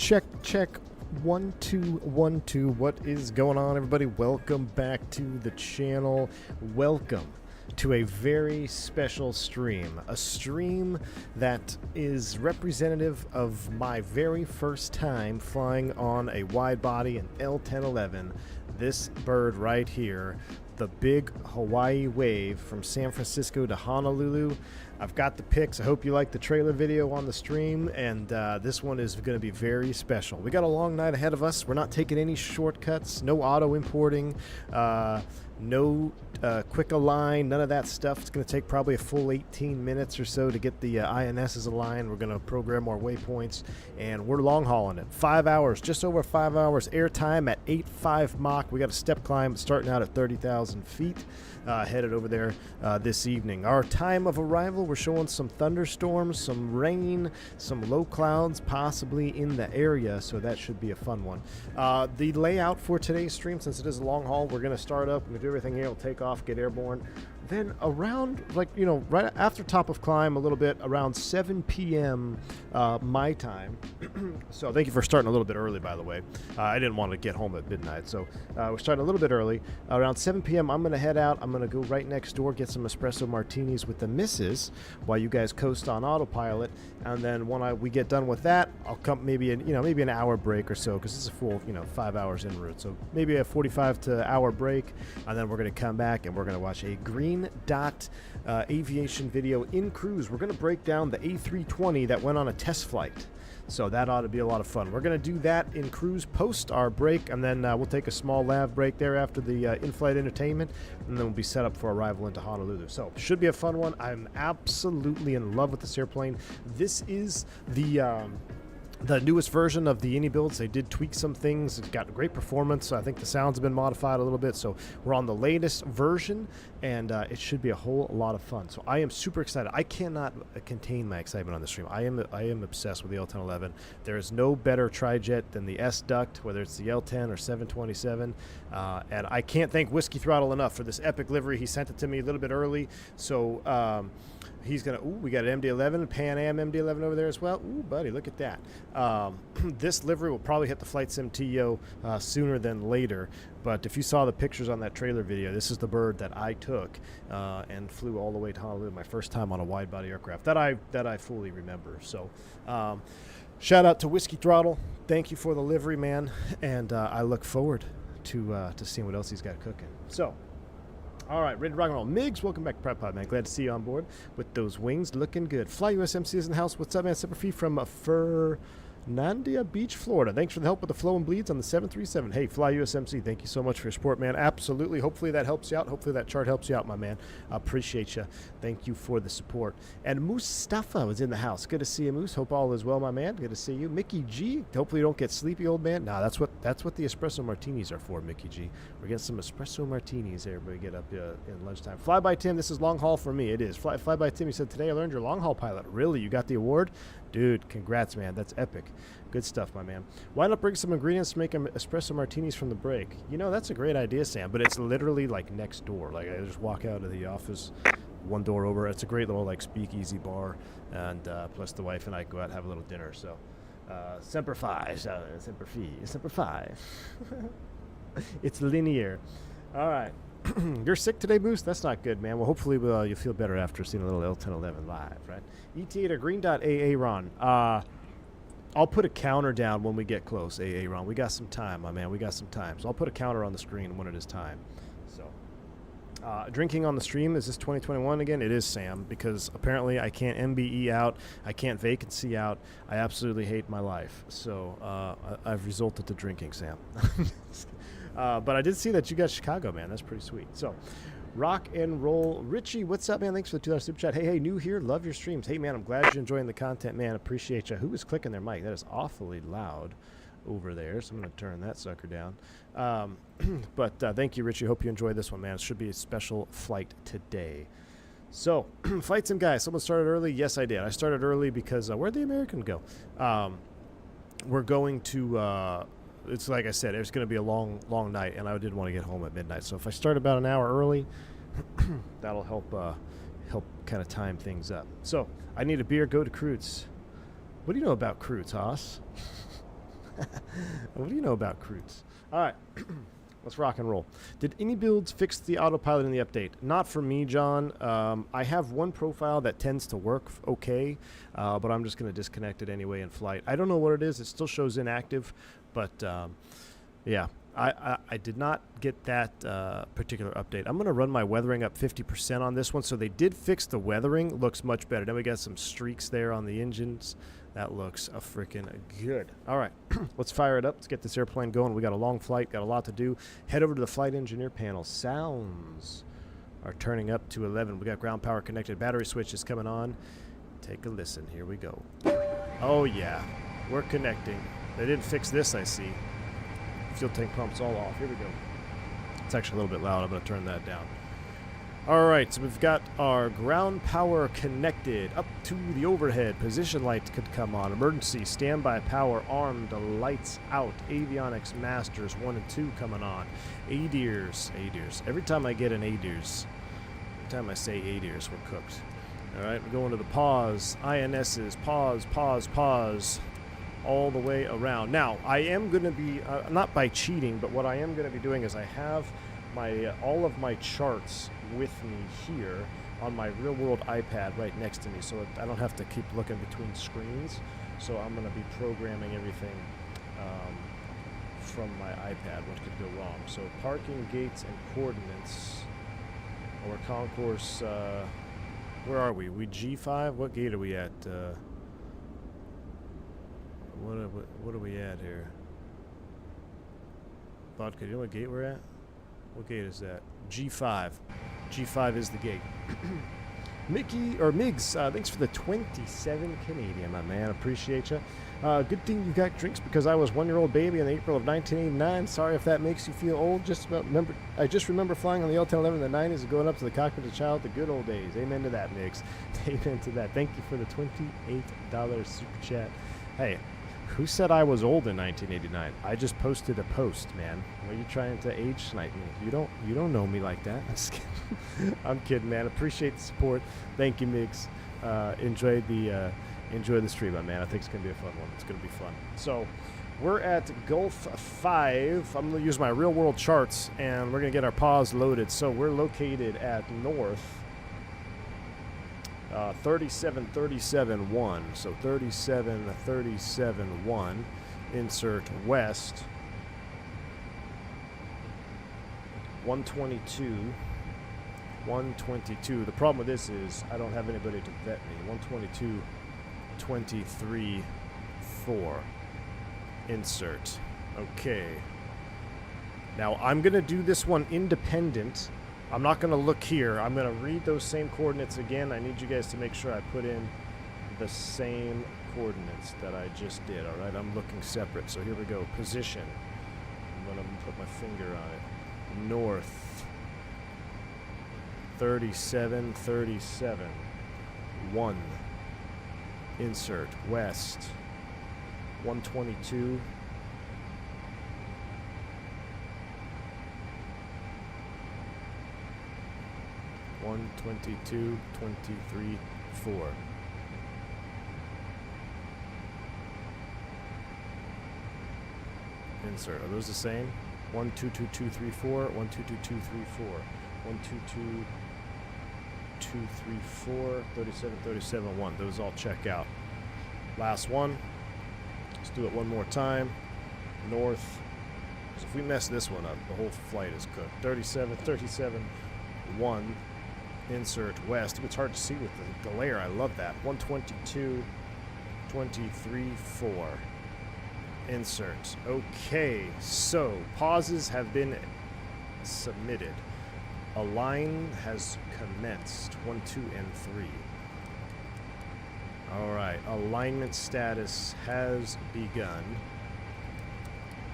Check, check. 1 2 1 2. What is going on, everybody? Welcome back to the channel. Welcome to a very special stream. A stream that is representative of my very first time flying on a wide body, an L-1011. This bird right here, the big Hawaii wave from San Francisco to Honolulu. I've got the pics. I hope you like the trailer video on the stream, and this one is going to be very special. We got a long night ahead of us. We're not taking any shortcuts, no auto importing, no quick align, none of that stuff. It's going to take probably a full 18 minutes or so to get the INSs aligned. We're going to program our waypoints, and we're long hauling it. 5 hours, just over 5 hours airtime at 8.5 Mach. We got a step climb starting out at 30,000 feet. Headed over there this evening. Our time of arrival, we're showing some thunderstorms, some rain, some low clouds possibly in the area, so that should be a fun one. The layout for today's stream, since it is a long haul, we're going to start up, we're going to do everything here, we'll take off, get airborne. Then around, like, you know, right after top of climb a little bit, around 7 p.m. My time. So thank you for starting a little bit early, by the way. I didn't want to get home at midnight, so we're starting a little bit early. Around 7 p.m. I'm going to head out. I'm going to go right next door, get some espresso martinis with the missus while you guys coast on autopilot. And then when we get done with that, I'll come maybe an hour break or so, because it's a full 5 hours en route. So maybe a 45 to hour break, and then we're going to come back and we're going to watch a Green Dot aviation video in cruise. We're going to break down the A320 that went on a test flight. So that ought to be a lot of fun. We're going to do that in cruise post our break, and then we'll take a small lav break there after the in-flight entertainment, and then we'll be set up for arrival into Honolulu. So should be a fun one. I'm absolutely in love with this airplane. This is the newest version of the Innie builds. They did tweak some things. It's got great performance. I think the sounds have been modified a little bit. So we're on the latest version, and it should be a whole lot of fun. So I am super excited. I cannot contain my excitement on the stream. I am obsessed with the L-1011. There is no better tri-jet than the S-Duct, whether it's the L-10 or 727. And I can't thank Whiskey Throttle enough for this epic livery. He sent it to me a little bit early. So he's going to, we got an MD-11, Pan Am MD-11 over there as well. Ooh, buddy, look at that. This livery will probably hit the Flight Sim TO sooner than later. But if you saw the pictures on that trailer video, this is the bird that I took and flew all the way to Honolulu, my first time on a wide-body aircraft that I fully remember. So shout out to Whiskey Throttle. Thank you for the livery, man. And I look forward to seeing what else he's got cooking. So, all right, ready to rock and roll. Migs, welcome back to Prep Pod, man. Glad to see you on board with those wings looking good. Fly USMC is in the house. What's up, man? Super Fee from Fernandina Beach, Florida. Thanks for the help with the flow and bleeds on the 737. Hey, Fly USMC, thank you so much for your support, man. Absolutely. Hopefully that helps you out. Hopefully that chart helps you out, my man. I appreciate you. Thank you for the support. And Mustafa was in the house. Good to see you, Moose. Hope all is well, my man. Good to see you. Mickey G, hopefully you don't get sleepy, old man. Nah, that's what the espresso martinis are for, Mickey G. We're getting some espresso martinis. Everybody get up in lunchtime. Fly by Tim, this is long haul for me. It is. Fly by Tim, he said, today I learned your long haul pilot. Really? You got the award? Dude, congrats, man. That's epic. Good stuff, my man. Why not bring some ingredients to make espresso martinis from the break? You know, that's a great idea, Sam, but it's literally like next door. Like, I just walk out of the office, one door over. It's a great little like speakeasy bar, and plus the wife and I go out and have a little dinner. So semper fi, semper fi, semper fi. It's linear. All right. You're sick today, Moose? That's not good, man. Well, hopefully you'll feel better after seeing a little L-1011 live, right? ET8 or Green Dot AA Ron. I'll put a counter down when we get close, AA Ron. We got some time, my man. We got some time. So I'll put a counter on the screen when it is time. So, drinking on the stream, is this 2021 again? It is, Sam, because apparently I can't MBE out. I can't vacancy out. I absolutely hate my life. So I've resorted to drinking, Sam. But I did see that you got Chicago, man. That's pretty sweet. So, rock and roll. Richie, what's up, man? Thanks for the $2 super chat. Hey, new here. Love your streams. Hey, man, I'm glad you're enjoying the content, man. Appreciate you. Who was clicking their mic? That is awfully loud over there. So I'm going to turn that sucker down. But thank you, Richie. Hope you enjoyed this one, man. It should be a special flight today. So, Flight Sim guys, someone started early? Yes, I did. I started early because where'd the American go? We're going to... it's like I said, it's going to be a long night, and I didn't want to get home at midnight. So if I start about an hour early, that'll help kind of time things up. So I need a beer. Go to Crudes. What do you know about Crudes, Haas? What do you know about cruise? All right. Let's rock and roll. Did any builds fix the autopilot in the update? Not for me, John. I have one profile that tends to work okay, but I'm just going to disconnect it anyway in flight. I don't know what it is. It still shows inactive, but yeah, I did not get that particular update. I'm going to run my weathering up 50% on this one. So they did fix the weathering. Looks much better. Then we got some streaks there on the engines. That looks a freaking good. All right, let's fire it up. Let's get this airplane going. We got a long flight, got a lot to do. Head over to the flight engineer panel. Sounds are turning up to 11. We got ground power connected. Battery switch is coming on. Take a listen. Here we go. Oh, yeah. We're connecting. They didn't fix this, I see. Fuel tank pumps all off. Here we go. It's actually a little bit loud. I'm going to turn that down. All right, so we've got our ground power connected up to the overhead. Position light could come on. Emergency standby power armed. Lights out. Avionics masters 1 and 2 coming on. ADIRS. Every time I get an ADIRS, every time I say ADIRS, we're cooked. All right, we're going to the pause. INSs. Pause. All the way around. Now, I am going to be, not by cheating, but what I am going to be doing is I have my all of my charts with me here on my real-world iPad right next to me, so I don't have to keep looking between screens. So I'm going to be programming everything from my iPad. What could go wrong? So parking gates and coordinates. Or concourse. Where are we? We G5? What gate are we at? What are we at here? Vodka, you know what gate we're at? What gate is that? G5. G5 is the gate. Mickey, or Miggs, thanks for the 27 Canadian, my man. Appreciate you. Good thing you got drinks because I was 1-year-old baby in April of 1989. Sorry if that makes you feel old. I just remember flying on the L-1011 in the 90s and going up to the cockpit as a child. The good old days. Amen to that, Miggs. Amen to that. Thank you for the $28 super chat. Hey, who said I was old in 1989? I just posted a post, man. Are you trying to age snipe me? You don't know me like that. I'm just kidding. I'm kidding, man. Appreciate the support. Thank you, Mix. Enjoy the stream, my man. I think it's gonna be a fun one. It's gonna be fun. So we're at Gulf 5. I'm gonna use my real world charts and we're gonna get our pause loaded. So we're located at north 3737-1. So 3737-1. Insert west 122. 122. The problem with this is I don't have anybody to vet me. 122.23.4. Insert. Okay. Now I'm going to do this one independent. I'm not going to look here. I'm going to read those same coordinates again. I need you guys to make sure I put in the same coordinates that I just did. All right, I'm looking separate. So here we go. Position. I'm going to put my finger on it. North. 3737. 1. Insert. West. 122. One 22 23 4. Insert. Are those the same? 1 2 2 2 3 4. 1 2 2 2 3 4. 1 2 2 2 3 4. 37 37 1. Those all check out. Last one. Let's do it one more time. North. So if we mess this one up, the whole flight is cooked. 37 37 1. Insert west. It's hard to see with the glare. I love that. 122 23 4. Insert. Okay, so pauses have been submitted. A line has commenced. 1 2 and 3. All right, alignment status has begun.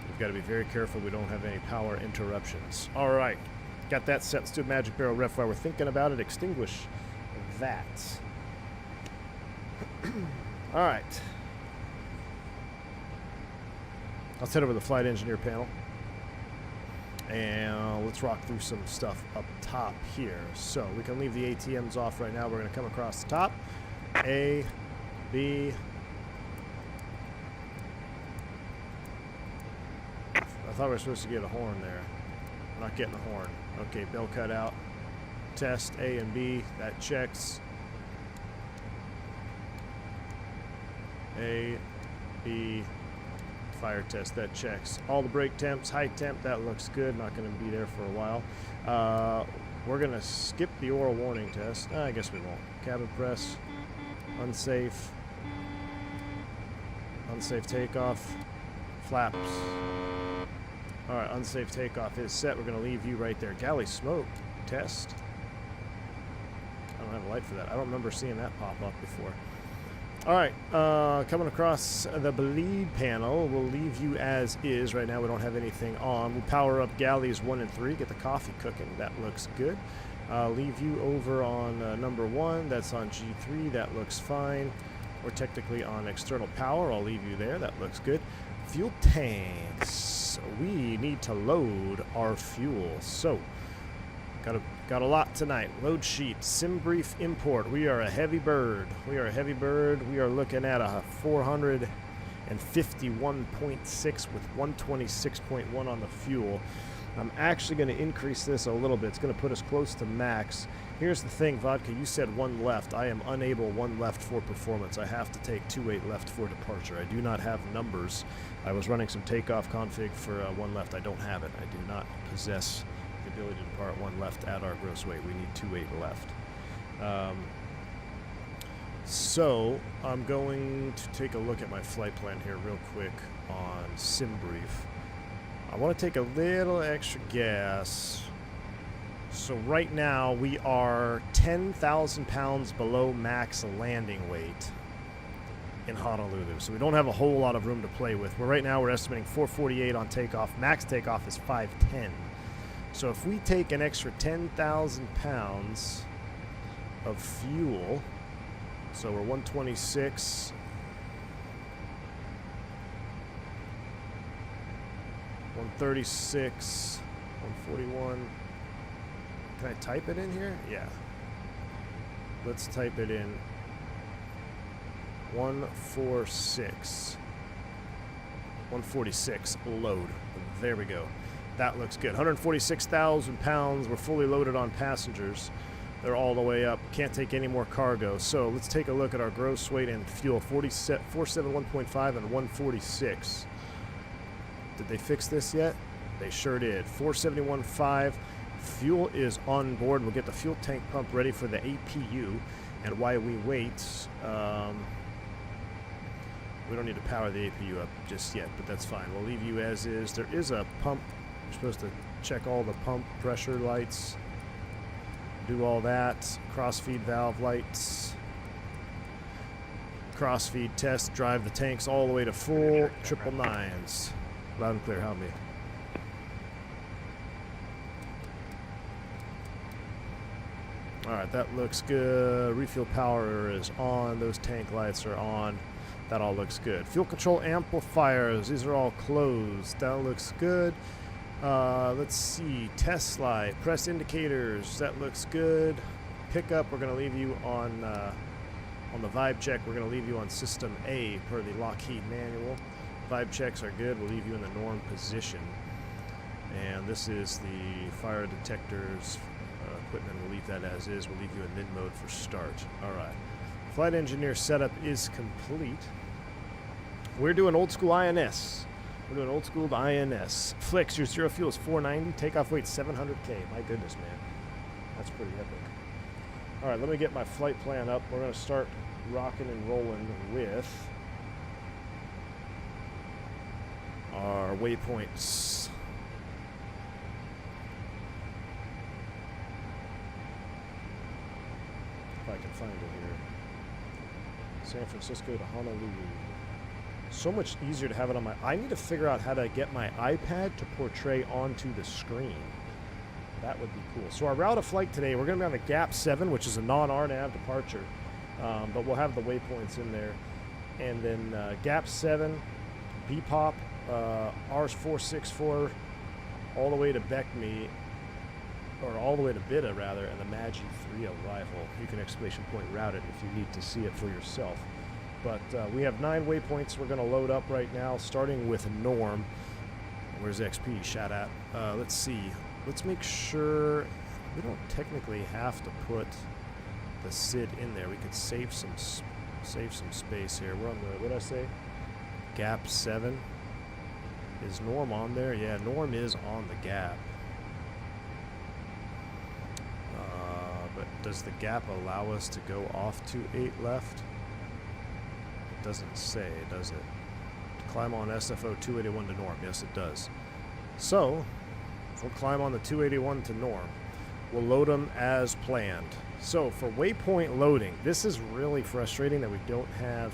We've got to be very careful we don't have any power interruptions. All right. Got that set. Let's do a magic barrel ref while we're thinking about it. Extinguish that. All right. Let's head over to the flight engineer panel. And let's rock through some stuff up top here. So we can leave the ATMs off right now. We're going to come across the top. A, B, I thought we were supposed to get a horn there. We're not getting a horn. Okay, bell cut out. Test A and B. That checks. A, B, fire test. That checks. All the brake temps, high temp. That looks good. Not going to be there for a while. We're going to skip the oral warning test. I guess we won't. Cabin press. Unsafe. Unsafe takeoff. Flaps. Alright, unsafe takeoff is set. We're going to leave you right there. Galley smoke test. I don't have a light for that. I don't remember seeing that pop up before. Alright, coming across the bleed panel. We'll leave you as is. Right now we don't have anything on. We'll power up galleys 1 and 3. Get the coffee cooking. That looks good. Leave you over on number 1. That's on G3. That looks fine. We're technically on external power. I'll leave you there. That looks good. Fuel tanks. We need to load our fuel. So, got a lot tonight. Load sheet. Sim brief import. We are a heavy bird. We are a heavy bird. We are looking at a 451.6 with 126.1 on the fuel. I'm actually going to increase this a little bit. It's going to put us close to max. Here's the thing, Vodka, you said 1 left. I am unable 1 left for performance. I have to take 2.8 left for departure. I do not have numbers. I was running some takeoff config for 1 left. I don't have it. I do not possess the ability to depart 1 left at our gross weight. We need 2.8 left. So I'm going to take a look at my flight plan here real quick on SimBrief. I want to take a little extra gas. So right now we are 10,000 pounds below max landing weight in Honolulu. So we don't have a whole lot of room to play with. Right now we're estimating 448 on takeoff. Max takeoff is 510. So if we take an extra 10,000 pounds of fuel, so we're 126. 136, 141. Can I type it in here? Yeah. Let's type it in. 146. 146 load. There we go. That looks good. 146,000 pounds. We're fully loaded on passengers. They're all the way up. Can't take any more cargo. So let's take a look at our gross weight and fuel. 471.5 and 146. Did they fix this yet? They sure did. 471.5. Fuel is on board. We'll get the fuel tank pump ready for the APU. And while we wait, we don't need to power the APU up just yet, but that's fine. We'll leave you as is. There is a pump. You're supposed to check all the pump pressure lights. Do all that. Cross-feed valve lights. Cross-feed test. Drive the tanks all the way to full. 999s. Loud and clear, help me. Alright, that looks good. Refuel power is on. Those tank lights are on. That all looks good. Fuel control amplifiers. These are all closed. That looks good. Let's see. Test light. Press indicators. That looks good. Pickup. We're going to leave you on the vibe check. We're going to leave you on system A per the Lockheed manual. Vibe checks are good. We'll leave you in the norm position. And this is the fire detectors equipment. We'll leave that as is. We'll leave you in mid mode for start. All right. Flight engineer setup is complete. We're doing old school INS. We're doing old school INS. Flicks, your zero fuel is 490. Takeoff weight 700K. My goodness, man. That's pretty epic. All right, let me get my flight plan up. We're going to start rocking and rolling with our waypoints. If I can find it here. San Francisco to Honolulu. So much easier to have it on my... I need to figure out how to get my iPad to portray onto the screen. That would be cool. So our route of flight today, we're going to be on the Gap 7, which is a non-RNAV departure. But we'll have the waypoints in there. And then Gap 7, BPOP, R464, all the way to Beckme, or all the way to Bida, rather, and the Magi 3 arrival. You can exclamation point route it if you need to see it for yourself. But we have 9 waypoints we're going to load up right now, starting with Norm. Where's XP? Shot at. Let's see. Let's make sure we don't technically have to put the SID in there. We could save some space here. We're on the, what did I say? Gap 7. Is Norm on there? Yeah, Norm is on the gap. But does the gap allow us to go off to 8 left? It doesn't say, does it? To climb on SFO-281 to Norm. Yes, it does. So, if we'll climb on the 281 to Norm, we'll load them as planned. So, for waypoint loading, this is really frustrating that we don't have...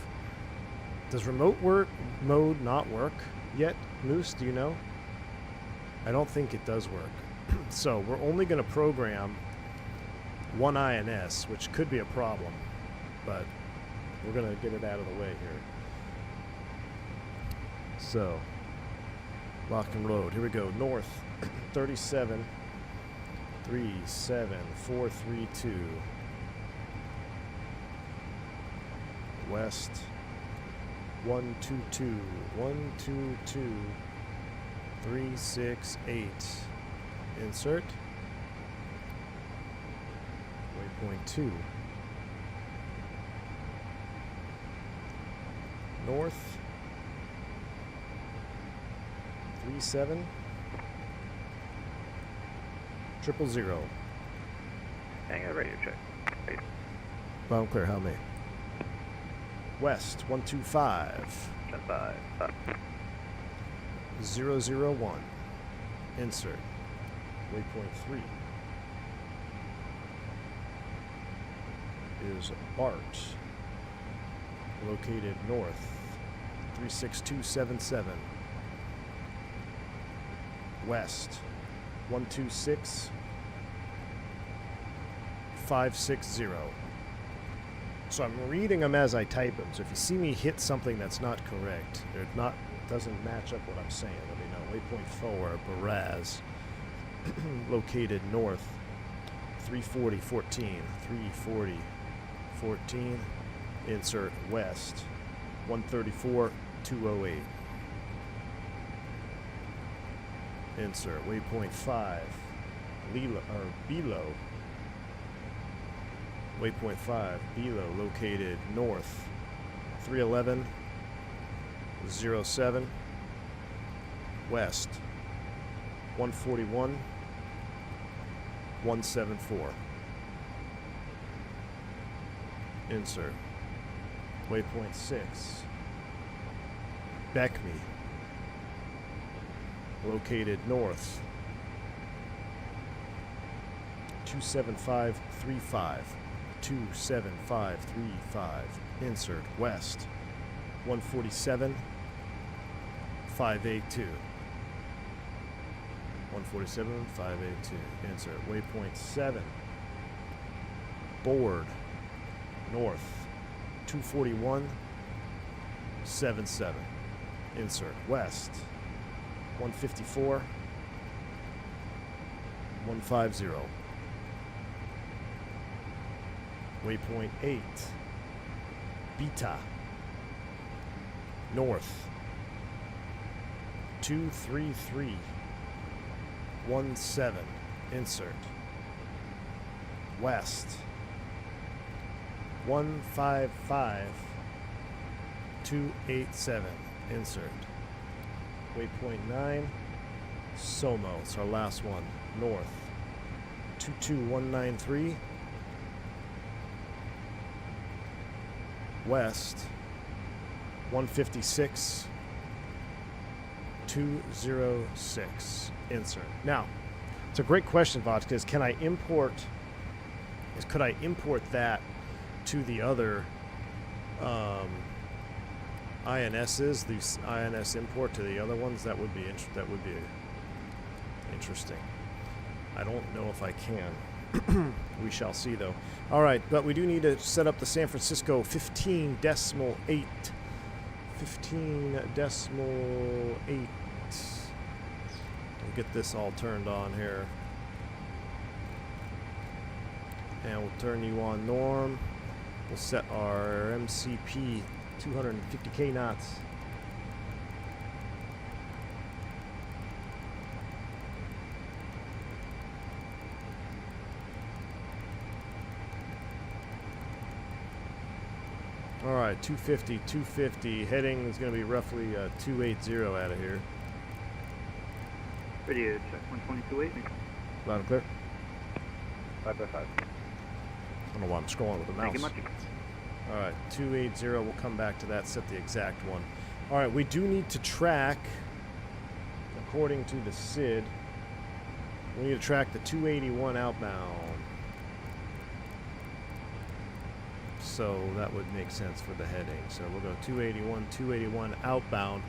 Does remote work mode not work yet? Moose, do you know? I don't think it does work. So, we're only going to program one INS, which could be a problem, but we're going to get it out of the way here. So, lock and load. Here we go. North, 37, 37432. West, 122, 122, 368. Insert. Waypoint 2. North. 37. 000. Hang on, radio check. Bound clear, how many? West 125. 10-5. 001. Insert. Waypoint 3 is Bart, located north 36277. West 126 560. So I'm reading them as I type them. So if you see me hit something that's not correct, or doesn't match up what I'm saying, let me know. Waypoint 4, Baraz, located north 340 14. 340 14. Insert west 134 208. Insert waypoint 5, Below. Waypoint 5, Below, located north 311 07. West 141 174. Insert waypoint 6, Beckme, located north 27535. 27535. Insert west 147 582. 147 582. Insert waypoint 7, Board north 241 77. Insert west 154 150. Waypoint 8, Beta, north 233 17. Insert west 155 287. Insert waypoint 9, Somo, it's our last one, north 22193. West 156 206. Insert. Now, it's a great question, Vodka, because could I import that to the other INSs, the INS import to the other ones? That would be interesting. I don't know if I can. We shall see, though. All right, but we do need to set up the San Francisco 15.8. 15.8. We'll get this all turned on here. And we'll turn you on norm. We'll set our MCP 250K knots. All right, 250, 250. Heading is going to be roughly 280 out of here. Radio check 122.8. Loud and clear. 5 by 5. I don't know why I'm scrolling with the mouse. Thank you much. All right, 280. We'll come back to that, set the exact one. All right, we do need to track, according to the SID, we need to track the 281 outbound. So that would make sense for the heading. So we'll go 281, 281 outbound.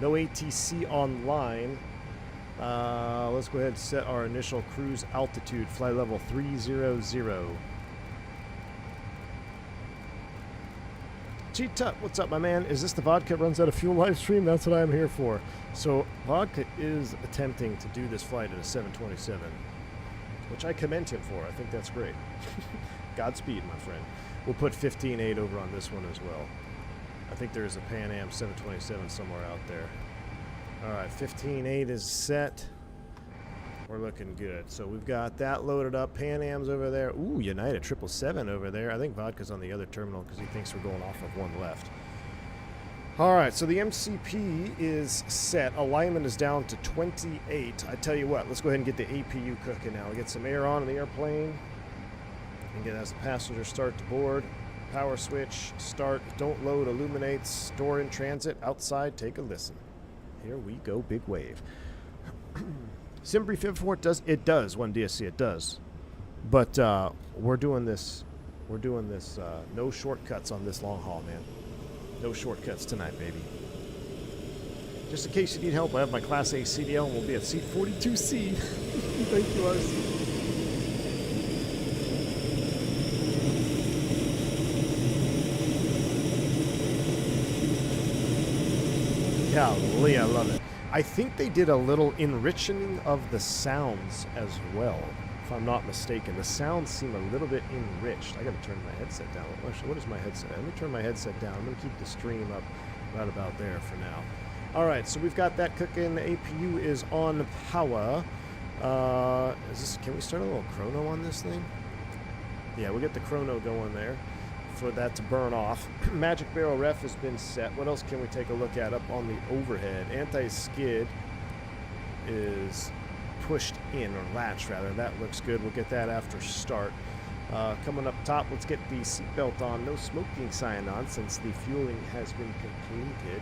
No ATC online. Let's go ahead and set our initial cruise altitude, flight level 300. G-Tut, what's up, my man? Is this the Vodka runs out of fuel live stream? That's what I'm here for. So Vodka is attempting to do this flight at a 727, which I commend him for. I think that's great. Godspeed, my friend. We'll put 15.8 over on this one as well. I think there's a Pan Am 727 somewhere out there. All right, 15.8 is set. We're looking good. So we've got that loaded up. Pan Am's over there. Ooh, United 777 over there. I think Vodka's on the other terminal because he thinks we're going off of one left. All right, so the MCP is set. Alignment is down to 28. I tell you what, let's go ahead and get the APU cooking now. Get some air on in the airplane. And get as the passenger start to board. Power switch, start, don't load, illuminates, store in transit, outside, take a listen. Here we go, big wave. Simbrief Info it does, one DSC, it does. But we're doing this, no shortcuts on this long haul, man. No shortcuts tonight, baby. Just in case you need help, I have my Class A CDL and we'll be at seat 42C. Thank you, RC. Golly, I love it. I think they did a little enriching of the sounds as well, if I'm not mistaken. The sounds seem a little bit enriched. I gotta turn my headset down. Actually, what is my headset? Let me turn my headset down. I'm gonna keep the stream up right about there for now. All right, so we've got that cooking. The APU is on power. Can we start a little chrono on this thing? Yeah, we'll get the chrono going there for that to burn off. Magic barrel ref has been set. What else can we take a look at up on the overhead? Anti-skid is pushed in, or latch rather. That looks good. We'll get that after start. Coming up top, let's get the seatbelt on. No smoking sign on since the fueling has been completed.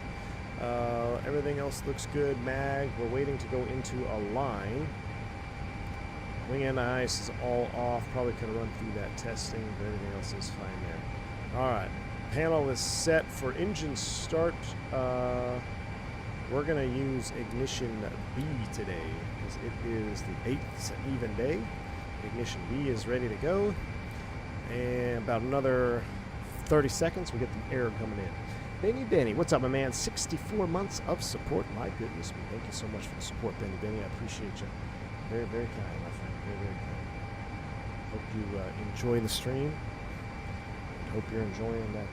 Everything else looks good. Mag, we're waiting to go into a line. Wing and ice is all off. Probably could run through that testing, but everything else is fine there. All right, panel is set for engine start. We're going to use ignition B today because it is the 8th even day. Ignition B is ready to go. And about another 30 seconds, we get the air coming in. Benny, what's up, my man? 64 months of support. My goodness me. Thank you so much for the support, Benny. I appreciate you. Very, very kind, my friend. Very, very kind. Hope you enjoy the stream. Hope you're enjoying that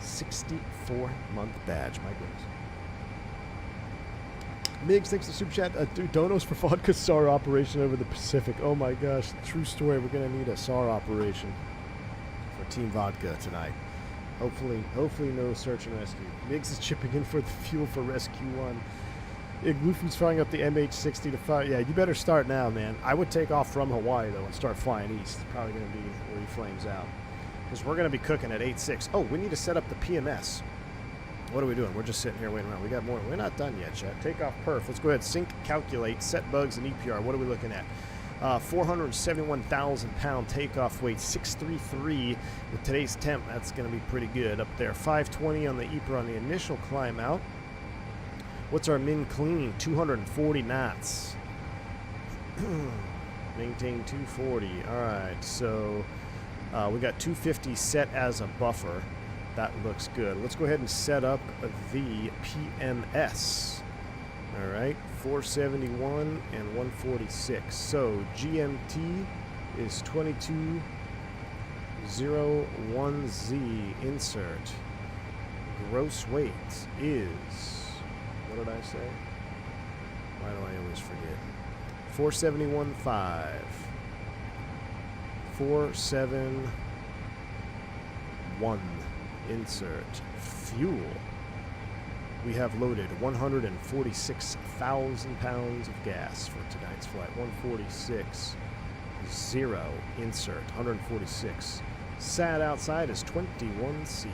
64-month badge. My goodness. Migs, thanks for the super chat. Dude, donos for vodka SAR operation over the Pacific. Oh my gosh, true story. We're going to need a SAR operation for Team Vodka tonight. Hopefully no search and rescue. Migs is chipping in for the fuel for Rescue 1. Luffy's firing up the MH60 to fire. Yeah, you better start now, man. I would take off from Hawaii, though, and start flying east. It's probably going to be where he flames out. Because we're going to be cooking at 8.6. Oh, we need to set up the PMS. What are we doing? We're just sitting here waiting around. We got more. We're not done yet, chat. Takeoff perf. Let's go ahead, sync, calculate, set bugs, and EPR. What are we looking at? 471,000 pound takeoff weight, 633 with today's temp. That's going to be pretty good up there. 520 on the EPR on the initial climb out. What's our min clean? 240 knots. Maintain 240. All right, so we got 250 set as a buffer. That looks good. Let's go ahead and set up the PMS. All right, 471 and 146. So GMT is 2201Z. Insert. Gross weight is, what did I say? Why do I always forget? 471.5. 1. Insert. Fuel. We have loaded 146,000 pounds of gas for tonight's flight. 146. 0. Insert. 146. Sat outside is 21C.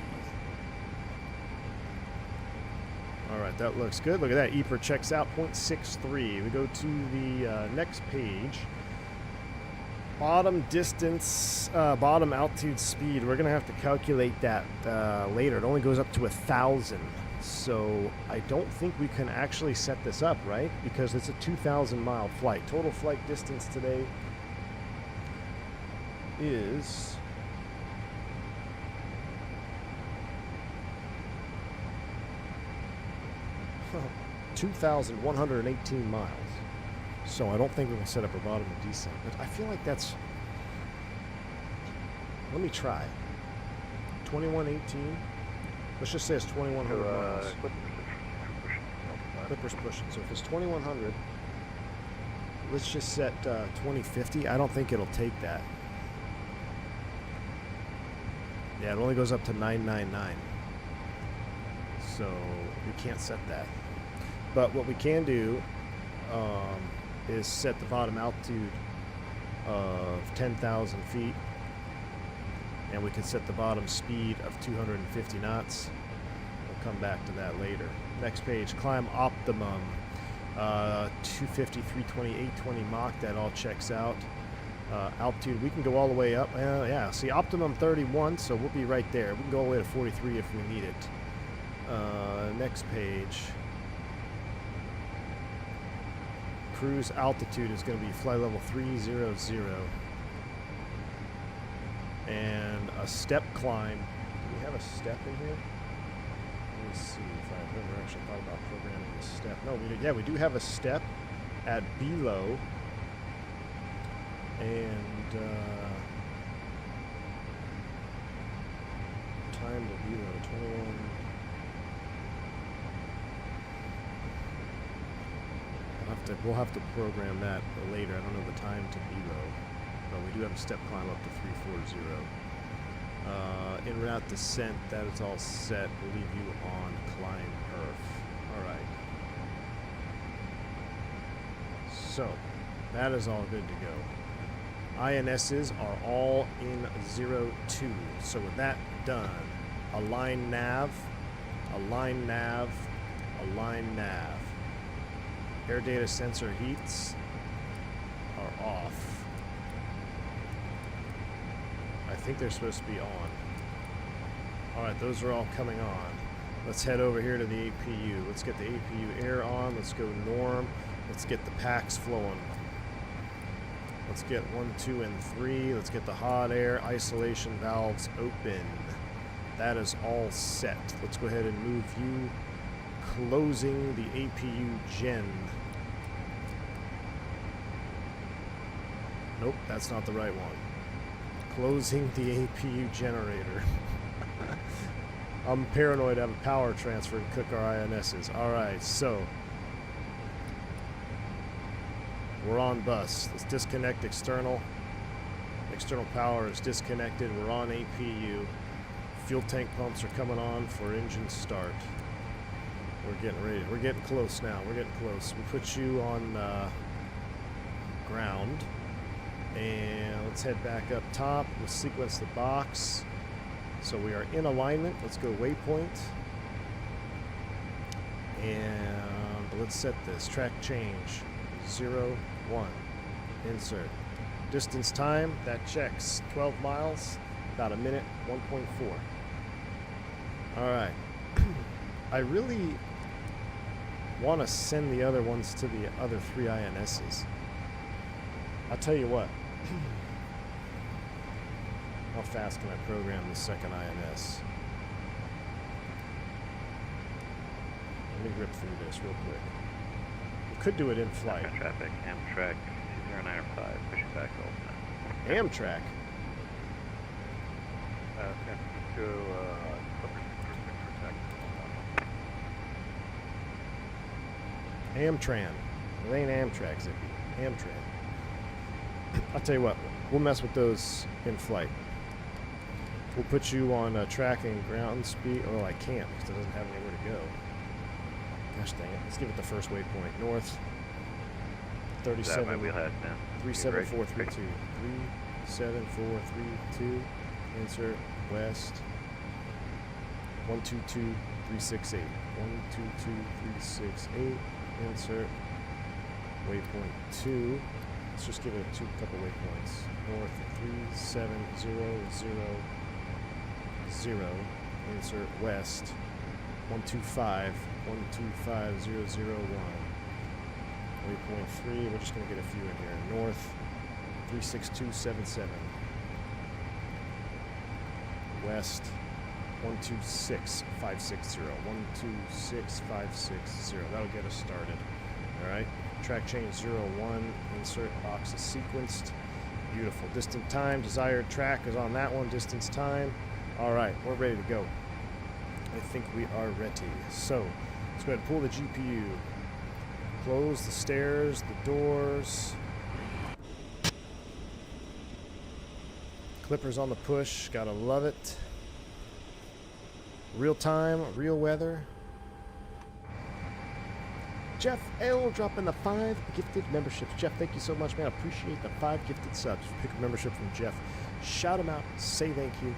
Alright, that looks good. Look at that. EPR checks out 0.63. We go to the next page. Bottom distance, bottom altitude speed. We're going to have to calculate that later. It only goes up to 1,000. So I don't think we can actually set this up, right? Because it's a 2,000 mile flight. Total flight distance today is 2,118 miles. So I don't think we can set up a bottom and descent. But I feel like that's... Let me try. 2118. Let's just say it's 2,100 miles. Clipper's pushing. So if it's 2,100, let's just set 2050. I don't think it'll take that. Yeah, it only goes up to 999. So we can't set that. But what we can do is set the bottom altitude of 10,000 feet. And we can set the bottom speed of 250 knots. We'll come back to that later. Next page, climb optimum. 250, 320, 820 Mach. That all checks out. Altitude, we can go all the way up. Yeah, see, optimum 31, so we'll be right there. We can go all the way to 43 if we need it. Next page. Cruise altitude is going to be flight level 300. And a step climb. Do we have a step in here? Let me see if I've ever actually thought about programming a step. No, we do have a step at below. And time to below 21. We'll have to program that later. I don't know the time to below. But we do have a step climb up to 340. En route descent, that is all set. We'll leave you on climb perf. Alright. So, that is all good to go. INSs are all in 02. So with that done, align nav, align nav, align nav. Air data sensor heats are off. I think they're supposed to be on. Alright, those are all coming on. Let's head over here to the APU. Let's get the APU air on. Let's go norm. Let's get the packs flowing. Let's get 1, 2, and 3. Let's get the hot air isolation valves open. That is all set. Let's go ahead and move you. Closing the APU gen. Nope, that's not the right one. Closing the APU generator. I'm paranoid to have a power transfer and cook our INSs. Alright, so we're on bus. Let's disconnect external. External power is disconnected. We're on APU. Fuel tank pumps are coming on for engine start. We're getting ready. We're getting close now. We're getting close. We put you on ground. And let's head back up top. We'll sequence the box. So we are in alignment. Let's go waypoint. And let's set this. Track change. 0, 1. Insert. Distance time, that checks. 12 miles, about a minute, 1.4. Alright. I really want to send the other ones to the other 3 INSs. I'll tell you what. How fast can I program the second INS? Let me rip through this real quick. We could do it in flight. Traffic, Amtrak 2095, Pushback L-10. Amtrak? San Francisco, Amtran. It ain't Amtrak, Zippy. Amtran. I'll tell you what, we'll mess with those in flight. We'll put you on tracking ground speed. Oh, I can't because it doesn't have anywhere to go. Gosh dang it. Let's give it the first waypoint. North 37. That my wheelhead, man. 37432. 37432. Insert west 122368. 122368. Insert waypoint 2. Let's just give it a couple waypoints. North 37000. Insert west 125,125,001. Waypoint 3. We're just going to get a few in here. North 36277. West 126560. 126560. That'll get us started. All right. Track change 01. Insert box is sequenced. Beautiful. Distant time. Desired track is on that one. Distance time. All right. We're ready to go. I think we are ready. So let's go ahead and pull the GPU. Close the stairs, the doors. Clippers on the push. Gotta love it. Real time, real weather. Jeff L. dropping the 5 gifted memberships. Jeff, thank you so much, man. I appreciate the 5 gifted subs. Pick a membership from Jeff. Shout him out. Say thank you.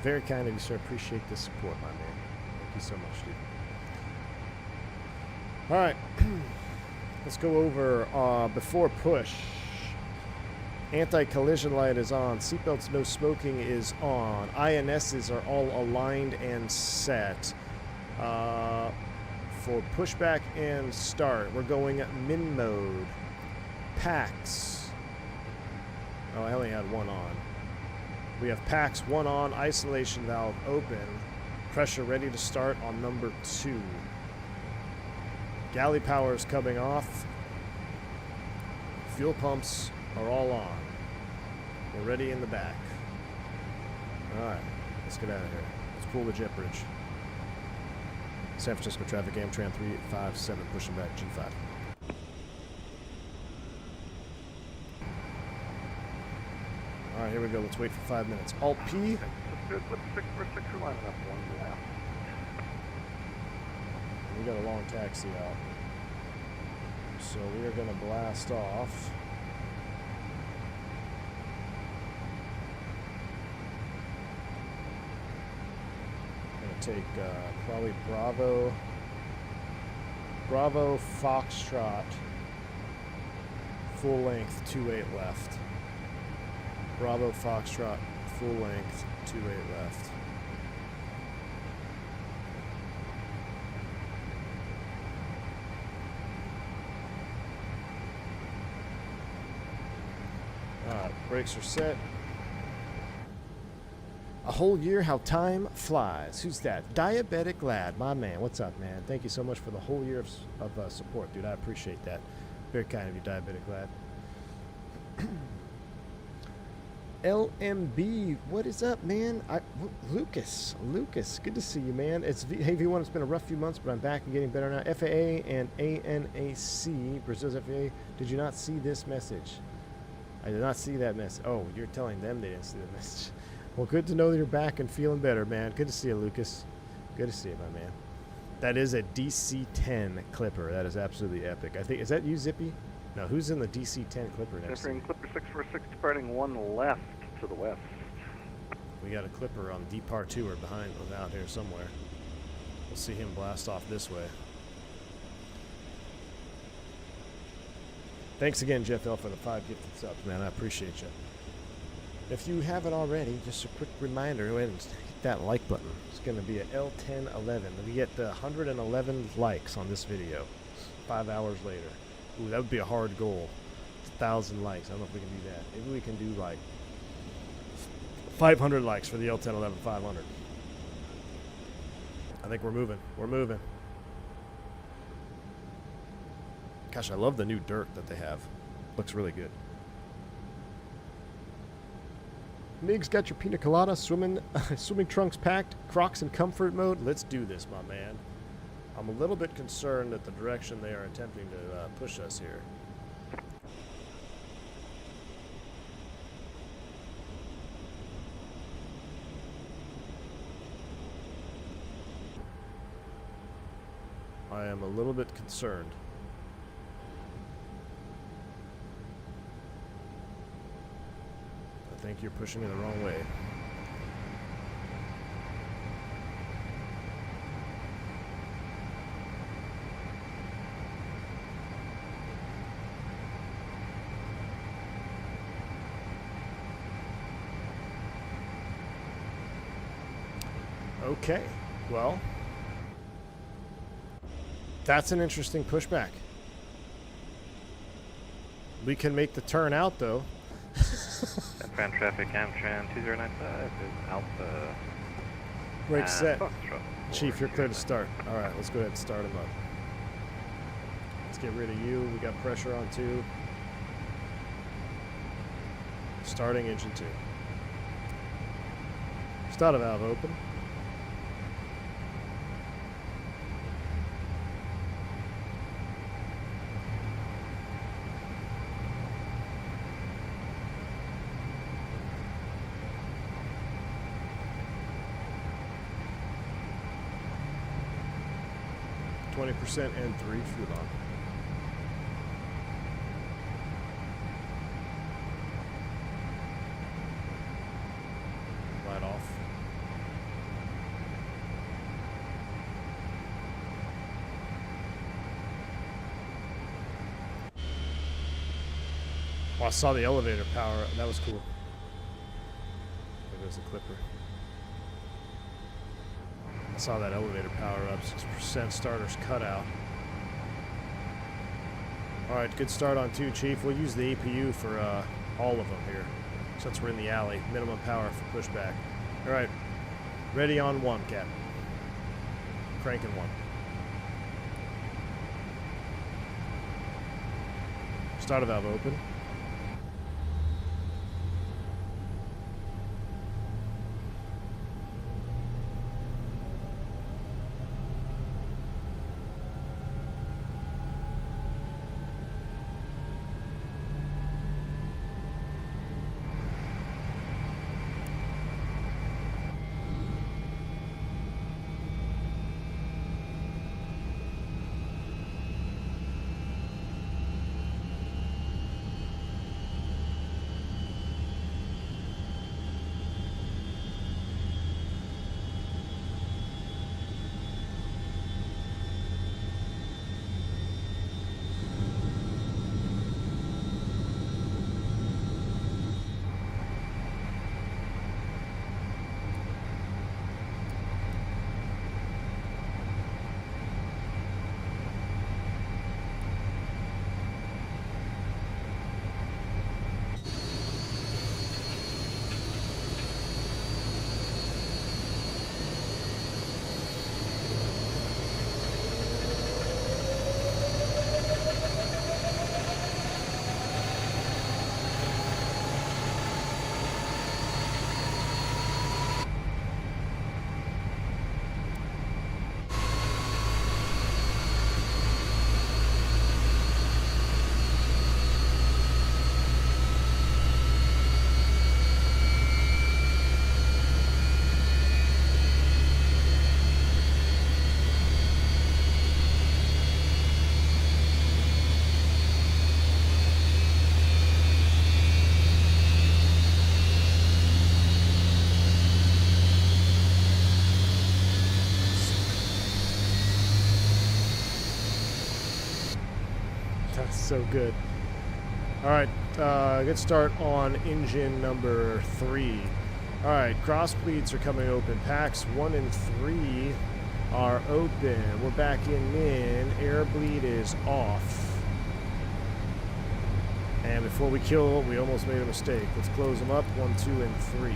Very kind of you, sir. Appreciate the support, my man. Thank you so much, dude. All right. Let's go over before push. Anti-collision light is on. Seatbelts no smoking is on. INSs are all aligned and set. For pushback and start, we're going min mode. PAX. Oh, I only had one on. We have PAX 1 on, isolation valve open, pressure ready to start on number 2. Galley power is coming off. Fuel pumps are all on. We're ready in the back. Alright, let's get out of here. Let's pull the jet bridge. San Francisco traffic, Amtran 357, pushing back G5. Alright, here we go. Let's wait for 5 minutes. Alt P. Good. With 646, we're lining up one lap. We got a long taxi out. So we are going to blast off. Take probably Bravo Foxtrot full length 28 left. Bravo Foxtrot full length 28 left. Alright, brakes are set. A whole year, how time flies. Who's that? Diabetic Lad, my man. What's up, man? Thank you so much for the whole year of support, dude. I appreciate that. Very kind of you, Diabetic Lad. LMB, what is up, man? Lucas, good to see you, man. Hey, V1, it's been a rough few months, but I'm back and getting better now. FAA and ANAC, Brazil's FAA. Did you not see this message? I did not see that message. Oh, you're telling them they didn't see the message. Well, good to know that you're back and feeling better, man. Good to see you, Lucas. Good to see you, my man. That is a DC-10 Clipper. That is absolutely epic. I think, is that you, Zippy? No, who's in the DC-10 Clipper next to me? Clipper 646, departing 1 left to the west. We got a Clipper on D-Par 2 or behind out here somewhere. We'll see him blast off this way. Thanks again, Jeff L, for the 5 gifted subs, man. I appreciate you. If you haven't already, just a quick reminder, go ahead and hit that like button. It's going to be at L-1011. We get 111 likes on this video 5 hours later. Ooh, that would be a hard goal. 1,000 likes. I don't know if we can do that. Maybe we can do like 500 likes for the L-1011 500. I think we're moving. We're moving. Gosh, I love the new dirt that they have. Looks really good. Mig's got your pina colada, swimming trunks packed, Crocs in comfort mode. Let's do this, my man. I'm a little bit concerned at the direction they are attempting to push us here. I am a little bit concerned. I think you're pushing me the wrong way. Okay, well, that's an interesting pushback. We can make the turn out, though. Ground traffic, Amtran 2095 is Alpha. Right, set. Foxtrot Chief, you're clear to start. All right, let's go ahead and start him up. Let's get rid of you. We got pressure on 2. Starting engine 2. Starter valve open. %, and 3 fuel on. Right off. Oh, I saw the elevator power. That was cool. There goes the clipper. I saw that elevator power up, 6% starters cut out. Alright, good start on 2, Chief. We'll use the APU for all of them here, since we're in the alley. Minimum power for pushback. Alright, ready on 1, Cap. Cranking 1. Starter valve open. So good. All right, good start on engine number 3. All right, cross bleeds are coming open. Packs 1 and 3 are open. We're back in min. Air bleed is off. And before we kill, we almost made a mistake. Let's close them up. 1, 2, and 3.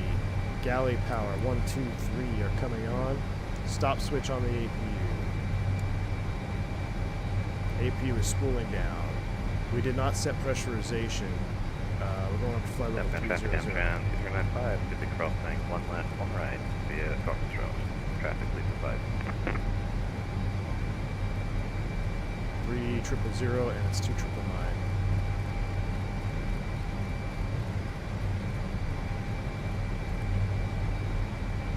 Galley power 1, 2, 3 are coming on. Stop switch on the APU. APU is spooling down. We did not set pressurization. We're going up to flight level 300. Traffic Amtran 2395, busy crossing, 1 left, 1 right, via Foxtrot. Traffic lead to 5. 3000, and it's 2999.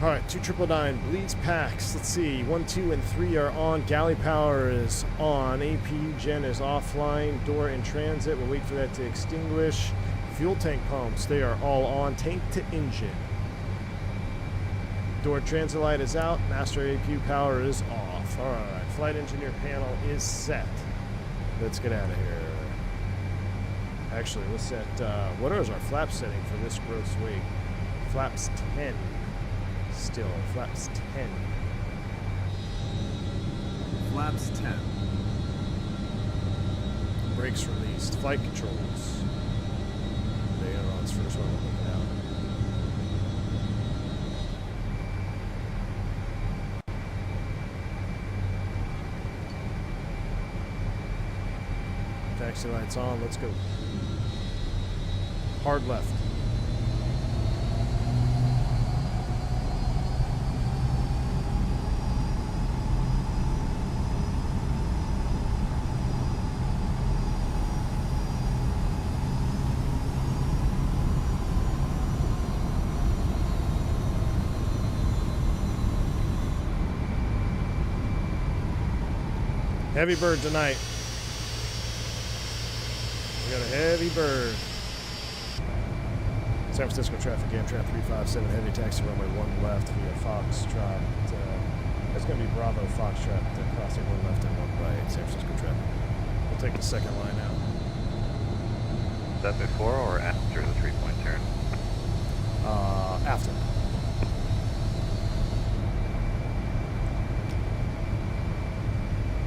All right, 2999 bleeds packs. Let's see, 1, 2, and 3 are on. Galley power is on. AP gen is offline. Door in transit. We'll wait for that to extinguish. Fuel tank pumps, they are all on. Tank to engine. Door transit light is out. Master APU power is off. All right, flight engineer panel is set. Let's get out of here. Actually, let's set, what is our flap setting for this gross weight? Flaps 10. Still, flaps 10. Flaps 10. Brakes released. Flight controls. The ailerons first one, we'll look it out. Taxi lights on, let's go. Hard left. Heavy bird tonight. We got a heavy bird. San Francisco traffic, Amtrak 357, heavy taxi runway 1 left via Foxtrot. That's going to be Bravo Foxtrot, crossing 1 left and 1 right, San Francisco traffic. We'll take the second line out. Is that before or after the 3-point turn? After.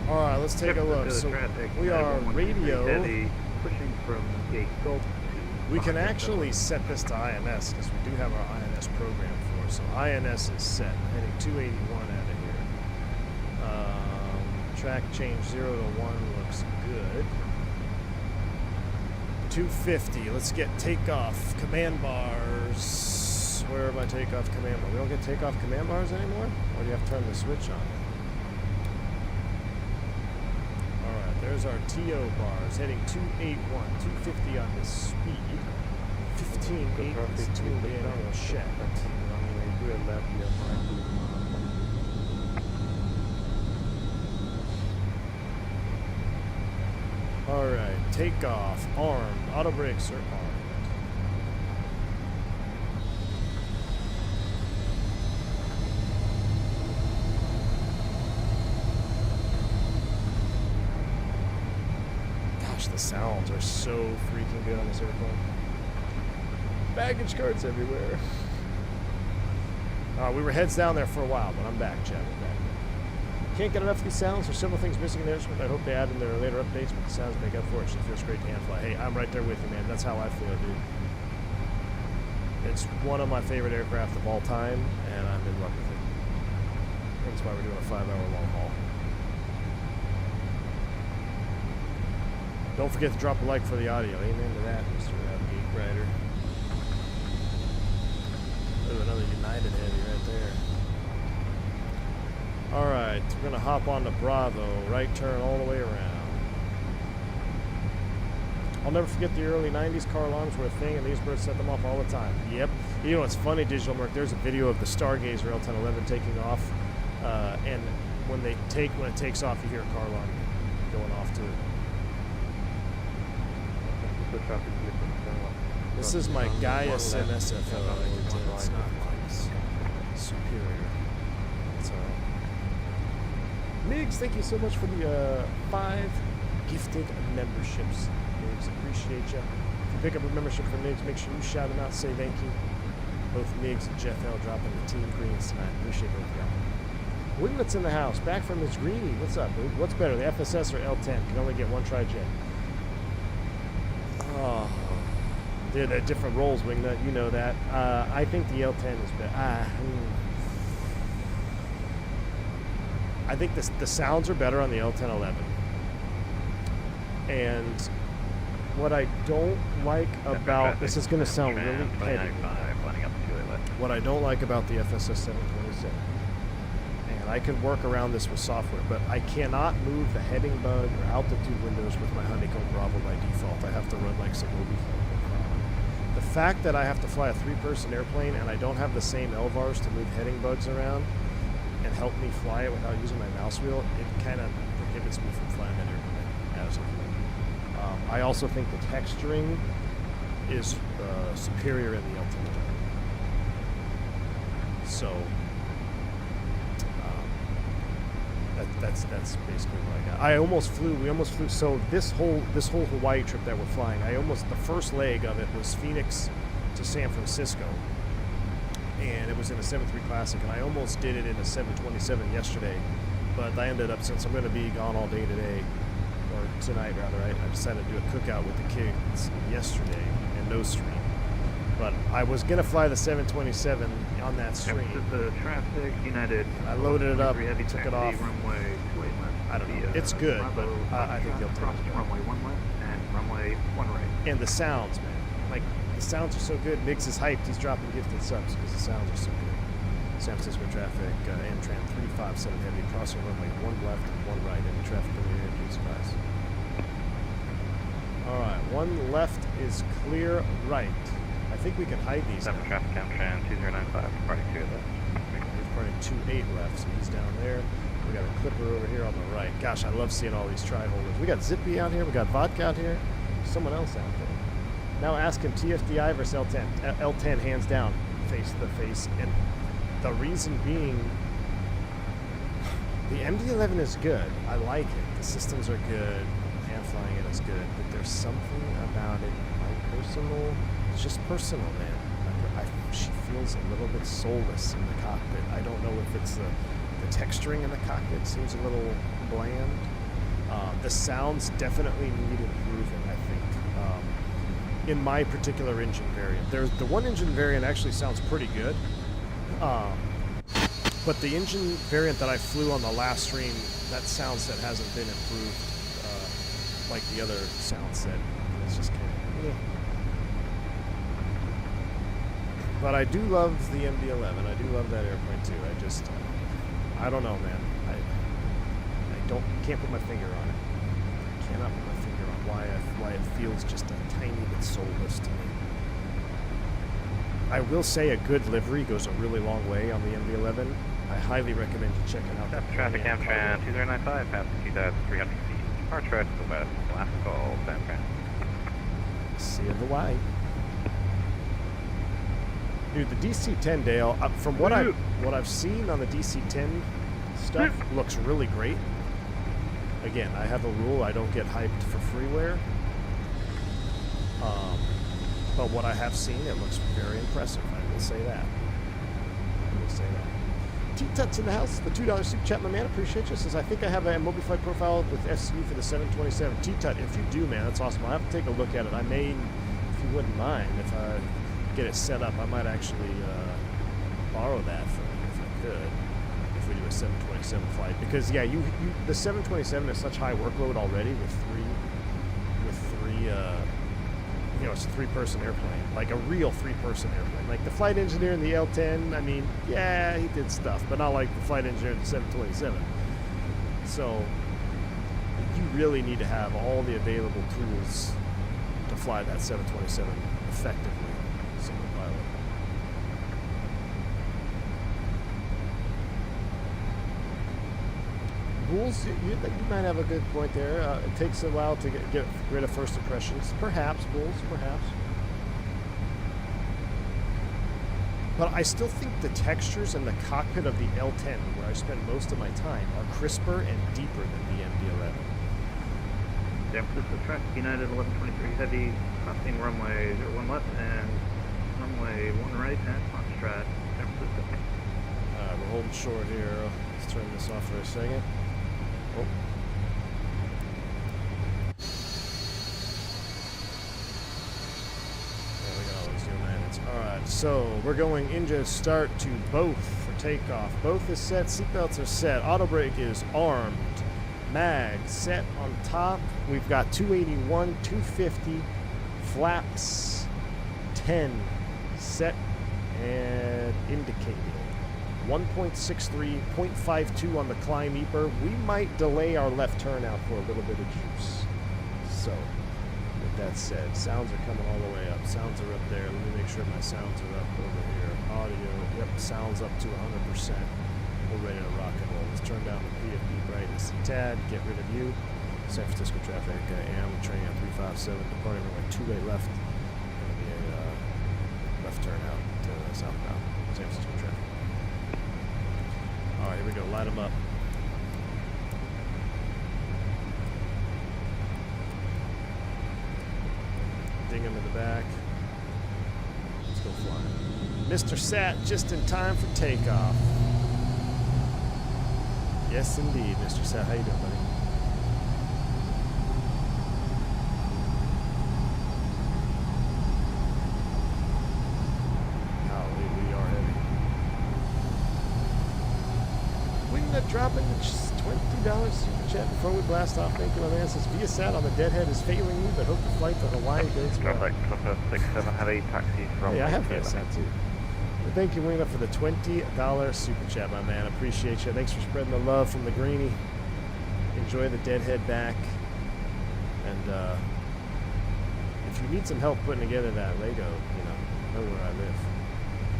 All right, let's take a look. So we are radio. Pushing from gate Gulf to we can actually set this to INS because we do have our INS program for it. So INS is set. Heading 281 out of here. Track change 0 to 1 looks good. 250. Let's get takeoff command bars. Where are my takeoff command bars? We don't get takeoff command bars anymore? Or do you have to turn the switch on? There's our TO bars, heading 281, 250 on the speed. 15.8 is tuned in, we'll check. Alright, takeoff, armed, auto brakes are armed. The sounds are so freaking good on this airplane. Baggage carts everywhere. We were heads down there for a while, but I'm back, Chad. I'm back. Can't get enough of these sounds. There's several things missing in the instrument. I hope they add in their later updates, but the sounds make up for it. It feels great to hand fly. Hey, I'm right there with you, man. That's how I feel, dude. It's one of my favorite aircraft of all time, and I'm in love with it. That's why we're doing a 5-hour long haul. Don't forget to drop a like for the audio. Amen to that, Mr. Geek Rider. Ooh, another United Heavy right there. Alright, we're going to hop on to Bravo. Right turn all the way around. I'll never forget the early 90s. Car alarms were a thing, and these birds set them off all the time. Yep. You know what's funny, Digital Merc? There's a video of the Stargazer L-1011 taking off, and when it takes off, you hear a car alarm going off to it. This is my Gaius MSFO. It's not superior. It's alright. Migs, thank you so much for the 5 gifted memberships. Migs, appreciate you. If you pick up a membership from Migs, make sure you shout them out, say thank you. Both Migs and Jeff L dropping the team greens tonight. Appreciate both of y'all. Winglet's in the house. Back from Miss Greeny. What's up, dude? What's better, the FSS or L10? Can only get one tri-jet. Oh, dude, they're different roles, Wingnut. You know that. I think the L10 is better. I think the sounds are better on the L-1011. And what I don't like about this is going to sound really petty. What I don't like about the FSS 727, and I can work around this with software, but I cannot move the heading bug or altitude windows with my Honeycomb Bravo by default. I have to run like some movie. The fact that I have to fly a 3-person airplane and I don't have the same LVARs to move heading bugs around and help me fly it without using my mouse wheel, it kind of prohibits me from flying that airplane as of late. I also think the texturing is superior in the L-1011. So that's basically what I got. We almost flew. So this whole Hawaii trip that we're flying, the first leg of it was Phoenix to San Francisco, and it was in a 7.3 Classic, and I almost did it in a 727 yesterday, but I ended up, since I'm going to be gone all day today, or tonight rather, I decided to do a cookout with the kids yesterday and no stream. But I was going to fly the 727 on that stream. The traffic, United. I loaded it up, heavy took it taxi, off. Runway 28 left. I don't know. It's good, but I think they'll take it. Runway 1 left and runway 1 right. And the sounds, man. Like, the sounds are so good. Miggs is hyped. He's dropping gifted subs because the sounds are so good. San Francisco traffic, Amtran 357 heavy, crossing runway 1 left and 1 right. Any traffic in the air, please pass. All right, 1 left is clear right. I think we can hide these. 7 traffic Amtran 2095, departing 2 left. We're departing 28 left, so he's down there. We got a clipper over here on the right. Gosh, I love seeing all these tri-holders. We got Zippy out here, we got Vodka out here, someone else out there. Now ask him TFDI versus L10. L10 hands down, face to face. And the reason being, the MD-11 is good. I like it. The systems are good. And flying it is good. But there's something about it, my personal. It's just personal, man. She feels a little bit soulless in the cockpit. I don't know if it's the texturing in the cockpit seems a little bland. The sounds definitely need improving, I think. In my particular engine variant, the one engine variant actually sounds pretty good. But the engine variant that I flew on the last stream, that sound set hasn't been improved like the other sound set. It's just kind of. Yeah. But I do love the MD-11. I do love that airplane too. I don't know, man. Can't put my finger on it. I cannot put my finger on why it feels just a tiny bit soulless to me. I will say a good livery goes a really long way on the MD-11. I highly recommend you checking out that. Traffic Amtran 2095, past 2,300 feet. Departure to the west, last call, San Fran. See you in Hawaii. Dude, the DC-10 Dale, from what I've seen on the DC-10 stuff, looks really great. Again, I have a rule: I don't get hyped for freeware. But what I have seen, it looks very impressive. I will say that. T-Tuts in the house, the $2 super chat, my man. Appreciate you. Says, I think I have a MobiFlight profile with FCU for the 727. T-Tut, if you do, man, that's awesome. I'll have to take a look at it. I may, if you wouldn't mind, if I get it set up, I might actually borrow that from you if I could, if we do a 727 flight. Because yeah, the 727 is such high workload already with three it's a 3-person airplane, like a real 3-person airplane. Like the flight engineer in the L10, I mean, yeah, he did stuff, but not like the flight engineer in the 727. So you really need to have all the available tools to fly that 727 effectively, single pilot. Bulls, you might have a good point there. It takes a while to get rid of first impressions. Perhaps, Bulls, perhaps. But I still think the textures in the cockpit of the L10, where I spend most of my time, are crisper and deeper than the MD-11. San Francisco traffic, United 1123 heavy, crossing runway 01 left and runway 1 right at Foxtrot, San Francisco. We're holding short here. Let's turn this off for a second. Oh. There we go, let's do minutes. Alright, so we're going engine start to both for takeoff. Both is set, seatbelts are set, auto brake is armed. Mag set on top. We've got 281, 250, flaps 10 set and indicated. 1.63, 0.52 on the climb EPR. We might delay our left turn out for a little bit of juice. So With that said, sounds are coming all the way up. Sounds are up there. Let me make sure my sounds are up over here. Audio, yep, sounds up to 100%. We're ready to rock and roll. Let's turn down the PFD brightness a tad. Get rid of you. San Francisco traffic. AM train on 357. Departing runway 28 left. Going to be a left turn out to southbound. San Francisco traffic. All right, here we go. Light them up. Ding him in the back. Let's go flying. Mr. Sat just in time for takeoff. Yes, indeed, Mr. Sat. How you doing, buddy? Golly, we are heavy. Wingnut dropping $20 super chat before we blast off. Thank you, my man. Says Viasat on the deadhead is failing you, but hope the flight to Hawaii goes well. Traffic, Clipper 67 Heavy, taxi from... Hey, I have Viasat too. But thank you, Wingnut, for the $20 super chat, my man. Appreciate you. Thanks for spreading the love from the greenie. Enjoy the deadhead back. And if you need some help putting together that Lego, know where I live.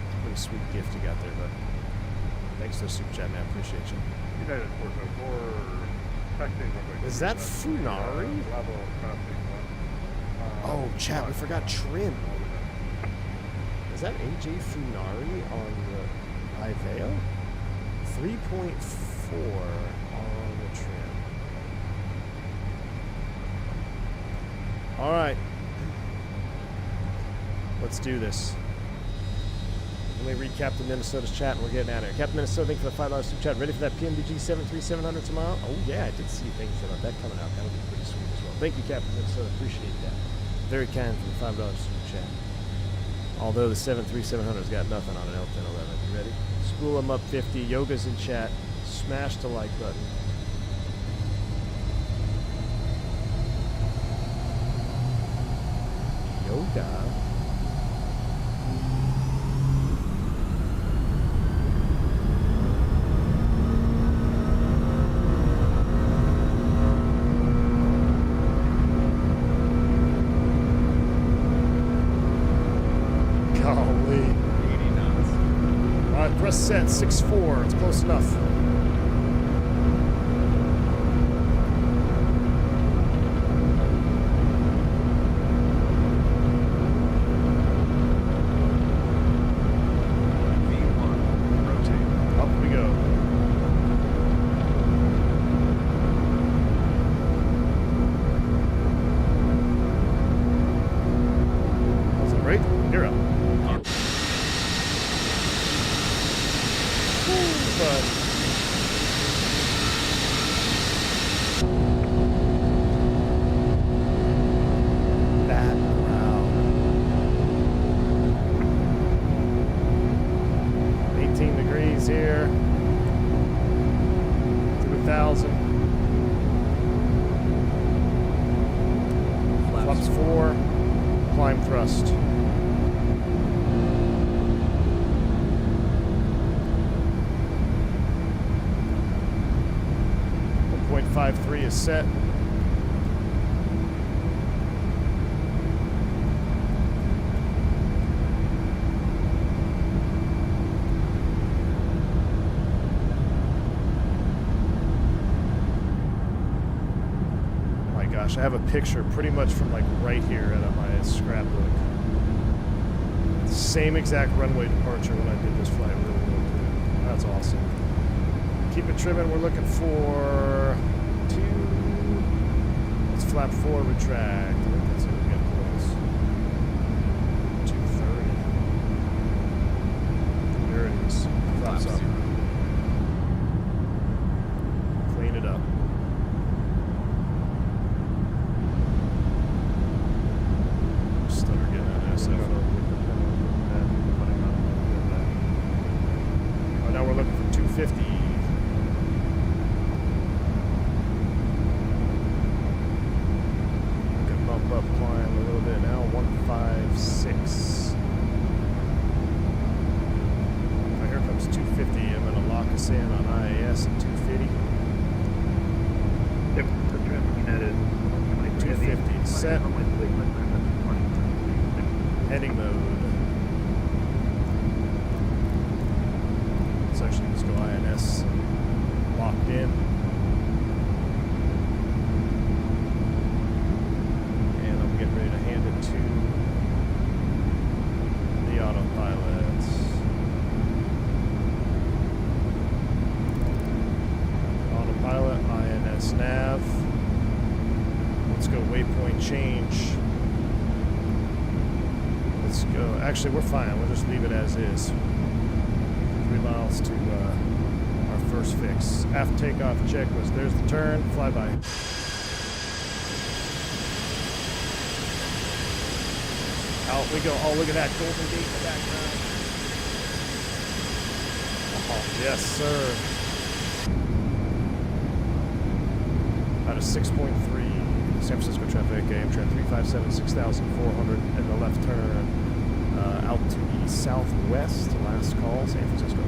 It's a pretty sweet gift you got there, bud. Thanks for the super chat, man. Appreciate you. United 404, taxiing. Is that Funari? Level crossing 1. Oh, chat, we forgot trim. Is that AJ Funari on the Iveo? 3.4 on the trim. All right. Let's do this. Let me read Captain Minnesota's chat and we're getting out of here. Captain Minnesota, thank you for the $5 super chat. Ready for that PMDG 73700 tomorrow? Oh, yeah, I did see things about that coming out. That'll be pretty sweet as well. Thank you, Captain Minnesota. Appreciate that. Very kind for the $5 super chat. Although the 73700's got nothing on an L-1011. You ready? Spool them up 50. Yoga's in chat. Smash the like button. Yoga. Thrust set 6-4. It's close enough. V1, rotate. Up we go. Accelerate. You're up. But that wow. 18 degrees here to 1,000. Flaps 4. Climb thrust. 1.53 is set. My gosh, I have a picture pretty much from like right here out of my scrapbook. Same exact runway departure when I did this flight. Really. That's awesome. Keep it trimming. We're looking for 2. Let's flap 4, retract. I think that's it. We're getting close. 230. There it is. Flaps up. Clean it up. Stutter getting an SFO. Oh, now we're looking for 250. Up climb a little bit now, 156. Oh, here comes 250. Am set. Runway 3 left turn, that's Heading mode. Let's actually just go INS locked in. And I'm getting ready to hand it to the autopilots. Autopilot, INS nav. Let's go waypoint change. Let's go. Actually, we're fine. We'll just leave it as is. 3 miles to our first fix. Aft takeoff checklist. There's the turn. Flyby. Out we go. Oh, look at that Golden Gate in the background. Oh, yes, sir. Out of 6.3. San Francisco traffic, Amtrak 357, 6,400 in the left turn, out to the southwest, last call, San Francisco.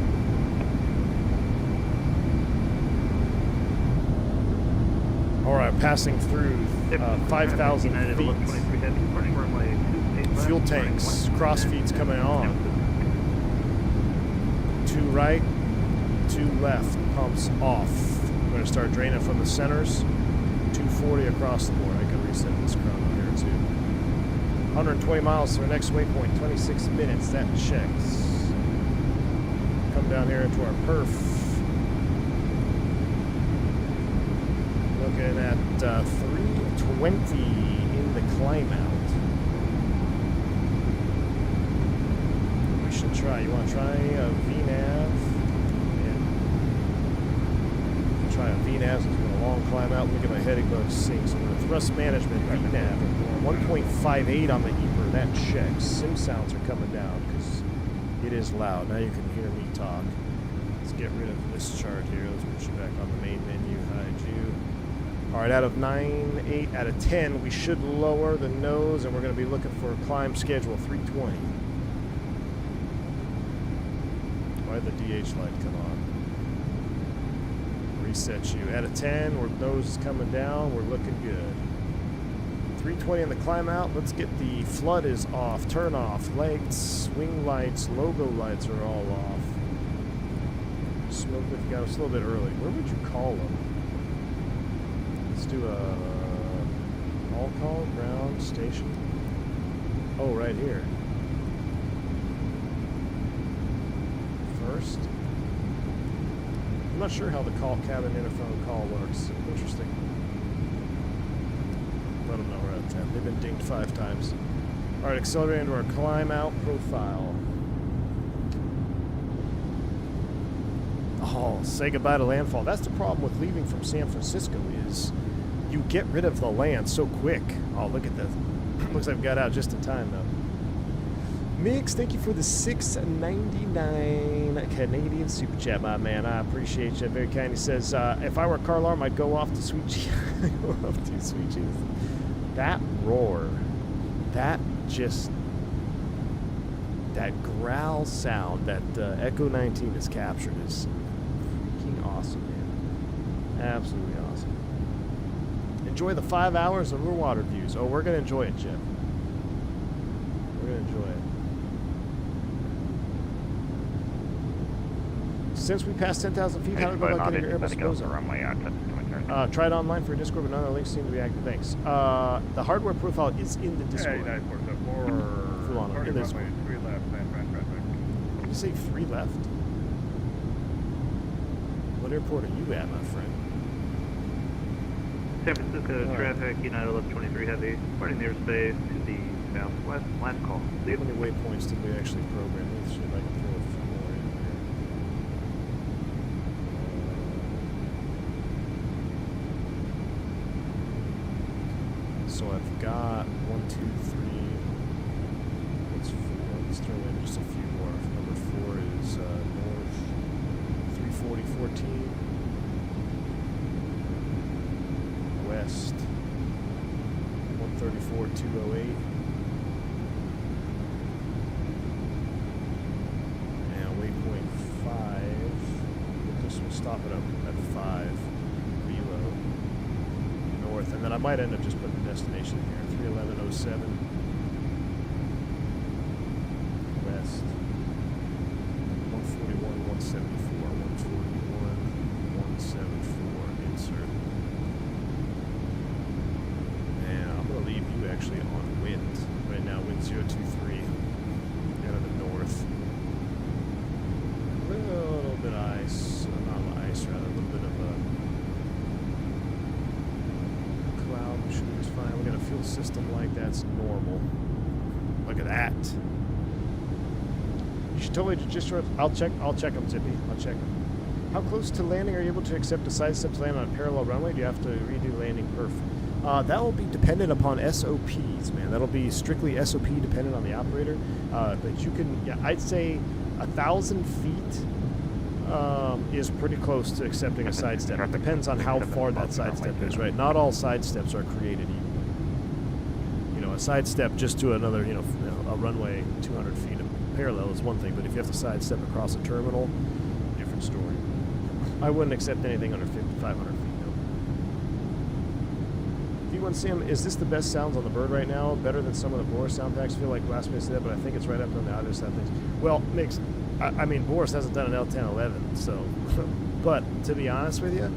All right, passing through 5,000 feet. Fuel tanks, cross feeds coming on. 2 right, 2 left, pumps off. We're going to start draining from the centers. 240 across the board. I can reset this chrono here too. 120 miles to our next waypoint, 26 minutes. That checks. Come down here into our perf. Looking at 320 in the climb out. We should try. You want to try a VNAV? Try a VNAV. It's been a long climb out. Look at my heading mode sync. So we're going to thrust management VNAV. 1.58 on the EPR. That checks. Sim sounds are coming down because it is loud. Now you can hear me talk. Let's get rid of this chart here. Let's put you back on the main menu. Hide you. All right, out of 9, 8, out of 10, we should lower the nose, and we're going to be looking for a climb schedule 320. Why did the DH light come on? Reset you. Out of 10, our nose is coming down. We're looking good. 320 in the climb out. Let's get the flood is off. Turn off. Lights, wing lights, logo lights are all off. Smoke with got us a little bit early. Where would you call them? Let's do a all call ground station. Oh, right here. First. I'm not sure how the call cabin interphone call works. Interesting. Let them know we're at 10. They've been dinged 5 times. All right, accelerating into our climb out profile. Oh, say goodbye to landfall. That's the problem with leaving from San Francisco is you get rid of the land so quick. Oh, look at that. Looks like we got out just in time, though. Mix, thank you for the $6.99 Canadian super chat, my man. I appreciate you. Very kind. He says, if I were a car alarm, I'd go off to Sweet Jesus. Go off to Sweet Jesus. That roar, that growl sound that Echo 19 has captured is freaking awesome, man. Absolutely awesome. Enjoy the 5 hours of rear water views. Oh, we're going to enjoy it, Jeff. We're going to enjoy it. Since we passed 10,000 feet, how do we go about getting your Airbus Moza? Try it online for your Discord, but none of the links seem to be active. Thanks. The hardware profile is in the Discord. Yeah, Full on in the Discord. 3 left, traffic. Did you say 3 left? What airport are you at, my friend? San Francisco traffic, United 1123 Heavy, departing the airspace to the southwest. Last call. How many waypoints did we actually program? Let's see if I can throw a few more in here. So I've got 1, 2, 3. That's 4. Let's throw in just a few more. Number 4 is north 340, 14. West 134, 208. And waypoint 5. This will stop it up at 5. Velo. North north, and then I might end up just putting the destination here, 31107 west, 141, 174, 141, 174, insert. And I'm going to leave you actually on wind. Right now, wind 023, out of the north. A little bit of ice, not ice, rather, a little bit of a cloud, should be just fine. We got a fuel system like that's normal. Look at that. You should totally just, I'll check them, Zippy. I'll check them. How close to landing are you able to accept a sidestep to land on a parallel runway? Do you have to redo landing perf? That will be dependent upon SOPs, man. That'll be strictly SOP dependent on the operator. But you can, yeah, I'd say 1,000 feet is pretty close to accepting a sidestep. It depends on how far that sidestep is, right? Not all sidesteps are created equal. You know, a sidestep just to another, you know, a runway 200 feet of parallel is one thing, but if you have to sidestep across a terminal, different story. I wouldn't accept anything under 500 feet. Sam, is this the best sounds on the bird right now? Better than some of the Boris sound packs? I feel like last minute said that, but I think it's right up on the obvious side of things. Well, Mix, I mean, Boris hasn't done an L-1011, so. But to be honest with you,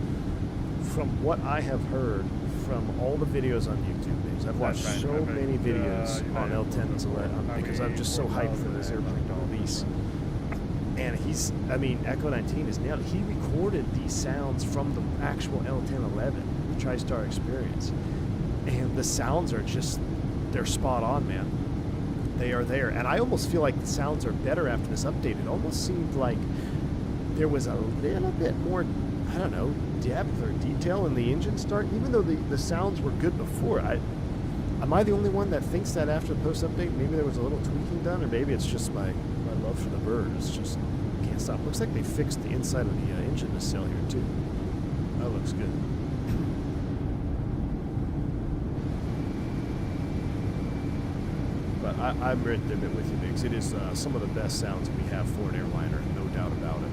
from what I have heard from all the videos on YouTube, Mix, I've watched so many videos on L-1011 because I'm just so hyped for this airplane to release. And he's, I mean, Echo 19 is nailed. He recorded these sounds from the actual L-1011, the TriStar experience. And the sounds are just, they're spot on, man. They are there. And I almost feel like the sounds are better after this update. It almost seemed like there was a little bit more, I don't know, depth or detail in the engine start, even though the sounds were good before. Am I the only one that thinks that after the post-update, maybe there was a little tweaking done, or maybe it's just my love for the bird. It's just, can't stop. Looks like they fixed the inside of the engine nacelle here, too. That looks good. But I'm right there with you, Biggs. It is some of the best sounds we have for an airliner, no doubt about it.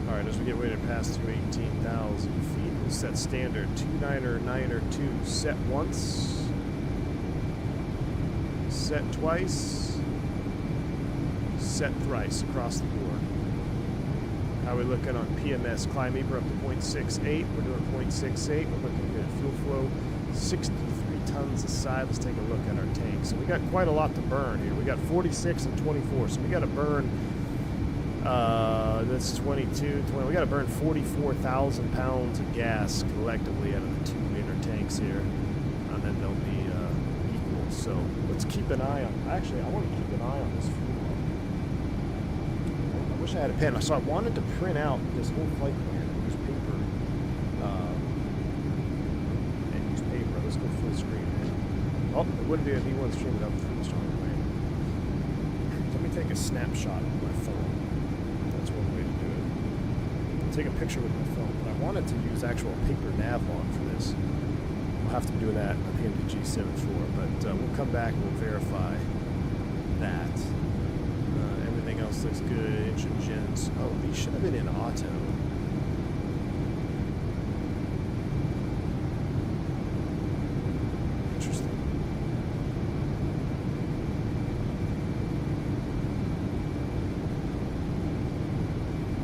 All right, as we get ready to pass through 18,000 feet, we'll set standard 299er 2. Set once, set twice, set thrice across the board. How are we looking on PMS? Climb Eber up to 0.68. We're doing 0.68. We're looking good. Fuel flow, 63 tons aside. Let's take a look at our tank. So we got quite a lot to burn here. We got 46 and 24. So we got to burn, that's 22, 20. We got to burn 44,000 pounds of gas collectively out of the 2-liter tanks here. And then they'll be equal. So let's keep an eye on, actually, I want to keep an eye on this fuel. I wish I had a pen. So I wanted to print out this whole flight plan and use paper. Let's go full screen. Oh, it wouldn't be a V1 stream without the full strong plane. Let me take a snapshot of my phone. That's one way to do it. I'll take a picture with my phone, but I wanted to use actual paper nav log for this. We'll have to be doing that in the pmdg 7.4, but we'll come back and we'll verify that. Everything else looks good. Engine gens. Oh, these should have been in auto. Interesting.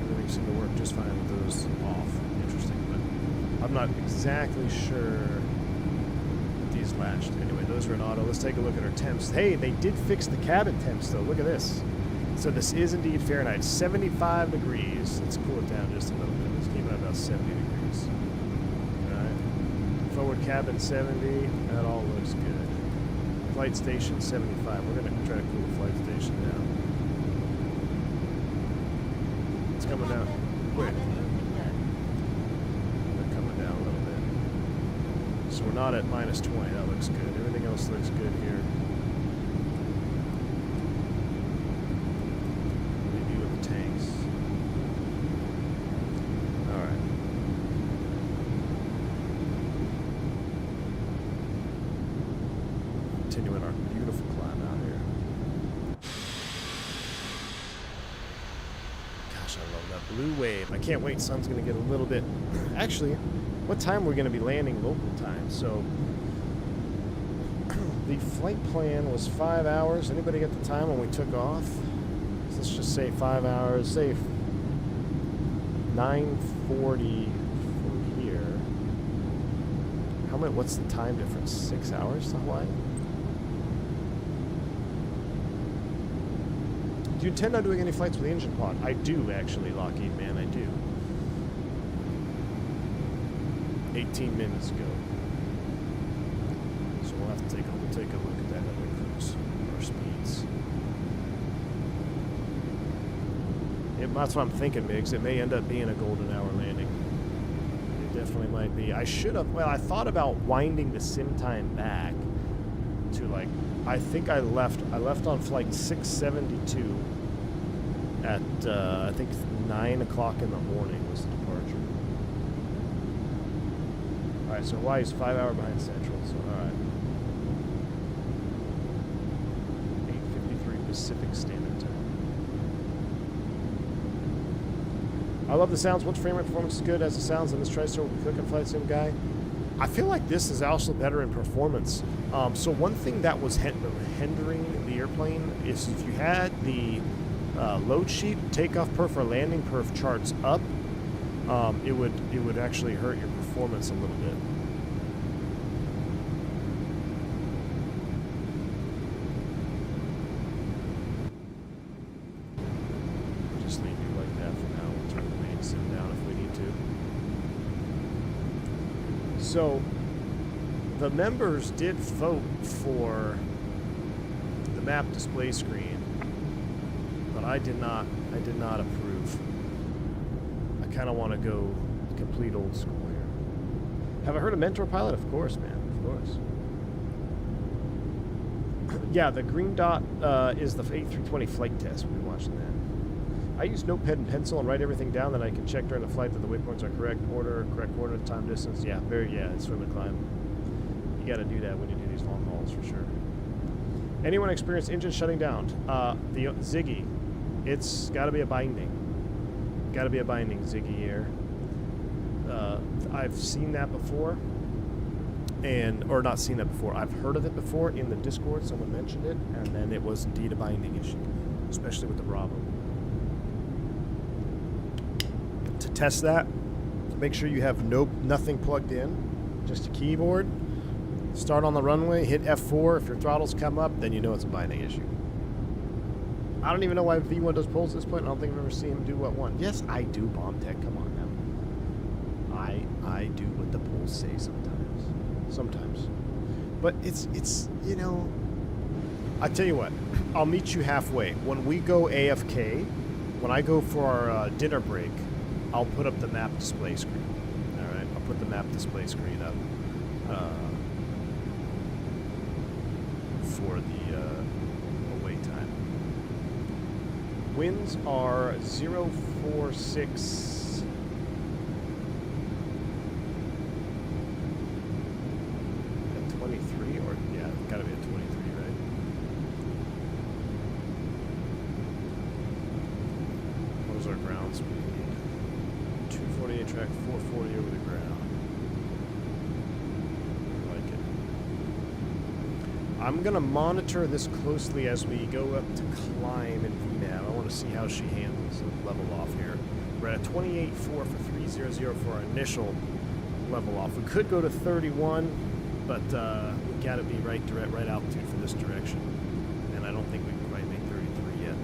Everything seemed to work just fine with those off. Interesting, but I'm not exactly sure that these latched. Anyway, those are in auto. Let's take a look at our temps. Hey, they did fix the cabin temps, though. Look at this. So this is indeed Fahrenheit, 75 degrees. Let's cool it down just a little bit. Let's keep it at about 70 degrees. All right. Forward cabin 70. That all looks good. Flight station 75. We're going to try to cool the flight station down. It's coming down quick. They're coming down a little bit. So we're not at minus 20. That looks good. Everything else looks good here. Continuing our beautiful climb out here. God, Gosh, I love that blue wave. I can't wait. Sun's going to get a little bit... Actually, what time we're going to be landing local time? So the flight plan was 5 hours. Anybody get the time when we took off? So let's just say 5 hours. Say 9:40 from here. How many? What's the time difference? 6 hours to Hawaii? Do you intend on doing any flights with the engine pod? I do, actually, Lockheed, man, I do. 18 minutes ago. So we'll have to take a look at that other cruise, our speeds. That's what I'm thinking, Migs. It may end up being a golden hour landing. It definitely might be. I should have, well, I thought about winding the sim time back to like, I think I left on flight 672 at, I think 9 o'clock in the morning was the departure. Alright, so Hawaii's 5 hour behind Central, so alright. 8:53 Pacific Standard Time. I love the sounds. Once frame rate performance is good as it sounds in this TriStar with the Cook and Flight Sim guy. I feel like this is also better in performance. So one thing that was hindering the airplane is if you had the load sheet, takeoff perf or landing perf charts up, it would actually hurt your performance a little bit. Just leave you like that for now. We'll turn the main sim down if we need to. So the members did vote for the map display screen, but I did not approve. I kind of want to go complete old school here. Have I heard of Mentor Pilot? Of course, man. Of course. Yeah, the green dot is the A320 flight test. We've been watching that. I use notepad and pencil and write everything down that I can check during the flight that the waypoints are correct order, time, distance. Yeah, it's swim and climb. You got to do that when you do these long hauls for sure. Anyone experienced engine shutting down? The Ziggy, it's got to be a binding. Got to be a binding Ziggy Air. I've seen that before, or not seen that before. I've heard of it before in the Discord. Someone mentioned it, and then it was indeed a binding issue, especially with the Bravo. To test that, make sure you have nothing plugged in, just a keyboard. Start on the runway, hit F4. If your throttles come up, then you know it's a binding issue. I don't even know why V1 does pulls at this point. I don't think I've ever seen him do what one. Yes, I do, Bomb Tech. Come on now. I do what the polls say sometimes. Sometimes. But it's you know, I tell you what, I'll meet you halfway. When we go AFK, when I go for our dinner break, I'll put up the map display screen. All right, I'll put the map display screen up for the away time. Winds are 046. At 23, or yeah, it's gotta be at 23, right? What is our ground speed? 248 track, 440 over the ground. I like it. I'm gonna monitor this closely as we go up to climb in VNAV. I want to see how she handles the level off here. We're at 28.4 for 300 for our initial level off. We could go to 31, but we gotta be right altitude for this direction. And I don't think we can quite make 33 yet.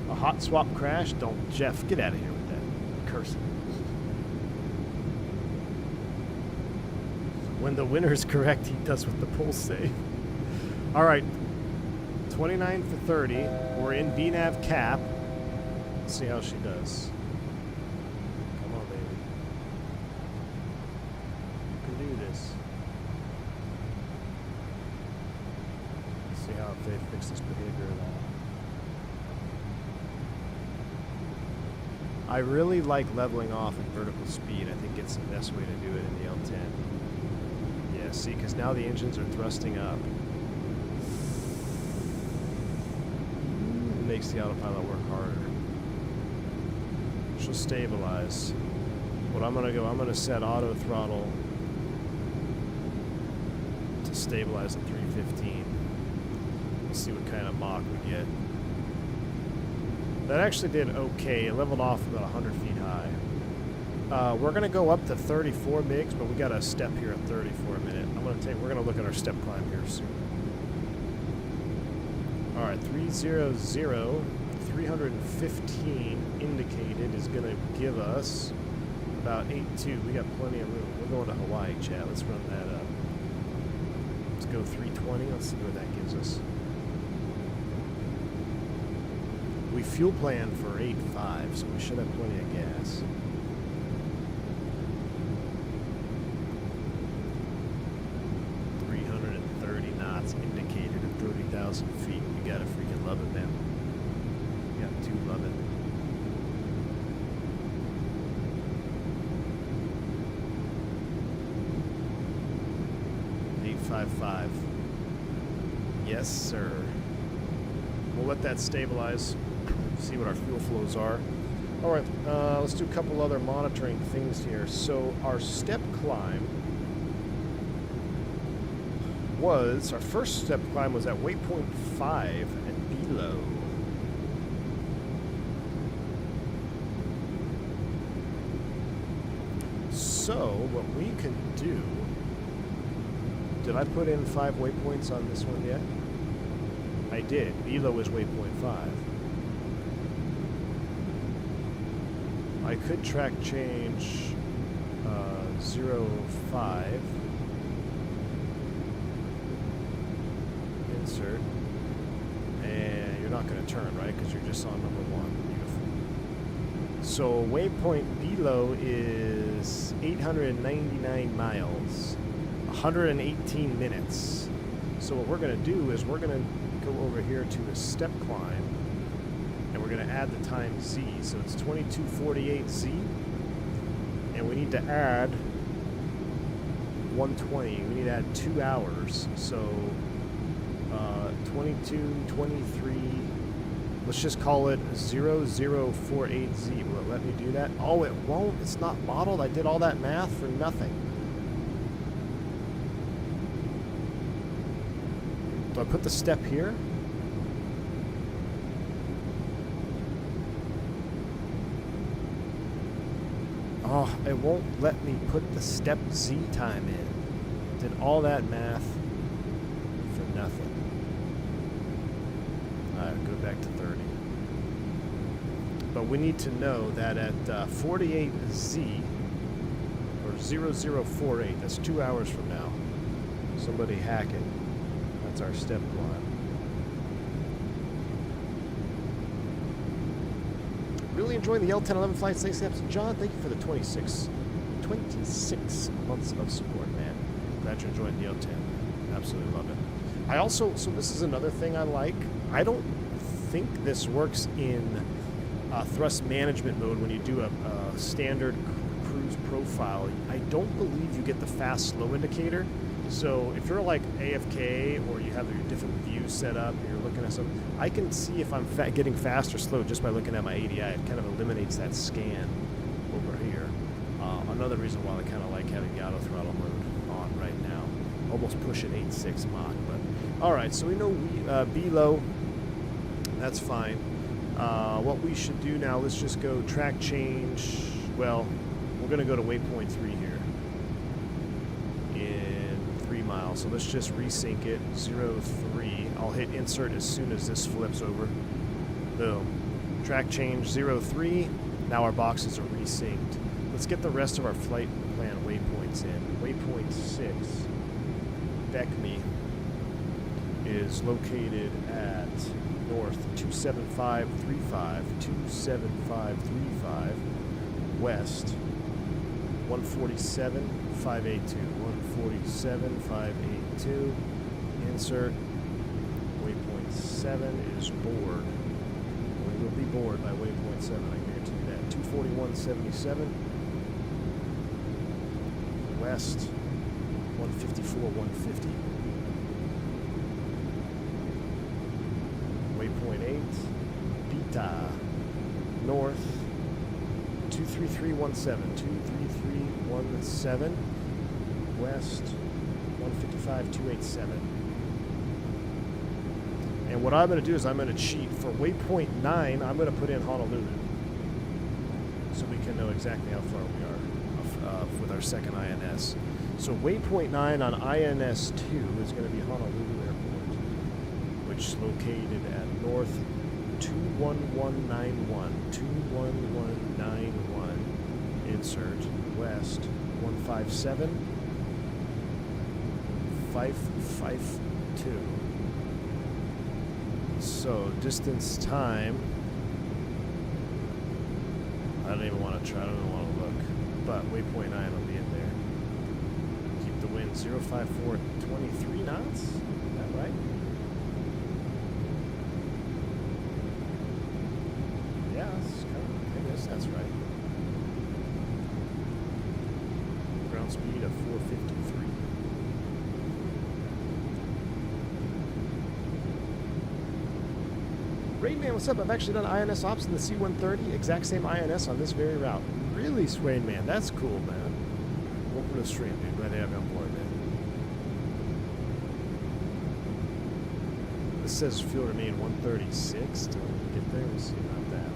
A hot swap crash? Don't, Jeff, get out of here with that cursing. When the winner's correct, he does what the polls say. All right, 29 for 30. We're in VNAV cap. Let's see how she does. Come on, baby. You can do this. Let's see how they fix this behavior at all. I really like leveling off at vertical speed. I think it's the best way to do it in the L-10. Yeah, see, because now the engines are thrusting up. makes the autopilot work harder. She'll stabilize. What I'm gonna set auto throttle to stabilize at 315. Let's see what kind of Mach we get. That actually did okay. It leveled off about 100 feet high. We're gonna go up to 34 MIGs, but we got a step here at 34 a minute. We're gonna look at our step climb here soon. All right, 300, 315 indicated is gonna give us about 82. We got plenty of room. We're going to Hawaii, chat. Let's run that up. Let's go 320. Let's see what that gives us. We fuel plan for 8.5, so we should have plenty of gas. Indicated at 30,000 feet. You gotta freaking love it, man. You got to love it. .855. Yes, sir. We'll let that stabilize. See what our fuel flows are. All right, let's do a couple other monitoring things here. So our step climb was, our first step climb was at waypoint 5 and below. So what we can do, did I put in 5 waypoints on this one yet? I did. Below is waypoint 5. I could track change 05. Insert, and you're not going to turn, right? Because you're just on number 1. Beautiful. So waypoint below is 899 miles, 118 minutes. So what we're going to do is we're going to go over here to the step climb, and we're going to add the time Z. So it's 2248 Z, and we need to add 120. We need to add 2 hours. So 22, 23, let's just call it 0048Z. Will it let me do that? Oh, it won't. It's not modeled. I did all that math for nothing. Do I put the step here? Oh, it won't let me put the step Z time in. Did all that math for nothing. Go back to 30. But we need to know that at 48Z, or 0048, that's 2 hours from now, somebody hack it. That's our step climb. Really enjoying the L-1011 flights. Thanks, John. Thank you for the 26 months of support, man. Glad you're enjoying the L-10. Absolutely love it. I also, so this is another thing I like. I don't think this works in thrust management mode when you do a standard cruise profile. I don't believe you get the fast slow indicator. So if you're like AFK or you have your different views set up and you're looking at something, I can see if I'm getting fast or slow just by looking at my ADI. It kind of eliminates that scan over here. Another reason why I kind of like having the auto throttle mode on right now. Almost pushing 8.6 Mach, but all right. So we know below. That's fine. What we should do now, let's just go track change. Well, we're going to go to waypoint 3 here in 3 miles. So let's just resync it, 03. I'll hit insert as soon as this flips over. Boom. Track change 03. Now our boxes are resynced. Let's get the rest of our flight plan waypoints in. Waypoint 6, Beckme, is located at north 27535, 27535, west 147,582, 147,582, insert, waypoint 7 is board. We will be bored by waypoint 7, I guarantee you that. 241.77, west 154.150. Waypoint 8, Delta. North 23317. 23317. West 155.287. And what I'm going to do is I'm going to cheat. For waypoint 9, I'm going to put in Honolulu. So we can know exactly how far we are with our second INS. So waypoint 9 on INS 2 is going to be Honolulu Airport, which is located at north 21191. 21191. Insert west 157.552. So distance time, I don't even want to try, I don't even want to look, but waypoint 9 will be in there. Keep the wind 054, 23 knots, is that right? Yeah, that's kind of, I guess that's right. Ground speed of 453. Rainman, what's up? I've actually done INS ops in the C-130, exact same INS on this very route. Really, Rainman, that's cool, man. Welcome to the stream, dude. Glad to have you on board, man. This says fuel remain 136 till we get there. We'll see about that.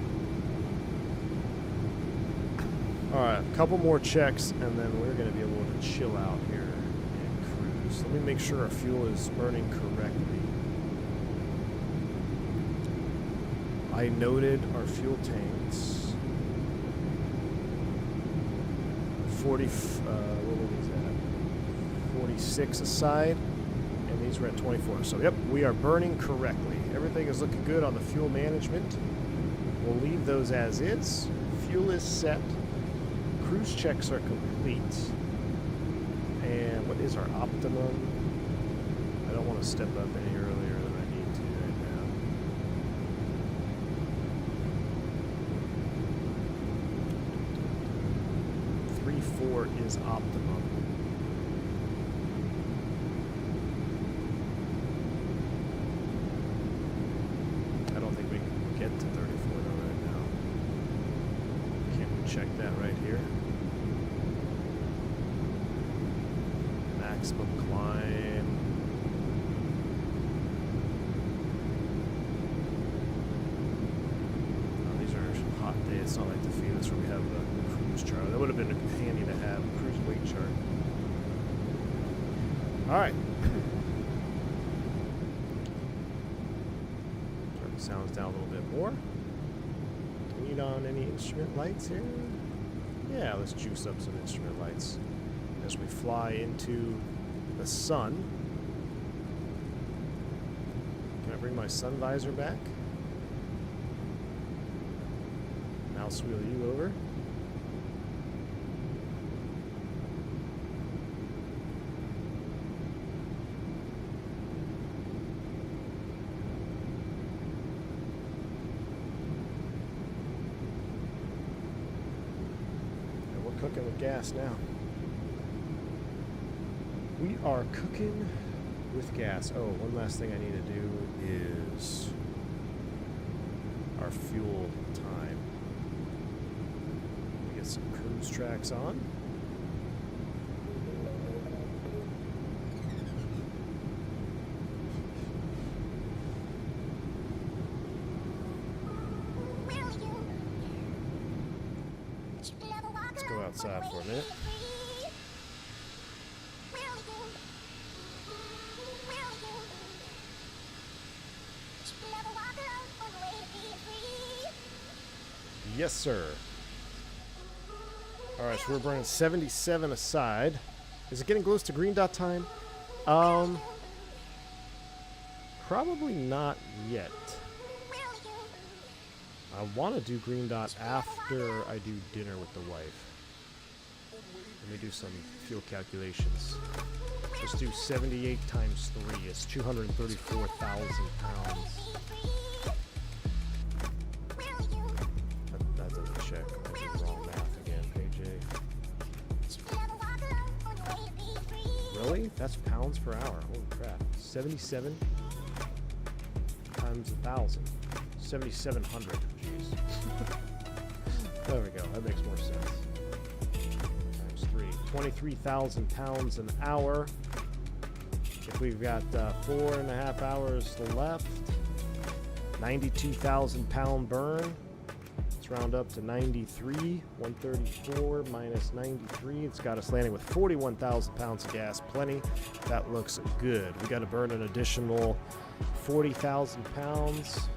Alright, a couple more checks, and then we're going to be able to chill out here and cruise. Let me make sure our fuel is burning correctly. I noted our fuel tanks. 40, what were these at? 46 aside, and these were at 24. So, yep, we are burning correctly. Everything is looking good on the fuel management. We'll leave those as is. Fuel is set. Cruise checks are complete. And what is our optimum? I don't want to step up any earlier than I need to right now. 34 is optimum. I don't think we can get to 34 though right now. Can we check that right here? Maximum climb. Oh, these are hot days. It's not like the Phoenix where we have the cruise chart. That would have been handy to have, cruise weight chart. Alright. Turn the sounds down a little bit more. Do we need on any instrument lights here? Yeah, let's juice up some instrument lights as we fly into the sun. Can I bring my sun visor back? Mouse wheel you over. And we're cooking with gas now. We are cooking with gas. Oh, one last thing I need to do is our fuel time. Get some cruise tracks on. Let's go outside for a minute. Yes, sir. Alright, so we're burning 77 aside. Is it getting close to green dot time? Probably not yet. I want to do green dot after I do dinner with the wife. Let me do some fuel calculations. Let's do 78 times 3. It's 234,000 pounds. That doesn't check. I did wrong math again, AJ. Really? That's pounds per hour. Holy crap. 77 times 1,000. 7,700. Jeez. There we go. That makes more sense. Times 3. 23,000 pounds an hour. If we've got 4.5 hours left, 92,000 pound burn. Let's round up to 93. 134 minus 93. It's got us landing with 41,000 pounds of gas. Plenty. That looks good. We got to burn an additional 40,000 pounds.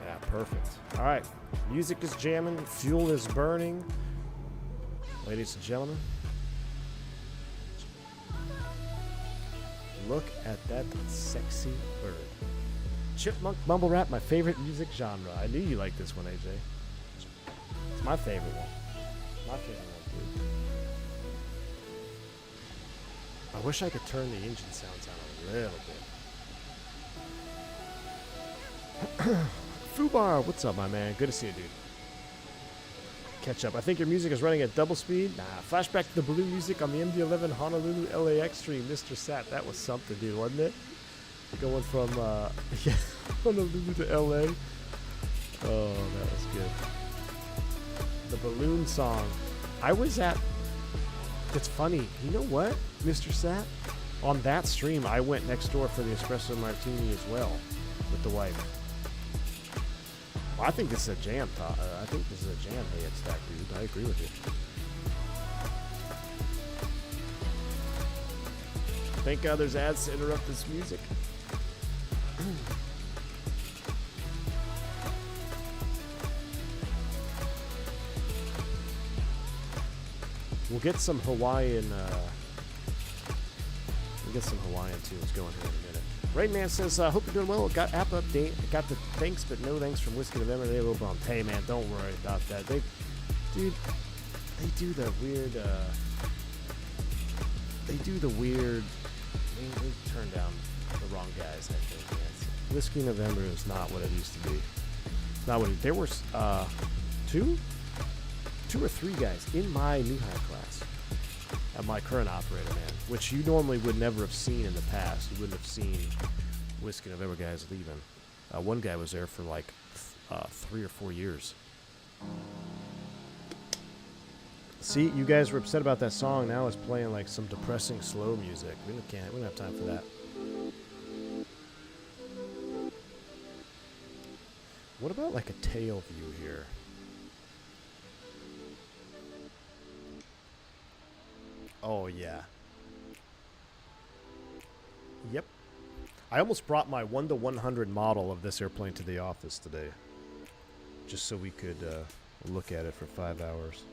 Yeah, perfect. All right. Music is jamming. Fuel is burning. Ladies and gentlemen, look at that sexy bird. Chipmunk mumble rap, my favorite music genre. I knew you liked this one, AJ. It's my favorite one. My favorite one, too. I wish I could turn the engine sounds on a little bit. Fubar, what's up, my man? Good to see you, dude. Catch up. I think your music is running at double speed. Nah, flashback to the balloon music on the MD-11 Honolulu LAX stream. Mr. Sat, that was something, dude, wasn't it? Going from yeah, Honolulu to LA. Oh, that was good. The balloon song. I was at. It's funny. You know what, Mr. Sat? On that stream, I went next door for the espresso martini as well with the wife. Well, I think this is a jam. I think this is a jam. Hey, it's that dude. I agree with you. Thank God there's ads to interrupt this music. We'll get some Hawaiian. We'll get some Hawaiian tunes going here in a minute. Rain Man says, "Hope you're doing well. Got app update. Got the thanks, but no thanks from Whiskey November. They a little bummed. Hey man, don't worry about that. They do the weird. They do the weird. They turn down the wrong guys. I think. Yeah, Whiskey November is not what it used to be. Not what there were two or three guys in my new high class at my current operator, man, which you normally would never have seen in the past. You wouldn't have seen Whiskey November guys leaving. One guy was there for like 3 or 4 years. See, you guys were upset about that song. Now it's playing like some depressing slow music. We don't have time for that. What about like a tail view here? Oh yeah. Yep. I almost brought my 1-to-100 model of this airplane to the office today, just so we could look at it for 5 hours.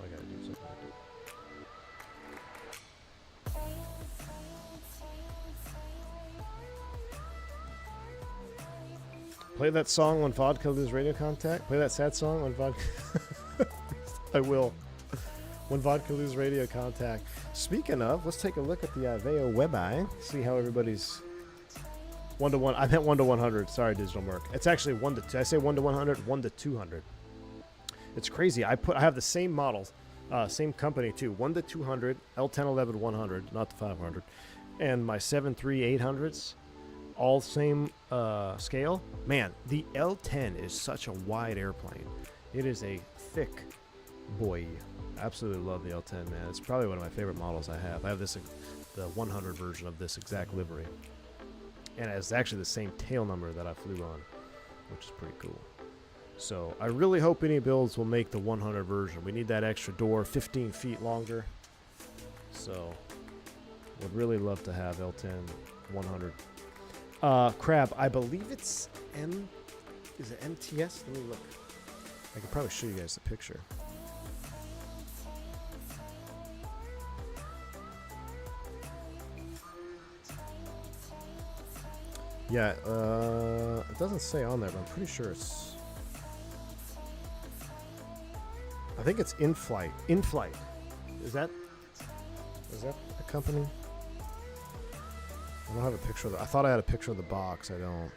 I gotta do something. Play that song when vodka lose radio contact. Play that sad song when vodka. I will. When vodka lose radio contact. Speaking of, let's take a look at the Aveo WebEye. See how everybody's 1-to-1. I meant 1-to-100. Sorry, Digital Merc. It's actually 1 to. Did I say 1-to-100? 1-to-200. It's crazy. I have the same models, same company too. 1-to-200, L-1011 100, not the 500, and my 73800s. All same scale. Man, the L-10 is such a wide airplane. It is a thick boy. Absolutely love the L-10, man. It's probably one of my favorite models I have. I have this, the 100 version of this exact livery. And it's actually the same tail number that I flew on, which is pretty cool. So I really hope any builds will make the 100 version. We need that extra door, 15 feet longer. So would really love to have L-10 100. Crab, I believe it's is it MTS? Let me look. I could probably show you guys the picture. Yeah, it doesn't say on there, but I'm pretty sure it's. I think it's in flight. In flight. Is that a company? I don't have a picture of the. I thought I had a picture of the box. I don't.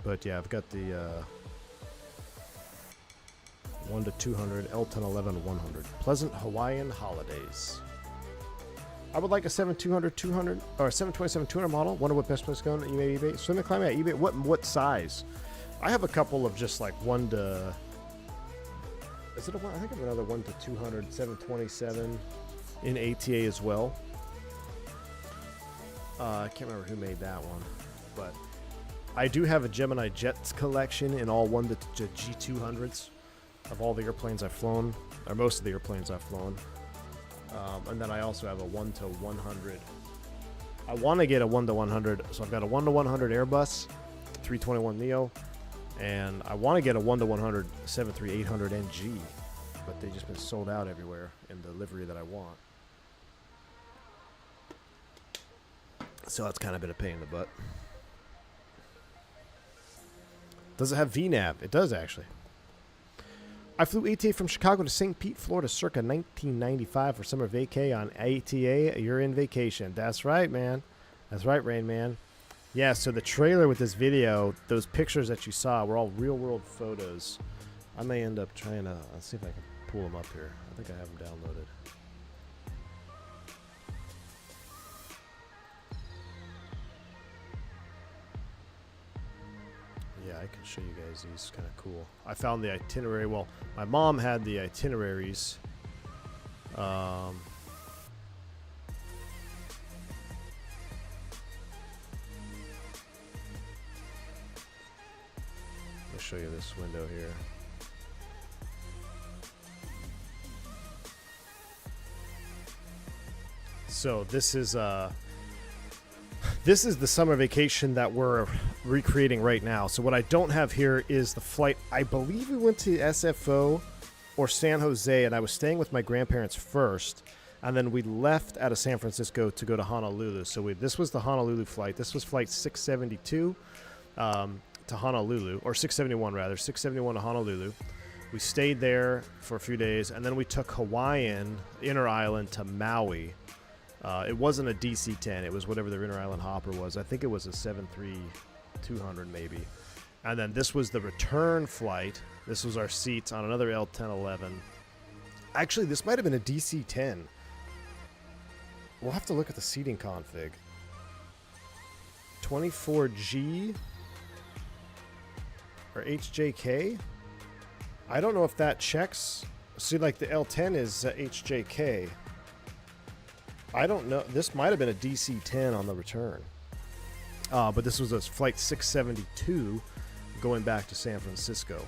But yeah, I've got the 1 to 200, L-1011, 100. Pleasant Hawaiian holidays. I would like a 7200 or 727-200 model. Wonder what best place going? eBay, eBay. Swim and climb at eBay. What size? I have a couple of just like 1 to. Is it a one? I think I have another 1 to 200, 727 in ATA as well. I can't remember who made that one, but I do have a Gemini Jets collection in all 1 to G200s of all the airplanes I've flown, or most of the airplanes I've flown. And then I also have a 1 to 100. I want to get a 1 to 100, so I've got a 1 to 100 Airbus 321neo, and I want to get a 1 to 100 73800 NG, but they've just been sold out everywhere in the livery that I want. So that's kind of been a pain in the butt. Does it have VNAV? It does, actually. I flew ATA from Chicago to St. Pete, Florida, circa 1995 for summer vacay on ATA. You're in vacation. That's right, man. That's right, Rain Man. Yeah, so the trailer with this video, those pictures that you saw were all real-world photos. I may end up trying to... Let's see if I can pull them up here. I think I have them downloaded. Yeah, I can show you guys these. Kind of cool. I found the itinerary. Well, my mom had the itineraries. I'll show you this window here. So this is the summer vacation that we're recreating right now. So what I don't have here is the flight. I believe we went to SFO or San Jose, and I was staying with my grandparents first, and then we left out of San Francisco to go to Honolulu. So this was the Honolulu flight. This was flight 672 to Honolulu, or 671 rather, 671 to Honolulu. We stayed there for a few days, and then we took Hawaiian inner island to Maui. It wasn't a DC-10. It was whatever their inter-island hopper was. I think it was a 73200 maybe. And then this was the return flight. This was our seats on another L-1011. Actually, this might have been a DC-10. We'll have to look at the seating config. 24G or HJK? I don't know if that checks. See, like the L-10 is HJK. I don't know. This might have been a DC-10 on the return. But this was a flight 672 going back to San Francisco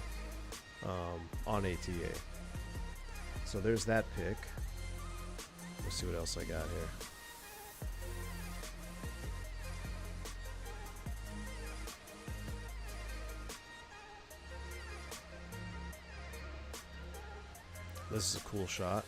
on ATA. So there's that pic. Let's see what else I got here. This is a cool shot.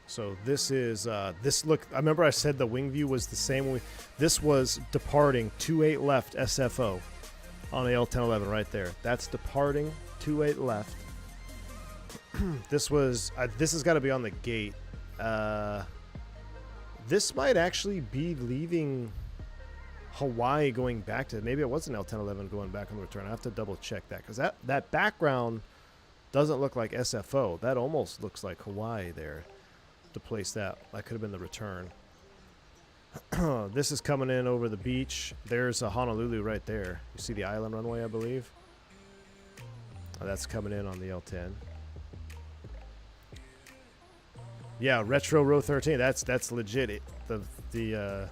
So this is this look. I remember I said the wing view was the same. This was departing 28 left SFO on the L-1011 right there. That's departing 28 left. This was this has got to be on the gate. This might actually be leaving Hawaii going back to, maybe it was an L-1011 going back on the return. I have to double check that because that background doesn't look like SFO. That almost looks like Hawaii there. To place that could have been the return. This is coming in over the beach. There's a Honolulu right there. You see the island runway, I believe. That's coming in on the L-10. Yeah, retro row 13. That's legit. The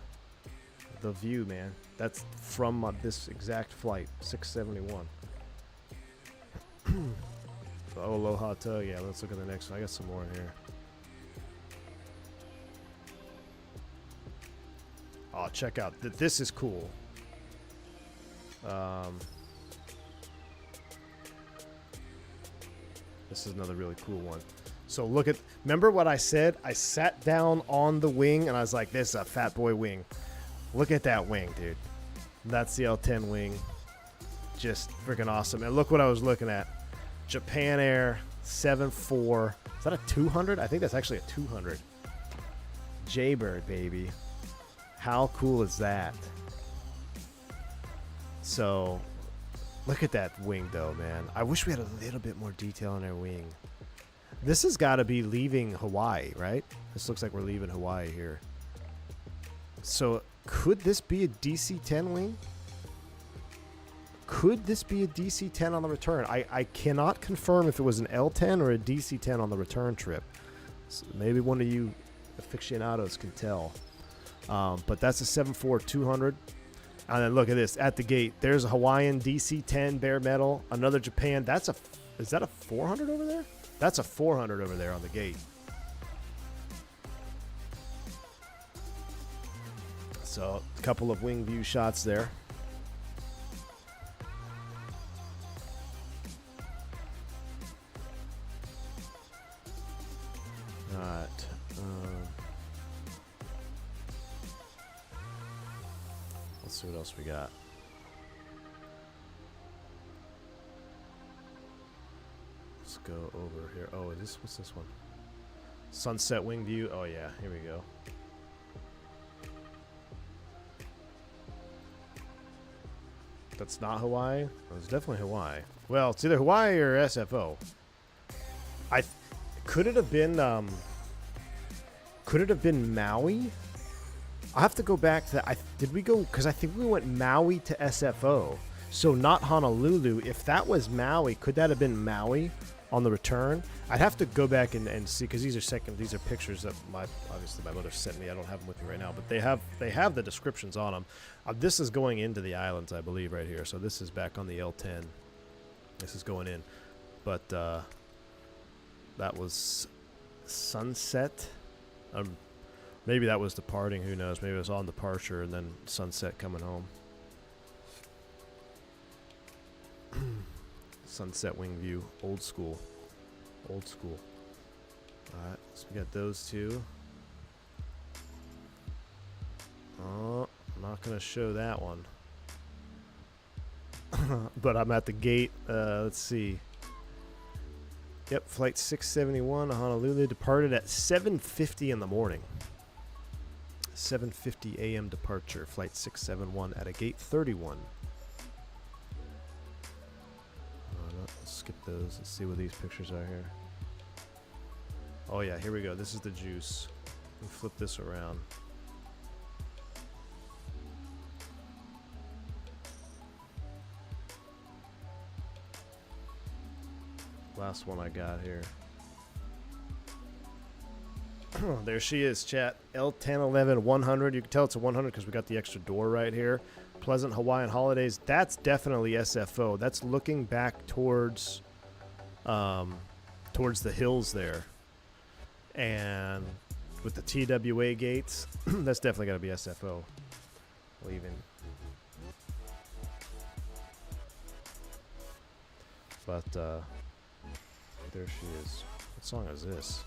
view, man. That's from this exact flight, 671. Oh, aloha to. Yeah, let's look at the next one. I got some more in here. Oh, check out. This is cool. This is another really cool one. So look at, remember what I said? I sat down on the wing and I was like, this is a fat boy wing. Look at that wing, dude. That's the L-10 wing. Just freaking awesome. And look what I was looking at. Japan Air 7.4. Is that a 200? I think that's actually a 200. Jaybird, baby. How cool is that? So, look at that wing, though, man. I wish we had a little bit more detail on our wing. This has got to be leaving Hawaii, right? This looks like we're leaving Hawaii here. So, could this be a DC-10 wing? Could this be a DC-10 on the return? I cannot confirm if it was an L-10 or a DC-10 on the return trip. So maybe one of you aficionados can tell. But that's a 7.4-200. And then look at this. At the gate, there's a Hawaiian DC-10 bare metal. Another Japan. Is that a 400 over there? That's a 400 over there on the gate. So, a couple of wing view shots there. Alright. Let's see what else we got. Let's go over here. Oh, what's this one? Sunset wing view. Oh yeah, here we go. That's not Hawaii? Oh, it's definitely Hawaii. Well, it's either Hawaii or SFO. Could it have been Maui? I have to go back to that. Did we go? Because I think we went Maui to SFO. So not Honolulu. If that was Maui, could that have been Maui on the return? I'd have to go back and see, because these are pictures that obviously my mother sent me. I don't have them with me right now, but they have the descriptions on them. This is going into the islands, I believe, right here. So this is back on the L-10. This is going in, but that was sunset. Maybe that was departing. Who knows? Maybe it was on departure and then sunset coming home. Sunset wing view, old school. Old school. Alright, so we got those two. Oh, I'm not going to show that one. But I'm at the gate. Let's see. Yep, flight 671 to Honolulu departed at 7:50 in the morning. 7:50 a.m. departure, flight 671 at a gate 31. Let's skip those. Let's see what these pictures are here. Oh yeah, here we go. This is the juice. Let me flip this around. Last one I got here. There she is, chat. L-1011 100. You can tell it's a 100 because we got the extra door right here. Pleasant Hawaiian Holidays. That's definitely SFO. That's looking back towards the hills there. And with the TWA gates, that's definitely got to be SFO. Leaving. But there she is. What song is this?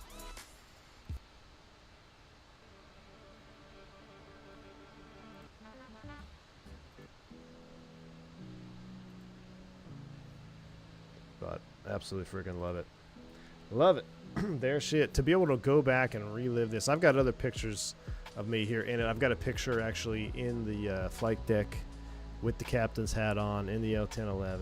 But absolutely freaking love it. Love it. There she is. To be able to go back and relive this. I've got other pictures of me here in it. I've got a picture actually in the flight deck with the captain's hat on in the L-1011.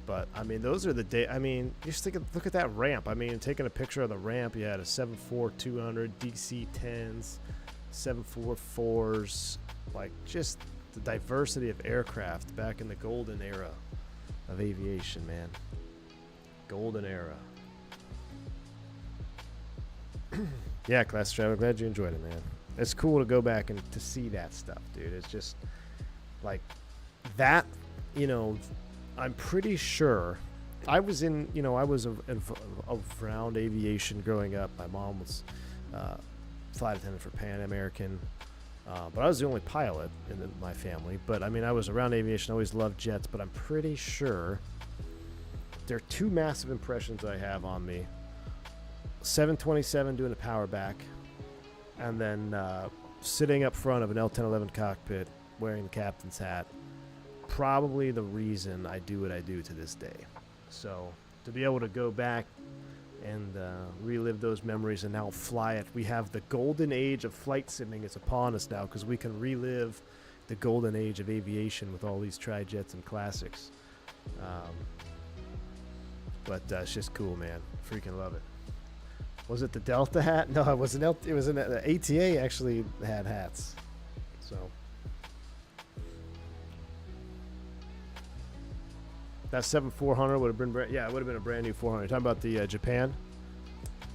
But, I mean, those are the day. I mean, just look at that ramp. I mean, taking a picture of the ramp, you had a 7.4-200, DC-10s, 7.44s. Like, just the diversity of aircraft back in the golden era of aviation, man. Golden era. Yeah, Class Travel, glad you enjoyed it, man. It's cool to go back and to see that stuff, dude. It's just like that, you know. I'm pretty sure I was around aviation growing up. My mom was flight attendant for Pan American, but I was the only pilot in my family. But I mean, I was around aviation, always loved jets, but I'm pretty sure there are two massive impressions I have on me. 727 doing a power back, and then sitting up front of an L-1011 cockpit wearing the captain's hat. Probably the reason I do what I do to this day. So to be able to go back and relive those memories and now fly it. We have the golden age of flight simming is upon us now because we can relive the golden age of aviation with all these tri-jets and classics. But it's just cool, man. Freaking love it. Was it the Delta hat? No, it was it was an ATA actually had hats. So that 7400 would have been it would have been a brand new 400. Talking about the Japan.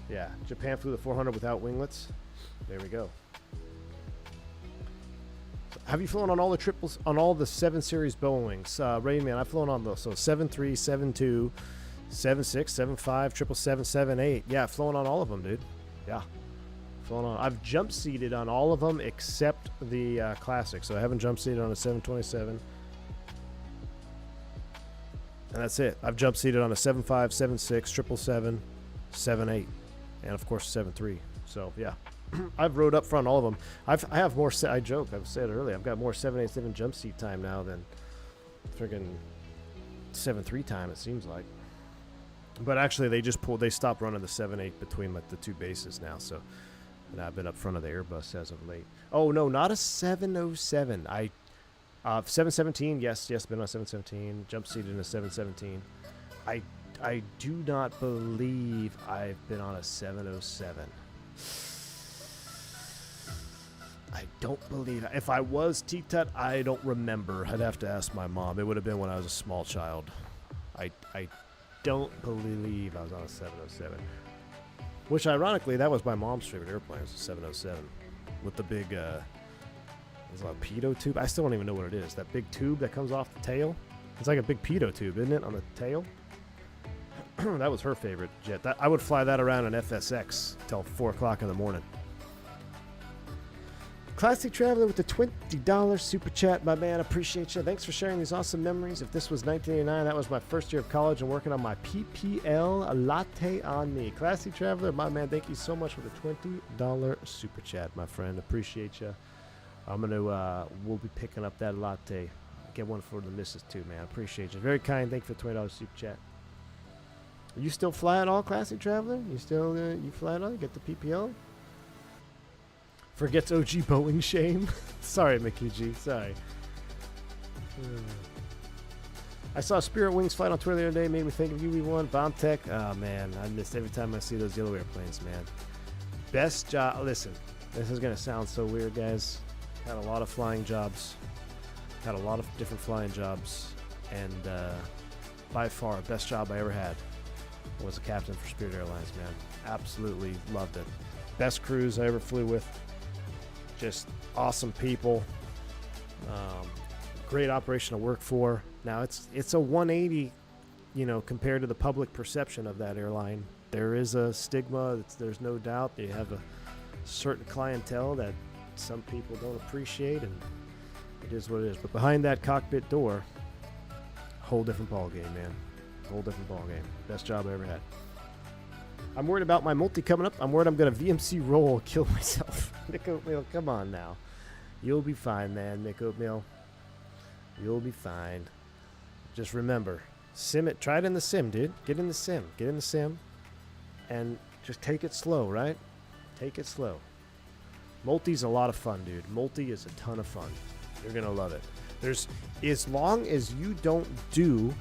Yeah, Japan flew the 400 without winglets. There we go. So have you flown on all the triples on all the 7 series Boeings? Rain Man, I've flown on those. So 73, 72, 76, 75, 777, 78. Yeah, flown on all of them, dude. Yeah, flown on. I've jump seated on all of them except the classic. So I haven't jump seated on a 727. And that's it. I've jump seated on a 75, 76, 777, 78, and of course 73. So yeah, I've rode up front all of them. I have more. I joke. I've said it earlier. I've got more 787 jump seat time now than friggin' 73 time. It seems like. But actually, they stopped running the 78 between like the 2 bases now. So, and I've been up front of the Airbus as of late. Oh no, not a 707. 717, yes, been on 717. Jump seated in a 717. I do not believe I've been on a 707. I don't believe. If I was T-Tut, I don't remember. I'd have to ask my mom. It would have been when I was a small child. I don't believe I was on a 707. Which, ironically, that was my mom's favorite airplane. It was a 707 with the big. It's like a pitot tube. I still don't even know what it is. That big tube that comes off the tail. It's like a big pitot tube, isn't it, on the tail? That was her favorite jet. I would fly that around an FSX till 4 o'clock in the morning. Classic Traveler with the $20 super chat, my man. Appreciate you. Thanks for sharing these awesome memories. If this was 1989, that was my first year of college and working on my PPL. A latte on me. Classic Traveler, my man. Thank you so much for the $20 super chat, my friend. Appreciate you. We'll be picking up that latte. Get one for the missus too, man. Appreciate you. Very kind. Thank you for the $20 super chat. Are you still fly at all, Classic Traveler? You still you fly at all? You get the PPL? Forgets OG Boeing shame. Sorry, Mickey G. Sorry. I saw Spirit Wings flight on Twitter the other day. Made me think of UV1 Bombtech. Oh man, I miss every time I see those yellow airplanes, man. Best job. Listen, this is gonna sound so weird, guys. Had a lot of flying jobs. Had a lot of different flying jobs, and by far, best job I ever had was a captain for Spirit Airlines, man. Absolutely loved it. Best cruise I ever flew with. Just awesome people. Great operation to work for. Now it's a 180, compared to the public perception of that airline. There is a stigma. There's no doubt. They have a certain clientele that some people don't appreciate, and it is what it is. But behind that cockpit door, whole different ball game, man. Whole different ball game. Best job I ever had. I'm worried about my multi coming up. I'm worried I'm going to VMC roll, kill myself. Nick Oatmeal, come on now. You'll be fine, man, Nick Oatmeal. You'll be fine. Just remember, sim it. Try it in the sim, dude. Get in the sim. Get in the sim. And just take it slow, right? Take it slow. Multi's a lot of fun, dude. Multi is a ton of fun. You're going to love it. As long as you don't do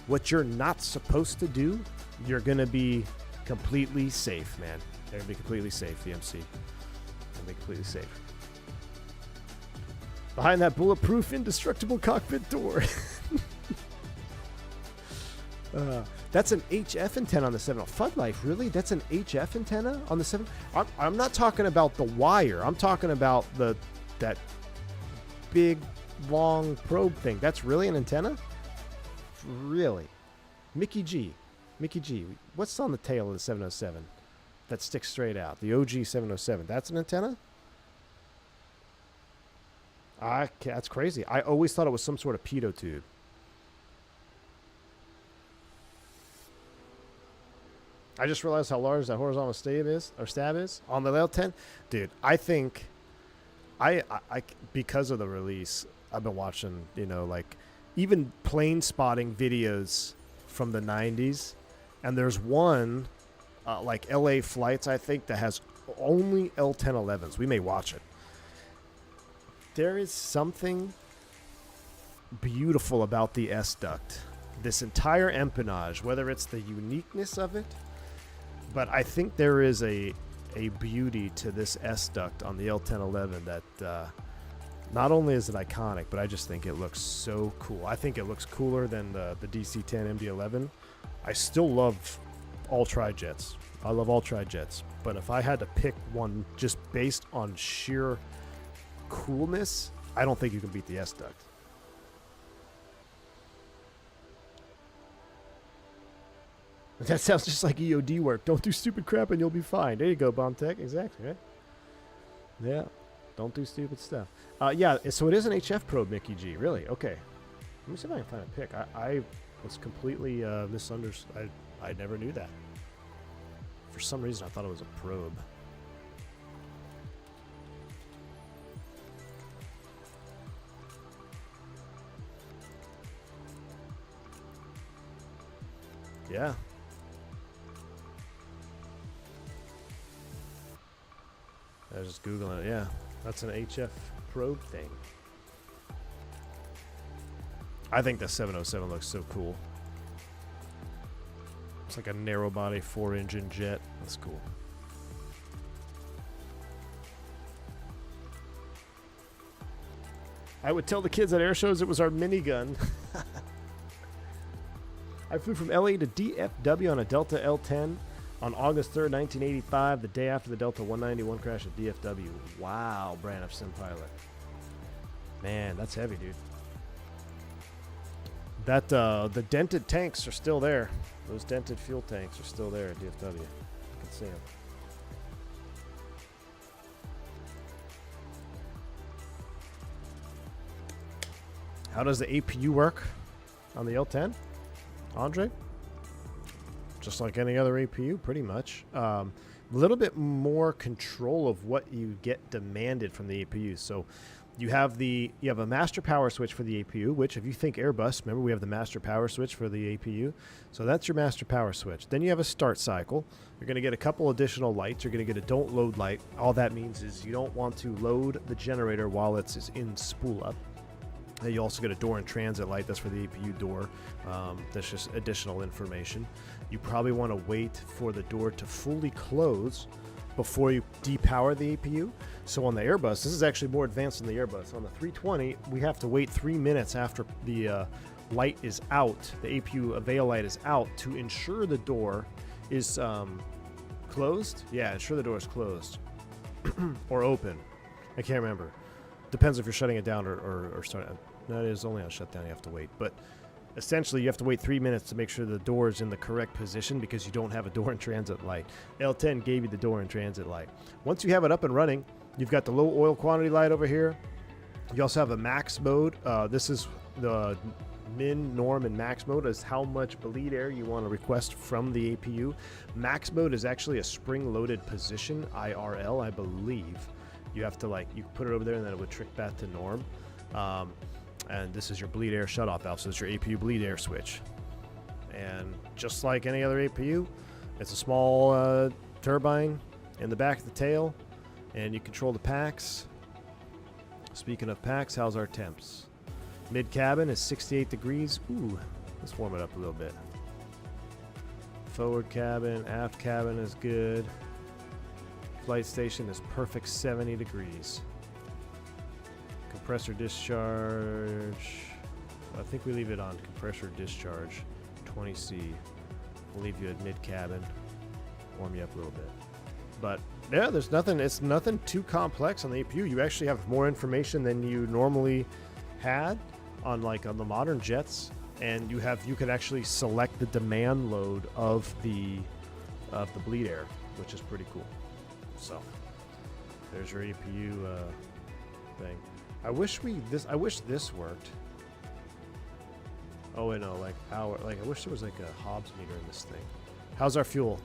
what you're not supposed to do, you're going to be completely safe, man. They're going to be completely safe, VMC. They're going to be completely safe. Behind that bulletproof, indestructible cockpit door. That's an HF antenna on the 7. Fun Life, really? That's an HF antenna on the 7? I'm not talking about the wire. I'm talking about that big, long probe thing. That's really an antenna? Really? Mickey G. What's on the tail of the 707 that sticks straight out? The OG 707. That's an antenna? That's crazy. I always thought it was some sort of pitot tube. I just realized how large that horizontal stab is on the L-10. Dude, I think I because of the release, I've been watching, even plane spotting videos from the 90s, And there's one, like LA Flights, I think, that has only L-1011s. We may watch it. There is something beautiful about the S-duct. This entire empennage, whether it's the uniqueness of it, but I think there is a beauty to this S-duct on the L-1011 that not only is it iconic, but I just think it looks so cool. I think it looks cooler than the DC-10 MD-11. I still love all tri-jets. I love all tri-jets. But if I had to pick one just based on sheer coolness, I don't think you can beat the S-duct. That sounds just like EOD work. Don't do stupid crap and you'll be fine. There you go, Bomb Tech. Exactly, right? Yeah. Don't do stupid stuff. Yeah, so it is an HF probe, Mickey G. Really? Okay. Let me see if I can find a pic. I was completely misunderstood. I never knew that. For some reason, I thought it was a probe. Yeah. I was just Googling it. Yeah, that's an HF probe thing. I think the 707 looks so cool. It's like a narrow body 4-engine jet. That's cool. I would tell the kids at air shows it was our minigun. I flew from LA to DFW on a Delta L-10 on August 3rd, 1985, the day after the Delta 191 crash at DFW. Wow, Braniff Sim Pilot. Man, that's heavy, dude. That the dented tanks are still there. Those dented fuel tanks are still there at DFW. You can see them. How does the APU work on the L-10, Andre? Just like any other APU, pretty much. A little bit more control of what you get demanded from the APU. So you have a master power switch for the APU, which if you think Airbus, remember we have the master power switch for the APU. So that's your master power switch. Then you have a start cycle. You're going to get a couple additional lights. You're going to get a don't load light. All that means is you don't want to load the generator while it's in spool up. You also get a door and transit light. That's for the APU door. That's just additional information. You probably want to wait for the door to fully close before you depower the APU. So on the Airbus, this is actually more advanced than the Airbus. On the 320, we have to wait 3 minutes after the light is out, the APU avail light is out, to ensure the door is closed. Yeah, ensure the door is closed or open. I can't remember. Depends if you're shutting it down or starting. No, it is only on shutdown. You have to wait, but essentially you have to wait 3 minutes to make sure the door is in the correct position because you don't have a door and transit light. L10 gave you the door and transit light. Once you have it up and running, you've got the low oil quantity light over here. You also have a max mode. This is the min, norm, and max mode is how much bleed air you want to request from the APU. Max mode is actually a spring-loaded position, IRL, I believe. You have to you put it over there and then it would trick back to norm. And this is your bleed air shutoff valve, so it's your APU bleed air switch. And just like any other APU, it's a small turbine in the back of the tail, and you control the packs. Speaking of packs, how's our temps? Mid cabin is 68 degrees. Ooh, let's warm it up a little bit. Forward cabin, aft cabin is good. Flight station is perfect 70 degrees. Compressor discharge, I think we leave it on compressor discharge 20C. We'll leave you at mid cabin, warm you up a little bit. But yeah, there's nothing, it's nothing too complex on the APU. You actually have more information than you normally had on the modern jets, and you could actually select the demand load of the bleed air, which is pretty cool. So there's your APU thing. I wish this worked. Oh, I know, I wish there was a Hobbs meter in this thing. How's our fuel?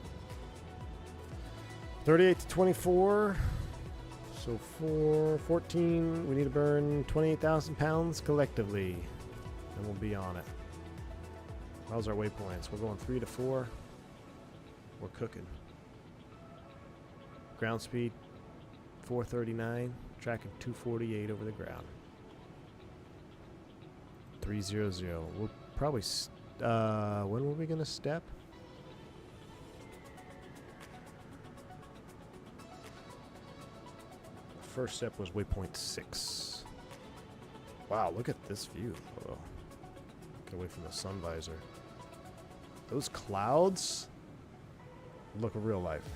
38 to 24. So 14, we need to burn 28,000 pounds collectively, and we'll be on it. How's our waypoints? We're going 3 to 4. We're cooking. Ground speed 439, tracking 248 over the ground. 300. We'll probably, when were we gonna step? First step was waypoint 6. Wow, look at this view. Oh, get away from the sun visor. Those clouds look real life.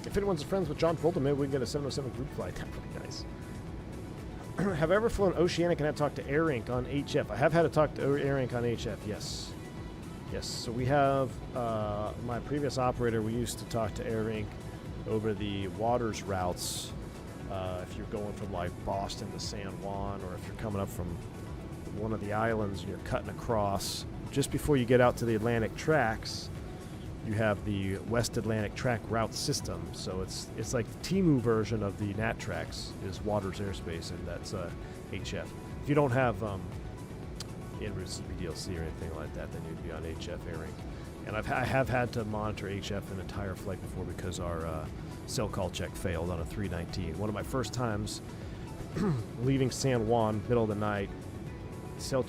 If anyone's friends with John Fulton, maybe we can get a 707 group flight. That would be nice. Have I ever flown Oceanic and had to talk to AirInc on HF? I have had to talk to AirInc on HF, yes. Yes, so we have my previous operator, we used to talk to AirInc over the waters routes. If you're going from like Boston to San Juan, or if you're coming up from one of the islands and you're cutting across, just before you get out to the Atlantic tracks, you have the West Atlantic track route system. So it's like the TMU version of the NAT tracks is waters airspace, and that's HF. If you don't have in-route CPDLC or anything like that, then you'd be on HF AirInc. And I have had to monitor HF an entire flight before because our cell call check failed on a 319. One of my first times leaving San Juan, middle of the night, cell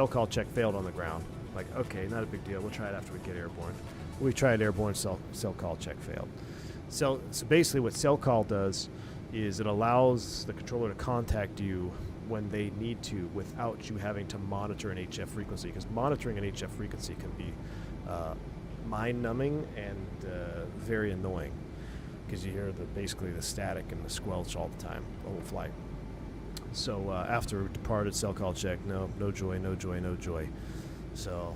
call check failed on the ground. Like, okay, not a big deal. We'll try it after we get airborne. We tried airborne, cell call check failed. So basically what cell call does is it allows the controller to contact you when they need to without you having to monitor an HF frequency, because monitoring an HF frequency can be mind-numbing and very annoying, because you hear basically the static and the squelch all the time, the whole flight. So after we departed, cell call check, no joy, no joy, no joy. So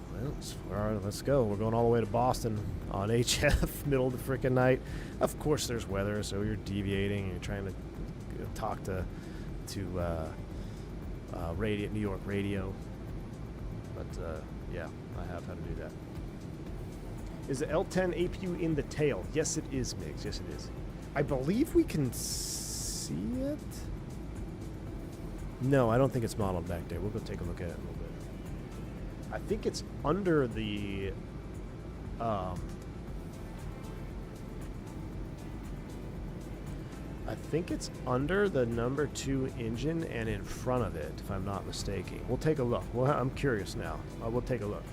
well, let's go. We're going all the way to Boston on HF, middle of the freaking night. Of course, there's weather, so you're deviating and you're trying to talk to radio, New York radio. But yeah, I have had to do that. Is the L-10 APU in the tail? Yes, it is, Migs. Yes, it is. I believe we can see it. No, I don't think it's modeled back there. We'll go take a look at it in a little bit. I think it's under the I think it's under the number 2 engine and in front of it, if I'm not mistaken. We'll take a look. Well, I'm curious now. We'll take a look.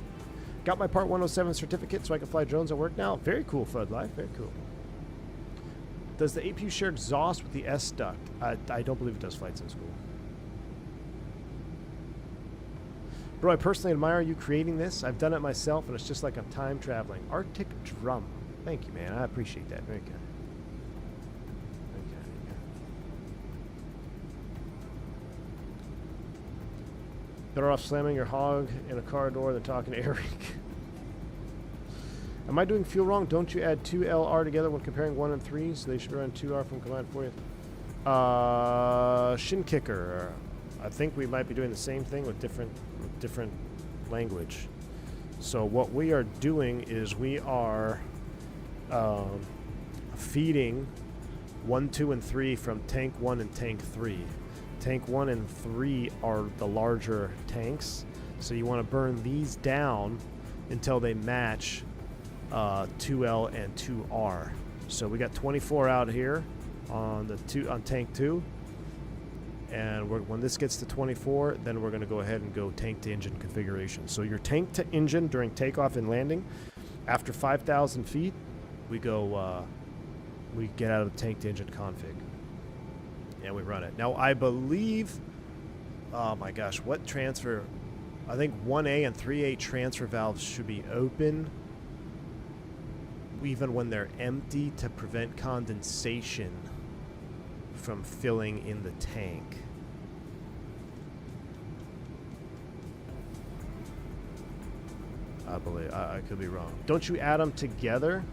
Got my Part 107 certificate so I can fly drones at work now. Very cool, Fud Life. Very cool. Does the APU share exhaust with the S duct? I don't believe it does. Flight Sim School. Bro, I personally admire you creating this. I've done it myself, and it's just like I'm time traveling. Arctic Drum. Thank you, man. I appreciate that. Very good. Better off slamming your hog in a car door than talking to Eric. Am I doing fuel wrong? Don't you add 2 LR together when comparing 1 and 3? So they should run 2R from combined for you. Shin kicker. I think we might be doing the same thing with different language. So what we are doing is we are feeding 1, 2, and 3 from tank 1 and tank 3. Tank 1 and 3 are the larger tanks, so you want to burn these down until they match 2L and 2R. So we got 24 out here on tank 2, and when this gets to 24, then we're going to go ahead and go tank to engine configuration. So your tank to engine during takeoff and landing, after 5,000 feet, we go we get out of the tank to engine config. And we run it. Now, I believe, oh my gosh, what transfer? I think 1A and 3A transfer valves should be open even when they're empty to prevent condensation from filling in the tank. I believe, I could be wrong. Don't you add them together?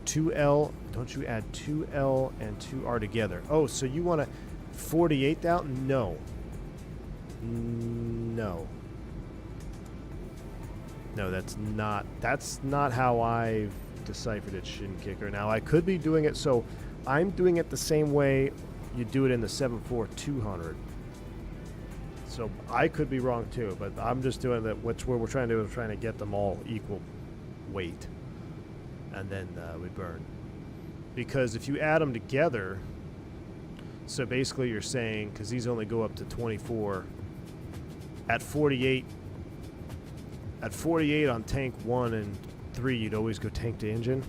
2L, don't you add 2L and 2R together? Oh, so you want to 48 out? No. No, that's not how I've deciphered it, Shin Kicker. Now, I could be doing it, so I'm doing it the same way you do it in the 74200. So So I could be wrong too, but I'm just doing that. What's what we're trying to do is trying to get them all equal weight, and then we burn. Because if you add them together, so basically you're saying, because these only go up to 24, at 48 on tank 1 and 3, you'd always go tank to engine.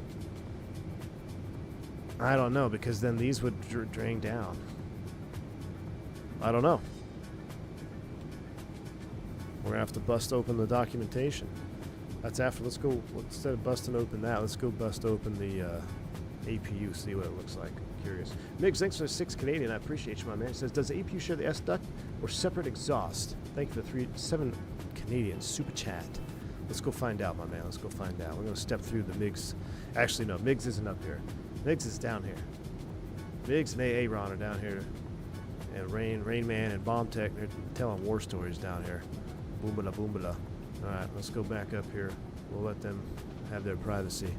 I don't know, because then these would drain down. I don't know. We're gonna have to bust open the documentation. That's after. Let's go, instead of busting open that, let's go bust open the APU, see what it looks like. Curious. Migs, thanks for the 6 Canadian. I appreciate you, my man. It says, does the APU share the S duct or separate exhaust? Thank you for the 7 Canadian super chat. Let's go find out, my man. Let's go find out. We're gonna step through the Migs. Actually, no, Migs isn't up here. Migs is down here. Migs and Aaron are down here. And Rain Man and Bomb Tech, they're telling war stories down here. Boombala, boombala. Alright, let's go back up here. We'll let them have their privacy.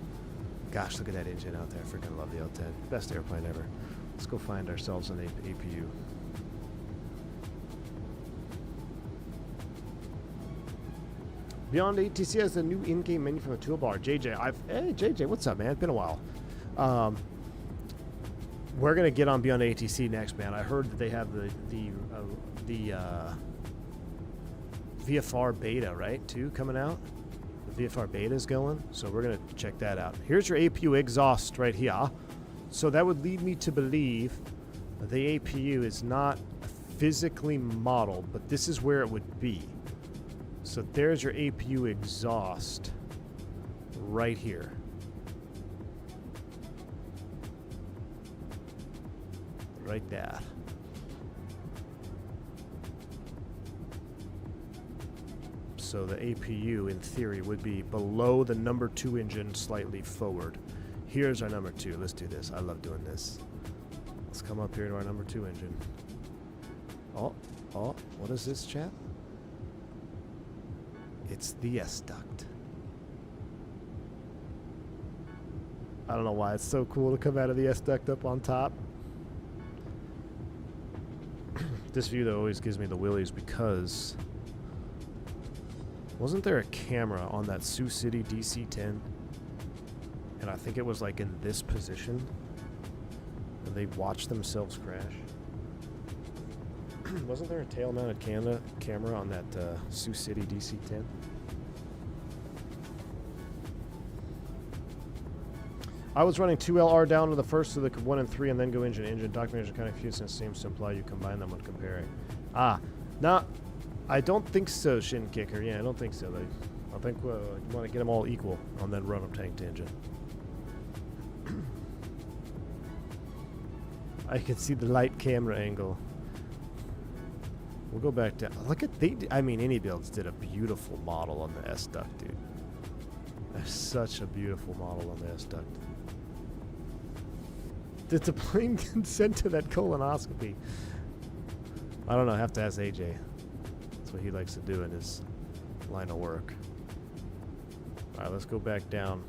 Gosh, look at that engine out there. I freaking love the L-10. Best airplane ever. Let's go find ourselves an APU. Beyond ATC has a new in-game menu from the toolbar. JJ, hey JJ, what's up, man? It's been a while. We're gonna get on Beyond ATC next, man. I heard that they have the VFR beta, right, too, coming out. The VFR beta is going, so we're gonna check that out. Here's your APU exhaust right here. So that would lead me to believe that the APU is not physically modeled, but this is where it would be. So there's your APU exhaust right here. Right there. So the APU, in theory, would be below the number 2 engine, slightly forward. Here's our number 2. Let's do this. I love doing this. Let's come up here to our number 2 engine. Oh, what is this, chat? It's the S duct. I don't know why it's so cool to come out of the S duct up on top. This view, though, always gives me the willies because wasn't there a camera on that Sioux City DC-10? And I think it was like in this position. And they watched themselves crash. Wasn't there a tail-mounted camera on that Sioux City DC-10? I was running 2LR down to the first so they could 1 and 3 and then go engine. Documentation kind of confusing. Seems to imply you combine them when comparing. No, I don't think so, Shin Kicker. Yeah, I don't think so. I think you want to get them all equal and then run them tank to engine. I can see the light camera angle. We'll go back down. Look at any builds did a beautiful model on the S duct, dude. That's such a beautiful model on the S duct. Did the plane consent to that colonoscopy? I don't know. I have to ask AJ. That's what he likes to do in his line of work. All right, let's go back down.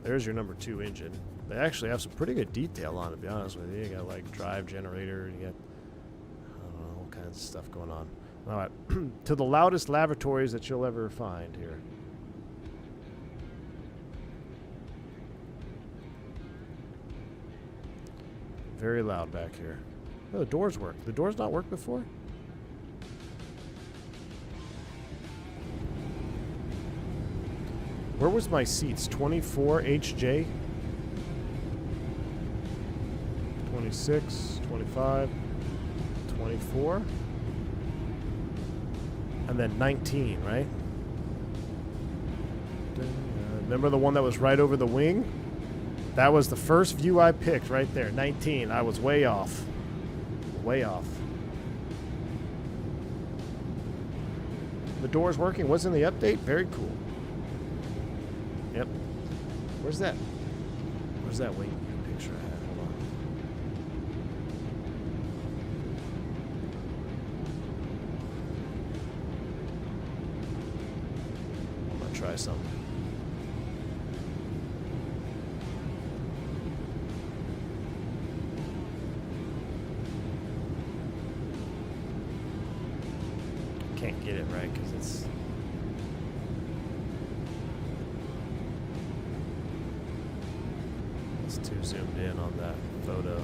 There's your number 2 engine. They actually have some pretty good detail on it, to be honest with you. You got like drive generator. You got all kinds of stuff going on. All right, to the loudest lavatories that you'll ever find here. Very loud back here. Oh, the doors work. The doors not work before? Where was my seats? 24 HJ? 26, 25, 24, and then 19, right? Remember the one that was right over the wing? That was the first view I picked right there. 19. I was way off. Way off. The door's working. What's in the update? Very cool. Yep. Where's that? Where's that wing picture I had? Hold on. I'm gonna try something. can't get it right because it's too zoomed in on that photo.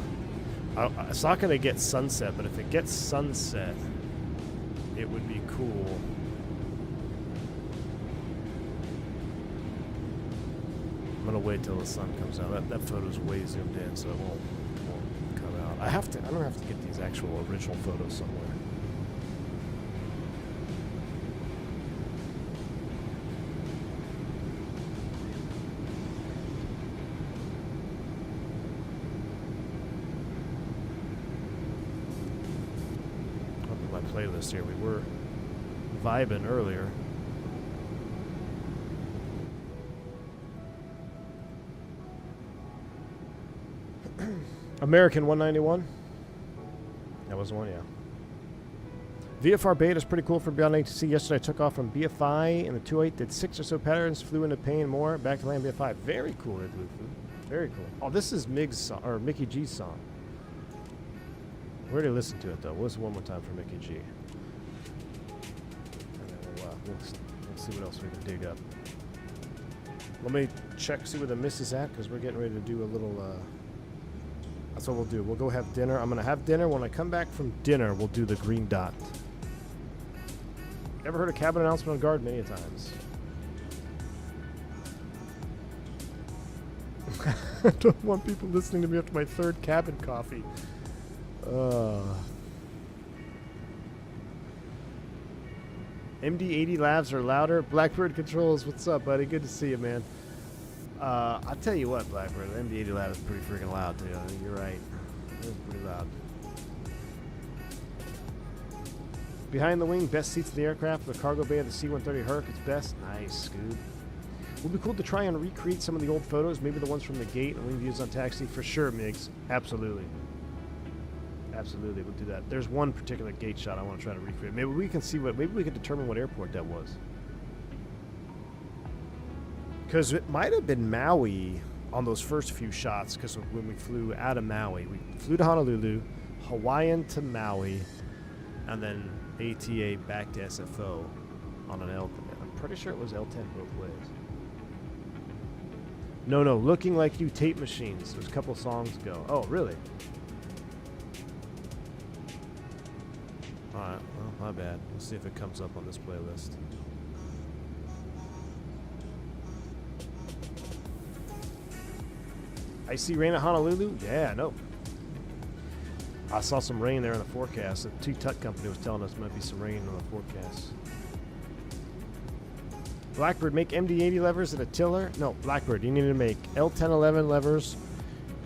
It's not going to get sunset, but if it gets sunset, it would be cool. I'm going to wait till the sun comes out. That photo's way zoomed in, so it won't come out. I'm going to have to get these actual original photos somewhere. Playlist here. We were vibing earlier. American 191. That was the one, yeah. VFR beta is pretty cool for Beyond ATC. Yesterday I took off from BFI in the 28, did 6 or so patterns, flew into pain more, back to land BFI. Very cool, Red Blue Food. Very cool. Oh, this is Mig's song, or Mickey G's song. We already listened to it though. We'll listen one more time for Mickey G. And then we'll see what else we can dig up. Let me check, see where the miss is at, because we're getting ready to do a little, that's what we'll do. We'll go have dinner. I'm going to have dinner. When I come back from dinner, we'll do the green dot. Ever heard a cabin announcement on guard? Many times. I don't want people listening to me after my third cabin coffee. MD-80 labs are louder. Blackbird Controls, what's up, buddy? Good to see you, man. I'll tell you what, Blackbird, the MD-80 lab is pretty freaking loud, too. You're right. It's pretty loud. Behind the wing, best seats of the aircraft. The cargo bay of the C-130 Herc, it's best. Nice, Scoob. Would be cool to try and recreate some of the old photos, maybe the ones from the gate and wing views on taxi. For sure, Migs. Absolutely. Absolutely, we'll do that. There's one particular gate shot I want to try to recreate. Maybe we can see maybe we can determine what airport that was. Because it might have been Maui on those first few shots, because when we flew out of Maui, we flew to Honolulu, Hawaiian to Maui, and then ATA back to SFO on an L. I'm pretty sure it was L10 both ways. No, Looking Like You tape machines. It was a couple songs ago. Oh, really? Alright, well, my bad. We'll see if it comes up on this playlist. I see rain at Honolulu? Yeah, no. I saw some rain there in the forecast. The T-Tut company was telling us there might be some rain on the forecast. Blackbird, make MD-80 levers and a tiller? No, Blackbird, you need to make L-1011 levers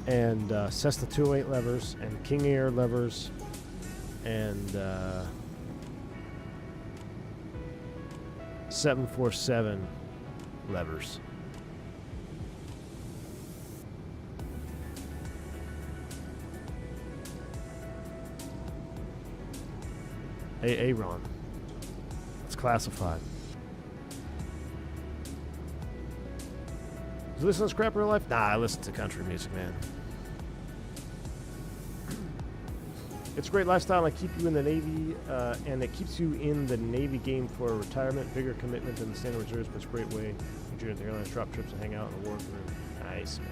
and Cessna 208 levers and King Air levers and 747 levers. Aaron. It's classified. Do you listen to Scrap Real Life? Nah, I listen to country music, man. It's a great lifestyle and keep you in the Navy, and it keeps you in the Navy game for retirement, bigger commitment than the standard reserves, but it's a great way to join the airlines, drop trips, and hang out in the wardroom. Nice, man.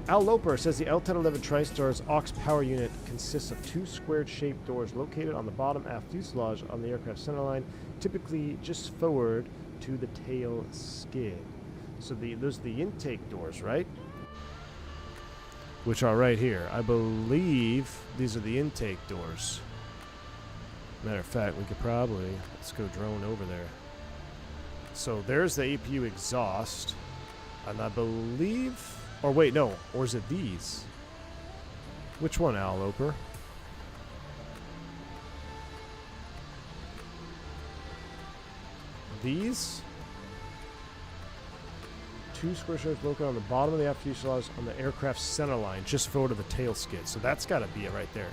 Al Loper says the L-1011 TriStar's aux power unit consists of 2 squared-shaped doors located on the bottom aft fuselage on the aircraft centerline, typically just forward to the tail skid. So those are the intake doors, right? Which are right here. I believe these are the intake doors. Matter of fact, we could probably, let's go drone over there. So there's the APU exhaust, and I believe, or wait, no, or is it these? Which one, Al Loper? These? 2 square shapes located on the bottom of the aft fuselage on the aircraft center line, just forward of the tail skid. So that's got to be it right there.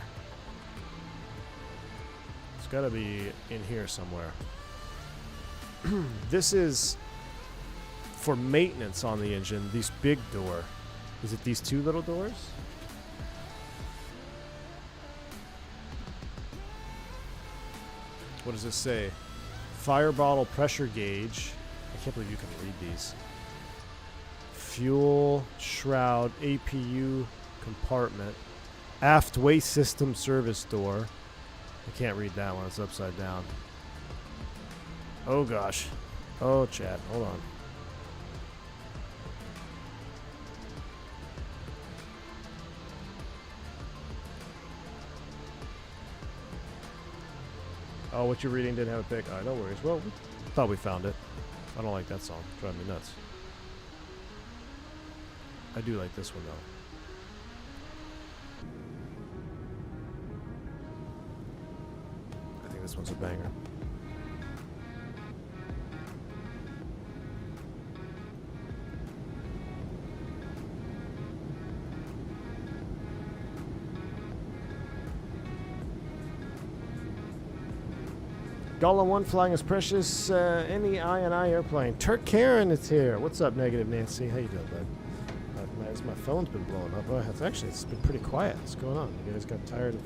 It's got to be in here somewhere. This is for maintenance on the engine. These big door. Is it these 2 little doors? What does this say? Fire bottle pressure gauge. I can't believe you can read these. Fuel shroud APU compartment. Aft way system service door. I can't read that one. It's upside down. Oh gosh. Oh, chat. Hold on. Oh, what you're reading didn't have a pic. All right, no worries. Well, we thought we found it. I don't like that song. Driving me nuts. I do like this one, though. I think this one's a banger. Gala 1 flying is precious. Any I&I airplane. Turk Karen is here. What's up, Negative Nancy? How you doing, bud? My phone's been blowing up. Oh, it's been pretty quiet. What's going on? You guys got tired of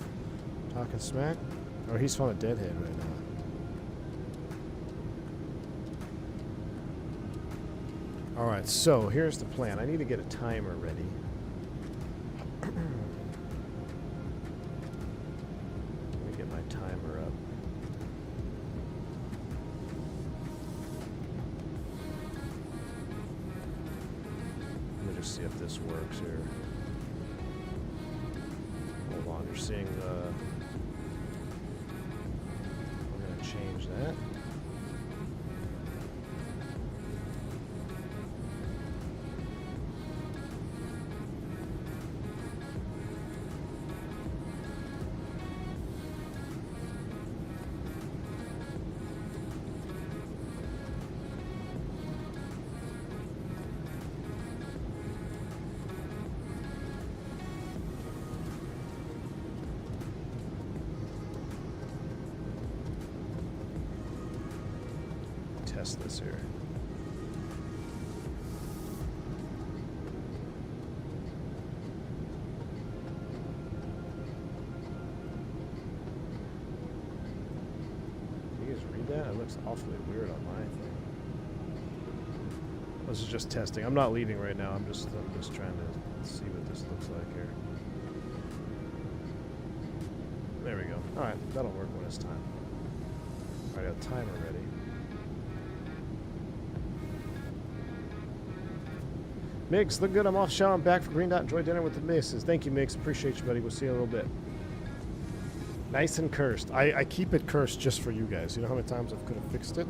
talking smack? Or he's found a deadhead right now. Alright, so here's the plan. I need to get a timer ready. Let me get my timer up. See if this works here. Hold on, you're seeing the... I'm going to change that. Test this here. Can you guys read that? It looks awfully weird on my thing. This is just testing. I'm not leaving right now. I'm just trying to see what this looks like here. There we go. All right, that'll work when it's time. All right, I got a timer ready. Migs, look good. I'm off shower. I'm back for Green Dot. Enjoy dinner with the missus. Thank you, Migs. Appreciate you, buddy. We'll see you in a little bit. Nice and cursed. I keep it cursed just for you guys. You know how many times I could have fixed it?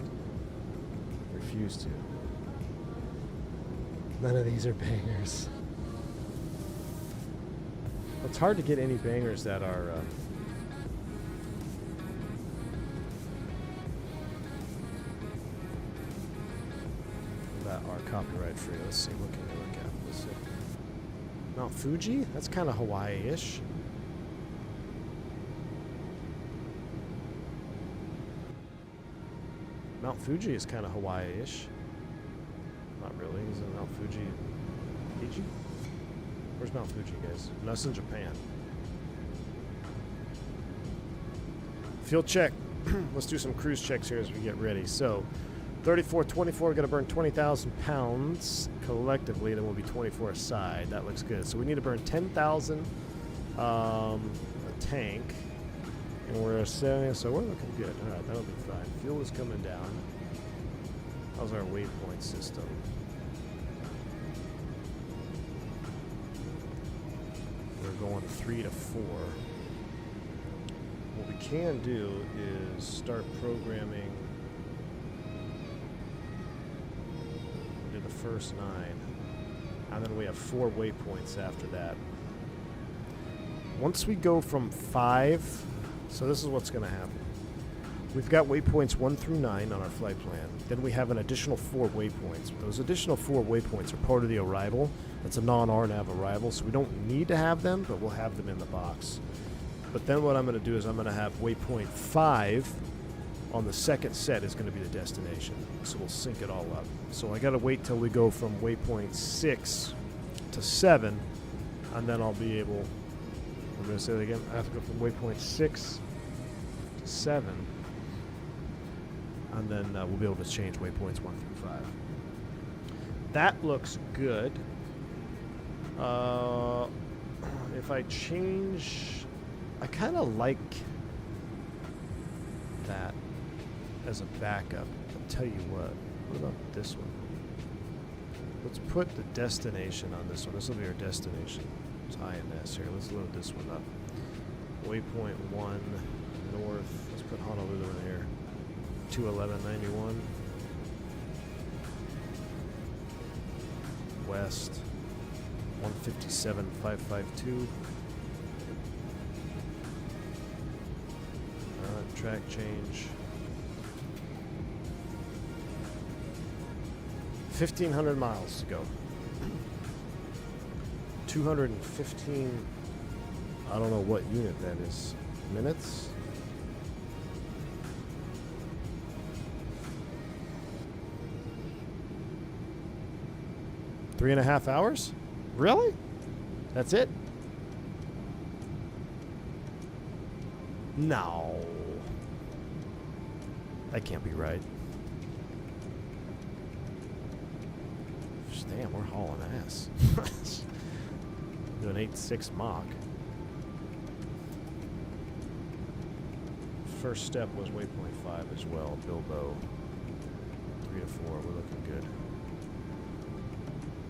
Refuse to. None of these are bangers. It's hard to get any bangers that are... that are copyright free. Let's see. What can we look at? Let's see. Mount Fuji? That's kind of Hawaii-ish. Mount Fuji is kind of Hawaii-ish. Not really. Is it Mount Fuji? Fiji? Where's Mount Fuji, guys? No, it's in Japan. Fuel check. Let's do some cruise checks here as we get ready. So, 3424, going to burn 20,000 pounds collectively. Then we'll be 24 aside. That looks good. So we need to burn 10,000 a tank. And we're 70, so we're looking good. All right, that'll be fine. Fuel is coming down. How's our waypoint system? We're going 3 to 4. What we can do is start programming. We'll do the first 9. And then we have 4 waypoints after that. Once we go from 5... So this is what's going to happen. We've got waypoints 1 through 9 on our flight plan. Then we have an additional 4 waypoints. Those additional 4 waypoints are part of the arrival. That's a non-RNAV arrival, so we don't need to have them, but we'll have them in the box. But then what I'm going to do is I'm going to have waypoint 5 on the second set is going to be the destination. So we'll sync it all up. So I got to wait till we go from waypoint 6 to 7, and then I'll be able... I'm going to say that again. I have to go from waypoint 6 to 7, And then we'll be able to change waypoints 1 through 5. That looks good. If I change, I kind of like that as a backup. I'll tell you what. What about this one? Let's put the destination on this one. This will be our destination. It's INS here. Let's load this one up. Waypoint 1 north. Let's put Honolulu in here. 21191. West. 157,552. Track change. 1,500 miles to go. 215. I don't know what unit that is. Minutes? Three and a half hours? Really? That's it? No. That can't be right. Damn, we're hauling ass. Doing 8.6 Mach. First step was waypoint 5 as well. Bilbo. 3 to 4. We're looking good.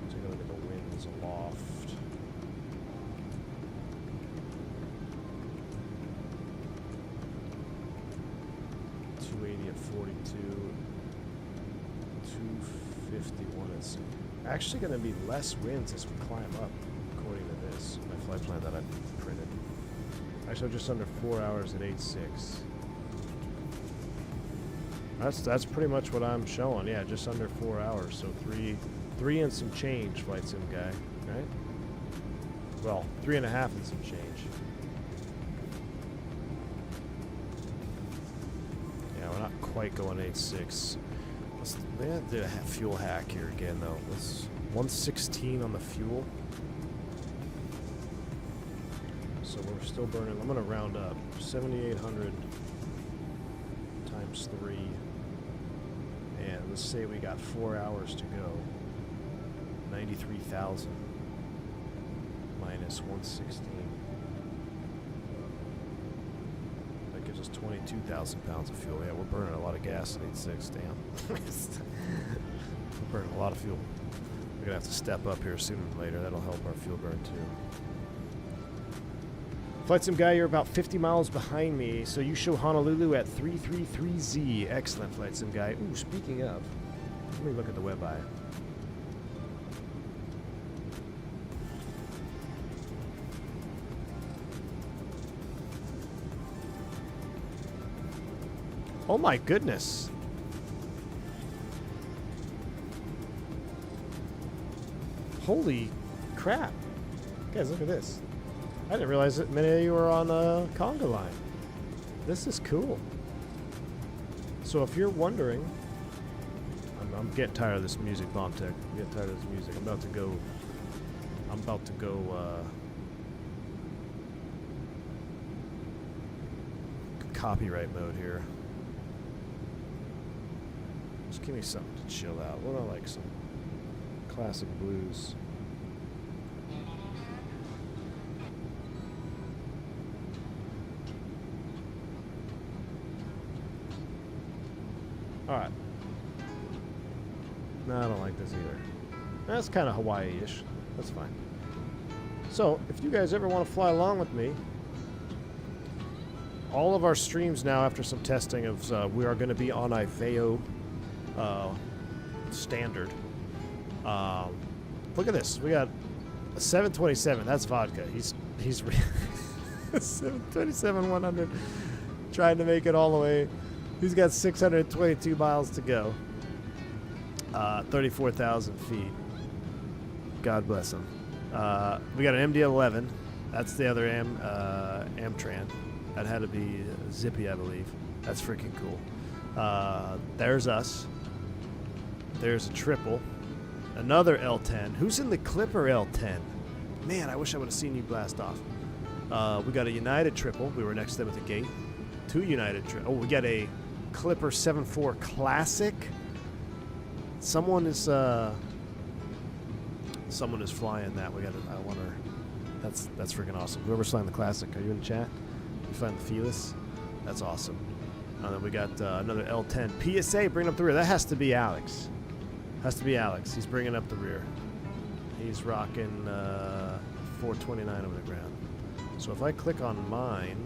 Take a look at the winds aloft. .280 at 42. 251 at 6. Actually going to be less winds as we climb up, according to this, my flight plan that I printed. Actually, just under 4 hours at 8.6. That's pretty much what I'm showing. Yeah, just under 4 hours. So three and some change, flight sim guy, right? Well, 3.5 and some change. Yeah, we're not quite going 8.6. Let's do a fuel hack here again, though. Let's 116 on the fuel. So we're still burning. I'm going to round up 7,800 times 3. And let's say we got 4 hours to go. 93,000 minus 116. That gives us 22,000 pounds of fuel. Yeah, we're burning a lot of gas at 8.6. Damn. We're burning a lot of fuel. We're going to have to step up here sooner than later. That'll help our fuel burn too. Flight sim guy, you're about 50 miles behind me, so you show Honolulu at 333Z. Excellent, flight sim guy. Ooh, speaking of, let me look at the web eye. Oh my goodness. Holy crap. Guys, look at this. I didn't realize that many of you were on the conga line. This is cool. So if you're wondering, I'm getting tired of this music, Bomb Tech. I'm getting tired of this music. I'm about to go copyright mode here. Just give me something to chill out. What do I like? Some classic blues. Alright. No, I don't like this either. That's kind of Hawaii-ish. That's fine. So, if you guys ever want to fly along with me, all of our streams now, after some testing of, we are going to be on IVEO standard. Look at this. We got a 727. That's vodka. He's 727-100, trying to make it all the way. He's got 622 miles to go. 34,000 feet. God bless him. We got an MD-11. That's the other Amtran. That had to be Zippy, I believe. That's freaking cool. There's us. There's a triple. Another L-10. Who's in the Clipper L-10? Man, I wish I would have seen you blast off. We got a United triple. We were next to them at the gate. Two United triple. Oh, we got a Clipper 7.4 Classic. Someone is flying that. I wonder. That's freaking awesome. Whoever's flying the Classic, are you in the chat? You flying the Felis? That's awesome. And then we got another L10 PSA bringing up the rear. That has to be Alex. Has to be Alex. He's bringing up the rear. He's rocking 429 over the ground. So if I click on mine,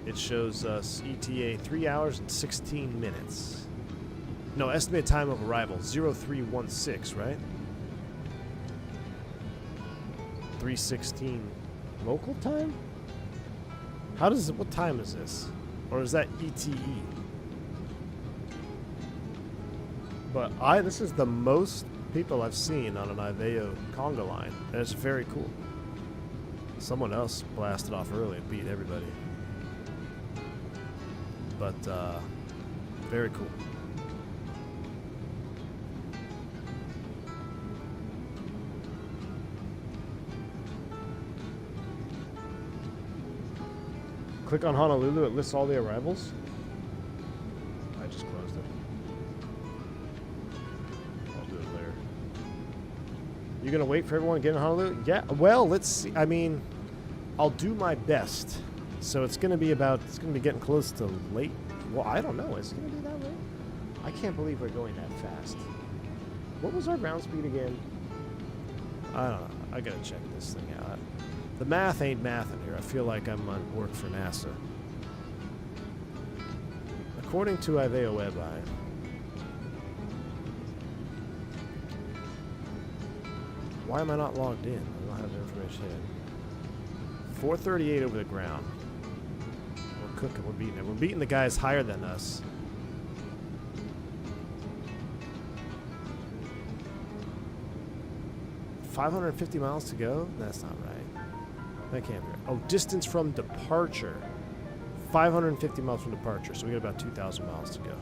it shows us ETA 3 hours and 16 minutes. No, estimated time of arrival 0316, right? 316 local time? How does it, what time is this? Or is that ETE? But this is the most people I've seen on an Aveo conga line, and it's very cool. Someone else blasted off early and beat everybody. But very cool. Click on Honolulu, it lists all the arrivals. I just closed it. I'll do it later. You gonna wait for everyone to get in Honolulu? Yeah, well, let's see. I mean, I'll do my best. So it's gonna be getting close to late. Well, I don't know. Is it gonna be that late? I can't believe we're going that fast. What was our ground speed again? I don't know. I gotta check this thing out. The math ain't math in here. I feel like I'm on work for NASA. According to Aveo WebEye, why am I not logged in? I don't have the information in. 438 over the ground. We're cooking. We're beating it. We're beating the guys higher than us. $550 miles to go? That's not right. That can't be right. Oh, distance from departure. 550 miles from departure, so we got about 2,000 miles to go.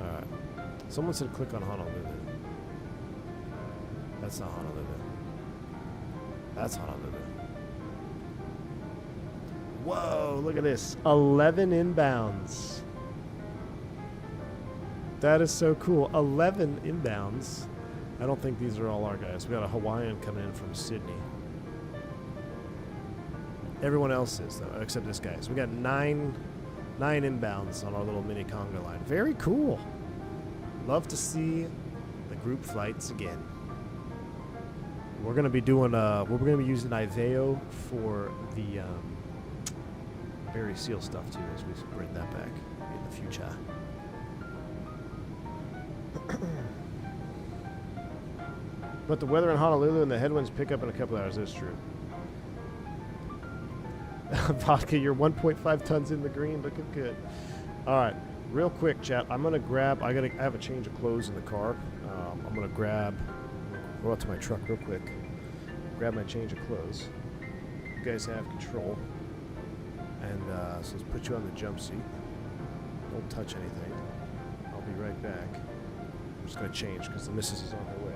Alright. Someone said click on Honolulu. That's not Honolulu. That's Honolulu. Whoa, look at this. 11 inbounds. That is so cool. 11 inbounds. I don't think these are all our guys. We got a Hawaiian coming in from Sydney. Everyone else is, though, except this guy. So we got nine inbounds on our little mini conga line. Very cool. Love to see the group flights again. We're gonna be doing we're gonna be using Iveo for the Barry Seal stuff too, as we bring that back in the future. But the weather in Honolulu and the headwinds pick up in a couple hours. That's true. Vodka, you're 1.5 tons in the green, looking good. All right, real quick, chat. I'm gonna grab. I have a change of clothes in the car. I'm gonna go out to my truck real quick. Grab my change of clothes. You guys have control, and so let's put you on the jump seat. Don't touch anything. I'll be right back. I'm just gonna change because the missus is on her way.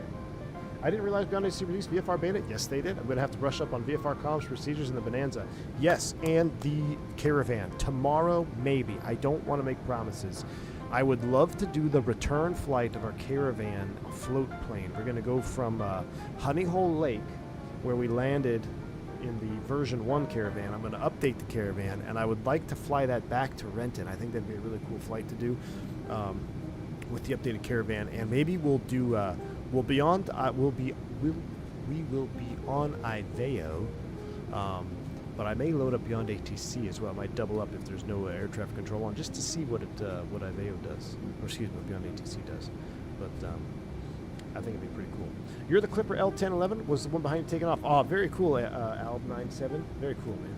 I didn't realize Beyond AC released VFR beta. Yes, they did. I'm going to have to brush up on VFR comms, procedures, and the Bonanza. Yes, and the Caravan. Tomorrow, maybe. I don't want to make promises. I would love to do the return flight of our Caravan float plane. We're going to go from Honey Hole Lake, where we landed in the version 1 Caravan. I'm going to update the Caravan, and I would like to fly that back to Renton. I think that'd be a really cool flight to do with the updated Caravan, and maybe we'll do... we will be on Iveo, but I may load up Beyond ATC as well. I might double up if there's no air traffic control on, just to see what Iveo does, or excuse me, what Beyond ATC does. But I think it'd be pretty cool. You're the Clipper L-1011 was the one behind you taking off. Oh, very cool, AB9 very cool, man.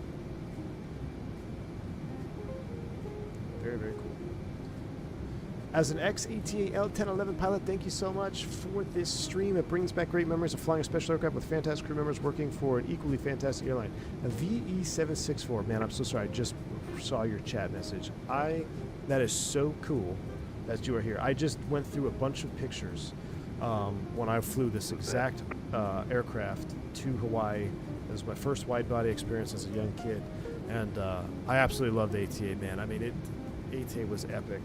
Very, very cool. As an ex-ETA L-1011 pilot, thank you so much for this stream. It brings back great memories of flying a special aircraft with fantastic crew members working for an equally fantastic airline. A VE764. Man, I'm so sorry. I just saw your chat message. That is so cool that you are here. I just went through a bunch of pictures when I flew this exact aircraft to Hawaii It was my first wide body experience as a young kid, and I absolutely loved ATA, man. I mean, ATA was epic.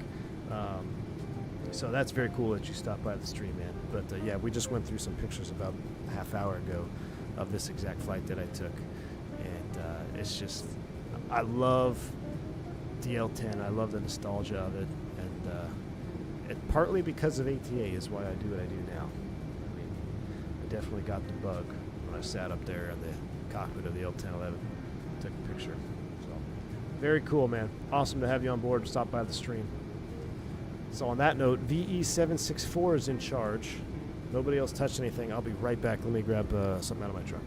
So that's very cool that you stopped by the stream, man. But yeah, we just went through some pictures about a half hour ago of this exact flight that I took, and it's just, I love the L-10. I love the nostalgia of it, and partly because of ATA is why I do what I do now. I mean, I definitely got the bug when I sat up there in the cockpit of the L-1011, took a picture. So very cool, man. Awesome to have you on board and stop by the stream. So on that note, VE764 is in charge. Nobody else touched anything. I'll be right back. Let me grab something out of my truck.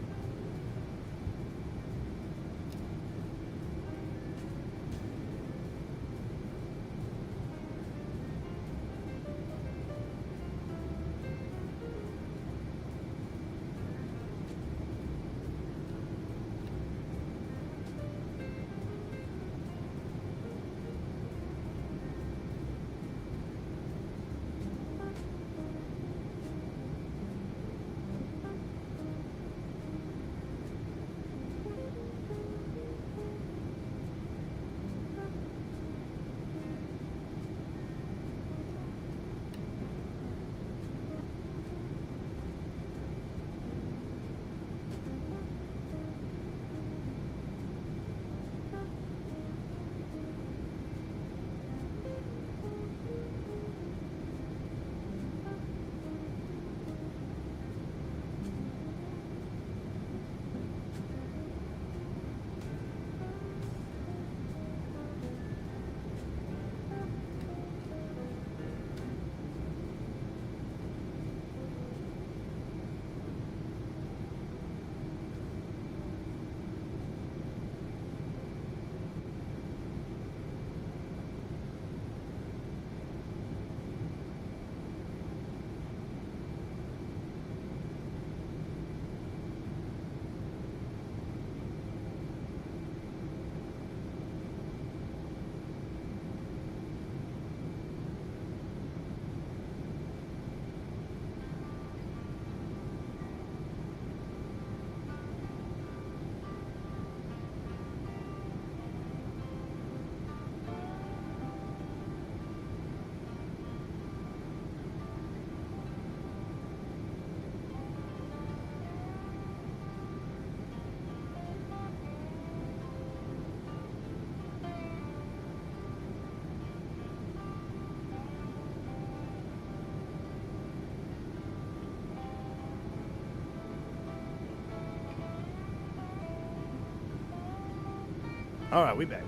All right, we back.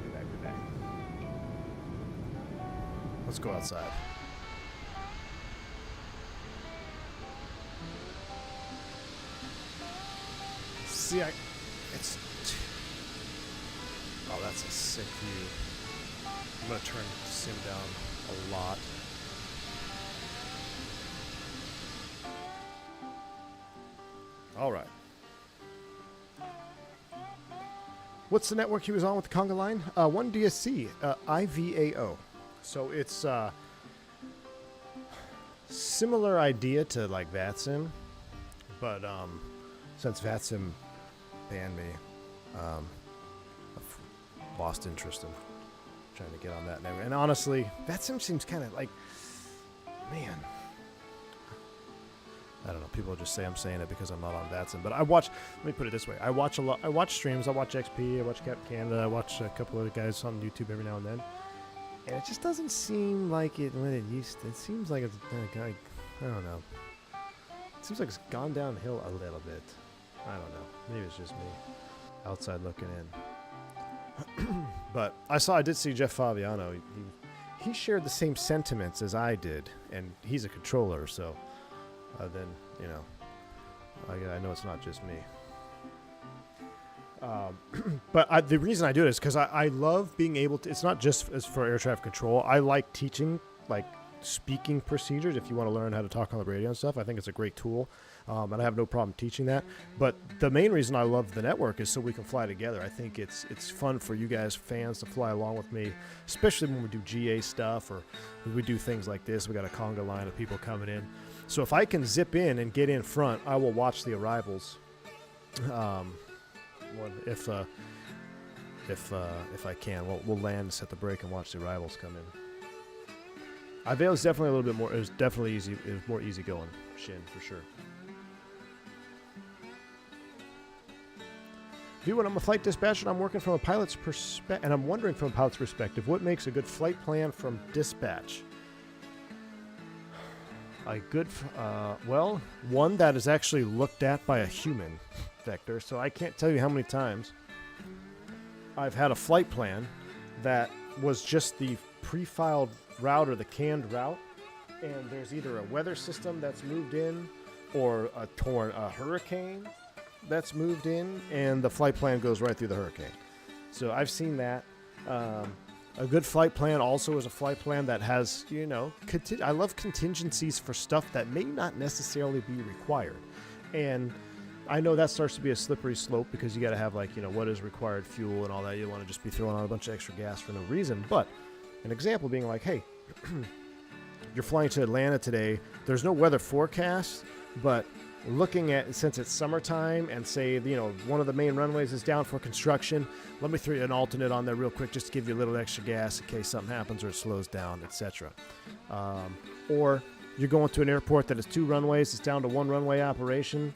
Let's go outside. See, it's... Oh, that's a sick view. I'm going to turn the sim down a lot. All right. What's the network he was on with the conga line? One DSC, IVAO. So it's similar idea to like VATSIM, but since VATSIM banned me, I've lost interest in trying to get on that network. And honestly, VATSIM seems kind of like, man, I don't know. People just say I'm saying it because I'm not on VATSIM. But I watch, let me put it this way. I watch a lot. I watch streams. I watch XP. I watch Captain Canada. I watch a couple of guys on YouTube every now and then. And it just doesn't seem like it when it used to. It seems like it's, I don't know. It seems like it's gone downhill a little bit. I don't know. Maybe it's just me outside looking in. But I did see Jeff Fabiano. He shared the same sentiments as I did. And he's a controller, so... then, you know, I know it's not just me. But the reason I do it is because I love being able to, it's not just as for air traffic control. I like teaching, like, speaking procedures if you want to learn how to talk on the radio and stuff. I think it's a great tool, and I have no problem teaching that. But the main reason I love the network is so we can fly together. I think it's fun for you guys, fans, to fly along with me, especially when we do GA stuff or we do things like this. We got a conga line of people coming in. So if I can zip in and get in front, I will watch the arrivals. one if I can. We'll land, set the brake, and watch the arrivals come in. Aveo is definitely a little bit more. It was definitely easy. It was more easy going. Shin for sure. When I'm a flight dispatcher and I'm working from a pilot's perspective, and I'm wondering from a pilot's perspective, what makes a good flight plan from dispatch? A good, well, one that is actually looked at by a human, Vector. So I can't tell you how many times I've had a flight plan that was just the pre-filed route or the canned route, and there's either a weather system that's moved in or a hurricane that's moved in, and the flight plan goes right through the hurricane. So I've seen that. A good flight plan also is a flight plan that has, you know, I love contingencies for stuff that may not necessarily be required. And I know that starts to be a slippery slope because you got to have, like, you know, what is required fuel and all that. You don't want to just be throwing on a bunch of extra gas for no reason. But an example being like, hey, you're flying to Atlanta today. There's no weather forecast, but looking at, since it's summertime and say, you know, one of the main runways is down for construction, let me throw an alternate on there real quick just to give you a little extra gas in case something happens or it slows down, etc. Or you're going to an airport that has 2 runways, it's down to 1 runway operation.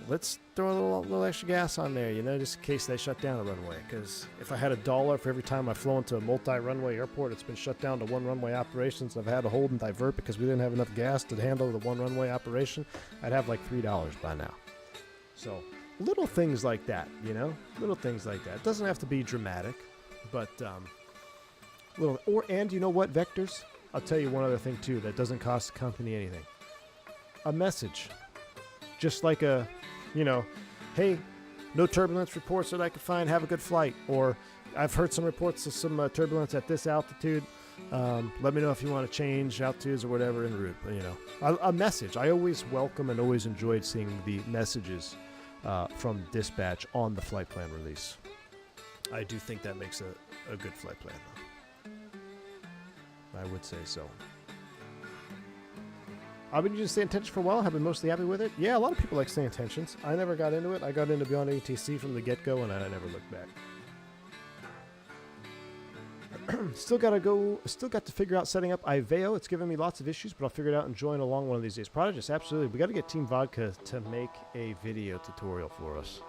Let's throw a little extra gas on there, you know, just in case they shut down a runway. Because if I had $1 for every time I flew into a multi-runway airport, it's been shut down to 1 runway operations. I've had to hold and divert because we didn't have enough gas to handle the 1 runway operation. I'd have like $3 by now. So little things like that, you know, little things like that. It doesn't have to be dramatic, but and you know what, Vectors? I'll tell you one other thing too that doesn't cost the company anything. A message, just like a, you know, hey, no turbulence reports that I could find. Have a good flight. Or I've heard some reports of some turbulence at this altitude. Let me know if you want to change altitudes or whatever en route. You know, a message. I always welcome and always enjoyed seeing the messages from dispatch on the flight plan release. I do think that makes a good flight plan, though. I would say so. I've been using stay intention for a while. Have been mostly happy with it. Yeah, a lot of people like stay intentions. I never got into it. I got into Beyond ATC from the get-go, and I never looked back. Still got to figure out setting up Iveo. It's given me lots of issues, but I'll figure it out and join along one of these days. Prodigious, absolutely. We got to get Team Vodka to make a video tutorial for us.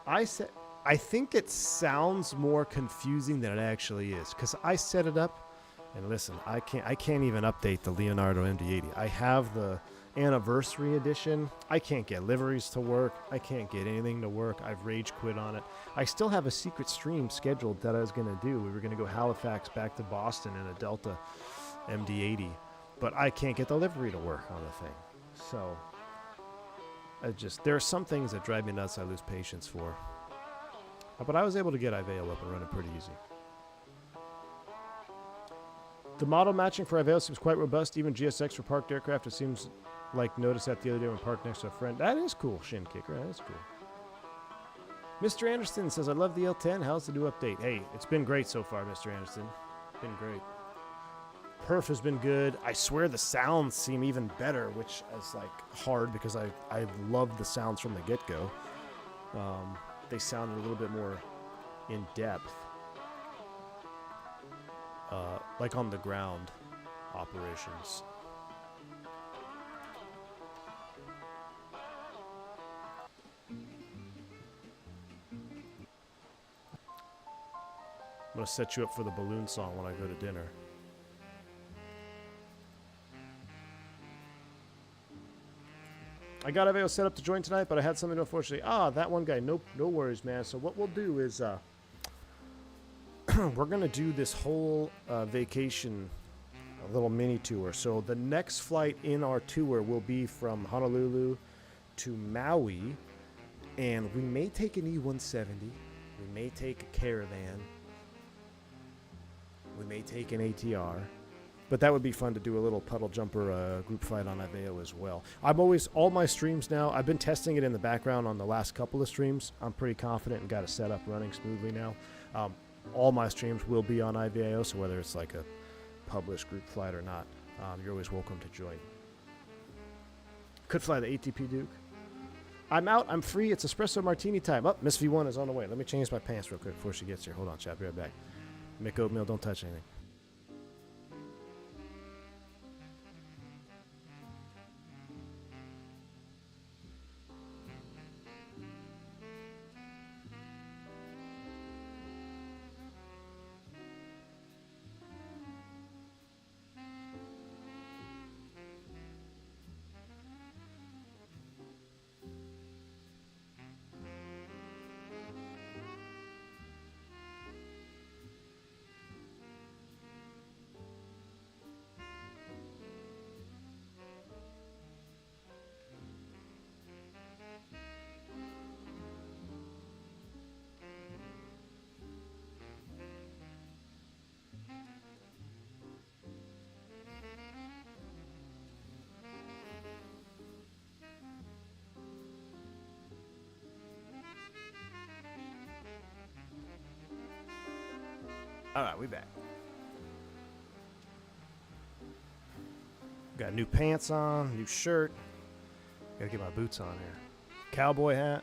I think it sounds more confusing than it actually is, because I set it up. And listen, I can't even update the Leonardo MD-80. I have the anniversary edition. I can't get liveries to work. I can't get anything to work. I've rage quit on it. I still have a secret stream scheduled that I was going to do. We were going to go Halifax back to Boston in a Delta MD-80. But I can't get the livery to work on the thing. So, there are some things that drive me nuts I lose patience for. But I was able to get Iveo up and running pretty easy. The model matching for Iveo seems quite robust. Even GSX for parked aircraft. It seems like noticed that the other day when parked next to a friend. That is cool, Shin Kicker. That is cool. Mr. Anderson says, I love the L-10. How's the new update? Hey, it's been great so far, Mr. Anderson. Been great. Perf has been good. I swear the sounds seem even better, which is like hard because I love the sounds from the get-go. They sounded a little bit more in depth. Like on the ground operations. I'm going to set you up for the balloon song when I go to dinner. I got Aveo set up to join tonight, but I had something to unfortunately. That one guy. Nope, no worries, man. So what we'll do is we're going to do this whole vacation, a little mini tour. So the next flight in our tour will be from Honolulu to Maui, and we may take an E-170. We may take a Caravan. We may take an ATR. But that would be fun to do a little puddle jumper group flight on Aveo as well. All my streams now, I've been testing it in the background on the last couple of streams. I'm pretty confident and got it set up running smoothly now. All my streams will be on Aveo, so whether it's like a published group flight or not, you're always welcome to join. Could fly the ATP Duke. I'm out. I'm free. It's espresso martini time. Up, Miss V1 is on the way. Let me change my pants real quick before she gets here. Hold on, chat. Be right back. Mick Oatmeal, don't touch anything. All right, we back. Got new pants on, new shirt. Gotta get my boots on here. Cowboy hat.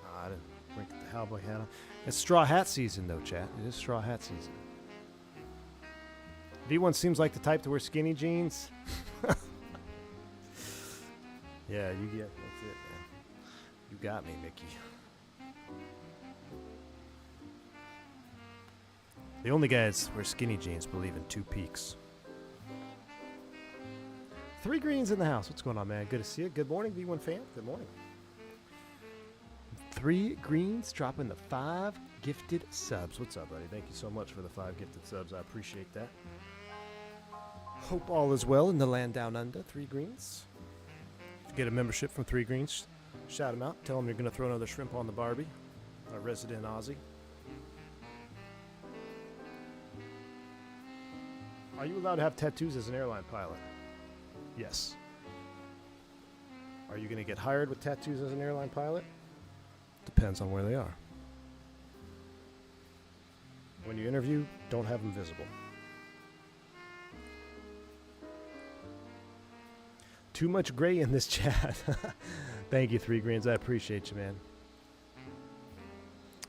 Oh, I didn't bring the cowboy hat on. It's straw hat season, though, chat. It is straw hat season. V1 seems like the type to wear skinny jeans. Yeah, you get that's it, man. You got me, Mickey. The only guys who wear skinny jeans believe in 2 peaks. 3 greens in the house. What's going on, man? Good to see you. Good morning, V1 fan. Good morning. 3 greens dropping the 5 gifted subs. What's up, buddy? Thank you so much for the 5 gifted subs. I appreciate that. Hope all is well in the land down under. 3 greens. If you get a membership from 3 greens, shout them out. Tell them you're going to throw another shrimp on the Barbie. Our resident Aussie. Are you allowed to have tattoos as an airline pilot? Yes. Are you going to get hired with tattoos as an airline pilot? Depends on where they are. When you interview, don't have them visible. Too much gray in this chat. Thank you, 3 greens. I appreciate you, man.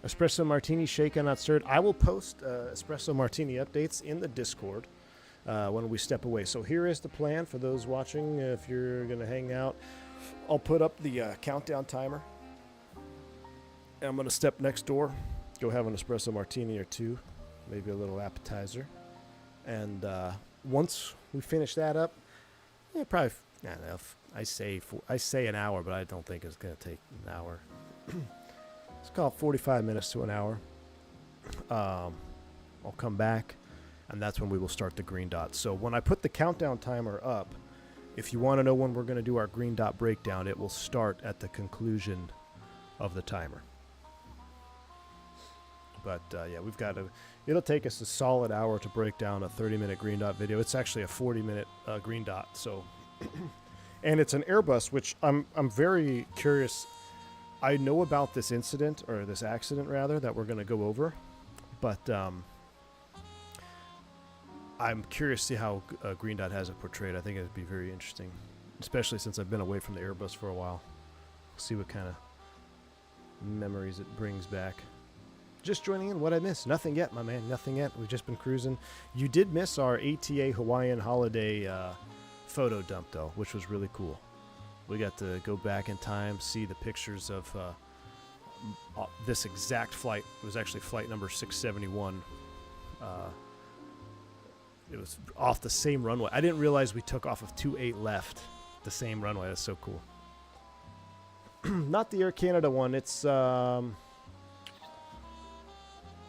Espresso martini, shaken, not stirred. I will post espresso martini updates in the Discord when we step away. So here is the plan for those watching. If you're going to hang out, I'll put up the countdown timer. And I'm going to step next door, go have an espresso martini or 2, maybe a little appetizer. And once we finish that up, probably, I don't know, I say an hour, but I don't think it's going to take an hour. Let's call it 45 minutes to an hour. I'll come back, and that's when we will start the green dot. So when I put the countdown timer up, if you want to know when we're going to do our green dot breakdown, it will start at the conclusion of the timer. But yeah, we've got to, it'll take us a solid hour to break down a 30-minute green dot video. It's actually a 40-minute green dot. So, and it's an Airbus, which I'm very curious. I know about this incident, or this accident rather, that we're going to go over, but I'm curious to see how green dot has it portrayed. I think it'd be very interesting, especially since I've been away from the Airbus for a while. See what kind of memories it brings back. Just joining in, what I missed? Nothing yet, my man. Nothing yet. We've just been cruising. You did miss our ATA Hawaiian holiday photo dump, though, which was really cool. We got to go back in time, see the pictures of this exact flight. It was actually flight number 671. It was off the same runway. I didn't realize we took off of 28 left, the same runway. That's so cool. Not the Air Canada one. It's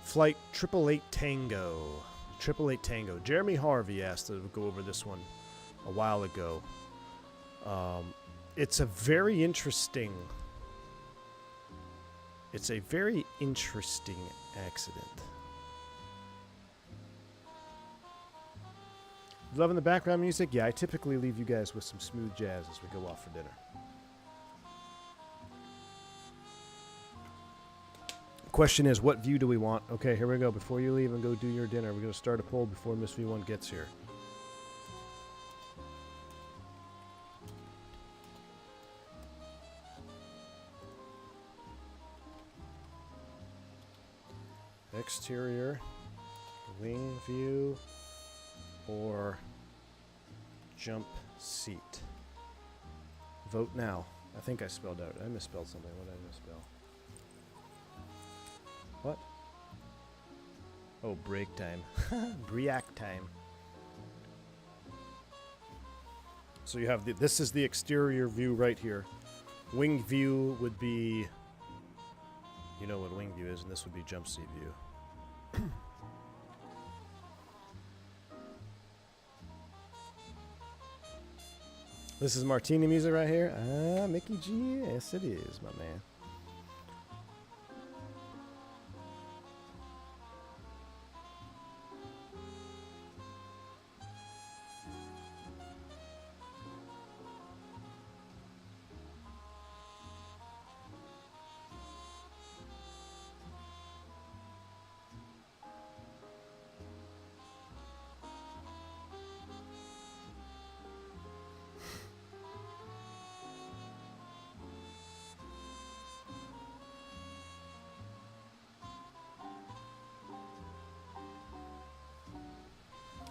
flight 888 Tango. 888 Tango. Jeremy Harvey asked to go over this one a while ago. It's a very interesting accident. Loving the background music? Yeah, I typically leave you guys with some smooth jazz as we go off for dinner. Question is, what view do we want? Okay, here we go. Before you leave and go do your dinner, we're going to start a poll before Miss V1 gets here. exterior, wing view, or jump seat. Vote now. I think I spelled out. I misspelled something. What did I misspell? What? Oh, break time. Break time. So you have this is the exterior view right here. Wing view would be, you know what wing view is, and this would be jump seat view. This is Martini music right here. Ah, Mickey G. Yes, it is, my man.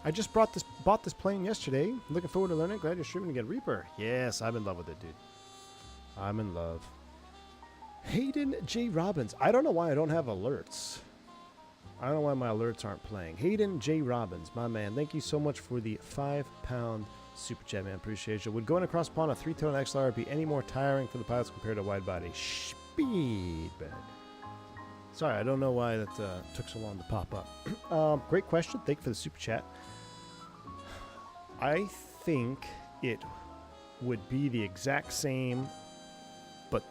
I just bought this plane yesterday. Looking forward to learning. Glad you're streaming again. Reaper. Yes, I'm in love with it, dude. I'm in love. Hayden J. Robbins. I don't know why I don't have alerts. I don't know why my alerts aren't playing. Hayden J. Robbins, my man. Thank you so much for the £5 super chat, man. Appreciate you. Would going across pond a 3-tone XLR be any more tiring for the pilots compared to wide body? Speed bed. Sorry, I don't know why that took so long to pop up. Great question. Thank you for the super chat. I think it would be the exact same, but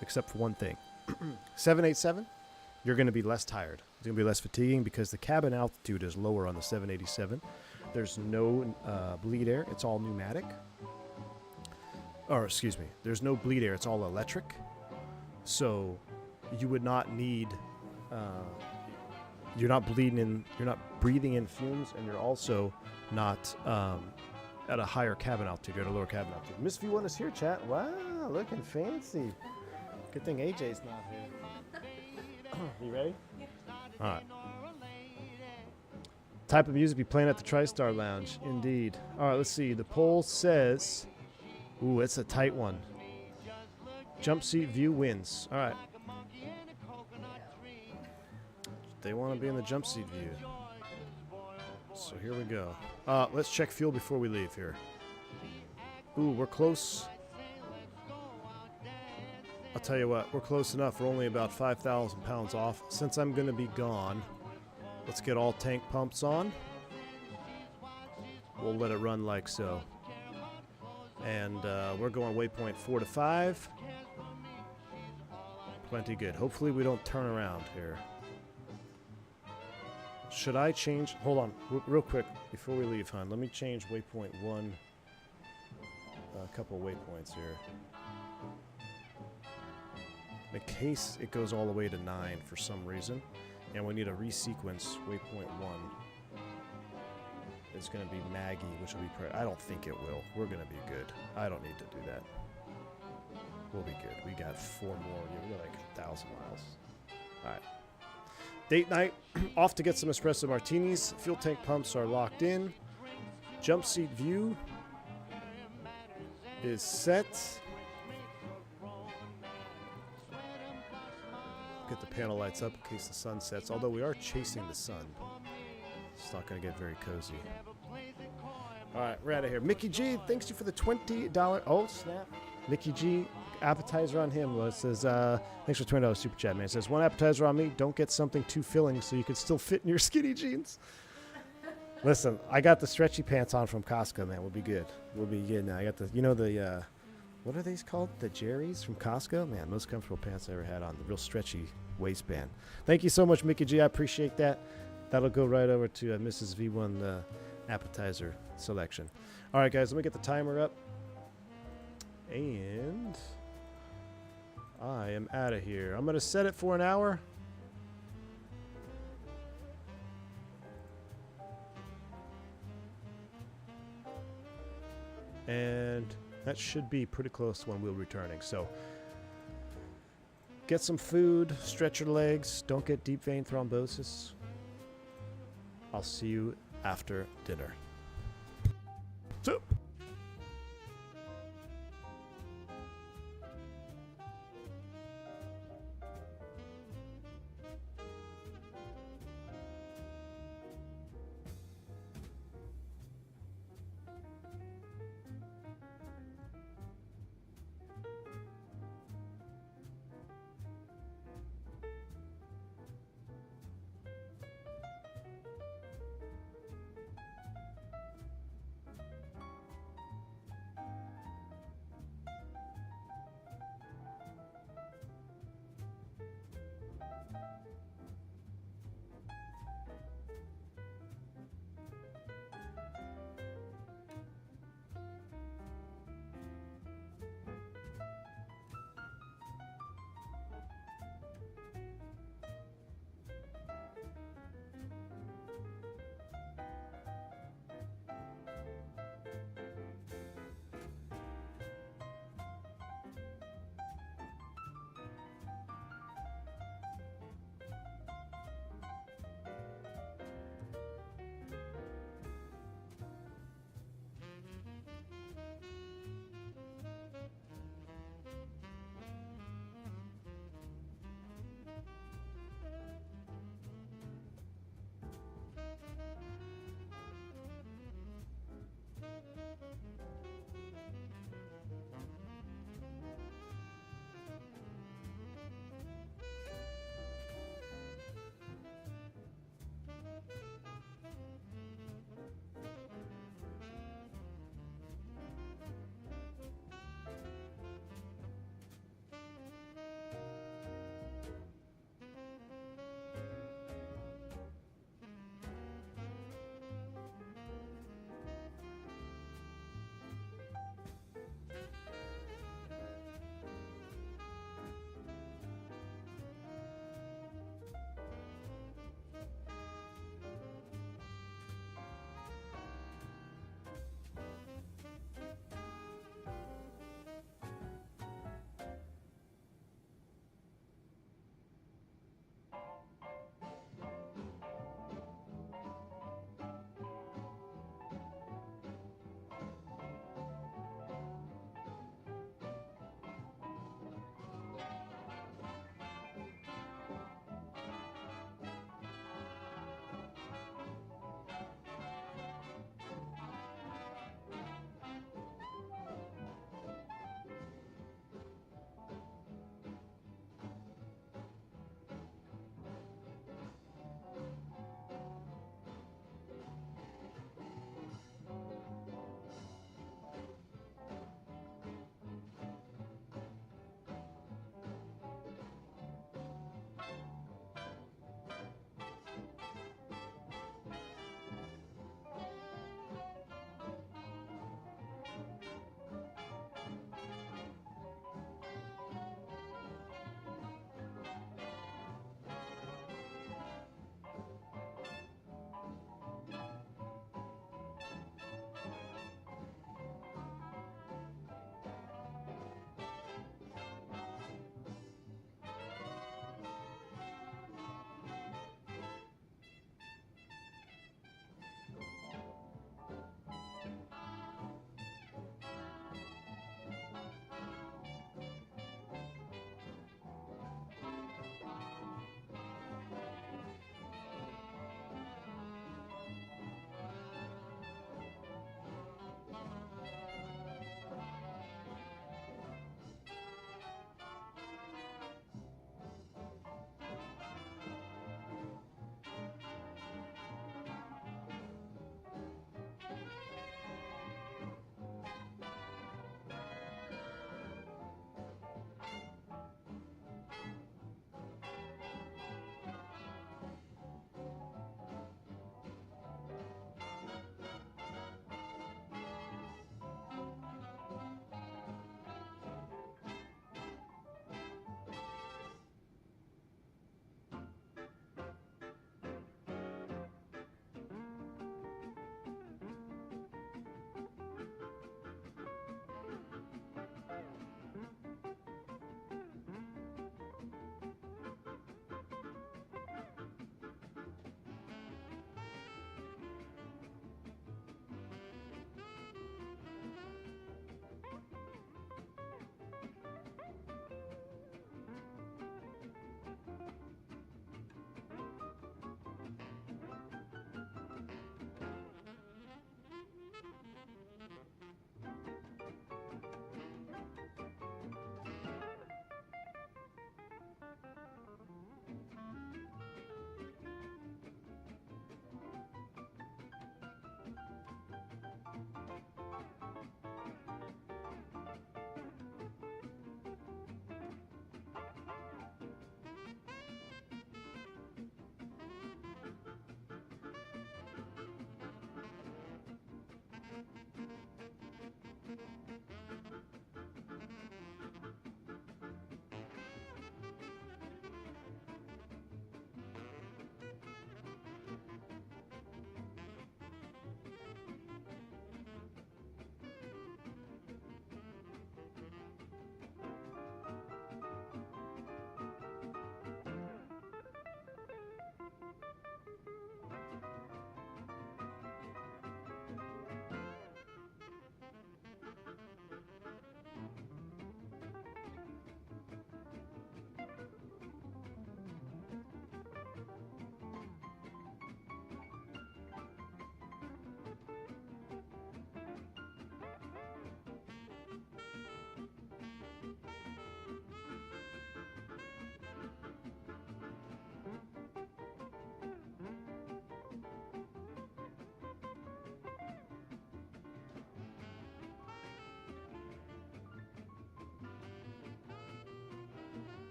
except for one thing. 787, you're going to be less tired. It's going to be less fatiguing because the cabin altitude is lower on the 787. There's no bleed air. It's all pneumatic. Or, excuse me, there's no bleed air. It's all electric. So you would not need... you're not bleeding in, you're not breathing in fumes, and you're also not at a higher cabin altitude. You're at a lower cabin altitude. Miss V1 is here, chat. Wow, looking fancy. Good thing AJ's not here. You ready? All right. Type of music be playing at the TriStar Lounge. Indeed. All right, let's see. The poll says, ooh, it's a tight one. Jump seat view wins. All right. They want to be in the jump seat view. So here we go. Let's check fuel before we leave here. Ooh, we're close. I'll tell you what, we're close enough. We're only about 5,000 pounds off. Since I'm going to be gone, let's get all tank pumps on. We'll let it run like so. And we're going waypoint 4 to 5. Plenty good. Hopefully we don't turn around here. Should I change? Hold on, real quick before we leave, hon. Let me change waypoint 1. A couple waypoints here. In case it goes all the way to 9 for some reason, and we need to resequence waypoint 1. It's going to be Maggie, which will be... I don't think it will. We're going to be good. I don't need to do that. We'll be good. We got 4 more. Yeah, we're like 1,000 miles. All right. Date night, off to get some espresso martinis. Fuel tank pumps are locked in. Jump seat view is set. Get the panel lights up in case the sun sets, although we are chasing the sun. It's not going to get very cozy. All right, we're out of here. Mickey G, thanks you for the $20. Oh, snap. Mickey G, appetizer on him. It says, thanks for $20 super chat, man. It says, one appetizer on me. Don't get something too filling so you can still fit in your skinny jeans. Listen, I got the stretchy pants on from Costco, man. We'll be good. We'll be good now. I got the, you know, the, what are these called? The Jerry's from Costco? Man, most comfortable pants I ever had on. The real stretchy waistband. Thank you so much, Mickey G. I appreciate that. That'll go right over to Mrs. V1 appetizer selection. All right, guys, let me get the timer up. And I am out of here. I'm going to set it for an hour. And that should be pretty close to when we're returning. So Get some food, stretch your legs, don't get deep vein thrombosis. I'll see you after dinner. So.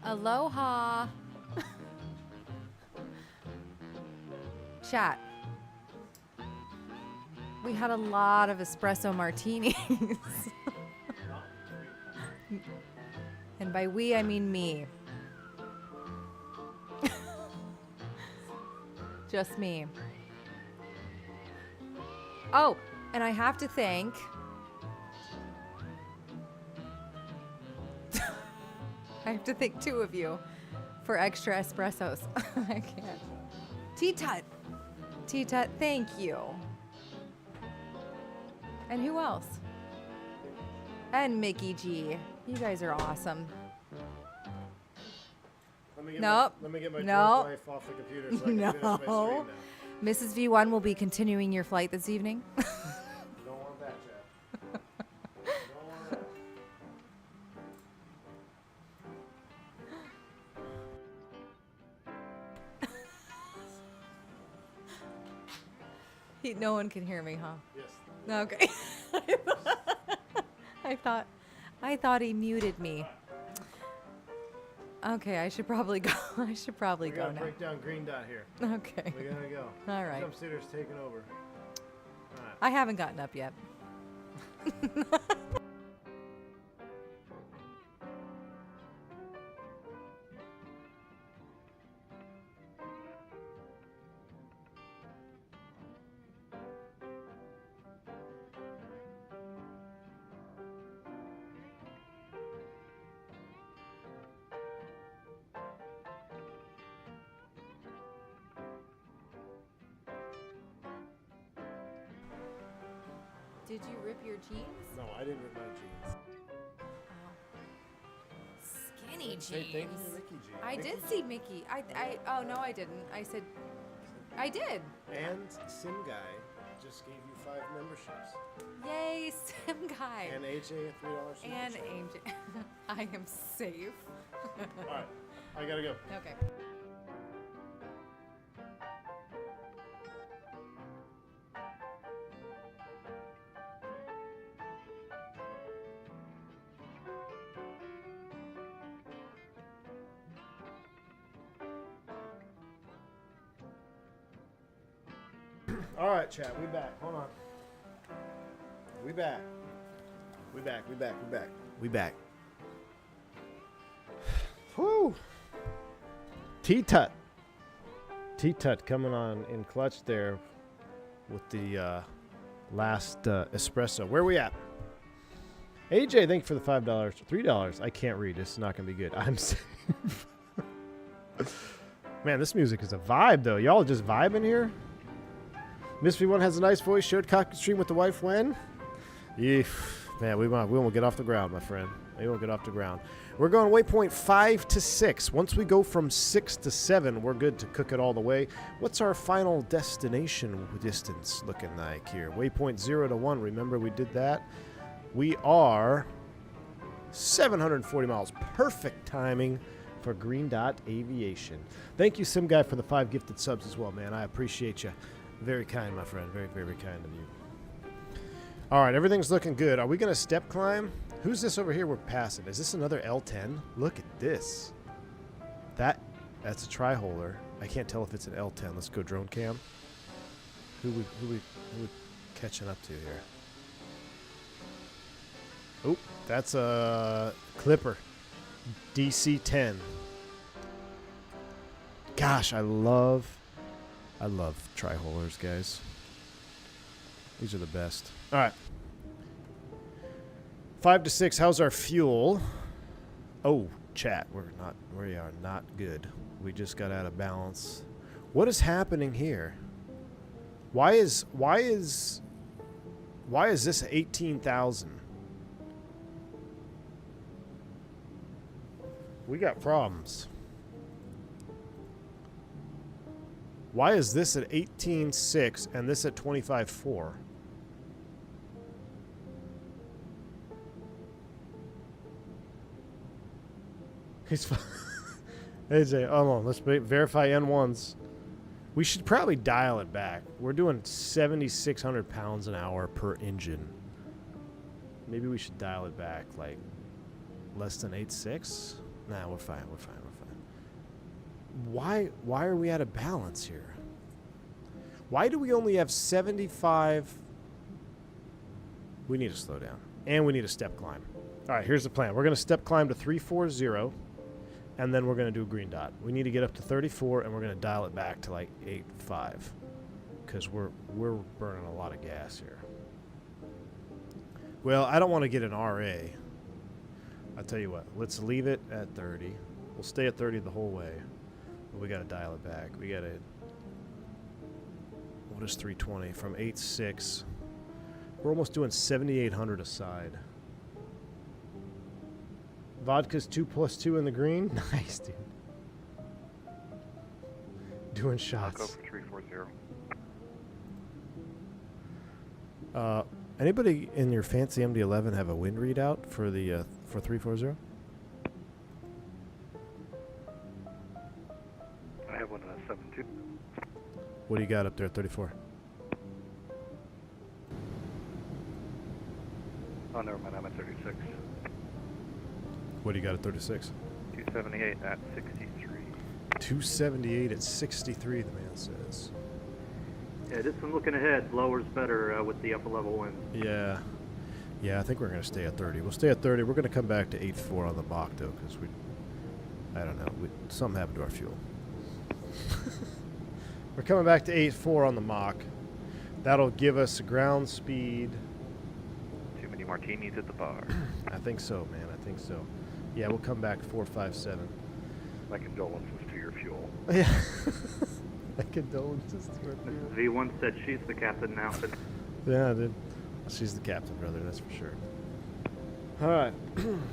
Aloha. Chat. We had a lot of espresso martinis. And by we, I mean me. Just me. Oh, and I have to thank I have to thank two of you for extra espressos. I can't. T-Tut. T-Tut, thank you. And who else? And Mickey G. You guys are awesome. Nope. Let me get my Nope. wife off the computer so I can finish my stream No. now. Mrs. V1 will be continuing your flight this evening. Don't want that, Chad. Don't want that. No one can hear me, huh? Yes. Okay. I thought he muted me. Okay, I should probably go. I should probably We go gotta now. break down green dot here. Okay. We gotta go. All right. Jumpsuiter's taking over. All right. I haven't gotten up yet. Did you rip your jeans? No, I didn't rip my jeans. Skinny Say thank you jeans. to Mickey G. I Mickey did G. see Mickey. Oh no, I didn't. I said, I did. And Sim Guy just gave you 5 memberships. Yay, Sim Guy. And AJ a $3 super And chat. AJ. I am safe. All right, I gotta go. Okay. All right, chat. We back. Hold on. We back. We back. We back. We back. We back. Whoo! T-Tut. T-Tut coming on in clutch there with the last espresso. Where we at? AJ, thank you for the $5. $3. I can't read. This is not going to be good. I'm safe. Man, this music is a vibe, though. Y'all just vibing here? Miss V1 has a nice voice. Shared Cockpit stream with the wife when? Yeah, man, we won't get off the ground, my friend. We won't get off the ground. We're going waypoint 5 to 6. Once we go from 6 to 7, we're good to cook it all the way. What's our final destination distance looking like here? Waypoint 0 to 1. Remember we did that? We are 740 miles. Perfect timing for Green Dot Aviation. Thank you, Sim Guy, for the 5 gifted subs as well, man. I appreciate you. Very kind, my friend. Very, very kind of you. All right, everything's looking good. Are we going to step climb? Who's this over here we're passing? Is this another L-10? Look at this. That's a tri-holer. I can't tell if it's an L-10. Let's go drone cam. Who we catching up to here? Oh, that's a Clipper. DC-10. Gosh, I love tri-holers, guys. These are the best. All right. 5 to 6. How's our fuel? Oh, chat. We are not good. We just got out of balance. What is happening here? Why is this 18,000? We got problems. Why is this at 18.6 and this at 25.4? He's fine. AJ, hold on. Let's verify N1s. We should probably dial it back. We're doing 7,600 pounds an hour per engine. Maybe we should dial it back like less than 8.6. Nah, we're fine. We're fine. Why are we out of balance here? Why do we only have 75? We need to slow down. And we need a step climb. All right, here's the plan. We're going to step climb to 340, and then we're going to do a green dot. We need to get up to 34, and we're going to dial it back to like 8.5, because we're burning a lot of gas here. Well, I don't want to get an RA. I'll tell you what. Let's leave it at 30. We'll stay at 30 the whole way. But we got to dial it back. We got to... What is 320? From 8.6. We're almost doing 7,800 a side. Vodka's 2+2 in the green? Nice, dude. Doing shots. I'll go for 340. Anybody in your fancy MD-11 have a wind readout for the for 340? I have one at 7.2. What do you got up there at 34? Oh, never mind. I'm at 36. What do you got at 36? 278 at 63. 278 at 63, the man says. Yeah, just from looking ahead, lower's better with the upper level wind. Yeah. Yeah, I think we're going to stay at 30. We'll stay at 30. We're going to come back to 8.4 on the Mach, though, because I don't know. Something happened to our fuel. We're coming back to 8.4 on the Mach. That'll give us ground speed. Too many martinis at the bar. I think so, man. I think so. Yeah, we'll come back 4.57. My condolences to your fuel. Yeah. My condolences to her fuel. V1 said she's the captain now. Yeah, dude. She's the captain, brother. That's for sure. All right.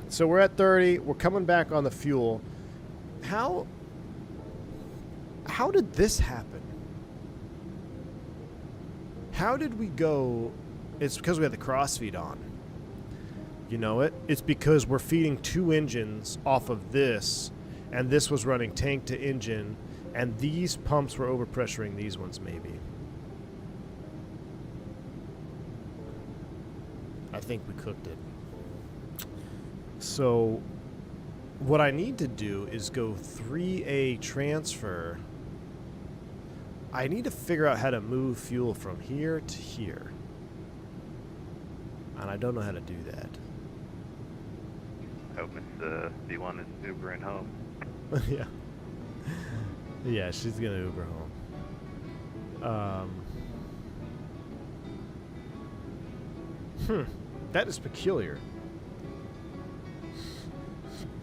So we're at 30. We're coming back on the fuel. How did this happen? How did we go? It's because we had the crossfeed on. You know it? It's because we're feeding two engines off of this, and this was running tank to engine, and these pumps were overpressuring these ones, maybe. I think we cooked it. So what I need to do is go 3A transfer. I need to figure out how to move fuel from here to here. And I don't know how to do that. I hope Miss V1 is Ubering home. Yeah. Yeah, she's going to Uber home. That is peculiar.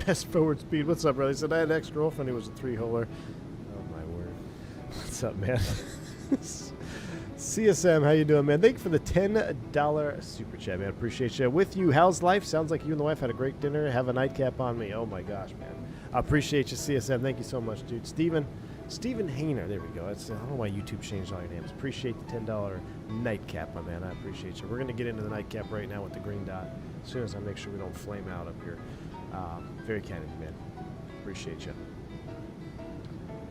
Best forward speed. What's up, brother? He said, I had an ex-girlfriend who was a 3-holer. Oh, my word. What's up, man? CSM, how you doing, man? Thank you for the $10 super chat, man. Appreciate you. With you, how's life? Sounds like you and the wife had a great dinner. Have a nightcap on me. Oh, my gosh, man. I appreciate you, CSM. Thank you so much, dude. Stephen Hayner. There we go. I don't know why YouTube changed all your names. Appreciate the $10 nightcap, my man. I appreciate you. We're going to get into the nightcap right now with the green dot as soon as I make sure we don't flame out up here. Very kind of you, man. Appreciate you.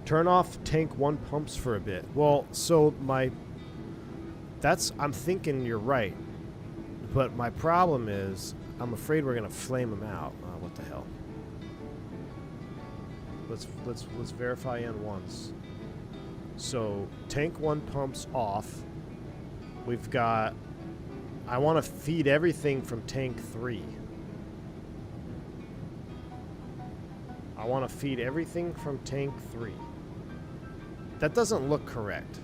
Turn off tank 1 pumps for a bit. Well, so I'm thinking you're right. But my problem is, I'm afraid we're gonna flame them out. What the hell? Let's verify N1s. So tank 1 pumps off. We've got. I want to feed everything from tank 3. I want to feed everything from tank 3. That doesn't look correct.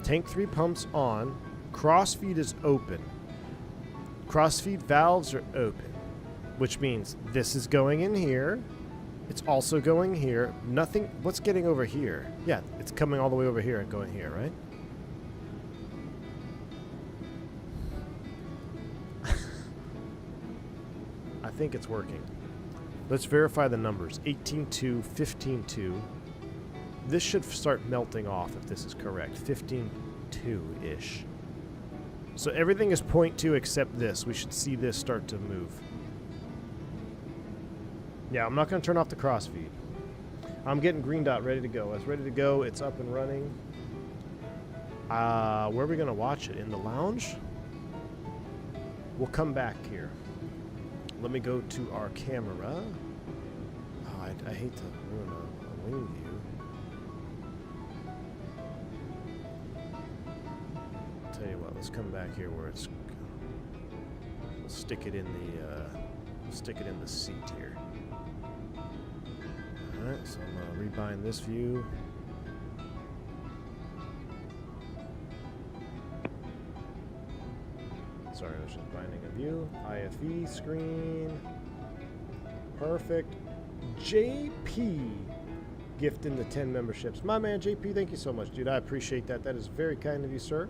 Tank 3 pumps on. Crossfeed is open. Crossfeed valves are open, which means this is going in here. It's also going here. Nothing. What's getting over here? Yeah, it's coming all the way over here and going here, right? I think it's working. Let's verify the numbers. 18.2, 15.2. This should start melting off if this is correct. 15.2-ish. So everything is 0.2 except this. We should see this start to move. Yeah, I'm not going to turn off the crossfeed. I'm getting green dot ready to go. It's ready to go. It's up and running. Where are we going to watch it? In the lounge? We'll come back here. Let me go to our camera. Oh, I hate to ruin a wing view. Tell you what, let's come back here where it's. We'll stick it in the seat here. All right, so I'm gonna rebind this view. Sorry, I was just binding a view. IFE screen. Perfect. JP gifting the 10 memberships. My man JP, thank you so much, dude. I appreciate that. That is very kind of you, sir.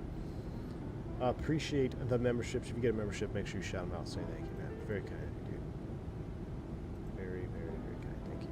Appreciate the memberships. If you get a membership, make sure you shout them out and say thank you, man. Very kind of you, dude. Very, very, very kind. Thank you.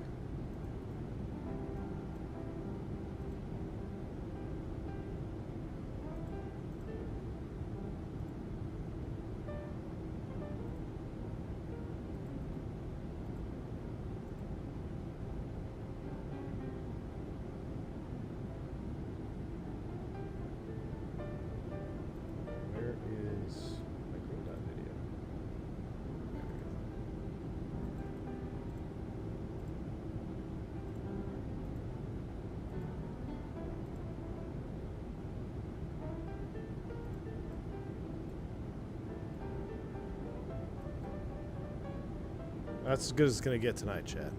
That's as good as it's going to get tonight, Chad.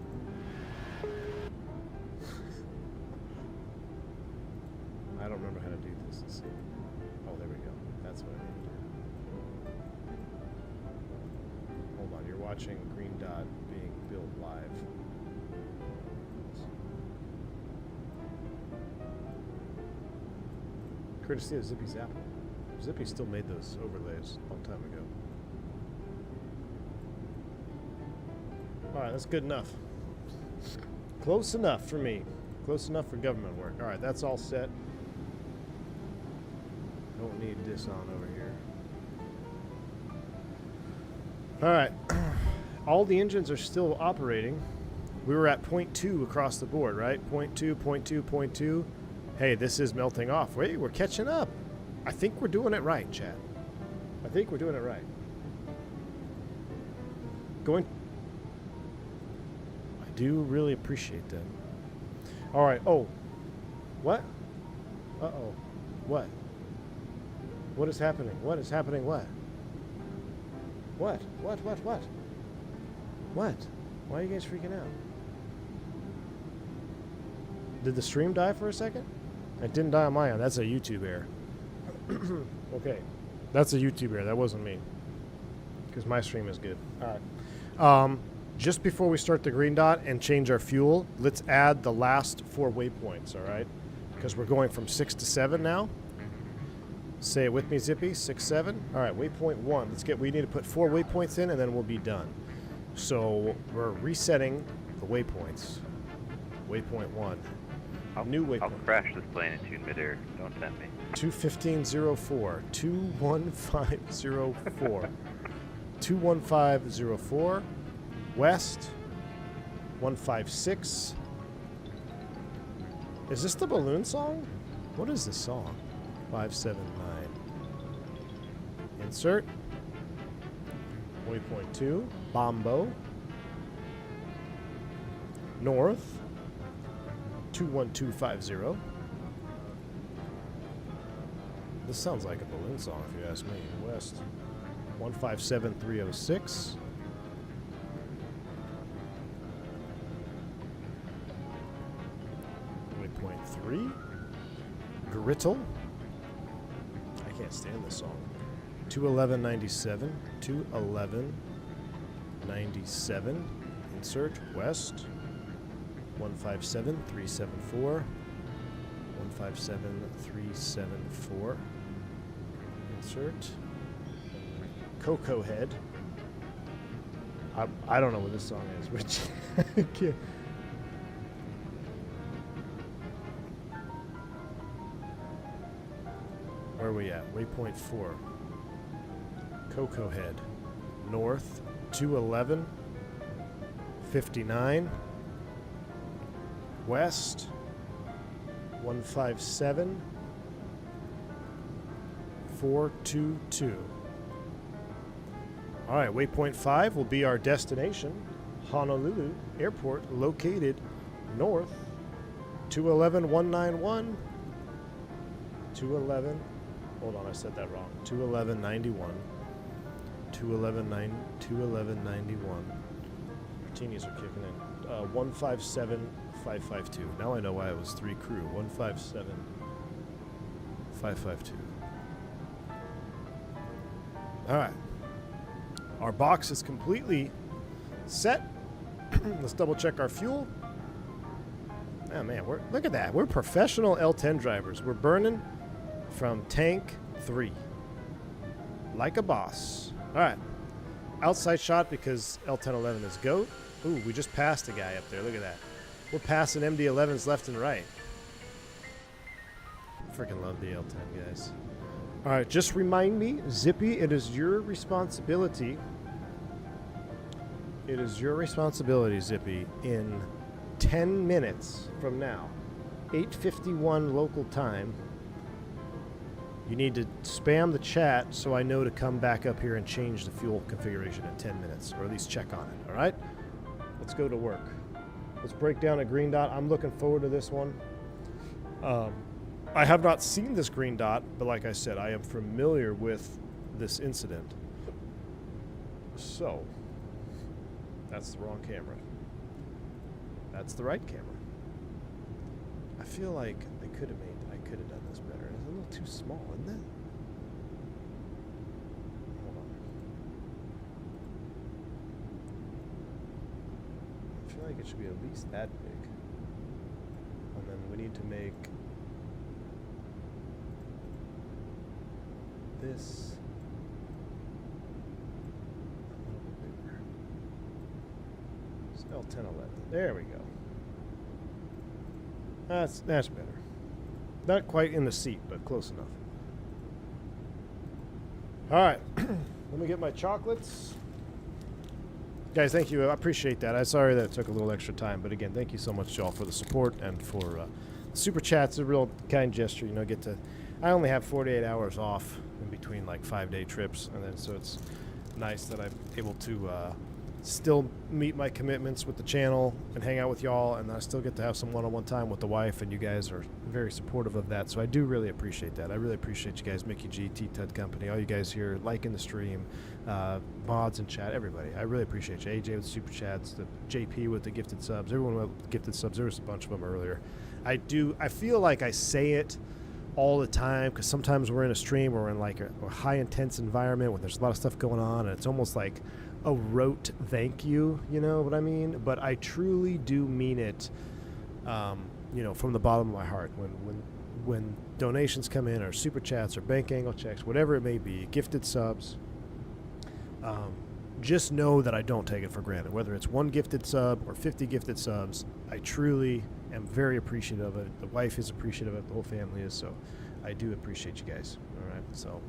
I don't remember how to do this. Let's see. Oh, there we go. That's what I need to do. Hold on. You're watching Green Dot being built live. Courtesy of Zippy's Apple. Zippy still made those overlays a long time ago. Alright, that's good enough. Close enough for me. Close enough for government work. Alright, that's all set. Don't need this on over here. Alright. All the engines are still operating. We were at 0.2 across the board, right? 0.2, 0.2, 0.2. Hey, this is melting off. Wait, we're catching up. I think we're doing it right, Chad. I think we're doing it right. Going... do really appreciate that. All right. Oh, what? Uh-oh. What? What is happening? What is happening? What? What? What? What? What? What? Why are you guys freaking out? Did the stream die for a second? It didn't die on my end. That's a YouTube error. Okay. That's a YouTube error. That wasn't me. Because my stream is good. All right. Just before we start the green dot and change our fuel, let's add the last 4 waypoints, all right? Because we're going from 6 to 7 now. Say it with me, Zippy. 6, 7. All right, waypoint 1. We need to put 4 waypoints in, and then we'll be done. So we're resetting the waypoints. Waypoint 1. New waypoint. I'll crash this plane into you in midair. Don't tempt me. 21504. 21504. 21504. West 156. Is this the balloon song? What is this song? 579. Insert. Waypoint 2, Bombo. North, 21250. This sounds like a balloon song if you ask me. West, 157306. Waypoint 3, Grittle. I can't stand this song. 21197, 21197. Insert, West, 157374, 157374. Insert. Cocoa Head. I don't know what this song is, which I can't. Where are we at? Waypoint 4. Cocoa Head. North, 211. 59. West, 157. 422. All right, waypoint 5 will be our destination, Honolulu Airport, located north, 211191. 211. Hold on, I said that wrong. 21191. 21191. Martinis are kicking in. 157552. Now I know why it was 3 crew. 157552. All right. Our box is completely set. Let's double check our fuel. Oh man, look at that. We're professional L10 drivers. We're burning from tank 3. Like a boss. All right. Outside shot because L-1011 is GOAT. Ooh, we just passed a guy up there. Look at that. We're passing MD-11s left and right. Freaking love the L-10, guys. All right, just remind me, Zippy, it is your responsibility. It is your responsibility, Zippy, in 10 minutes from now, 8:51 local time, you need to spam the chat so I know to come back up here and change the fuel configuration in 10 minutes, or at least check on it, all right? Let's go to work. Let's break down a green dot. I'm looking forward to this one. I have not seen this green dot, but like I said, I am familiar with this incident. So, that's the wrong camera. That's the right camera. I feel like I could have done this better. It's a little too small, isn't it? Hold on. I feel like it should be at least that big. And then we need to make this a little bit bigger. It's L-1011. There we go. That's better. Not quite in the seat, but close enough. All right. Let me get my chocolates. Guys, thank you. I appreciate that. I'm sorry that it took a little extra time, but again, thank you so much, y'all, for the support and for super chats. A real kind gesture. You know, I only have 48 hours off in between like 5-day trips, and then so it's nice that I'm able to still meet my commitments with the channel and hang out with y'all, and I still get to have some one-on-one time with the wife, and you guys are very supportive of that, so I do really appreciate that. I really appreciate you guys, Mickey G, T-Tud Company, all you guys here liking the stream, mods and chat, everybody. I really appreciate you. AJ with the super chats, the JP with the gifted subs, everyone with gifted subs. There was a bunch of them earlier. I feel like I say it all the time because sometimes we're in a stream or we're in like a high intense environment where there's a lot of stuff going on, and it's almost like a rote thank you, you know what I mean? But I truly do mean it, you know, from the bottom of my heart. When donations come in, or super chats, or bank angle checks, whatever it may be, gifted subs, just know that I don't take it for granted. Whether it's 1 gifted sub or 50 gifted subs, I truly am very appreciative of it. The wife is appreciative of it. The whole family is. So I do appreciate you guys. All right. So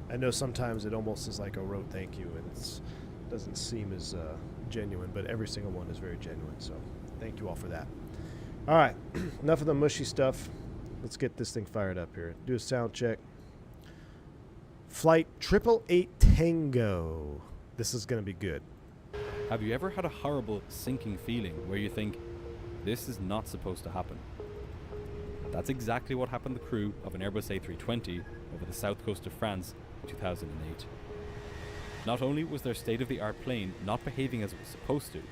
I know sometimes it almost is like a rote thank you, and it doesn't seem as genuine, but every single one is very genuine. So thank you all for that. All right. Enough of the mushy stuff. Let's get this thing fired up here. Do a sound check. Flight 888 Tango. This is going to be good. Have you ever had a horrible sinking feeling where you think, this is not supposed to happen? That's exactly what happened to the crew of an Airbus A320 over the south coast of France in 2008. Not only was their state-of-the-art plane not behaving as it was supposed to,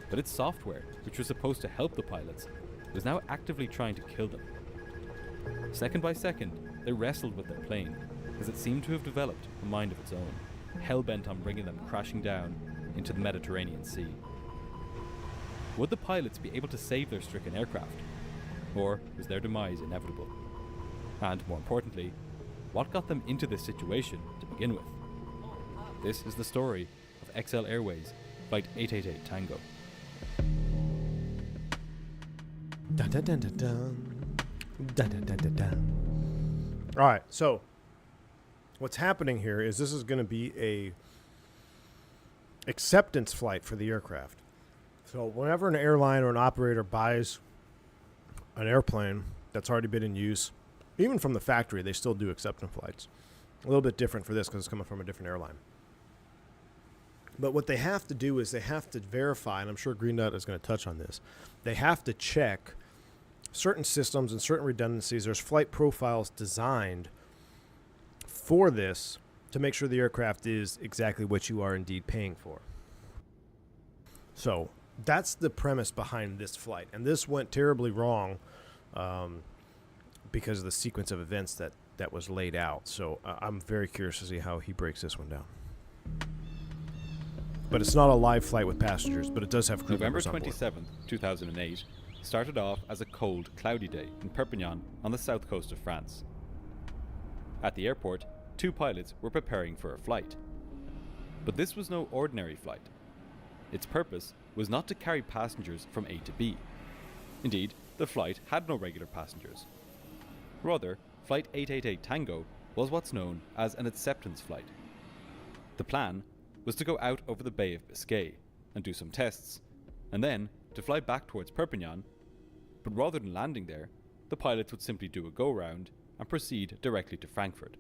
but its software, which was supposed to help the pilots, was now actively trying to kill them. Second by second, they wrestled with their plane, as it seemed to have developed a mind of its own, hell-bent on bringing them crashing down into the Mediterranean Sea. Would the pilots be able to save their stricken aircraft? Or was their demise inevitable? And more importantly, what got them into this situation to begin with? This is the story of XL Airways Flight 888 Tango. Dun, dun, dun, dun, dun. Dun, dun, dun, dun, dun. All right, so what's happening here is this is going to be a acceptance flight for the aircraft. So whenever an airline or an operator buys an airplane that's already been in use, even from the factory, they still do acceptance flights. A little bit different for this because it's coming from a different airline. But what they have to do is they have to verify, and I'm sure Green Dot is going to touch on this, they have to check certain systems and certain redundancies. There's flight profiles designed for this to make sure the aircraft is exactly what you are indeed paying for. So that's the premise behind this flight. And this went terribly wrong because of the sequence of events that was laid out. So I'm very curious to see how he breaks this one down. But it's not a live flight with passengers, but it does have crew November members on board. 27th, 2008 started off as a cold, cloudy day in Perpignan on the south coast of France. At the airport, 2 pilots were preparing for a flight. But this was no ordinary flight. Its purpose was not to carry passengers from A to B. Indeed, the flight had no regular passengers. Rather, Flight 888 Tango was what's known as an acceptance flight. The plan was to go out over the Bay of Biscay and do some tests, and then to fly back towards Perpignan, but rather than landing there, the pilots would simply do a go-round and proceed directly to Frankfurt.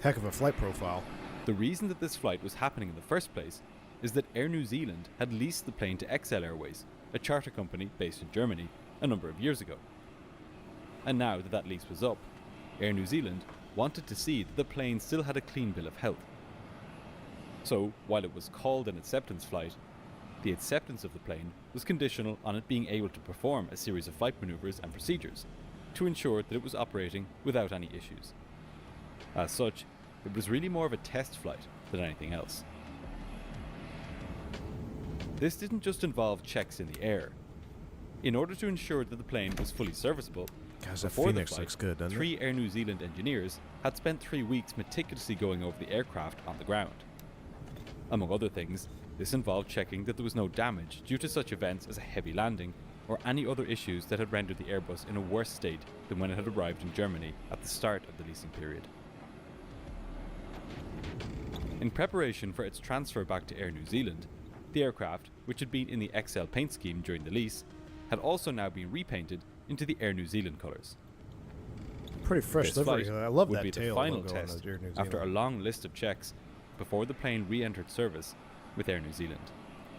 Heck of a flight profile. The reason that this flight was happening in the first place is that Air New Zealand had leased the plane to XL Airways, a charter company based in Germany, a number of years ago. And now that that lease was up, Air New Zealand wanted to see that the plane still had a clean bill of health. So, while it was called an acceptance flight, the acceptance of the plane was conditional on it being able to perform a series of flight maneuvers and procedures to ensure that it was operating without any issues. As such, it was really more of a test flight than anything else. This didn't just involve checks in the air. In order to ensure that the plane was fully serviceable, Guys, that before the Phoenix flight, looks good, doesn't it? 3 Air New Zealand engineers had spent 3 weeks meticulously going over the aircraft on the ground. Among other things, this involved checking that there was no damage due to such events as a heavy landing or any other issues that had rendered the Airbus in a worse state than when it had arrived in Germany at the start of the leasing period. In preparation for its transfer back to Air New Zealand, the aircraft, which had been in the XL paint scheme during the lease, had also now been repainted into the Air New Zealand colours. Pretty fresh This livery. flight I love would that be the tail final logo on test the Air New Zealand. after a long list of checks before the plane re-entered service with Air New Zealand.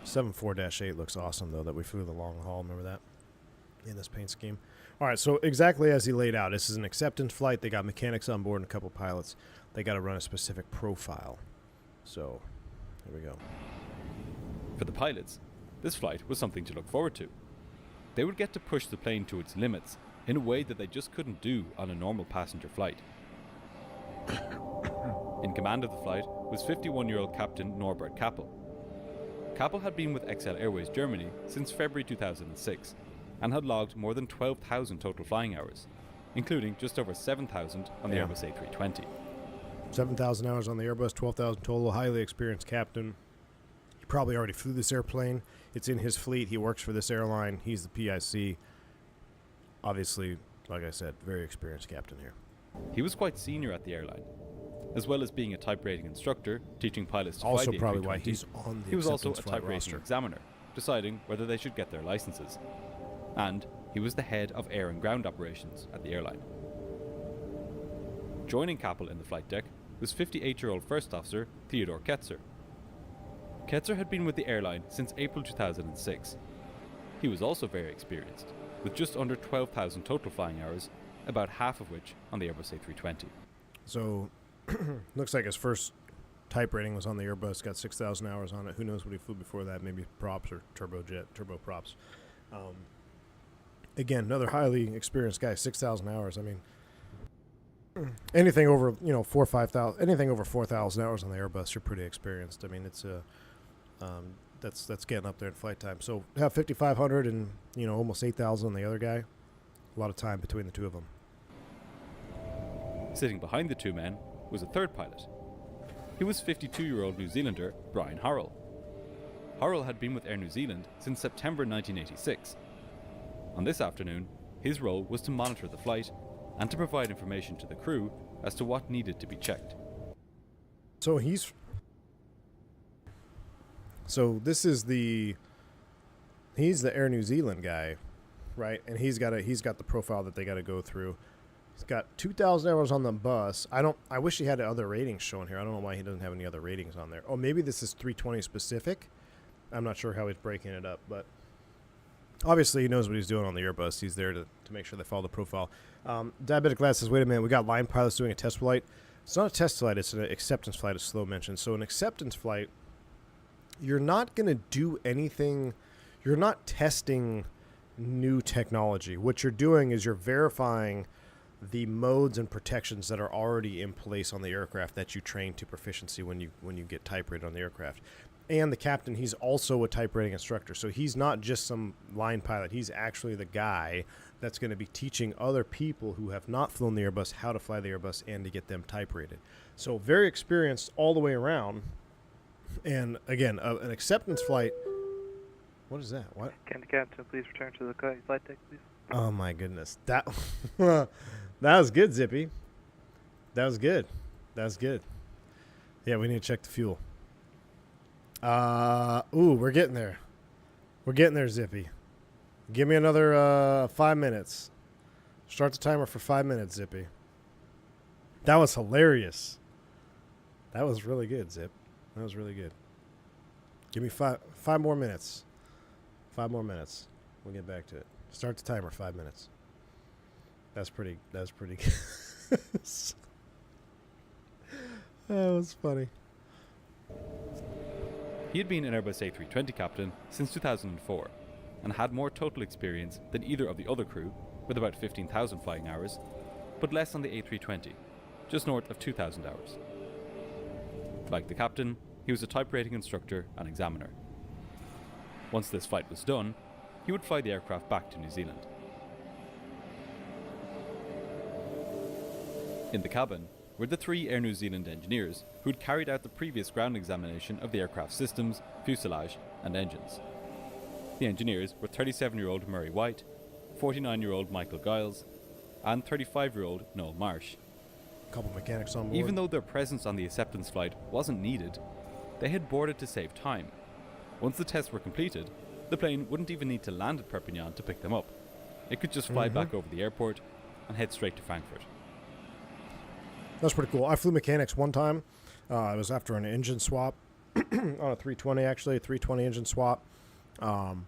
74-8 looks awesome, though, that we flew the long haul. Remember that? In this paint scheme. All right, so exactly as he laid out, this is an acceptance flight. They got mechanics on board and a couple pilots. They got to run a specific profile. So, here we go. For the pilots, this flight was something to look forward to. They would get to push the plane to its limits in a way that they just couldn't do on a normal passenger flight. In command of the flight was 51-year-old Captain Norbert Kappel. Kappel had been with XL Airways Germany since February 2006 and had logged more than 12,000 total flying hours, including just over 7,000 on the Airbus A320. 7,000 hours on the Airbus, 12,000 total, highly experienced captain. He probably already flew this airplane. It's in his fleet. He works for this airline. He's the PIC. Obviously, like I said, very experienced captain here. He was quite senior at the airline. As well as being a type rating instructor, teaching pilots to Also fly the probably A320, why he's on the he was also a acceptance flight type rating roster. examiner, deciding whether they should get their licenses. And he was the head of air and ground operations at the airline. Joining Kappel in the flight deck was 58-year-old First Officer Theodore Ketzer. Ketzer had been with the airline since April 2006. He was also very experienced, with just under 12,000 total flying hours, about half of which on the Airbus A320. So, looks like his first type rating was on the Airbus, got 6,000 hours on it. Who knows what he flew before that? Maybe props or turbo props. Again, another highly experienced guy, 6,000 hours. I mean, anything over, 4,000 or 5,000, anything over 4,000 hours on the Airbus, you're pretty experienced. I mean, it's that's getting up there in flight time. So have 5,500 and almost 8,000 on the other guy. A lot of time between the two of them. Sitting behind the two men was a third pilot. He was 52-year-old New Zealander Brian Horrell. Horrell had been with Air New Zealand since September 1986. On this afternoon, his role was to monitor the flight and to provide information to the crew as to what needed to be checked. So he's the Air New Zealand guy, right? And he's got the profile that they got to go through. He's got 2,000 hours on the bus. I wish he had other ratings shown here. I don't know why he doesn't have any other ratings on there. Oh, maybe this is 320 specific. I'm not sure how he's breaking it up, but obviously he knows what he's doing on the Airbus. He's there to make sure they follow the profile. Diabetic Lad says, wait a minute, we got line pilots doing a test flight. It's not a test flight, it's an acceptance flight, as Slow mentioned. So an acceptance flight, you're not going to do anything. You're not testing new technology. What you're doing is you're verifying the modes and protections that are already in place on the aircraft that you train to proficiency when you get type rated on the aircraft. And the captain, he's also a type rating instructor. So he's not just some line pilot. He's actually the guy that's going to be teaching other people who have not flown the Airbus how to fly the Airbus and to get them type rated. So very experienced all the way around. And again, an acceptance flight. What is that? What? Can the captain please return to the flight deck, please? Oh my goodness. That was good, Zippy. That was good. Yeah, we need to check the fuel. We're getting there. We're getting there, Zippy. Give me another 5 minutes. Start the timer for 5 minutes, Zippy. That was hilarious. That was really good, Zip. That was really good. Give me five more minutes. 5 more minutes. We'll get back to it. Start the timer, 5 minutes. That's pretty good. That was funny. He had been an Airbus A320 captain since 2004 and had more total experience than either of the other crew, with about 15,000 flying hours, but less on the A320, just north of 2,000 hours. Like the captain, he was a type rating instructor and examiner. Once this flight was done, he would fly the aircraft back to New Zealand. In the cabin were the 3 Air New Zealand engineers who had carried out the previous ground examination of the aircraft systems, fuselage and engines. The engineers were 37-year-old Murray White, 49-year-old Michael Giles, and 35-year-old Noel Marsh. A couple mechanics on board. Even though their presence on the acceptance flight wasn't needed, they had boarded to save time. Once the tests were completed, the plane wouldn't even need to land at Perpignan to pick them up. It could just fly back over the airport and head straight to Frankfurt. That's pretty cool. I flew mechanics one time. It was after an engine swap on a 320, actually, a 320 engine swap. And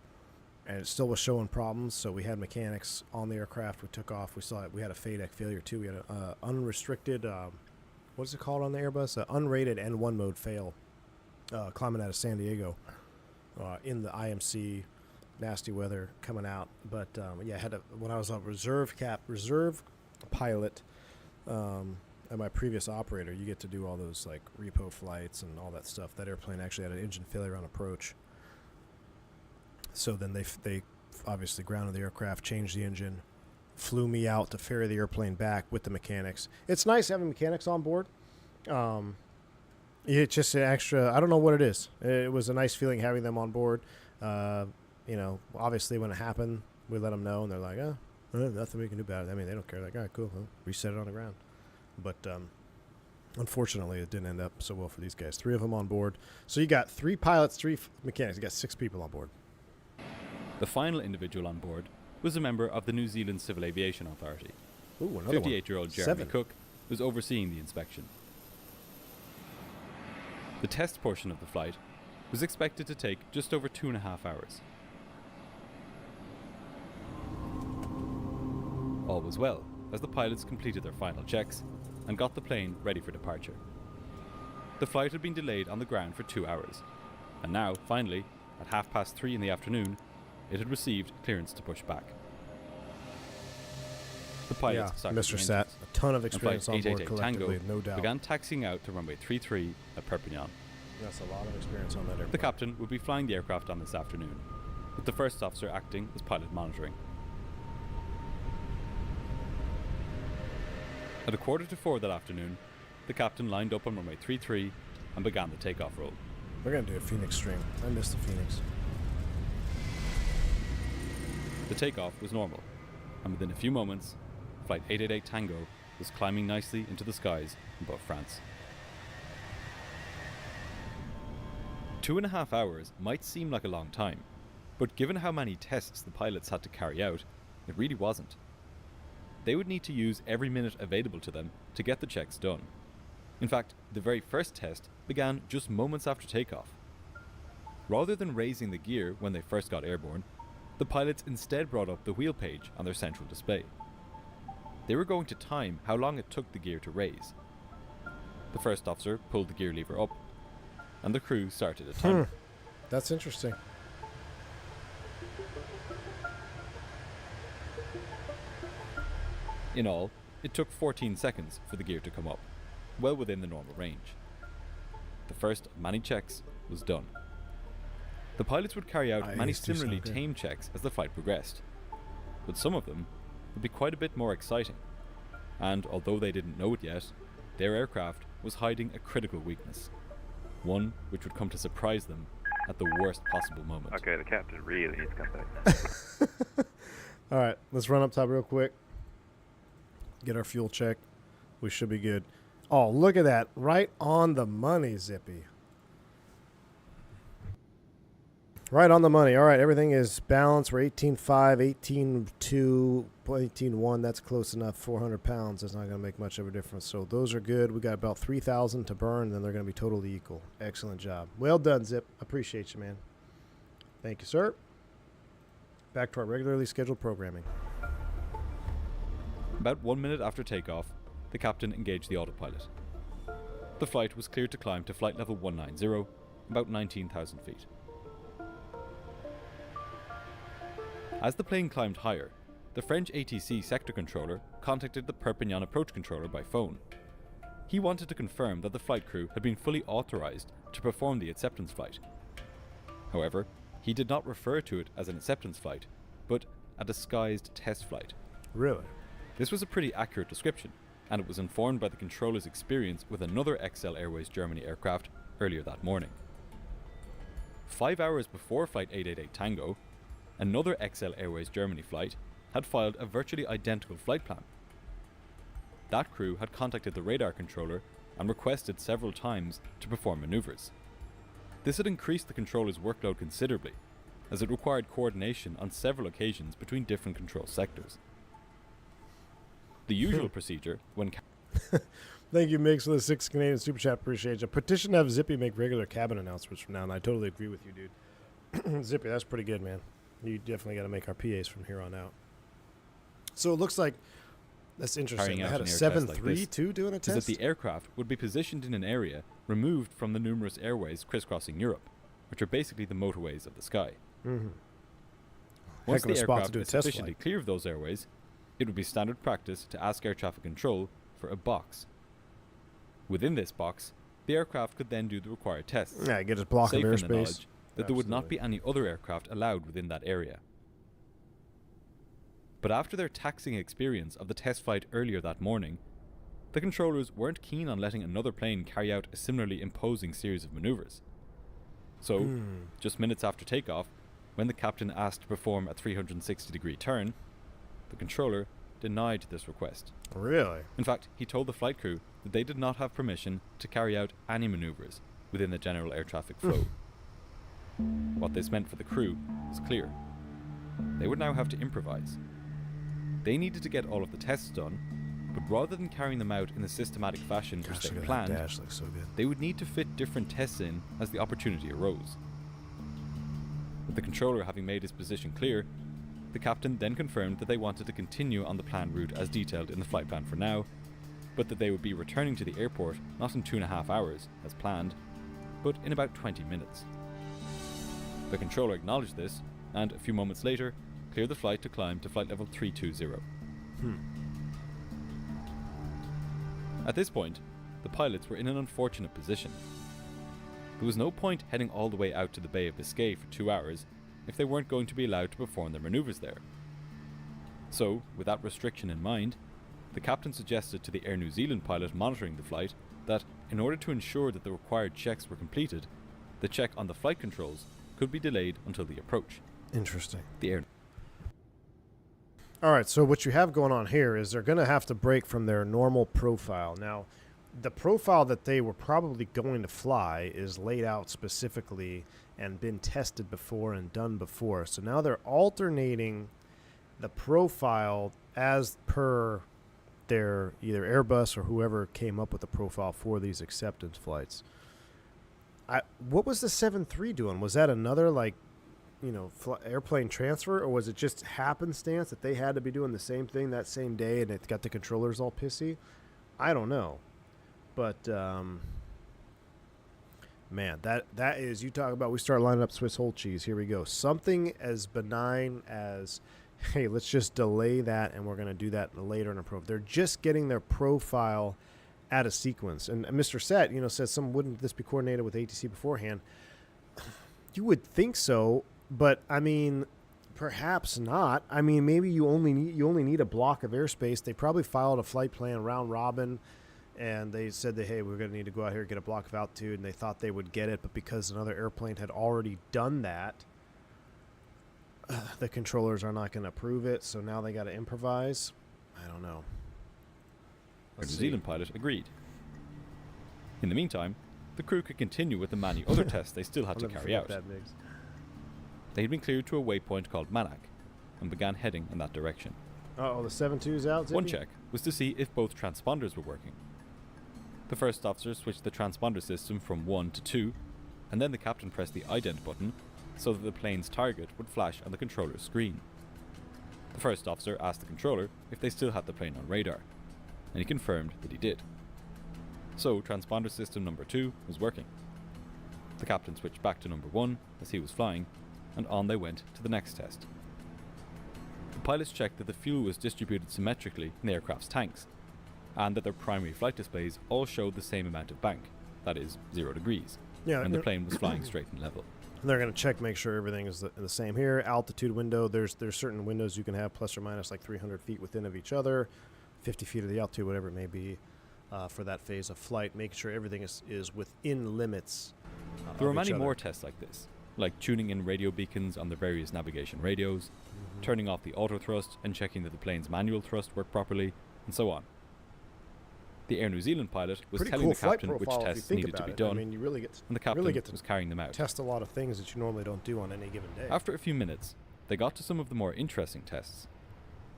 it still was showing problems, so we had mechanics on the aircraft. We took off. We saw it. We had a FADEC failure, too. We had an unrestricted, what is it called on the Airbus? An unrated N1 mode fail climbing out of San Diego in the IMC, nasty weather coming out. But, yeah, when I was a reserve pilot, at my previous operator, you get to do all those like repo flights and all that stuff. That airplane actually had an engine failure on approach. So then they obviously grounded the aircraft, changed the engine, flew me out to ferry the airplane back with the mechanics. It's nice having mechanics on board. It's just an extra, I don't know what it is. It was a nice feeling having them on board. Obviously when it happened, we let them know, and they're like, nothing we can do about it. I mean, they don't care. Like, all right, cool. Well, reset it on the ground. But unfortunately, it didn't end up so well for these guys. 3 of them on board. So you got 3 pilots, 3 mechanics. You got 6 people on board. The final individual on board was a member of the New Zealand Civil Aviation Authority. Ooh, another 58-year-old one. Jeremy 7. Cook was overseeing the inspection. The test portion of the flight was expected to take just over 2.5 hours. All was well, as the pilots completed their final checks and got the plane ready for departure. The flight had been delayed on the ground for 2 hours, and now, finally, at 3:30 in the afternoon, it had received clearance to push back. The pilots started Mr. the Sat, engines, a ton of and experience Flight on board 888 collectively, Tango no doubt. began taxiing out to runway 33 at Perpignan. That's a lot of experience on that airplane. The captain would be flying the aircraft on this afternoon, with the first officer acting as pilot monitoring. At 3:45 that afternoon, the captain lined up on runway 33 and began the takeoff roll. We're going to do a Phoenix stream. I missed the Phoenix. The takeoff was normal, and within a few moments, Flight 888 Tango was climbing nicely into the skies above France. 2.5 hours might seem like a long time, but given how many tests the pilots had to carry out, it really wasn't. They would need to use every minute available to them to get the checks done. In fact, the very first test began just moments after takeoff. Rather than raising the gear when they first got airborne, the pilots instead brought up the wheel page on their central display. They were going to time how long it took the gear to raise. The first officer pulled the gear lever up, and the crew started a timer. That's interesting. In all, it took 14 seconds for the gear to come up, well within the normal range. The first of many checks was done. The pilots would carry out many similarly tame checks as the flight progressed, but some of them would be quite a bit more exciting, and although they didn't know it yet, their aircraft was hiding a critical weakness, one which would come to surprise them at the worst possible moment. Okay, the captain really needs to come back. All right, let's run up top real quick. Get our fuel check. We should be good. Oh, look at that. Right on the money, Zippy. Right on the money. All right, everything is balanced. We're 18.5, 18.2, 18.1. That's close enough. 400 pounds. That's not going to make much of a difference. So those are good. We got about 3,000 to burn, then they're going to be totally equal. Excellent job. Well done, Zip. Appreciate you, man. Thank you, sir. Back to our regularly scheduled programming. About 1 minute after takeoff, the captain engaged the autopilot. The flight was cleared to climb to flight level 190, about 19,000 feet. As the plane climbed higher, the French ATC sector controller contacted the Perpignan approach controller by phone. He wanted to confirm that the flight crew had been fully authorized to perform the acceptance flight. However, he did not refer to it as an acceptance flight, but a disguised test flight. Really? This was a pretty accurate description, and it was informed by the controller's experience with another XL Airways Germany aircraft earlier that morning. 5 hours before Flight 888 Tango, another XL Airways Germany flight had filed a virtually identical flight plan. That crew had contacted the radar controller and requested several times to perform maneuvers. This had increased the controller's workload considerably, as it required coordination on several occasions between different control sectors. The usual procedure when... Thank you, Mix, for the 6 Canadian Super Chat. Appreciate you. Petition to have Zippy make regular cabin announcements from now on. I totally agree with you, dude. Zippy, that's pretty good, man. You definitely got to make our PAs from here on out. So it looks like that's interesting. I had a 7.3 too doing a test. Is that the aircraft would be positioned in an area removed from the numerous airways crisscrossing Europe, which are basically the motorways of the sky. Mm-hmm. Once the aircraft is sufficiently clear of those airways, it would be standard practice to ask air traffic control for a box. Within this box, the aircraft could then do the required tests. Yeah, get a block of safe in the airspace. knowledge that there would not be any other aircraft allowed within that area. But after their taxing experience of the test flight earlier that morning, the controllers weren't keen on letting another plane carry out a similarly imposing series of maneuvers. So, just minutes after takeoff, when the captain asked to perform a 360-degree turn, the controller denied this request. Really? In fact, he told the flight crew that they did not have permission to carry out any maneuvers within the general air traffic flow. What this meant for the crew was clear. They would now have to improvise. They needed to get all of the tests done, But rather than carrying them out in the systematic fashion which they look at that planned, dash, looks so good. they would need to fit different tests in as the opportunity arose. With the controller having made his position clear, the captain then confirmed that they wanted to continue on the planned route as detailed in the flight plan for now, but that they would be returning to the airport not in 2.5 hours, as planned, but in about 20 minutes. The controller acknowledged this, and a few moments later, cleared the flight to climb to flight level 320. At this point, the pilots were in an unfortunate position. There was no point heading all the way out to the Bay of Biscay for 2 hours if they weren't going to be allowed to perform their maneuvers there. So, with that restriction in mind, the captain suggested to the Air New Zealand pilot monitoring the flight that, in order to ensure that the required checks were completed, the check on the flight controls could be delayed until the approach. Interesting. The Air All right, so what you have going on here is they're going to have to break from their normal profile. Now, the profile that they were probably going to fly is laid out specifically and been tested before and done before. So now they're alternating the profile as per their either Airbus or whoever came up with the profile for these acceptance flights. What was the 7.3 doing? Was that another, like, you know, airplane transfer, or was it just happenstance that they had to be doing the same thing that same day and it got the controllers all pissy? I don't know. But, man, that is, you talk about, we start lining up Swiss whole cheese. Here we go. Something as benign as, hey, let's just delay that and we're going to do that later in a profile. They're just getting their profile out of sequence. And Mr. Set, you know, says, wouldn't this be coordinated with ATC beforehand? You would think so, but I mean, perhaps not. I mean, maybe you only need a block of airspace. They probably filed a flight plan round robin, and they said that, hey, we're going to need to go out here and get a block of altitude, and they thought they would get it, but because another airplane had already done that, the controllers are not going to approve it, so now they got to improvise. I don't know. New Zealand pilot agreed. In the meantime, the crew could continue with the many other tests they still had to carry out. They had been cleared to a waypoint called Manak and began heading in that direction. Uh-oh, the 7.2's out, Zippy? One check was to see if both transponders were working. The first officer switched the transponder system from 1 to 2, and then the captain pressed the ident button so that the plane's target would flash on the controller's screen. The first officer asked the controller if they still had the plane on radar, and he confirmed that he did. So transponder system number 2 was working. The captain switched back to number 1 as he was flying, and on they went to the next test. The pilots checked that the fuel was distributed symmetrically in the aircraft's tanks, and that their primary flight displays all showed the same amount of bank, that is, 0 degrees, and the plane was flying straight and level. They're going to check, make sure everything is the same here. Altitude window, there's certain windows you can have plus or minus like 300 feet within of each other, 50 feet of the altitude, whatever it may be, for that phase of flight. Make sure everything is within limits. There were many more tests like this, like tuning in radio beacons on the various navigation radios, turning off the auto thrust and checking that the plane's manual thrust worked properly, and so on. The Air New Zealand pilot was telling the captain which tests needed to be done, I mean, you really get and the captain was carrying them out. Test a lot of things that you normally don't do on any given day. After a few minutes, they got to some of the more interesting tests.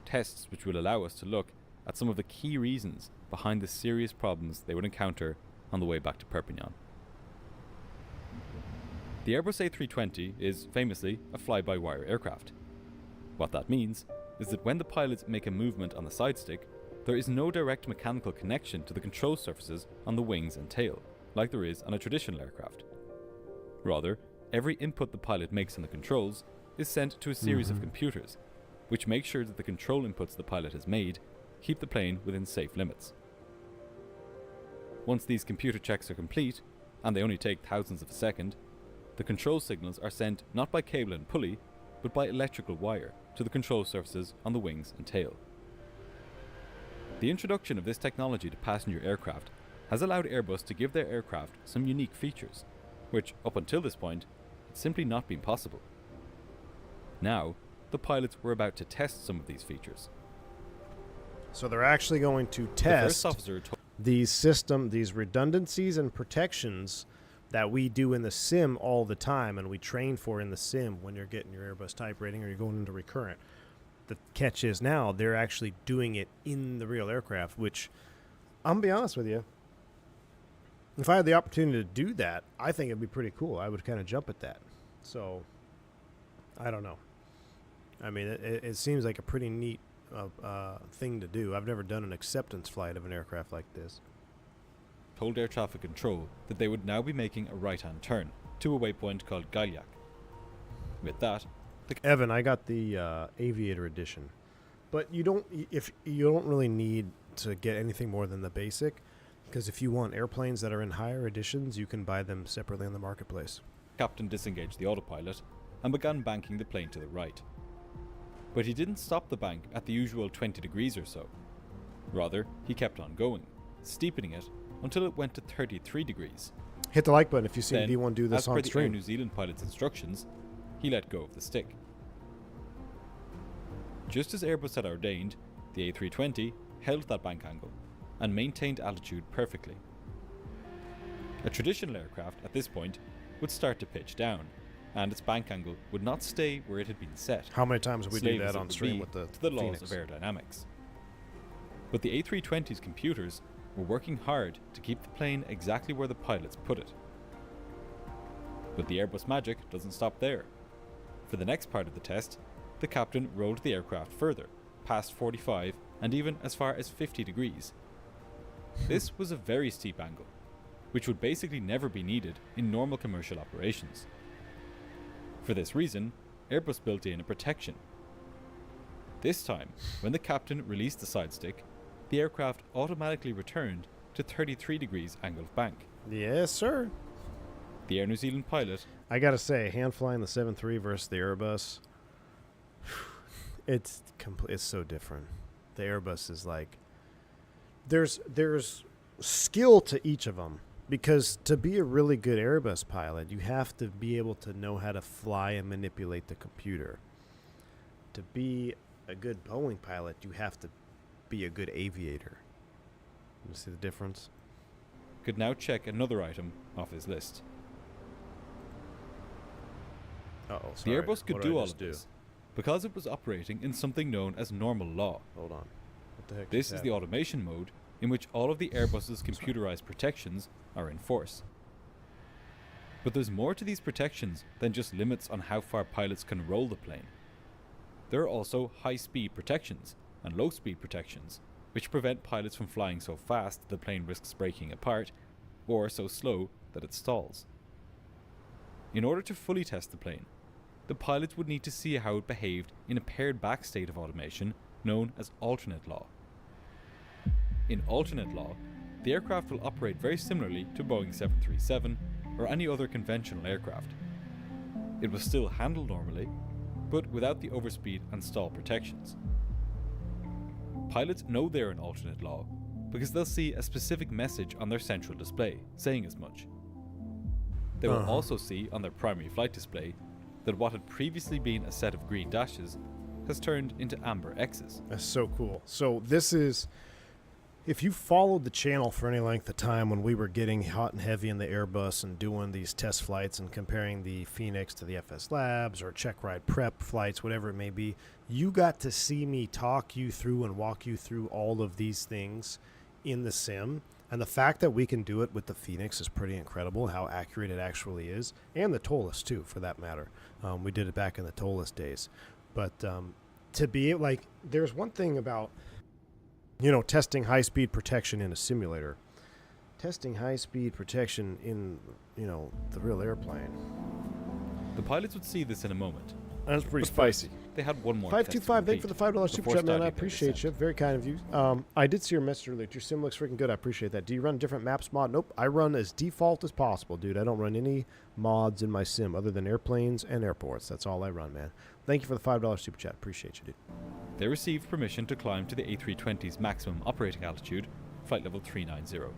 Tests which will allow us to look at some of the key reasons behind the serious problems they would encounter on the way back to Perpignan. The Airbus A320 is famously a fly-by-wire aircraft. What that means is that when the pilots make a movement on the side stick, there is no direct mechanical connection to the control surfaces on the wings and tail, like there is on a traditional aircraft. Rather, every input the pilot makes on the controls is sent to a series of computers, which make sure that the control inputs the pilot has made keep the plane within safe limits. Once these computer checks are complete, and they only take thousandths of a second, the control signals are sent not by cable and pulley, but by electrical wire to the control surfaces on the wings and tail. The introduction of this technology to passenger aircraft has allowed Airbus to give their aircraft some unique features, which, up until this point, had simply not been possible. Now, the pilots were about to test some of these features. So they're actually going to test these redundancies and protections that we do in the sim all the time and we train for in the sim when you're getting your Airbus type rating or you're going into recurrent. the catch is now they're actually doing it in the real aircraft, which I'm going to be honest with you. If I had the opportunity to do that, I think it'd be pretty cool. I would kind of jump at that. So, I don't know. I mean, it seems like a pretty neat thing to do. I've never done an acceptance flight of an aircraft like this. Told air traffic control that they would now be making a right-hand turn to a waypoint called Gaillac. With that, Evan, I got the Aviator edition, but you don't really need to get anything more than the basic, because if you want airplanes that are in higher editions, you can buy them separately on the marketplace. Captain disengaged the autopilot and began banking the plane to the right. But he didn't stop the bank at the usual 20 degrees or so. Rather, he kept on going, steepening it until it went to 33 degrees. Hit the like button if you've seen Then, V1 do this as per on the Air stream. New Zealand pilot's instructions, he let go of the stick. Just as Airbus had ordained, the A320 held that bank angle and maintained altitude perfectly. A traditional aircraft at this point would start to pitch down, and its bank angle would not stay where it had been set. How many times have we do slave as that it on would stream be with the to the laws Phoenix? of aerodynamics. But the A320's computers were working hard to keep the plane exactly where the pilots put it. But the Airbus magic doesn't stop there. For the next part of the test, the captain rolled the aircraft further, past 45 and even as far as 50 degrees. This was a very steep angle, which would basically never be needed in normal commercial operations. For this reason, Airbus built in a protection. This time, when the captain released the side stick, the aircraft automatically returned to 33 degrees angle of bank. Yes, sir. The Air New Zealand pilot, I gotta say, hand flying the 7.3 versus the Airbus, it's so different. The Airbus is like, there's skill to each of them, because to be a really good Airbus pilot, you have to be able to know how to fly and manipulate the computer. To be a good Boeing pilot, you have to be a good aviator. You see the difference? could now check another item off his list. Uh-oh, The sorry. Airbus could What did do I all just of this because it was operating in something known as normal law. Hold on. What the heck This just is the happened? automation mode in which all of the Airbus's computerized protections are in force. But there's more to these protections than just limits on how far pilots can roll the plane. There are also high-speed protections and low-speed protections, which prevent pilots from flying so fast that the plane risks breaking apart, or so slow that it stalls. In order to fully test the plane, the pilots would need to see how it behaved in a paired back state of automation known as alternate law. In alternate law, the aircraft will operate very similarly to Boeing 737 or any other conventional aircraft. It will still handle normally, but without the overspeed and stall protections. Pilots know they're in alternate law because they'll see a specific message on their central display saying as much. They will also see on their primary flight display that what had previously been a set of green dashes has turned into amber X's. That's so cool. So this is, if you followed the channel for any length of time when we were getting hot and heavy in the Airbus and doing these test flights and comparing the Phoenix to the FS Labs or check ride prep flights, whatever it may be, you got to see me talk you through and walk you through all of these things in the sim. And the fact that we can do it with the Phoenix is pretty incredible, how accurate it actually is. And the Tolus, too, for that matter. We did it back in the Tolus days. But to be, like, there's one thing about, you know, testing high-speed protection in a simulator. Testing high-speed protection in, you know, the real airplane. The pilots would see this in a moment. That's pretty But first, spicy. they had one more test to 525, thank you for the complete $5 super before chat, man. I starting their appreciate descent. you. Very kind of you. I did see your message earlier. Your sim looks freaking good. I appreciate that. Do you run different maps mod? Nope. I run as default as possible, dude. I don't run any mods in my sim other than airplanes and airports. That's all I run, man. Thank you for the $5 super chat. Appreciate you, dude. They received permission to climb to the A320's maximum operating altitude, flight level 390.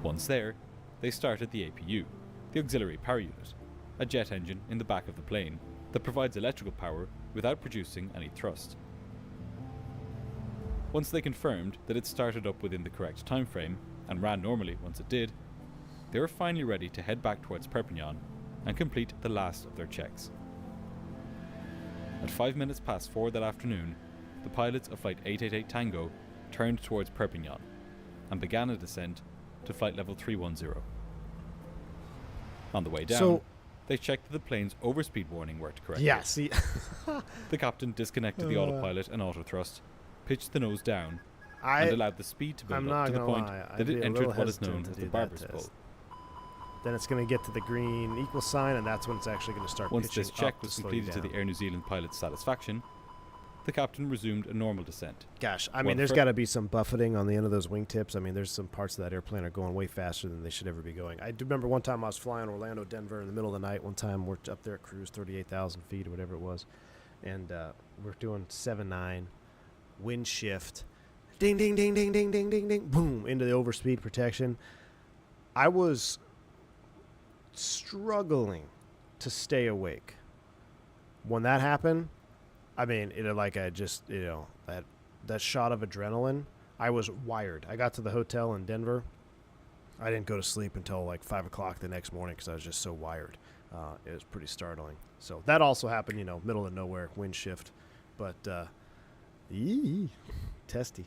Once there, they started the APU, the auxiliary power unit, a jet engine in the back of the plane that provides electrical power without producing any thrust. Once they confirmed that it started up within the correct time frame and ran normally once it did, they were finally ready to head back towards Perpignan and complete the last of their checks. At 5 minutes past 4 that afternoon, the pilots of Flight 888 Tango turned towards Perpignan and began a descent to flight level 310. On the way down, So- they checked that the plane's overspeed warning worked correctly. Yeah, see. The captain disconnected the autopilot and autothrust, pitched the nose down, I, and allowed the speed to I'm build up not to the gonna point lie, I'd that be it a entered little what is hesitant known to as do the that barber's test. pull. then it's going to get to the green equal sign, and that's when it's actually going to start Once pitching this check up to was slow you completed to the down. Air New Zealand pilot's satisfaction, the captain resumed a normal descent. Gosh, I Well, mean, there's fir- got to be some buffeting on the end of those wingtips. I mean, there's some parts of that airplane are going way faster than they should ever be going. I do remember one time I was flying Orlando, Denver in the middle of the night. One time we're up there at cruise 38,000 feet or whatever it was. And we're doing 7-9, wind shift, ding, ding, ding, ding, ding, ding, ding, ding, boom, into the overspeed protection. I was struggling to stay awake. When that happened, I mean, it like I just, that shot of adrenaline, I was wired. I got to the hotel in Denver. I didn't go to sleep until like 5 o'clock the next morning because I was just so wired. It was pretty startling. So that also happened, middle of nowhere, wind shift. But, testy.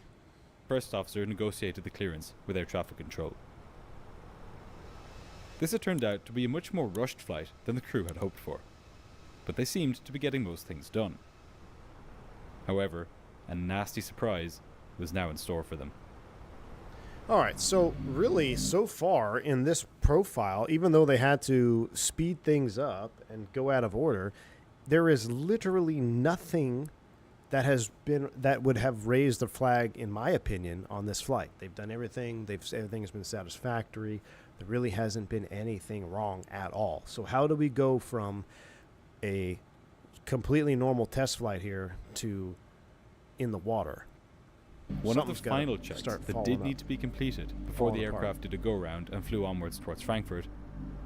First officer negotiated the clearance with air traffic control. This had turned out to be a much more rushed flight than the crew had hoped for, but they seemed to be getting most things done. However, a nasty surprise was now in store for them. All right, so really, so far in this profile, even though they had to speed things up and go out of order, there is literally nothing that would have raised the flag, in my opinion, on this flight. They've done everything. Everything has been satisfactory. There really hasn't been anything wrong at all. So how do we go from a completely normal test flight here to in the water? One of Something's the gotta final checks start that falling did up. need to be completed before Falling the apart. aircraft did a go-round and flew onwards towards Frankfurt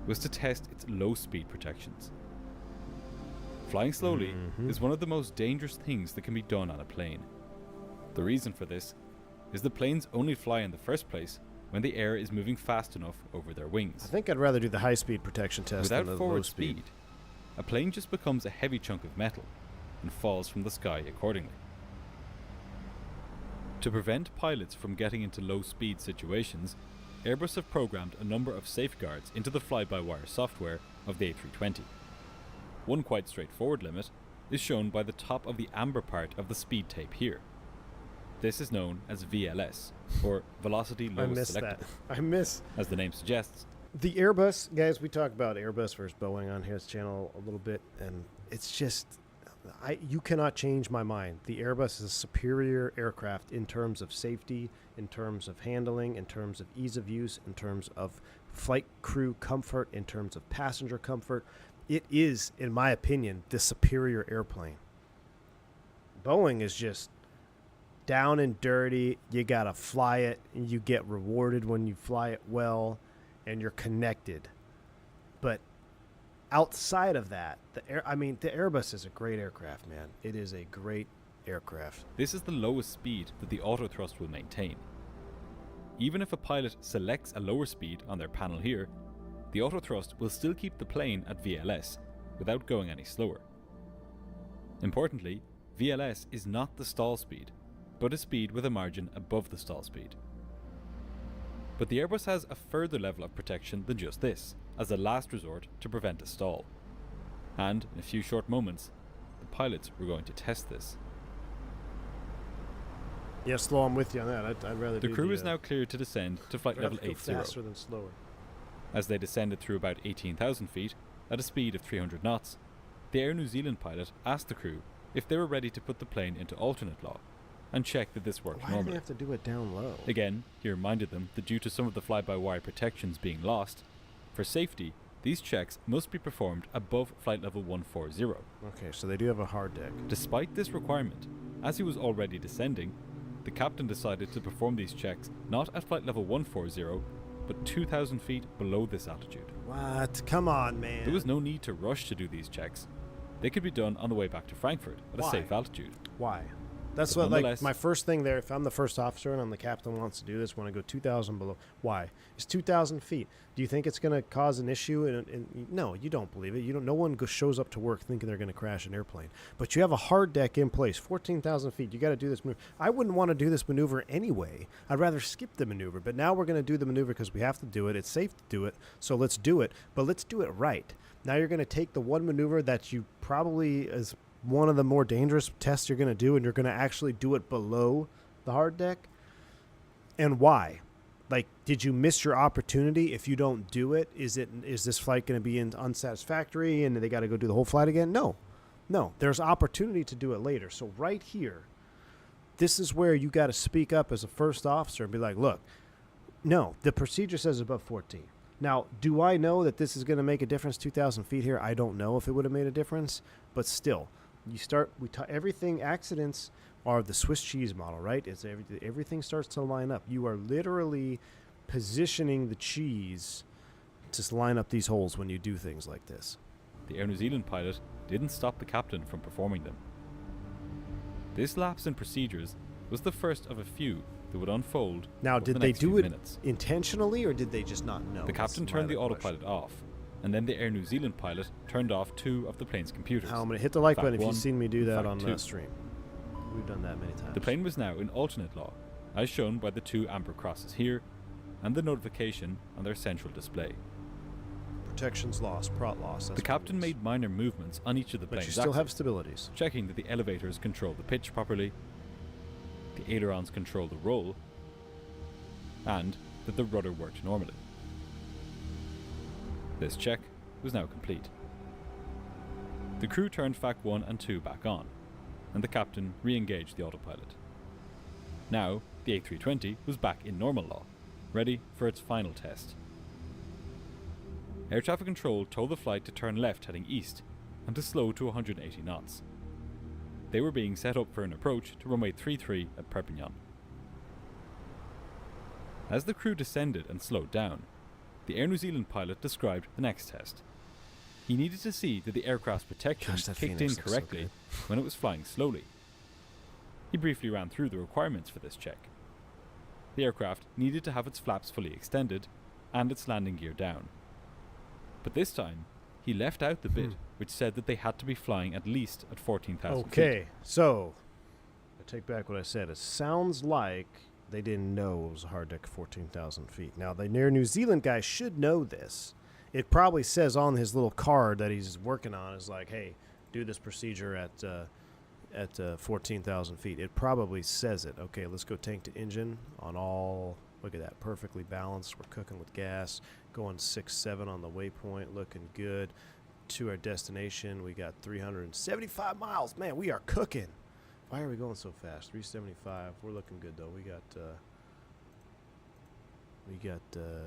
was to test its low-speed protections. Flying slowly is one of the most dangerous things that can be done on a plane. The reason for this is the planes only fly in the first place when the air is moving fast enough over their I wings. think I'd rather do the high-speed protection test Without than the low forward speed. speed, a plane just becomes a heavy chunk of metal and falls from the sky accordingly. To prevent pilots from getting into low-speed situations, Airbus have programmed a number of safeguards into the fly-by-wire software of the A320. One quite straightforward limit is shown by the top of the amber part of the speed tape here. This is known as VLS, or Velocity I Lowest missed Selectable. that. I miss As the name suggests, the Airbus, guys. We talk about Airbus versus Boeing on his channel a little bit, and it's just, you cannot change my mind. The Airbus is a superior aircraft in terms of safety, in terms of handling, in terms of ease of use, in terms of flight crew comfort, in terms of passenger comfort. It is, in my opinion, the superior airplane. Boeing is just down and dirty. You gotta fly it, and you get rewarded when you fly it well, and you're connected. But outside of that, the Airbus is a great aircraft, man. It is a great aircraft. this is the lowest speed that the autothrust will maintain. Even if a pilot selects a lower speed on their panel here, the autothrust will still keep the plane at VLS without going any slower. Importantly, VLS is not the stall speed, but a speed with a margin above the stall speed. But the Airbus has a further level of protection than just this, as a last resort to prevent a stall. And in a few short moments, the pilots were going to test this. Yeah, slow. I'm with you on that. I'd rather. The do crew is now cleared to descend to flight level 80. faster than slower. As they descended through about 18,000 feet at a speed of 300 knots, the Air New Zealand pilot asked the crew if they were ready to put the plane into alternate law and check that this worked Why do they normally. have to do it down low? Again, he reminded them that due to some of the fly-by-wire protections being lost, for safety, these checks must be performed above flight level 140. Okay, so they do have a hard deck. Despite this requirement, as he was already descending, the captain decided to perform these checks not at flight level 140, but 2,000 feet below this altitude. What? Come on, man. There was no need to rush to do these checks. They could be done on the way back to Frankfurt at Why? a safe altitude. Why? That's But what, like, nonetheless- my first thing there, if I'm the first officer and I'm the captain wants to do this, when I go 2,000 below. Why? It's 2,000 feet. Do you think it's going to cause an issue? No, you don't believe it. No one shows up to work thinking they're going to crash an airplane. But you have a hard deck in place, 14,000 feet. You got to do this maneuver. I wouldn't want to do this maneuver anyway. I'd rather skip the maneuver. But now we're going to do the maneuver because we have to do it. It's safe to do it. So let's do it. But let's do it right. Now you're going to take the one maneuver that you probably is one of the more dangerous tests you're going to do, and you're going to actually do it below the hard deck. And why? Like, did you miss your opportunity? If you don't do it, is this flight going to be unsatisfactory and they got to go do the whole flight again? No. There's opportunity to do it later. So right here, this is where you got to speak up as a first officer and be like, look, no, the procedure says above 14. Now, do I know that this is going to make a difference 2,000 feet here? I don't know if it would have made a difference, but still, everything, accidents are the Swiss cheese model, right? It's everything starts to line up. You are literally positioning the cheese to line up these holes when you do things like this. The Air New Zealand pilot didn't stop the captain from performing them. This lapse in procedures was the first of a few that would unfold. Now, over did the they next few do it minutes. intentionally, or did they just not know? The captain turned the autopilot off, and then the Air New Zealand pilot turned off 2 of the plane's computers. I'm going to hit the like Fact button if you've 1, seen me do that Fact on 2. the stream. We've done that many times. The plane was now in alternate law, as shown by the 2 amber crosses here, and the notification on their central display. Protection's lost, prot lost. The captain made minor movements on each of the but plane's you still have axes, stabilities. checking that the elevators control the pitch properly, the ailerons control the roll, and that the rudder worked normally. This check was now complete. The crew turned FAC 1 and 2 back on, and the captain re-engaged the autopilot. Now, the A320 was back in normal law, ready for its final test. Air traffic control told the flight to turn left heading east and to slow to 180 knots. They were being set up for an approach to runway 33 at Perpignan. As the crew descended and slowed down, the Air New Zealand pilot described the next test. He needed to see that the aircraft's protection Gosh, that kicked Phoenix in looks so correctly when it was flying slowly. He briefly ran through the requirements for this check. The aircraft needed to have its flaps fully extended and its landing gear down. But this time, he left out the bit which said that they had to be flying at least at 14,000 feet. Okay, so I take back what I said. It sounds like they didn't know it was a hard deck of 14,000 feet. Now, the Air New Zealand guy should know this. It probably says on his little card that he's working on is like, hey, do this procedure at 14,000 feet. It probably says it. Okay, let's go tank to engine on all. Look at that, perfectly balanced. We're cooking with gas. Going 6-7 on the waypoint, looking good. To our destination, we got 375 miles. Man, we are cooking. Why are we going so fast? 375. We're looking good though. We got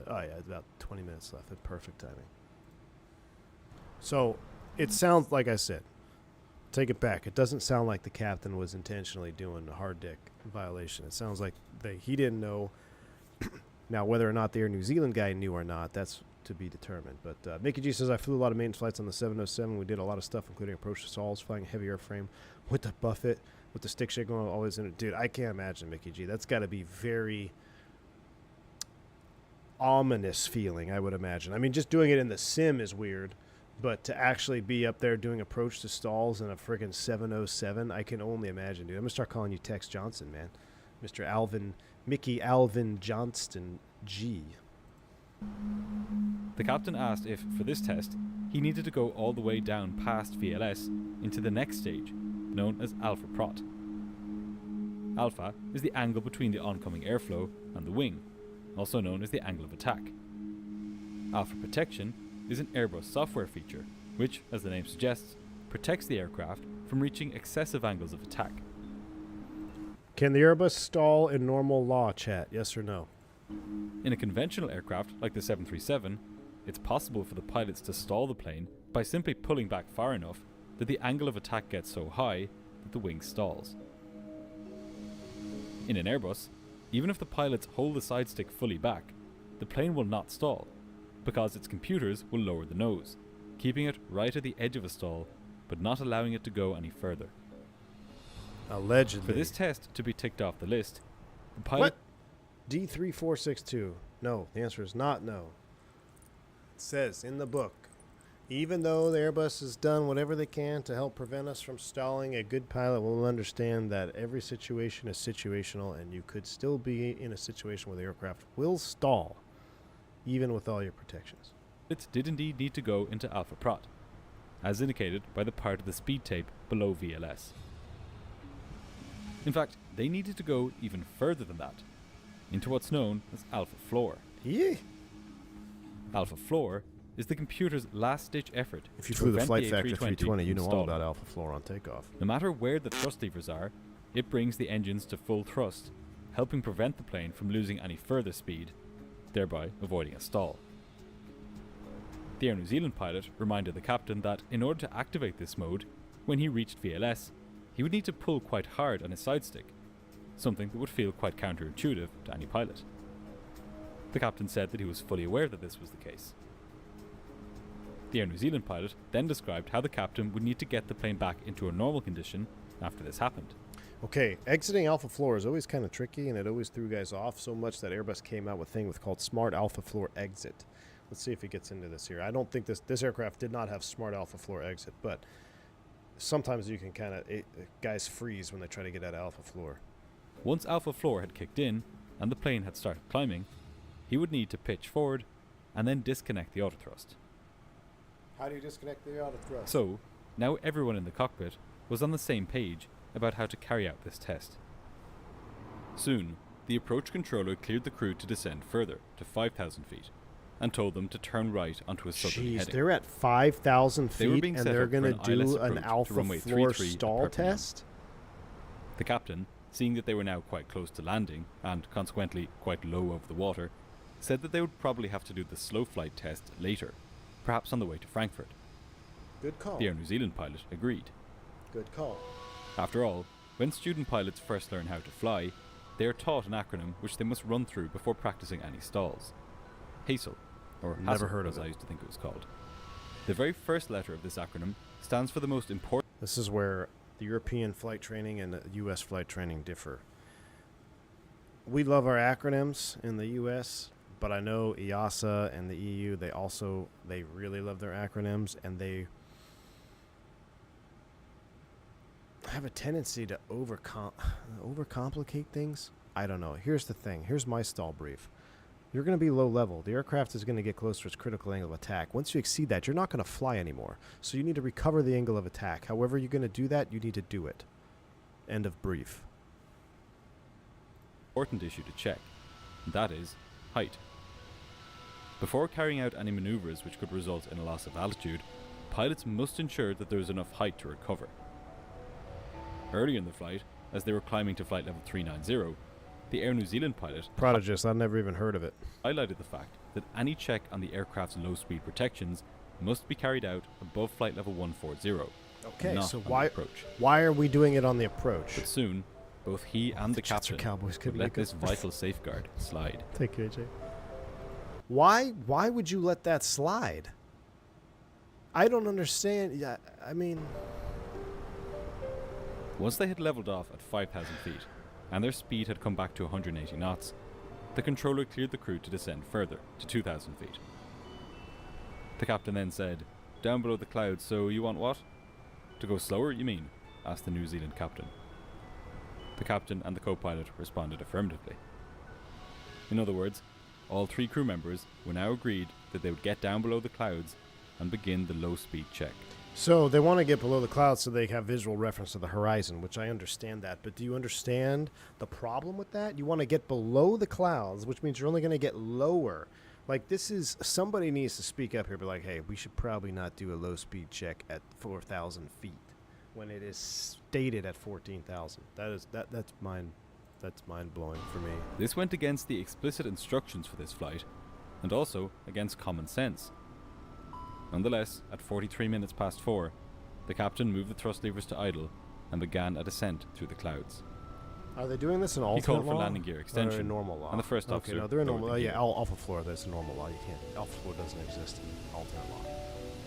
oh yeah, about 20 minutes left. At perfect timing. So it sounds like I said. Take it back. It doesn't sound like the captain was intentionally doing a hard deck violation. It sounds like he didn't know. Now, whether or not the Air New Zealand guy knew or not, that's to be determined. But Mickey G says, I flew a lot of maintenance flights on the 707. We did a lot of stuff, including approach to stalls, flying a heavy airframe with the buffet, with the stick shake going always in it. Dude, I can't imagine, Mickey G. That's got to be very ominous feeling, I would imagine. I mean, just doing it in the sim is weird, but to actually be up there doing approach to stalls in a friggin' 707, I can only imagine, dude. I'm going to start calling you Tex Johnson, man. Mr. Mickey Alvin Johnston G. The captain asked if, for this test, he needed to go all the way down past VLS into the next stage, known as alpha prot. Alpha is the angle between the oncoming airflow and the wing, also known as the angle of attack. Alpha protection is an Airbus software feature, which, as the name suggests, protects the aircraft from reaching excessive angles of attack. Can the Airbus stall in normal law, chat? Yes or no? In a conventional aircraft like the 737, it's possible for the pilots to stall the plane by simply pulling back far enough that the angle of attack gets so high that the wing stalls. In an Airbus, even if the pilots hold the side stick fully back, the plane will not stall, because its computers will lower the nose, keeping it right at the edge of a stall, but not allowing it to go any further. Allegedly. For this test to be ticked off the list, the pilot... What? D3462. No, the answer is not no. It says in the book, even though the Airbus has done whatever they can to help prevent us from stalling, a good pilot will understand that every situation is situational, and you could still be in a situation where the aircraft will stall, even with all your protections. It did indeed need to go into Alpha Prot, as indicated by the part of the speed tape below VLS. In fact, they needed to go even further than that, into what's known as Alpha Floor. Yeah. Alpha Floor is the computer's last-ditch effort If you to flew the prevent Flight the Factor A320 320, you from know all stalling. about Alpha Floor on takeoff. No matter where the thrust levers are, it brings the engines to full thrust, helping prevent the plane from losing any further speed, thereby avoiding a stall. The Air New Zealand pilot reminded the captain that in order to activate this mode, when he reached VLS, he would need to pull quite hard on his side stick, something that would feel quite counterintuitive to any pilot. The captain said that he was fully aware that this was the case. The Air New Zealand pilot then described how the captain would need to get the plane back into a normal condition after this happened. Okay, exiting Alpha Floor is always kind of tricky, and it always threw guys off so much that Airbus came out with a thing called Smart Alpha Floor Exit. Let's see if he gets into this here. I don't think this aircraft did not have Smart Alpha Floor Exit, but sometimes you can kind of... guys freeze when they try to get out of Alpha Floor. Once Alpha Floor had kicked in, and the plane had started climbing, he would need to pitch forward, and then disconnect the autothrust. How do you disconnect the autothrust? So, now everyone in the cockpit was on the same page about how to carry out this test. Soon, the approach controller cleared the crew to descend further, to 5,000 feet, and told them to turn right onto a southerly Jeez, heading. they're at 5,000 They were feet, being and set they're up for going to an ILS do an approach to Alpha runway Floor 33 stall at Perpignan. test? The captain, seeing that they were now quite close to landing, and consequently quite low over the water, said that they would probably have to do the slow flight test later, perhaps on the way to Frankfurt. Good call. The Air New Zealand pilot agreed. Good call. After all, when student pilots first learn how to fly, they are taught an acronym which they must run through before practicing any stalls. HASL, or Never HASL, heard of as it. I used to think it was called. The very first letter of this acronym stands for the most important... This is where the European flight training and the U.S. flight training differ. We love our acronyms in the U.S., but I know EASA and the EU, they really love their acronyms, and they have a tendency to overcomplicate things. I don't know. Here's the thing. Here's my stall brief. You're going to be low level. The aircraft is going to get close to its critical angle of attack. Once you exceed that, you're not going to fly anymore. So you need to recover the angle of attack. However you're going to do that, you need to do it. End of brief. important issue to check, and that is height. Before carrying out any maneuvers which could result in a loss of altitude, pilots must ensure that there is enough height to recover. Earlier in the flight, as they were climbing to flight level 390, the Air New Zealand pilot Prodigist, I've never even heard of it. highlighted the fact that any check on the aircraft's low-speed protections must be carried out above flight level 140. Okay, not so on the why approach. are we doing it on the approach? But soon, both he and the Jets are captain Cowboys, would couldn't let make this it. vital safeguard slide. Thank you, AJ. Why would you let that slide? I don't understand. Yeah, I mean, Once they had leveled off at 5,000 feet, and their speed had come back to 180 knots, the controller cleared the crew to descend further, to 2,000 feet. The captain then said, "Down below the clouds, so you want what? To go slower, you mean?" asked the New Zealand captain. The captain and the co-pilot responded affirmatively. In other words, all three crew members were now agreed that they would get down below the clouds and begin the low-speed check. so they want to get below the clouds so they have visual reference to the horizon, which I understand that. But do you understand the problem with that? You want to get below the clouds, which means you're only going to get lower. Like, this is, somebody needs to speak up here, be like, hey, we should probably not do a low-speed check at 4,000 feet when it is stated at 14,000. That's mind-blowing for me. This went against the explicit instructions for this flight, and also against common sense. Nonetheless, at 43 minutes past 4, the captain moved the thrust levers to idle and began a descent through the clouds. Are they doing this in alternate called for law? landing gear Or extension, in normal law? and the first Okay, officer no, they're in lowered normal. the Yeah, gear. Alpha Floor, that's a normal law. You can't. Alpha Floor doesn't exist in alternate law.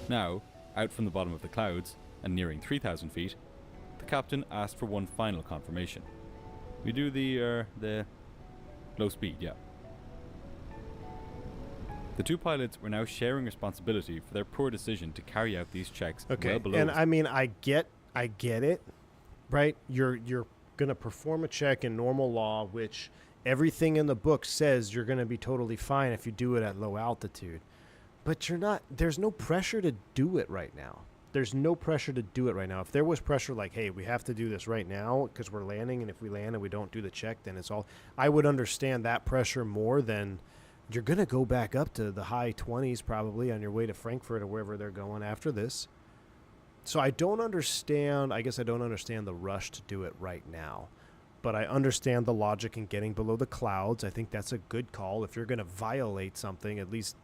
Now, out from the bottom of the clouds, and nearing 3,000 feet, The captain asked for one final confirmation. We do the low speed, yeah. The two pilots were now sharing responsibility for their poor decision to carry out these checks Okay, well below. and I mean, I get it, right? You're gonna perform a check in normal law, which everything in the book says you're gonna be totally fine if you do it at low altitude. But you're not. There's no pressure to do it right now. There's no pressure to do it right now. If there was pressure like, hey, we have to do this right now because we're landing, and if we land and we don't do the check, then it's all. I would understand that pressure more than. You're going to go back up to the high 20s probably on your way to Frankfurt or wherever they're going after this. So I don't understand. I guess I don't understand the rush to do it right now. But I understand the logic in getting below the clouds. I think that's a good call. If you're going to violate something, at least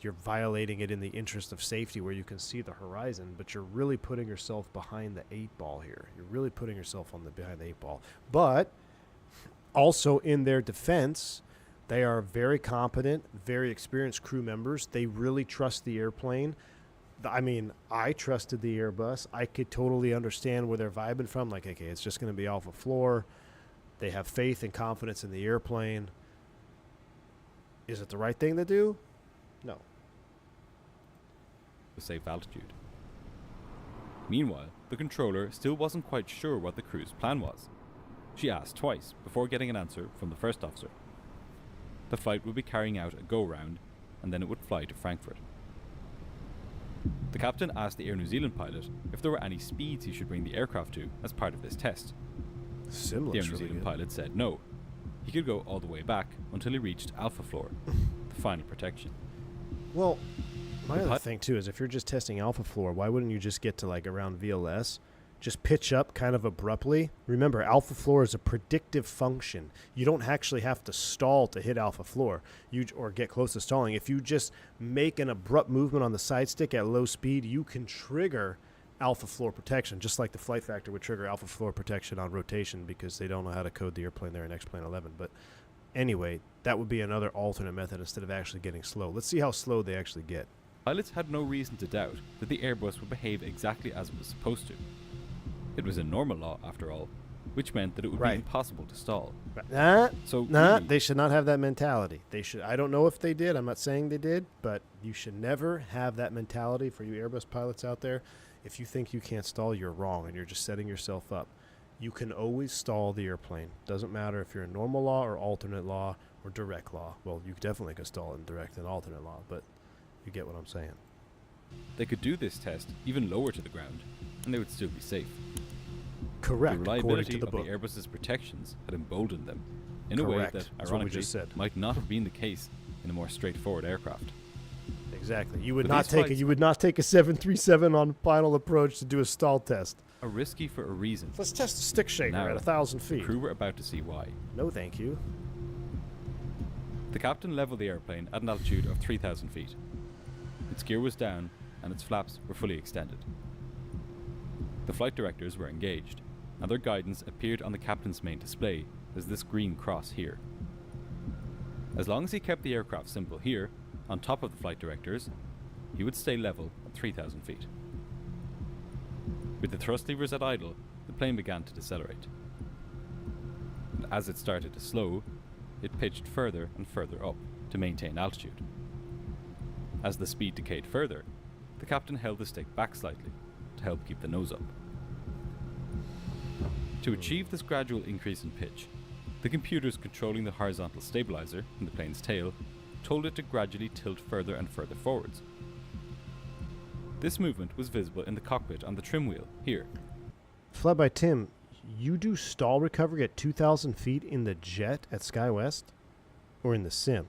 you're violating it in the interest of safety where you can see the horizon. But you're really putting yourself behind the 8-ball here. You're really putting yourself behind the 8-ball. But also in their defense, they are very competent, very experienced crew members. They really trust the airplane. I mean, I trusted the Airbus. I could totally understand where they're vibing from. Like, okay, it's just going to be off a floor. They have faith and confidence in the airplane. Is it the right thing to do? No. A safe altitude. Meanwhile, the controller still wasn't quite sure what the crew's plan was. She asked twice before getting an answer from the first officer. The flight would be carrying out a go-round, and then it would fly to Frankfurt. The captain asked the Air New Zealand pilot if there were any speeds he should bring the aircraft to as part of this test. Similar. The Air New Zealand pilot said no. He could go all the way back until he reached Alpha Floor, the final protection. Well, my other thing too is if you're just testing Alpha Floor, why wouldn't you just get to like around VLS? Just pitch up kind of abruptly. Remember, alpha floor is a predictive function. You don't actually have to stall to hit alpha floor or get close to stalling. If you just make an abrupt movement on the side stick at low speed, you can trigger alpha floor protection, just like the flight factor would trigger alpha floor protection on rotation because they don't know how to code the airplane there in X-Plane 11. But anyway, that would be another alternate method instead of actually getting slow. Let's see how slow they actually get. Pilots had no reason to doubt that the Airbus would behave exactly as it was supposed to. It was a normal law, after all, which meant that it would be impossible to stall. Really, they should not have that mentality. They should. I don't know if they did. I'm not saying they did, but you should never have that mentality for you Airbus pilots out there. If you think you can't stall, you're wrong, and you're just setting yourself up. You can always stall the airplane. Doesn't matter if you're in normal law or alternate law or direct law. Well, you definitely can stall in direct and alternate law, but you get what I'm saying. They could do this test even lower to the ground, and they would still be safe. Correct. The According reliability to the of book. the Airbus's protections had emboldened them in a Correct. way that, That's what we ironically, just said. might not have been the case in a more straightforward aircraft. Exactly. You would But not these take flights- You would not take a 737 on final approach to do a stall test. Are risky for a reason. Let's test a stick shaker Now, at 1,000 The feet. crew were about to see why. No, thank you. The captain leveled the airplane at an altitude of 3,000 feet. Its gear was down, and its flaps were fully extended. The flight directors were engaged, and their guidance appeared on the captain's main display as this green cross here. As long as he kept the aircraft simple here, on top of the flight directors, he would stay level at 3,000 feet. With the thrust levers at idle, the plane began to decelerate. And as it started to slow, it pitched further and further up to maintain altitude. As the speed decayed further, the captain held the stick back slightly to help keep the nose up. To achieve this gradual increase in pitch, the computers controlling the horizontal stabilizer in the plane's tail told it to gradually tilt further and further forwards. This movement was visible in the cockpit on the trim wheel here. Fly by Tim, you do stall recovery at 2,000 feet in the jet at SkyWest? Or in the sim?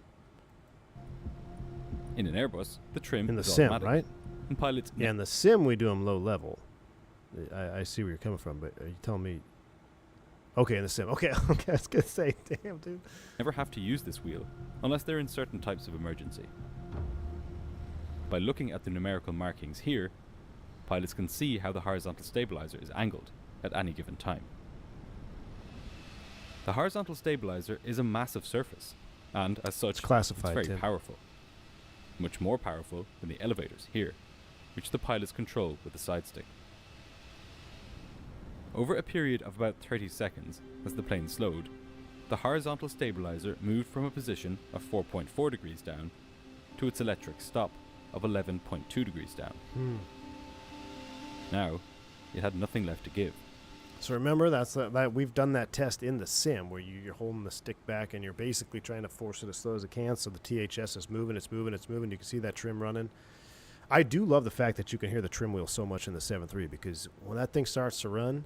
In an Airbus, the trim In the is sim, automatic, right? and pilots Yeah, in the sim we do them low level. I see where you're coming from, but are you telling me... Okay, in the sim. Okay, okay, I was going to say, damn, dude. never have to use this wheel unless they're in certain types of emergency. By looking at the numerical markings here, pilots can see how the horizontal stabilizer is angled at any given time. The horizontal stabilizer is a massive surface, and as such, It's classified, very Tim. powerful. Much more powerful than the elevators here, which the pilots control with the side stick. Over a period of about 30 seconds, as the plane slowed, the horizontal stabilizer moved from a position of 4.4 degrees down to its electric stop of 11.2 degrees down. Now, it had nothing left to give. So remember, that we've done that test in the sim where you're holding the stick back and you're basically trying to force it as slow as it can. So the THS is moving, it's moving, it's moving. You can see that trim running. I do love the fact that you can hear the trim wheel so much in the 7.3 because when that thing starts to run,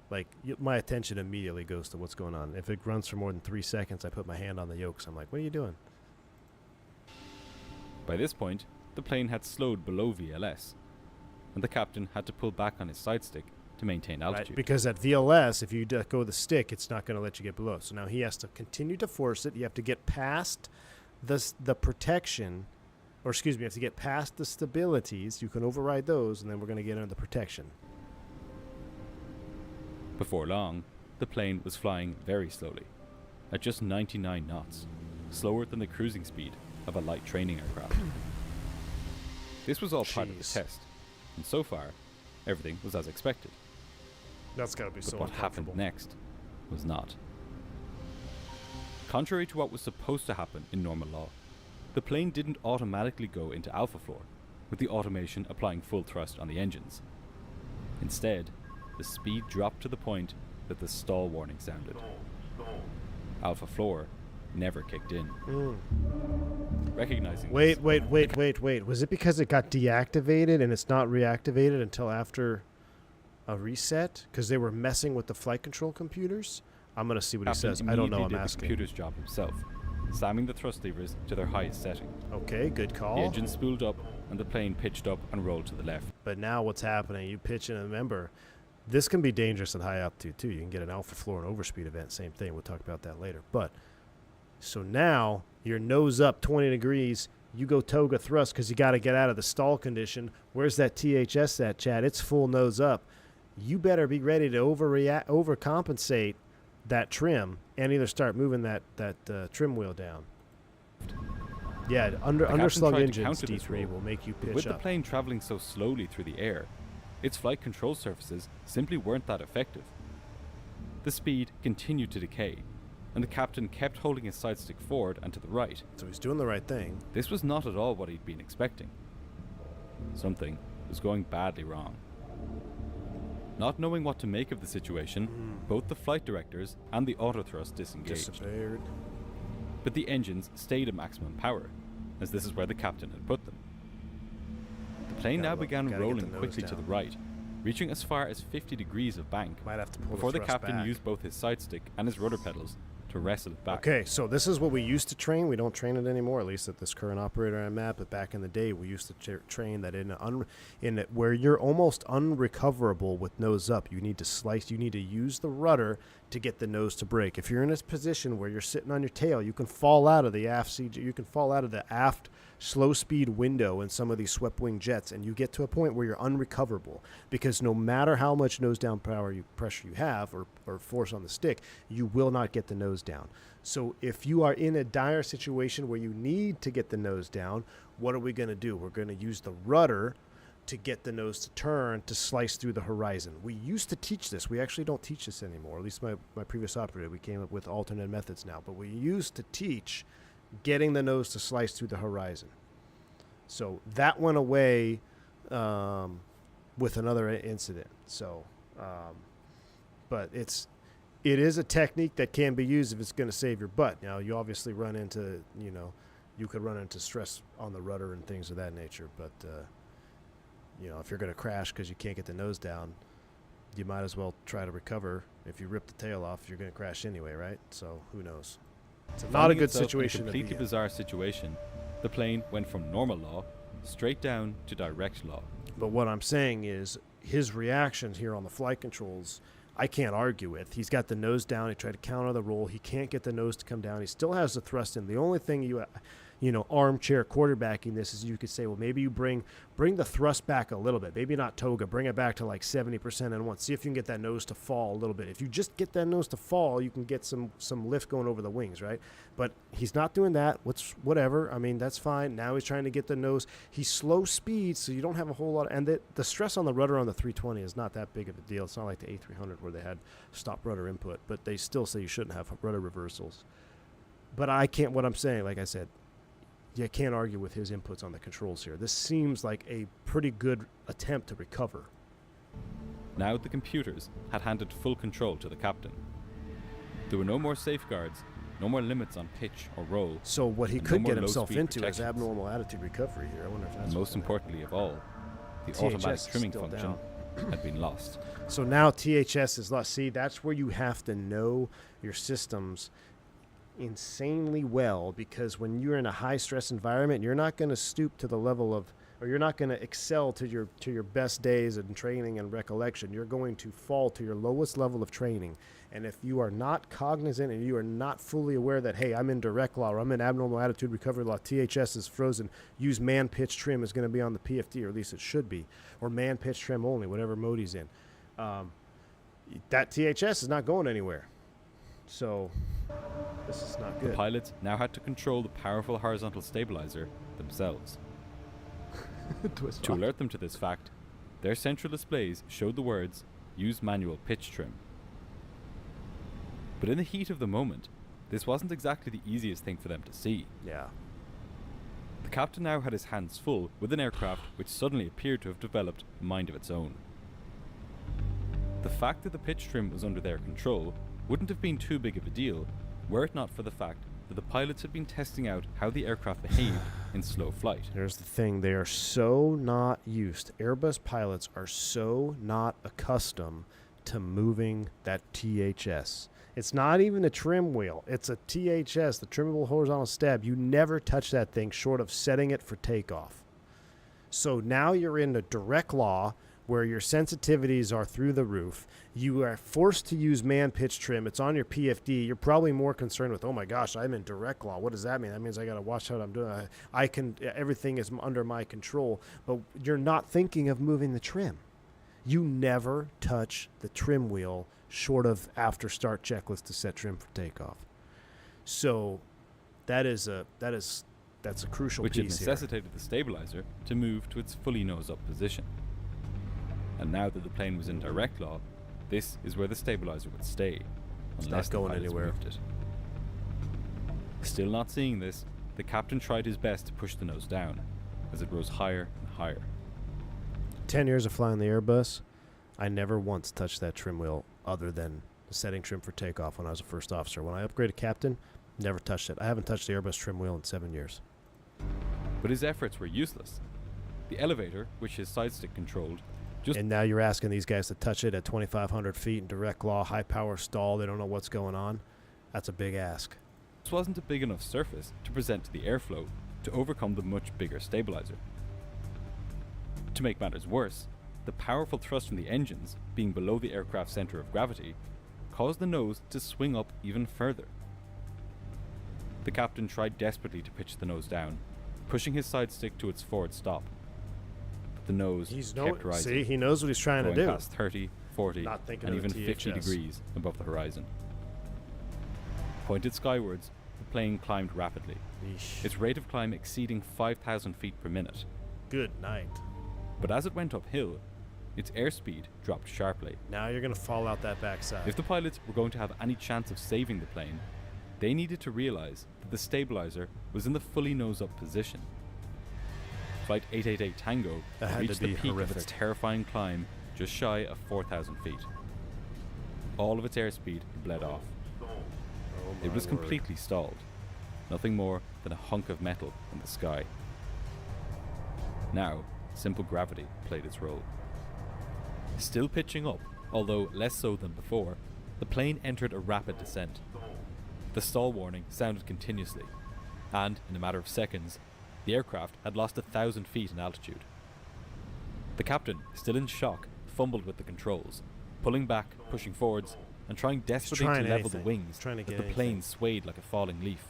like my attention immediately goes to what's going on. If it runs for more than 3 seconds, I put my hand on the yokes. I'm like, what are you doing? By this point, the plane had slowed below VLS, and the captain had to pull back on his side stick to maintain altitude. Right, because at VLS, if you go the stick, it's not going to let you get below. So now he has to continue to force it. You have to get past the protection, or excuse me, you have to get past the stabilities. You can override those, and then we're going to get into the protection. Before long, the plane was flying very slowly, at just 99 knots, slower than the cruising speed of a light training aircraft. This was all part of the Jeez. test, and so far, everything was as expected. That's got to be But so what happened uncomfortable. next was not. Contrary to what was supposed to happen in normal law, the plane didn't automatically go into alpha floor, with the automation applying full thrust on the engines. Instead, the speed dropped to the point that the stall warning sounded. Alpha floor never kicked in. Recognizing Wait. this, Was it because it got deactivated and it's not reactivated until after a reset? Because they were messing with the flight control computers? I'm going to see what he Captain says. I don't know. immediately I'm did the asking. computer's job himself, slamming the thrust levers to their highest setting. Okay, good call. The engine spooled up, and the plane pitched up and rolled to the left. But now what's happening? You pitch and remember, this can be dangerous at high altitude too. You can get an alpha floor and overspeed event. Same thing. We'll talk about that later. But so now you're nose up 20 degrees. You go Toga thrust because you got to get out of the stall condition. Where's that THS at, Chad? It's full nose up. You better be ready to overcompensate that trim and either start moving that trim wheel down. Yeah, underslung tried to engines, counter this D3 rule, will make you But pitch with the up. plane traveling so slowly through the air, its flight control surfaces simply weren't that effective. The speed continued to decay, and the captain kept holding his side stick forward and to the right. So he's doing the right thing. This was not at all what he'd been expecting. Something was going badly wrong. Not knowing what to make of the situation, both the flight directors and the autothrust disengaged. Disappeared. But the engines stayed at maximum power, as this is where the captain had put them. The plane now began gotta get rolling the nose quickly to the down. right, reaching as far as 50 degrees of bank, Might have to pull before the thrust captain back. used both his side stick and his rudder pedals to wrestle it back. Okay, so this is what we used to train. We don't train it anymore, at least at this current operator I'm at. But back in the day, we used to train that where you're almost unrecoverable with nose up. You need to slice. You need to use the rudder to get the nose to break. If you're in a position where you're sitting on your tail, you can fall out of the aft CG. You can fall out of the aft slow speed window in some of these swept wing jets, and you get to a point where you're unrecoverable because no matter how much nose down pressure you have or force on the stick, you will not get the nose down. So if you are in a dire situation where you need to get the nose down, what are we going to do? We're going to use the rudder to get the nose to turn to slice through the horizon. We used to teach this. We actually don't teach this anymore. At least my previous operator, we came up with alternate methods now. But we used to teach getting the nose to slice through the horizon. So that went away with another incident. So, but it is a technique that can be used if it's going to save your butt. Now, you obviously run into, you could run into stress on the rudder and things of that nature. But, if you're going to crash because you can't get the nose down, you might as well try to recover. If you rip the tail off, you're going to crash anyway, right? So who knows? It's not a Finding good itself situation in a to be completely in. bizarre situation, the plane went from normal law straight down to direct law. But what I'm saying is his reactions here on the flight controls, I can't argue with. He's got the nose down. He tried to counter the roll. He can't get the nose to come down. He still has the thrust in. The only thing armchair quarterbacking this is you could say, well, maybe you bring the thrust back a little bit. Maybe not Toga. Bring it back to like 70% and once. See if you can get that nose to fall a little bit. If you just get that nose to fall, you can get some lift going over the wings, right? But he's not doing that. Whatever. I mean, that's fine. Now he's trying to get the nose. He's slow speed, so you don't have a whole lot. And the stress on the rudder on the 320 is not that big of a deal. It's not like the A300 where they had stop rudder input, but they still say you shouldn't have rudder reversals. But what I'm saying, like I said, you can't argue with his inputs on the controls here. This seems like a pretty good attempt to recover. Now the computers had handed full control to the captain. There were no more safeguards, no more limits on pitch or roll. So what he and could no more get himself low-speed into is protections. abnormal attitude recovery here. I wonder if that's And most importantly of all, the automatic THS is trimming still function had been lost. So now THS is lost. See, that's where you have to know your systems insanely well, because when you're in a high stress environment, you're not going to stoop to the level of, or you're not going to excel to your best days in training and recollection. You're going to fall to your lowest level of training. And if you are not cognizant and you are not fully aware that, hey, I'm in direct law or I'm in abnormal attitude recovery law, THS is frozen, use man pitch trim is going to be on the PFD, or at least it should be, or man pitch trim only, whatever mode he's in. That THS is not going anywhere. So this is not good. The pilots now had to control the powerful horizontal stabilizer themselves. To alert them to this fact, their central displays showed the words, "Use manual pitch trim." But in the heat of the moment, this wasn't exactly the easiest thing for them to see. Yeah. The captain now had his hands full with an aircraft which suddenly appeared to have developed a mind of its own. The fact that the pitch trim was under their control wouldn't have been too big of a deal were it not for the fact that the pilots had been testing out how the aircraft behaved in slow flight. Here's the thing. They are so not used. Airbus pilots are so not accustomed to moving that THS. It's not even a trim wheel. It's a THS, the trimmable horizontal stab. You never touch that thing short of setting it for takeoff. So now you're in a direct law where your sensitivities are through the roof. You are forced to use man pitch trim. It's on your PFD. You're probably more concerned with, oh my gosh, I'm in direct law. What does that mean? That means I got to watch what I'm doing. Everything is under my control. But you're not thinking of moving the trim. You never touch the trim wheel short of after start checklist to set trim for takeoff. So that's a crucial which piece had necessitated the stabilizer to move to its fully nose-up position. And now that the plane was in direct law, this is where the stabilizer would stay, unless the going pilots anywhere. moved it. Still not seeing this, the captain tried his best to push the nose down, as it rose higher and higher. 10 years of flying the Airbus, I never once touched that trim wheel other than setting trim for takeoff when I was a first officer. When I upgraded captain, never touched it. I haven't touched the Airbus trim wheel in 7 years. But his efforts were useless. The elevator, which his side stick controlled, and now you're asking these guys to touch it at 2,500 feet in direct law, high power stall. They don't know what's going on. That's a big ask. this wasn't a big enough surface to present to the airflow to overcome the much bigger stabilizer. To make matters worse, the powerful thrust from the engines, being below the aircraft's center of gravity, caused the nose to swing up even further. The captain tried desperately to pitch the nose down, pushing his side stick to its forward stop. But the nose kept rising. See, he knows what he's trying to do. Past 30, 40, and even 50 degrees above the horizon. Pointed skywards, the plane climbed rapidly, its rate of climb exceeding 5,000 feet per minute. Good night. But as it went uphill, its airspeed dropped sharply. Now you're going to fall out that backside. If the pilots were going to have any chance of saving the plane, they needed to realize that the stabilizer was in the fully nose-up position. Flight 888 Tango reached the peak of its terrifying climb just shy of 4,000 feet. All of its airspeed bled off. It was completely stalled, nothing more than a hunk of metal in the sky. Now, simple gravity played its role. Still pitching up, although less so than before, the plane entered a rapid descent. The stall warning sounded continuously, and in a matter of seconds, the aircraft had lost 1,000 feet in altitude. The captain, still in shock, fumbled with the controls, pulling back, pushing forwards, and trying desperately to level the wings as the plane swayed like a falling leaf.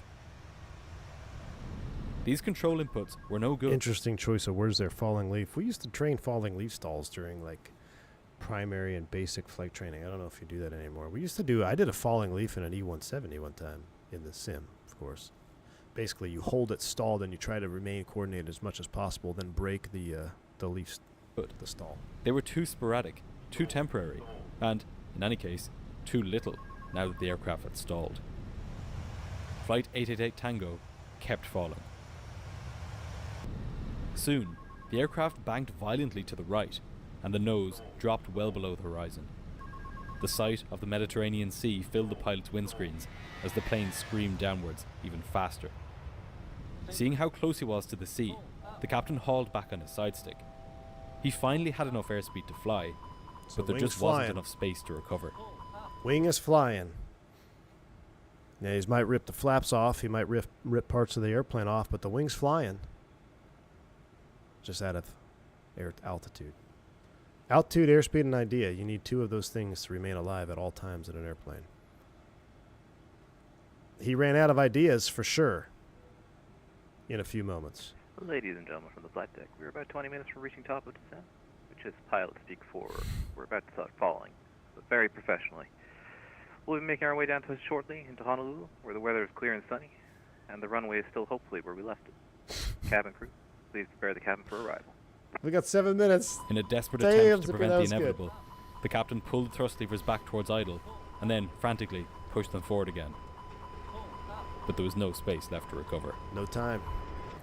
These control inputs were no good. Interesting choice of words there, falling leaf. We used to train falling leaf stalls during like primary and basic flight training. I don't know if you do that anymore. I did a falling leaf in an E-170 one time in the sim, of course. Basically, you hold it stalled and you try to remain coordinated as much as possible, then break the leaf, the stall. They were too sporadic, too temporary, and, in any case, too little now that the aircraft had stalled. Flight 888 Tango kept falling. Soon, the aircraft banked violently to the right, and the nose dropped well below the horizon. The sight of the Mediterranean Sea filled the pilot's windscreens as the plane screamed downwards even faster. Seeing how close he was to the sea, the captain hauled back on his side stick. He finally had enough airspeed to fly, but there just wasn't enough space to recover. Wing is flying. Now, he might rip the flaps off, he might rip parts of the airplane off, but the wing's flying. Just out of air altitude. Altitude, airspeed, and idea. You need two of those things to remain alive at all times in an airplane. He ran out of ideas for sure in a few moments. Ladies and gentlemen from the flight deck, we're about 20 minutes from reaching top of descent, which is pilot speak for we're about to start falling, but very professionally. We'll be making our way down to shortly into Honolulu, where the weather is clear and sunny, and the runway is still hopefully where we left it. Cabin crew, please prepare the cabin for arrival. We got 7 minutes. In a desperate attempt to prevent the inevitable, the captain pulled the thrust levers back towards idle, and then, frantically, pushed them forward again. But there was no space left to recover. No time.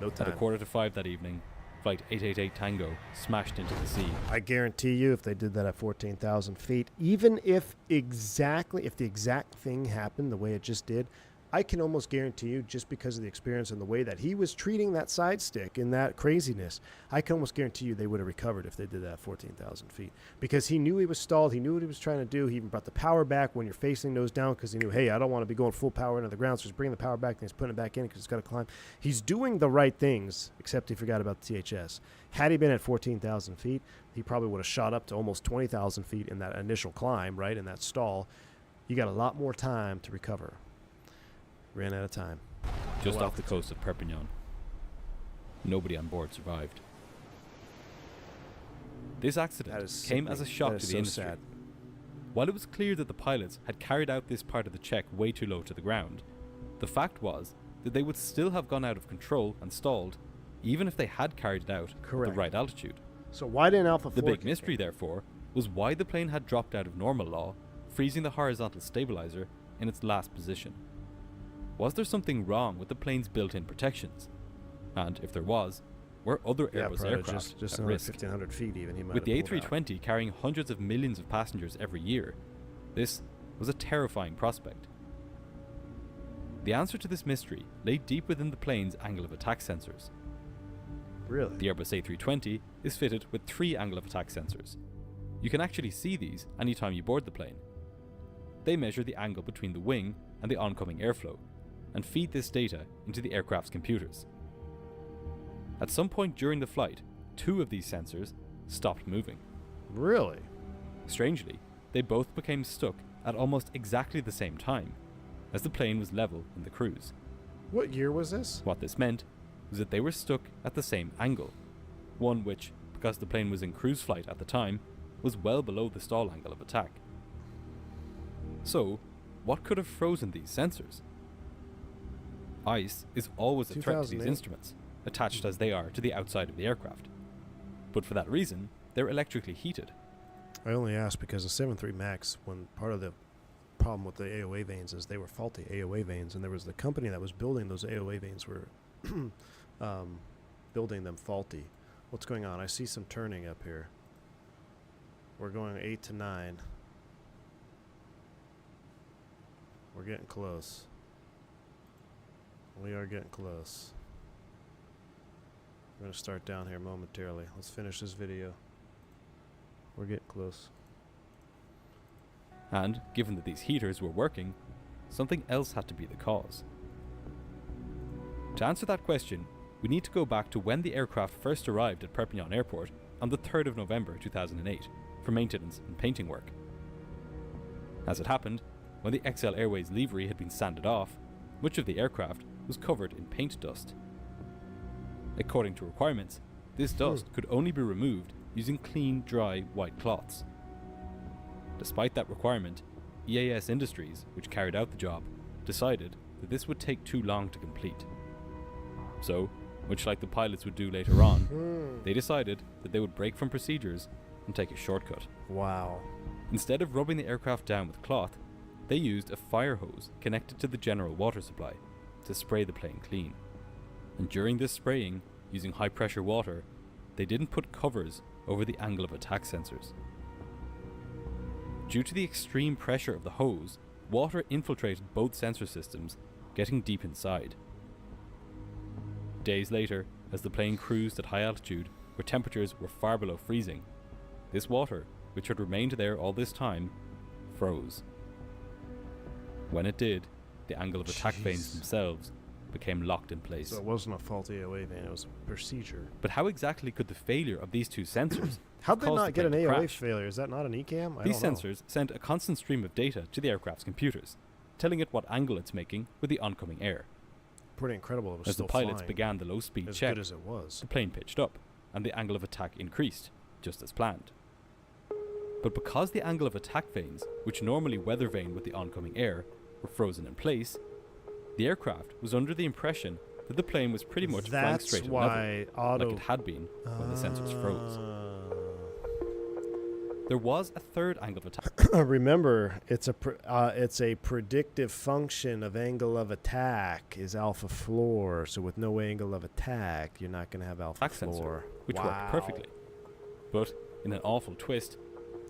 No time. At 4:45 that evening, Flight 888 Tango smashed into the sea. I guarantee you, if they did that at 14,000 feet, even if the exact thing happened the way it just did, I can almost guarantee you, just because of the experience and the way that he was treating that side stick and that craziness, I can almost guarantee you they would have recovered if they did that at 14,000 feet. Because he knew he was stalled. He knew what he was trying to do. He even brought the power back when you're facing nose down because he knew, hey, I don't want to be going full power into the ground, so he's bringing the power back and he's putting it back in because it's got to climb. He's doing the right things, except he forgot about the THS. Had he been at 14,000 feet, he probably would have shot up to almost 20,000 feet in that initial climb, right, in that stall. You got a lot more time to recover. Ran out of time. Just off the coast of Perpignan. Nobody on board survived. This accident came as a shock to the industry. Sad. While it was clear that the pilots had carried out this part of the check way too low to the ground, the fact was that they would still have gone out of control and stalled, even if they had carried it out at the right altitude. So why didn't Alpha 4 The big mystery, therefore, was why the plane had dropped out of normal law, freezing the horizontal stabilizer in its last position. Was there something wrong with the plane's built-in protections? And if there was, were other Airbus aircraft just at risk? 1,500 feet even, he might With have the A320 carrying hundreds of millions of passengers every year, this was a terrifying prospect. The answer to this mystery lay deep within the plane's angle of attack sensors. Really? The Airbus A320 is fitted with 3 angle of attack sensors. You can actually see these anytime you board the plane. They measure the angle between the wing and the oncoming airflow, and feed this data into the aircraft's computers. At some point during the flight, 2 of these sensors stopped moving. Really? Strangely, they both became stuck at almost exactly the same time, as the plane was level in the cruise. What year was this? What this meant was that they were stuck at the same angle, one which, because the plane was in cruise flight at the time, was well below the stall angle of attack. So, what could have frozen these sensors? Ice is always a threat to these instruments, attached as they are to the outside of the aircraft. But for that reason, they're electrically heated. I only asked because the 7.3 MAX, when part of the problem with the AOA vanes is they were faulty AOA vanes, and there was the company that was building those AOA vanes were building them faulty. What's going on? I see some turning up here. We're going 8 to 9. We're getting close. We are getting close. We're going to start down here momentarily. Let's finish this video. We're getting close. And, given that these heaters were working, something else had to be the cause. To answer that question, we need to go back to when the aircraft first arrived at Perpignan Airport on the 3rd of November 2008 for maintenance and painting work. As it happened, when the XL Airways livery had been sanded off, much of the aircraft was covered in paint dust. According to requirements, this dust could only be removed using clean, dry, white cloths. Despite that requirement, EAS Industries, which carried out the job, decided that this would take too long to complete. So, much like the pilots would do later on, they decided that they would break from procedures and take a shortcut. Wow. Instead of rubbing the aircraft down with cloth, they used a fire hose connected to the general water supply to spray the plane clean. And during this spraying, using high pressure water, they didn't put covers over the angle of attack sensors. Due to the extreme pressure of the hose, water infiltrated both sensor systems, getting deep inside. Days later, as the plane cruised at high altitude where temperatures were far below freezing, this water, which had remained there all this time, froze. When it did, the angle of attack vanes themselves became locked in place. So it wasn't a faulty AOA vane, it was a procedure. But how exactly could the failure of these two sensors How'd they cause not the get an plane to AOA crash? failure? Is that not an ECAM? These sensors send a constant stream of data to the aircraft's computers, telling it what angle it's making with the oncoming air. Pretty incredible. It was As the still pilots flying began the low-speed as check, good as it was. the plane pitched up, and the angle of attack increased, just as planned. But because the angle of attack vanes, which normally weather vane with the oncoming air, were frozen in place, the aircraft was under the impression that the plane was pretty much flying That's straight and why level, like it had been when the sensors froze. There was a third angle of attack. Remember, it's a predictive function of angle of attack is alpha floor. So with no angle of attack, you're not going to have alpha sensor, floor. which worked perfectly. But in an awful twist,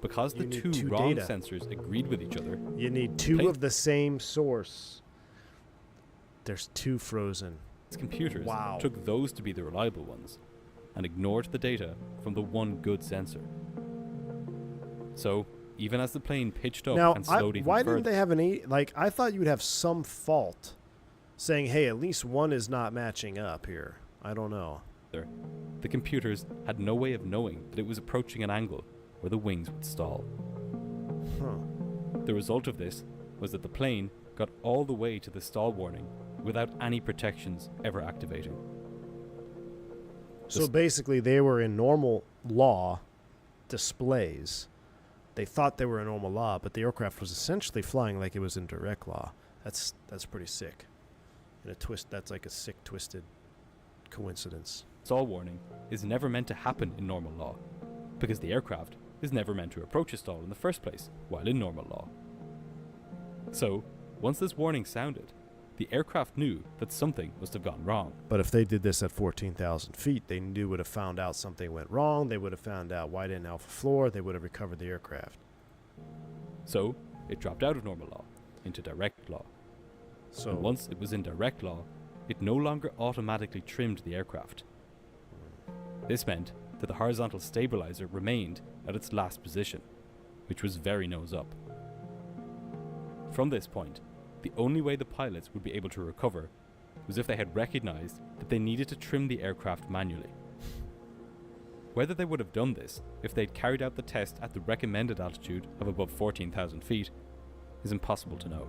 because the two wrong data. sensors agreed with each other, You need two plane- of the same source. There's two frozen. its computers Wow. took those to be the reliable ones and ignored the data from the one good sensor. So, even as the plane pitched up Now, and slowed even why further, didn't they have I thought you'd have some fault saying, hey, at least one is not matching up here. I don't know. the computers had no way of knowing that it was approaching an angle where the wings would stall. Huh. The result of this was that the plane got all the way to the stall warning without any protections ever activating. So basically, they were in normal law displays. They thought they were in normal law, but the aircraft was essentially flying like it was in direct law. That's pretty sick. In a twist, that's like a sick, twisted coincidence. Stall warning is never meant to happen in normal law, because the aircraft is never meant to approach a stall in the first place while in normal law. So, once this warning sounded, the aircraft knew that something must have gone wrong. But if they did this at 14,000 feet, they would have found out something went wrong. They would have found out why didn't alpha floor. They would have recovered the aircraft. So, it dropped out of normal law into direct law. So And once it was in direct law, it no longer automatically trimmed the aircraft. This meant that the horizontal stabilizer remained at its last position, which was very nose up. From this point, the only way the pilots would be able to recover was if they had recognized that they needed to trim the aircraft manually. Whether they would have done this if they'd carried out the test at the recommended altitude of above 14,000 feet is impossible to know.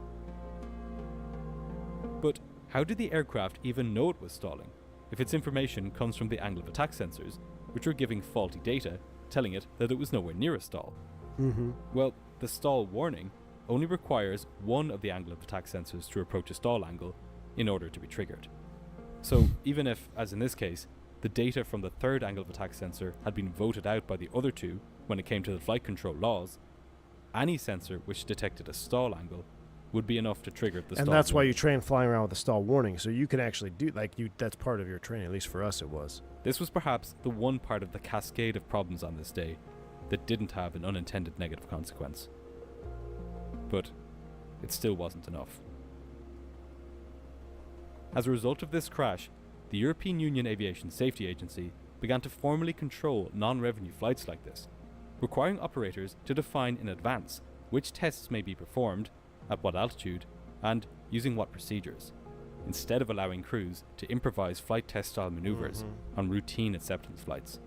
But how did the aircraft even know it was stalling if its information comes from the angle of attack sensors, which were giving faulty data, telling it that it was nowhere near a stall? Well, the stall warning only requires one of the angle of attack sensors to approach a stall angle in order to be triggered. So even if, as in this case, the data from the third angle of attack sensor had been voted out by the other two when it came to the flight control laws, any sensor which detected a stall angle would be enough to trigger the stall. and that's why warning. you train flying around with a stall warning. So you can actually do that's part of your training. At least for us, it was. This was perhaps the one part of the cascade of problems on this day that didn't have an unintended negative consequence. But it still wasn't enough. As a result of this crash, the European Union Aviation Safety Agency began to formally control non-revenue flights like this, requiring operators to define in advance which tests may be performed, at what altitude, and using what procedures, instead of allowing crews to improvise flight test style maneuvers on routine acceptance flights.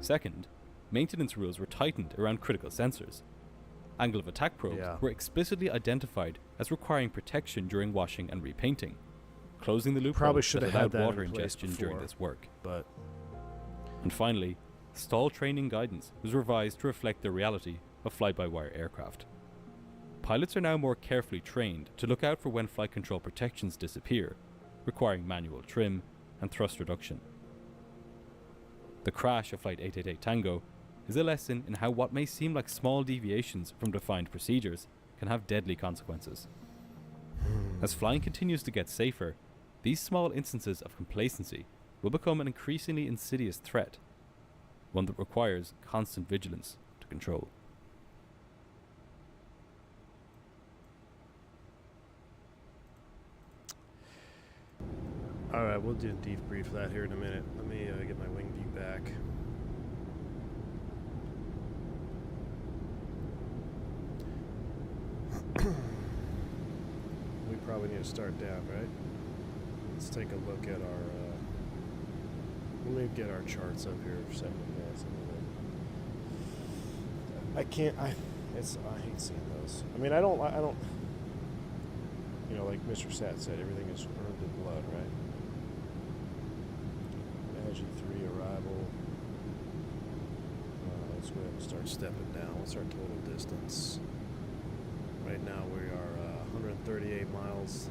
Second, maintenance rules were tightened around critical sensors. Angle of attack probes were explicitly identified as requiring protection during washing and repainting, closing the loophole Probably that should have allowed had that water in place ingestion during before. this work. But And finally, stall training guidance was revised to reflect the reality of fly-by-wire aircraft. Pilots are now more carefully trained to look out for when flight control protections disappear, requiring manual trim and thrust reduction. The crash of Flight 888 Tango is a lesson in how what may seem like small deviations from defined procedures can have deadly consequences. As flying continues to get safer, these small instances of complacency will become an increasingly insidious threat, one that requires constant vigilance to control. alright, we'll do a debrief for that here in a minute. Let me get my wing view back. We probably need to start down, right? Let's take a look at our let me get our charts up here for a second. I hate seeing those. I mean, I don't, you know, like Mr. Sat said, everything is earned in blood, right? AG3 arrival. Let's go ahead and start stepping down. What's our total distance? Right now we are 138 miles.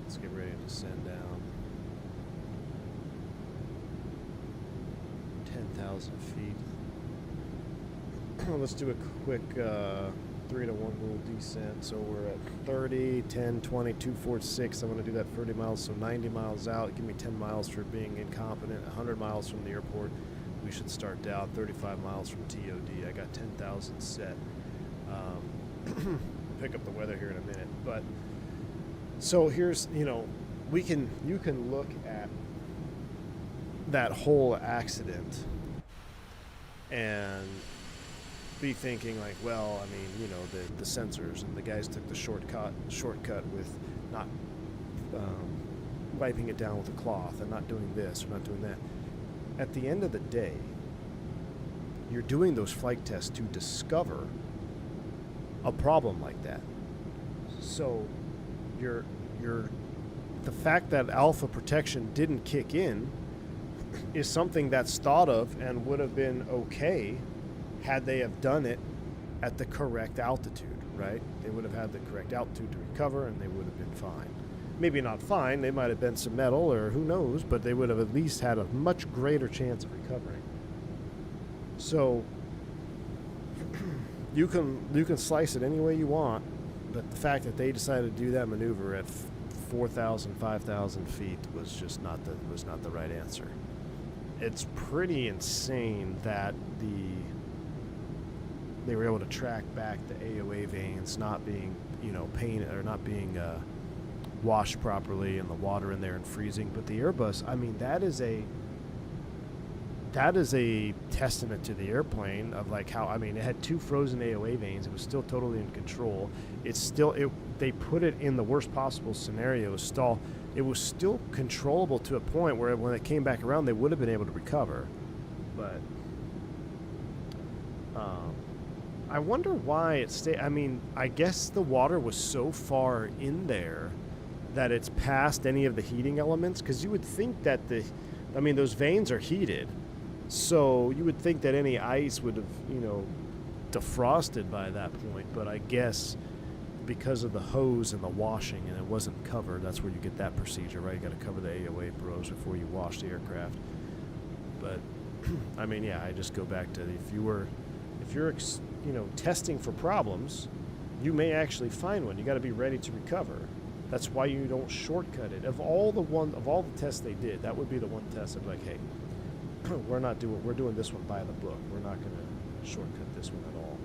Let's get ready to descend down. 10,000 feet. Let's do a quick 3 to 1 rule descent. So we're at 30, 10, 20, 246. I'm going to do that 30 miles, so 90 miles out. Give me 10 miles for being incompetent. 100 miles from the airport. We should start down. 35 miles from TOD. I got 10,000 set. Pick up the weather here in a minute. But so here's, you know, you can look at that whole accident and be thinking like, well, I mean, you know, the sensors and the guys took the shortcut with not wiping it down with a cloth and not doing this or not doing that. At the end of the day, you're doing those flight tests to discover a problem like that. So the fact that alpha protection didn't kick in is something that's thought of and would have been okay had they have done it at the correct altitude, right? They would have had the correct altitude to recover and they would have been fine. Maybe not fine, they might have been some metal or who knows, but they would have at least had a much greater chance of recovering. So you can slice it any way you want, but the fact that they decided to do that maneuver at 4,000, 5,000 feet was just not the right answer. It's pretty insane that they were able to track back the AOA vanes not being, you know, painted or not being washed properly and the water in there and freezing. But the Airbus, I mean, that is a testament to the airplane of like how, I mean, it had 2 frozen AOA vanes. It was still totally in control. They put it in the worst possible scenario. It was still controllable to a point where when it came back around, they would have been able to recover. But I wonder why it stayed. I mean, I guess the water was so far in there that it's past any of the heating elements, because you would think that those vanes are heated, so you would think that any ice would have, you know, defrosted by that point. But I guess because of the hose and the washing and it wasn't covered, that's where you get that procedure, right? You got to cover the AOA bros before you wash the aircraft. But I mean, yeah, I just go back to if you're you know, testing for problems, you may actually find one. You got to be ready to recover. That's why you don't shortcut it. Of all the tests they did, that would be the one test of like, hey, we're doing this one by the book. We're not going to shortcut this one at all.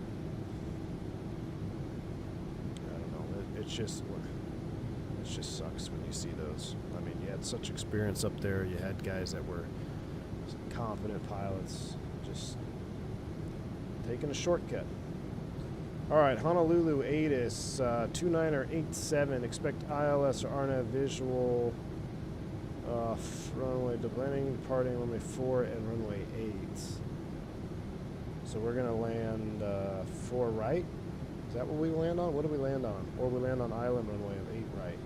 I don't know. It just sucks when you see those. I mean, you had such experience up there. You had guys that were confident pilots just taking a shortcut. All right, Honolulu ATIS 2987. Expect ILS or RNAV visual. Runway deplaning, departing runway 4 and runway 8. So we're gonna land 4 right. Is that what we land on? What do we land on? Or we land on island runway of 8 right.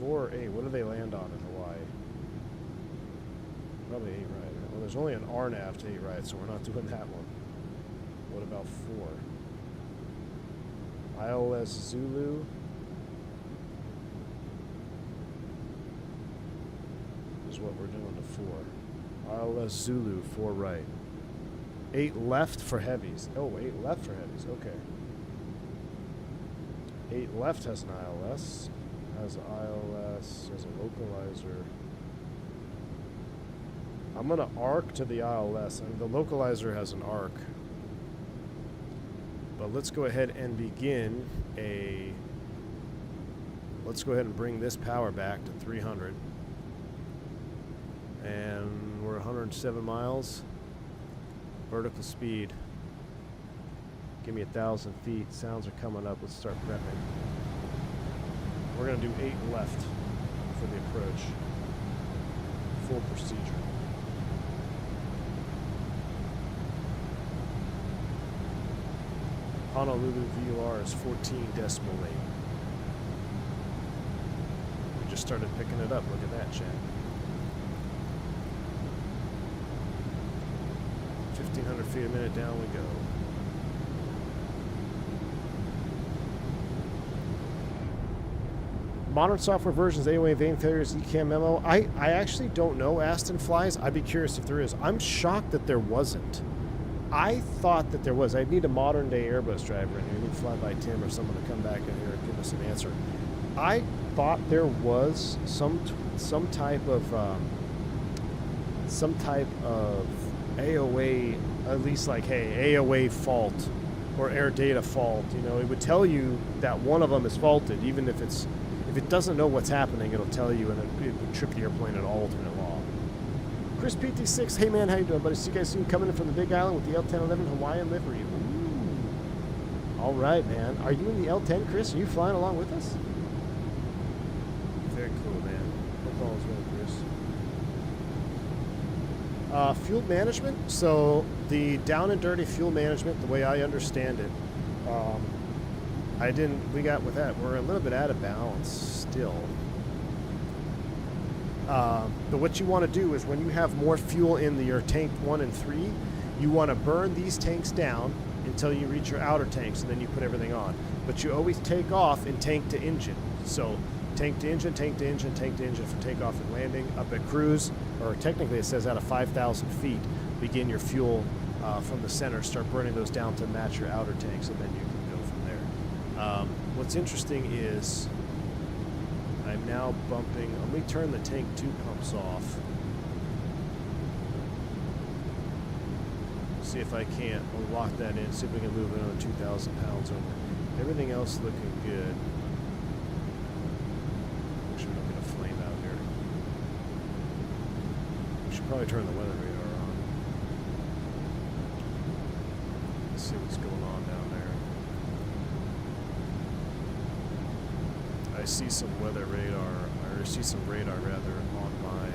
4 or 8? What do they land on in Hawaii? Probably 8 right. Well, there's only an RNAV to 8 right, so we're not doing that one. What about 4? ILS Zulu. Is what we're doing to 4. ILS Zulu, 4 right. 8 left for heavies. Oh, 8 left for heavies. Okay. 8 left has an ILS. Has an ILS. Has a localizer. I'm going to arc to the ILS. And the localizer has an arc. But let's go ahead and begin a... Let's go ahead and bring this power back to 300. And we're 107 miles. Vertical speed. Give me 1,000 feet. Sounds are coming up. Let's start prepping. We're going to do 8 left for the approach. Full procedure. Honolulu VOR is 14.8. We just started picking it up. Look at that, chat. 1,500 feet a minute, down we go. Modern software versions, AOA, vane failures, ECAM memo. I actually don't know Aston flies. I'd be curious if there is. I'm shocked that there wasn't. I thought that there was. I'd need a modern day Airbus driver in here. I need Fly by Tim or someone to come back in here and give us an answer. I thought there was some type of AOA, at least like, hey, AOA fault or air data fault. You know, it would tell you that one of them is faulted, even if it doesn't know what's happening, it'll tell you, and it would trip the airplane at alternate law. Chris PT6, hey man, how you doing, buddy? See you guys soon, coming in from the Big Island with the L-1011 Hawaiian livery. Ooh. All right, man. Are you in the L-10, Chris? Are you flying along with us? Very cool, man. Hope all is well, Chris. Fuel management. So the down and dirty fuel management, the way I understand it, we got with that, we're a little bit out of balance still. But what you want to do is when you have more fuel in your tank 1 and 3, you want to burn these tanks down until you reach your outer tanks, and then you put everything on. But you always take off in tank to engine. So tank to engine, tank to engine, tank to engine for takeoff and landing. Up at cruise, or technically it says out of 5,000 feet, begin your fuel from the center, start burning those down to match your outer tanks, and then you can go from there. What's interesting is I'm now bumping. Let me turn the tank 2 pumps off. See if I can't. We'll lock that in. See if we can move another 2,000 pounds over. Everything else looking good. Make sure we don't get a flame out here. We should probably turn the weather radar on. Let's see what's going on down there. I see some weather radar, or I see some radar rather on my,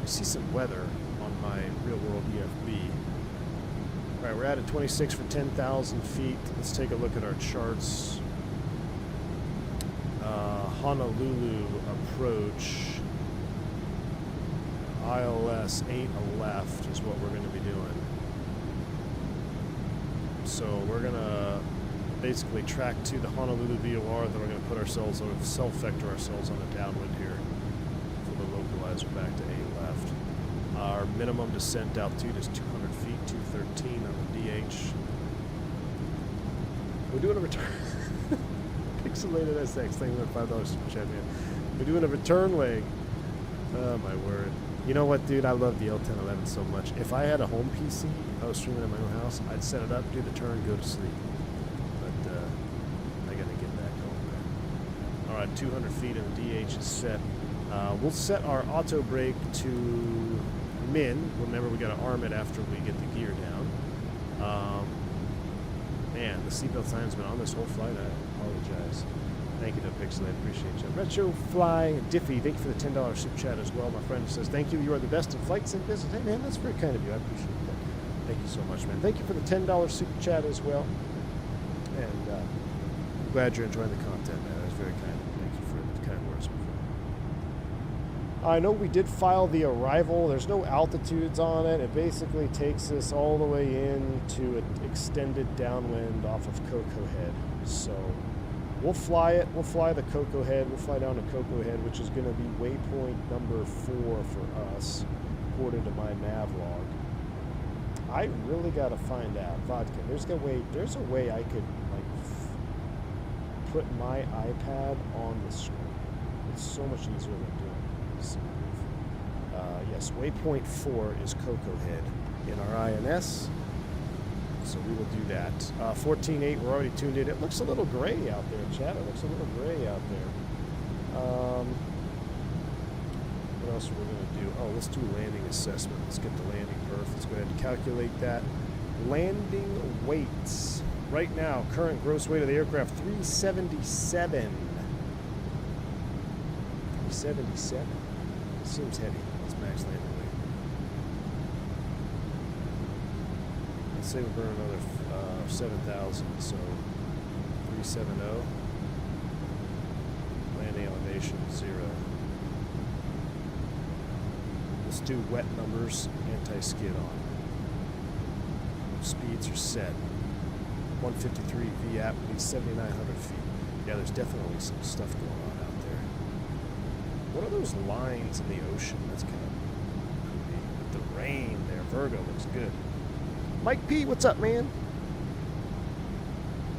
I see some weather on my real world EFB. All right, we're at 26 for 10,000 feet. Let's take a look at our charts. Honolulu approach. ILS 8 left is what we're going to be doing. So we're going to basically track to the Honolulu VOR, then we're going to put ourselves, or self-vector ourselves on a downwind here for the localizer back to 8 left. Our minimum descent altitude is 200 feet, 213 on the DH. We're doing a return. Pixelated SX, thank you for $5 super chat, man. We're doing a return leg. Oh my word. You know what, dude? I love the L-1011 so much. If I had a home PC, if I was streaming in my own house, I'd set it up, do the turn, go to sleep. But I gotta get back home there. All right, 200 feet and the DH is set. We'll set our auto brake to min. Remember, we gotta arm it after we get the gear down. Man, the seatbelt sign's been on this whole flight. I apologize. Thank you to Pixel. I appreciate you. Retro Fly Diffie, thank you for the $10 super chat as well. My friend says, thank you. You are the best in flight sim business. Hey, man, that's very kind of you. I appreciate that. Thank you so much, man. Thank you for the $10 super chat as well. And I'm glad you're enjoying the content, man. That's very kind. Thank you for the kind words. I know we did file the arrival. There's no altitudes on it. It basically takes us all the way in to an extended downwind off of Cocoa Head. So we'll fly it. We'll fly the Cocoa Head. We'll fly down to Cocoa Head, which is going to be waypoint number 4 for us, according to my nav log. I really got to find out. Vodka, there's a way I could like put my iPad on the screen. It's so much easier than doing this. Yes, waypoint 4 is Cocoa Head in our INS. So we will do that. 14.8, we're already tuned in. It looks a little gray out there, chat. It looks a little gray out there. What else are we going to do? Oh, let's do landing assessment. Let's get the landing perf. Let's go ahead and calculate that. Landing weights. Right now, current gross weight of the aircraft, 377. 377. Seems heavy. That's max landing weight. Let's say we burn another 7,000, so 370. Landing elevation 0. Let's do wet numbers, anti-skid on. Speeds are set. 153 VAP, needs 7,900 feet. Yeah, there's definitely some stuff going on out there. What are those lines in the ocean? That's kind of creepy. With the rain there, Virgo looks good. Mike P, what's up, man?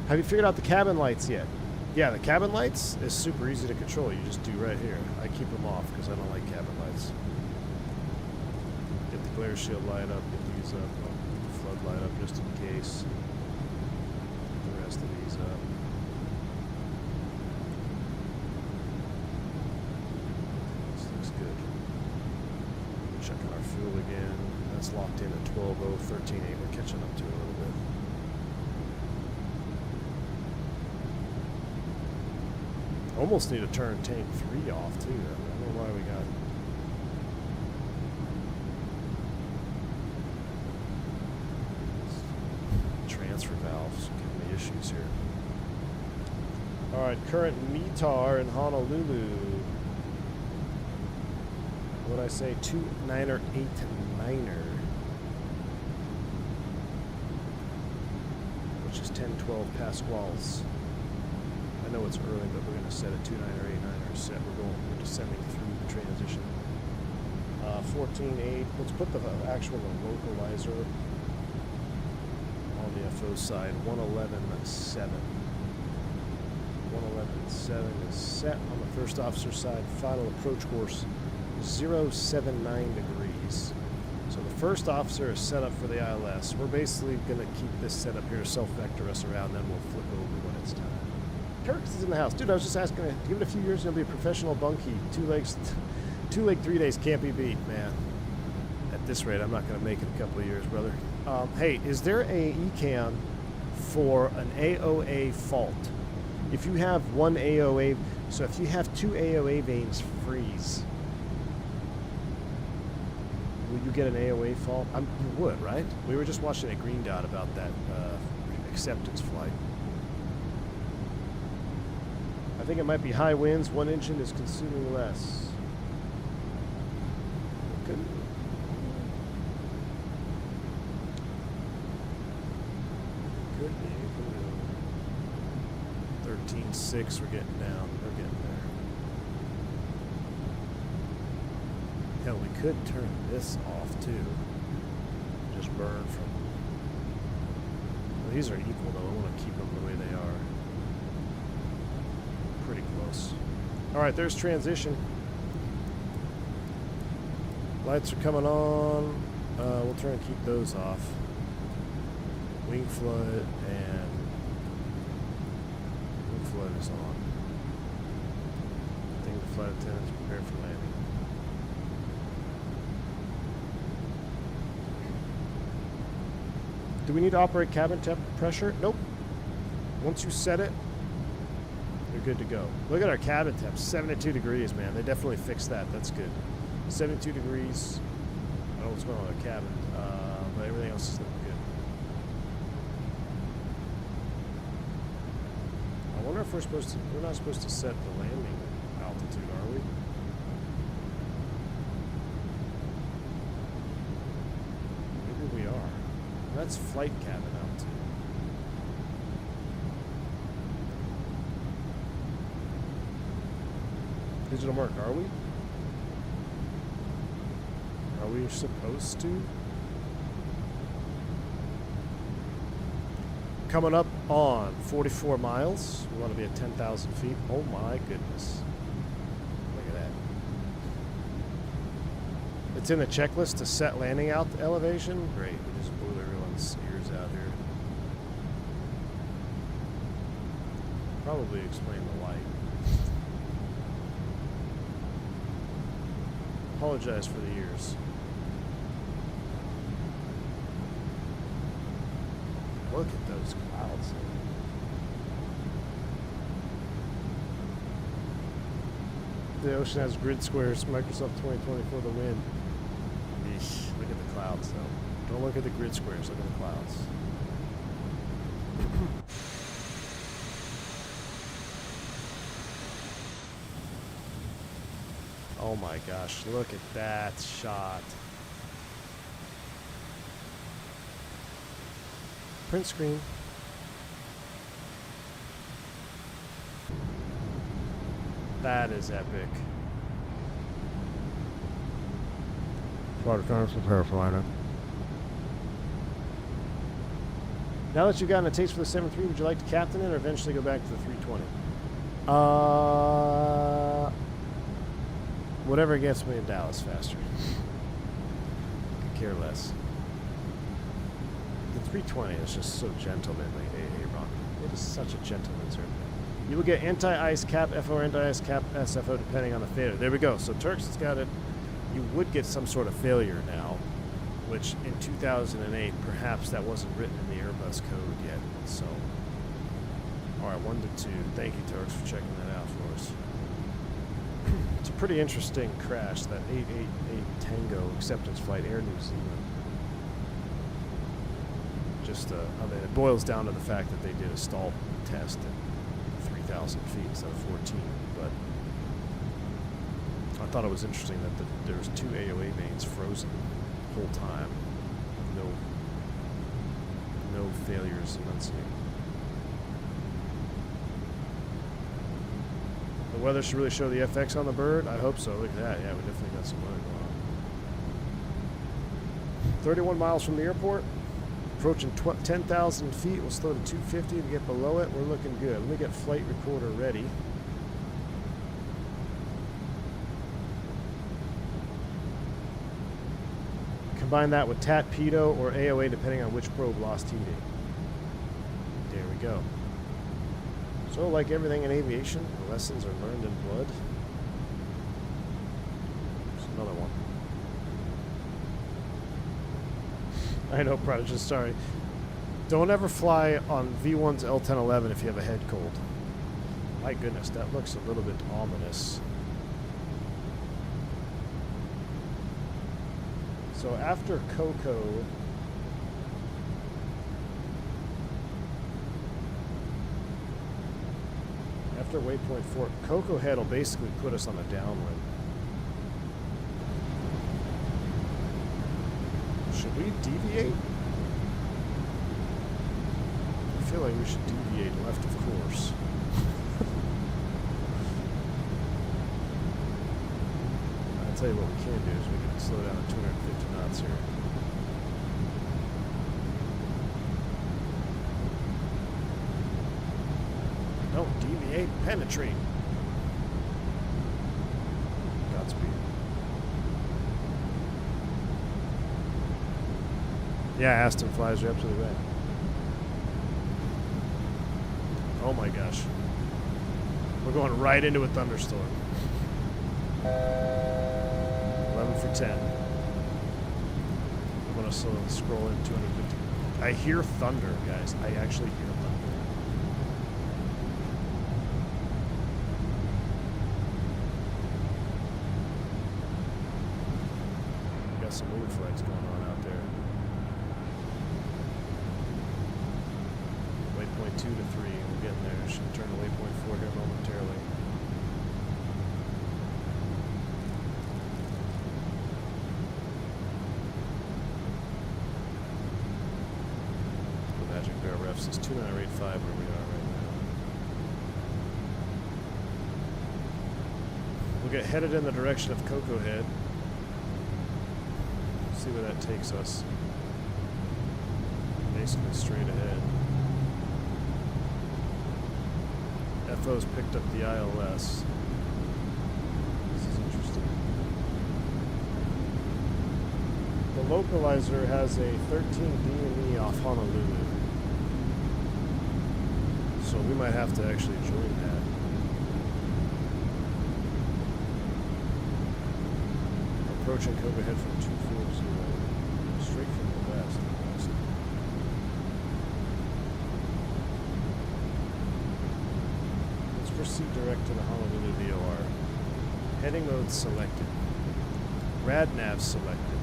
Have you figured out the cabin lights yet? Yeah, the cabin lights is super easy to control. You just do right here. I keep them off because I don't like cabin lights. Get the glare shield light up, get these up, the flood light up just in case. Get the rest of these up. This looks good. Checking our fuel again. That's locked in at 12.0, 13.8. We're catching up to it a little bit. Almost need to turn tank 3 off too. I don't know why we got. Transfer valves giving me issues here. Alright, current METAR in Honolulu. What did I say? 29er, 89er. Which is 10-12 Pascals. I know it's early, but we're going to set a 29er, 89er set. We're descending through the transition. 14.8. Let's put the actual localizer on the FO side. 111.7. 111.7 is set on the first officer side. Final approach course 079 degrees. So the first officer is set up for the ILS. We're basically going to keep this set up here to self-vector us around, then we'll flip over when it's time. Kirks is in the house. Dude, I was just asking, give it a few years and you'll be a professional bunkie. 2 legs, 2 leg 3 days can't be beat, man. At this rate, I'm not going to make it a couple of years, brother. Hey, is there a ECAN for an AOA fault? If you have one AOA, so if you have 2 AOA vanes freeze, will you get an AOA fault? You would, right? We were just watching a Green Dot about that acceptance flight. I think it might be high winds. One engine is consuming less. Good. Could be. 13.6. We're getting down. We're getting there. Hell, we could turn this off too. Just burn from. Well, these are equal though. I want to keep them the way they are. Pretty close. All right, there's transition. Lights are coming on. We'll try and keep those off. Wing flood and wing flood is on. I think the flight attendant is prepared for landing. Do we need to operate cabin temp pressure? Nope. Once you set it, you're good to go. Look at our cabin temps, 72 degrees, man. They definitely fixed that. That's good. 72 degrees. I don't know what's going on with our cabin, but everything else is looking good. I wonder if we're not supposed to set the landing altitude, are we? who we are. That's flight cabin altitude. Digital mark, are we? Are we supposed to? Coming up on 44 miles. We want to be at 10,000 feet. Oh my goodness. Look at that. It's in the checklist to set landing out elevation. Great. We just blew everyone's ears out here. Probably explain the light. Apologize for the ears. Look at those clouds. The ocean has grid squares. Microsoft 2020 for the win. Eesh, look at the clouds, though. Don't look at the grid squares. Look at the clouds. Oh my gosh, look at that shot. Print screen. That is epic. Flight attendants prepare for landing. Now that you've gotten a taste for the 7.3, would you like to captain it or eventually go back to the 320? Whatever gets me in Dallas faster. Could care less. The 320 is just so gentlemanly, Ron. It is such a gentleman's airplane. You will get anti-ice cap FO or anti-ice cap SFO depending on the failure. There we go. So Turks has got it. You would get some sort of failure now, which in 2008, perhaps that wasn't written in the Airbus code yet. So, all right, 1 to 2. Thank you, Turks, for checking that out for us. It's a pretty interesting crash, that 888 Tango acceptance flight, Air New Zealand. Just, I mean, it boils down to the fact that they did a stall test at 3,000 feet instead of 14. But I thought it was interesting that there was 2 AOA mains frozen the whole time. No failures enunciated. The weather should really show the FX on the bird. I hope so. Look at that. Yeah, we definitely got some weather going on. 31 miles from the airport. Approaching 10,000 feet. We'll slow to 250 to get below it. We're looking good. Let me get flight recorder ready. Combine that with TAT, PEDO, or AOA depending on which probe lost heating. There we go. So, like everything in aviation, the lessons are learned in blood. There's another one. I know, Prodigy, sorry. Don't ever fly on V1's L-1011 if you have a head cold. My goodness, that looks a little bit ominous. So after Coco, after waypoint 4, Coco Head will basically put us on a downwind. Should we deviate? I feel like we should deviate left of course. I'll tell you what we can do is we can slow down to 250 knots here. Don't deviate, penetrate. Godspeed. Yeah, Aston flies, you're absolutely right. Oh my gosh. We're going right into a thunderstorm. 11 for 10. I'm going to scroll in 250. I hear thunder, guys. I actually hear thunder. Got some moon flags going on out there. Waypoint 2 to 3. We're getting there. Should turn to waypoint 4 here momentarily. This is 2985 where we are right now. We'll get headed in the direction of Cocoa Head. See where that takes us. Basically straight ahead. FO's picked up the ILS. This is interesting. The localizer has a 13 DME off Honolulu. So we might have to actually join that. Approaching Cocoa Head from 240. Straight from the west. Let's proceed direct to the Honolulu VOR. Heading mode selected. RadNav selected.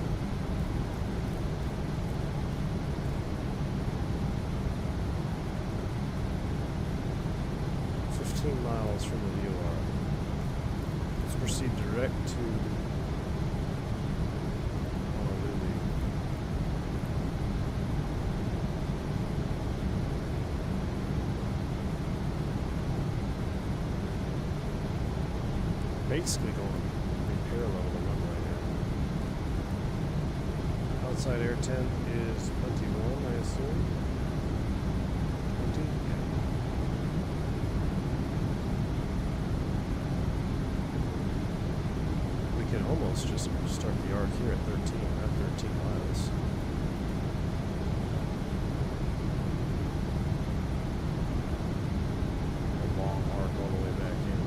Miles from the VOR. Let's proceed direct to Honolulu. Basically going parallel to the runway here. Outside air 10 is 21, I assume. 20? Yeah. Can almost just start the arc here at 13 miles. A long arc all the way back in.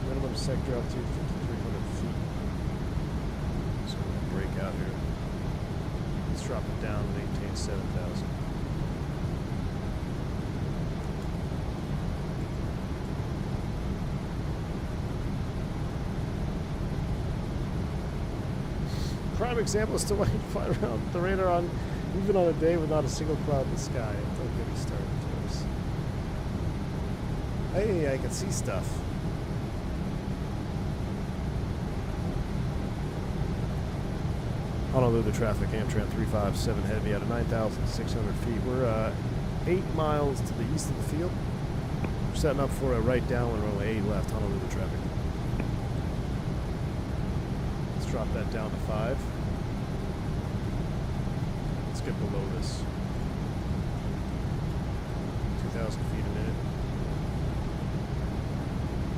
Minimum sector altitude 5,300 feet. So we're going to break out here. Let's drop it down and maintain 7,000. Prime example is still waiting to fly around the radar on even on a day without a single cloud in the sky. Don't get me started, James. Hey, I can see stuff. Honolulu traffic, Amtrak 357 Heavy out of 9,600 feet. We're 8 miles to the east of the field. We're setting up for a right downwind runway 8 left, Honolulu traffic. Drop that down to 5. Let's get below this. 2,000 feet a minute.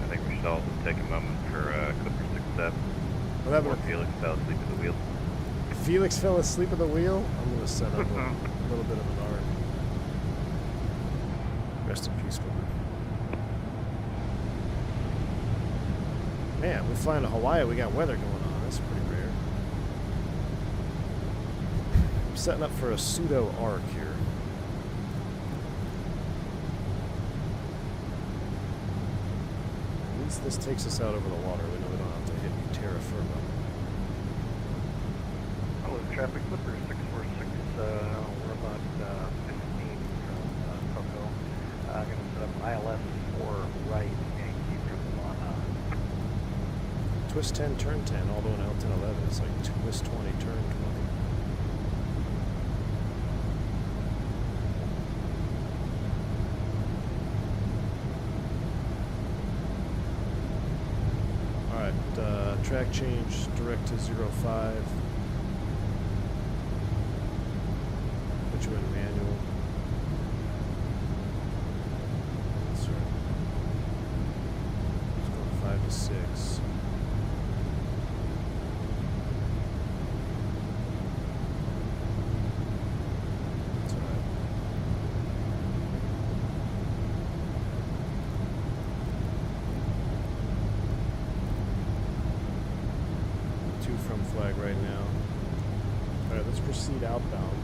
I think we should also take a moment for Clipper 6-7. What happened? Before Felix fell asleep at the wheel. Felix fell asleep at the wheel? I'm going to set up a little bit of an arc. Rest in peace, Clipper. Man, we're flying to Hawaii. We got weather going on. That's pretty rare. I'm setting up for a pseudo arc here. At least this takes us out over the water. We know we don't have to hit terra firma. Hello, traffic Clipper 646. We're about 15 from Cocoa. I'm going to set up ILS 4 right and keep from Lana. Twist 10, turn 10, although an L-1011 is like twist 20, turn 20. Alright, track change, direct to 05. Put you in manual. Sorry. It's going 5 to 6. Flag right now. Alright, let's proceed outbound.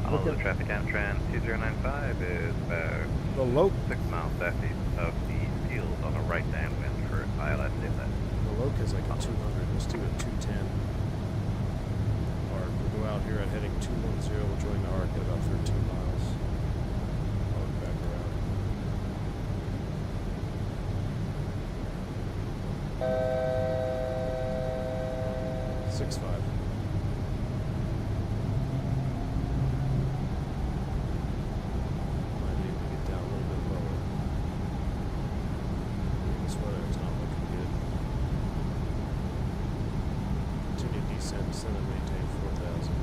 Honolulu traffic Amtrak 2095 is about the low 6 miles southeast of the field on a right downwind for ILS inlet. The low is like a 200. Let's do a 210. Arc. We'll go out here at heading 210. We'll join the arc at about 13 miles. Arc back around. 6.5. Descend and maintain 4,000.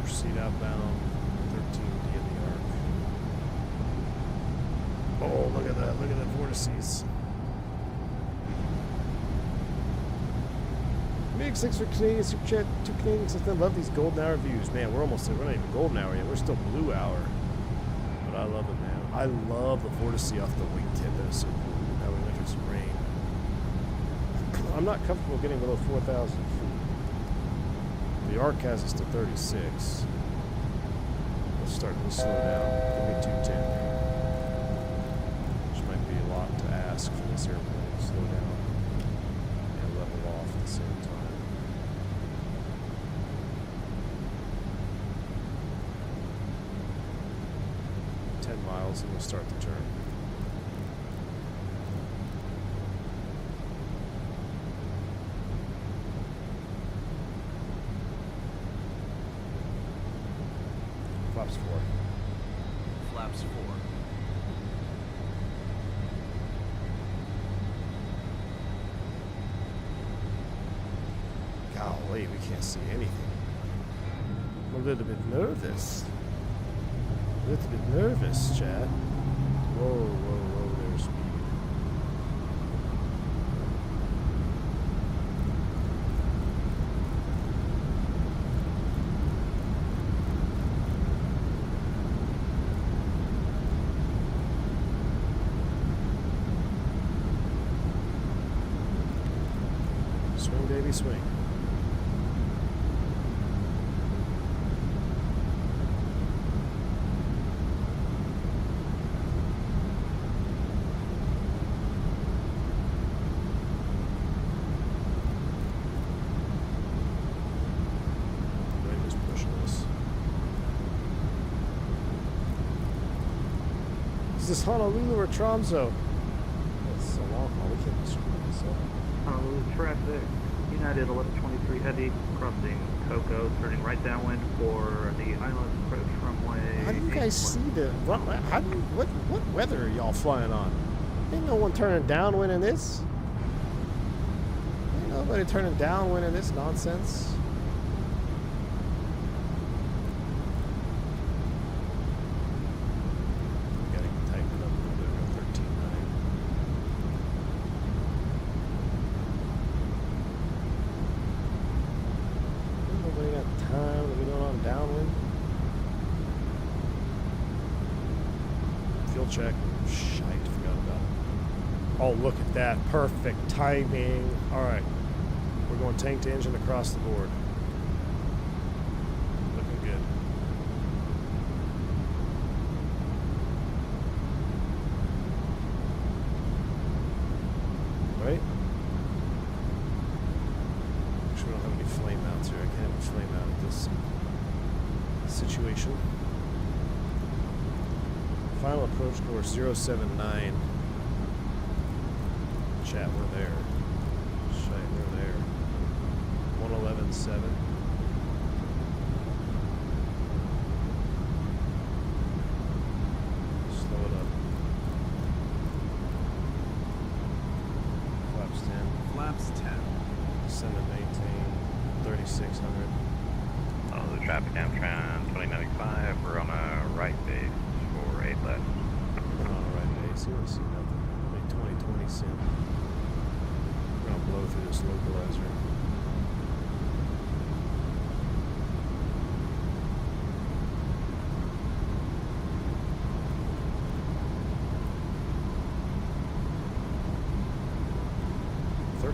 Proceed outbound, 13D in the arc. Oh, look at that vortices. Big 6 for Canadian Super Chat, 2 Canadian system. Love these golden hour views. Man, we're almost there. We're not even golden hour yet. We're still blue hour. But I love it, man. I love the vortice off the wingtip. That is so cool. Now we went through some rain. I'm not comfortable getting below 4,000 feet. The arc has us to 36. Let's start to slow down. Give me 210 here. Which might be a lot to ask for this airplane. Slow down and level off at the same time. Miles and we'll start the turn. Flaps 4. Flaps 4. Golly, we can't see anything. I'm a little bit nervous. A little bit nervous, Chad. Whoa, whoa, whoa, there's speed. Swing, baby, swing. Is this Honolulu or Tromso? That's so long haul. We can't be screwing this up. Honolulu traffic, United 1123 Heavy, crossing Coco, turning right downwind for the island approach runway. How do you guys see the? What weather are y'all flying on? Ain't no one turning downwind in this. Ain't nobody turning downwind in this nonsense. Check. Shite, forgot about it. Oh, look at that. Perfect timing. Alright. We're going tank to engine across the board. Looking good. Right? Actually, we don't have any flame mounts here. I can't have a flame mount at this situation. Final approach course 079. Chat, we're there. Shite, we're there. 111.7. Slow it up. Flaps 10. Flaps 10. Descend and maintain 3,600. Oh, the traffic down trend 2095. We're on a right base. 8 left. We're on the right base. You don't see nothing. Only 2020 sim. We're gonna blow through this localizer.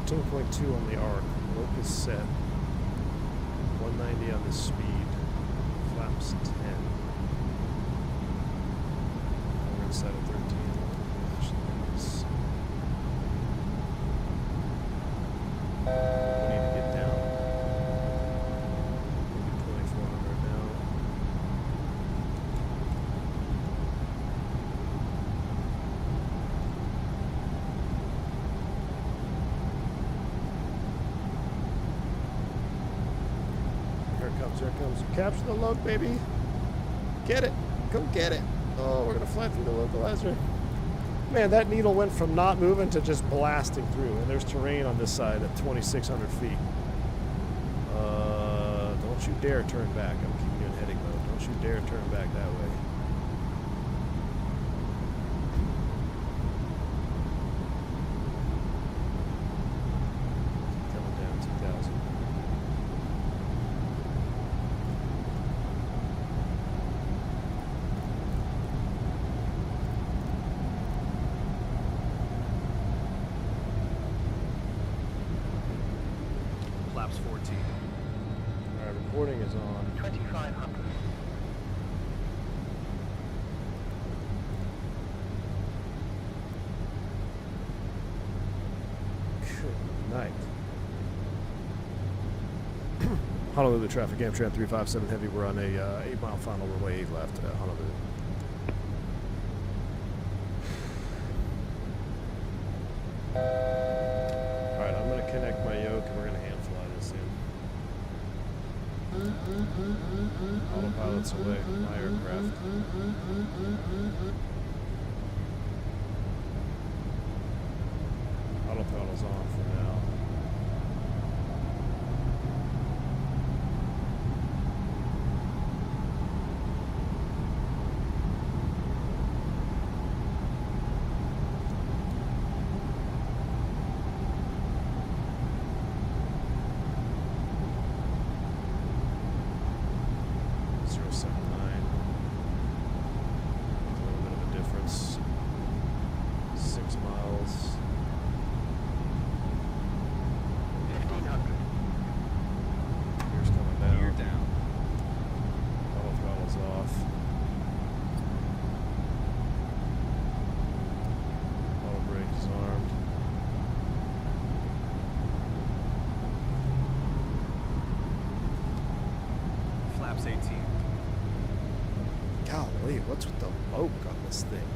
.2 on the arc. Locus set. 190 on the speed. Flaps 10. Inside of 13. We need to get down. Maybe 2,400 now. here it comes. Capture the lug, baby. Get it. Go get it. Oh, we're going to fly through the localizer. Man, that needle went from not moving to just blasting through. And there's terrain on this side at 2,600 feet. Don't you dare turn back. I'm keeping you in heading mode. Don't you dare turn back that way. Coming down 2,000. Flaps 14. Alright, recording is on. 2500. Good night. Honolulu traffic, Amtrak 357 Heavy. We're on a 8-mile final runway 8 left at Honolulu. Alright, I'm going to connect my yoke and we're going to hand fly this in. Autopilot's away from my aircraft. Autopilot's on for now. Flaps 18. Golly, what's with the moke on this thing?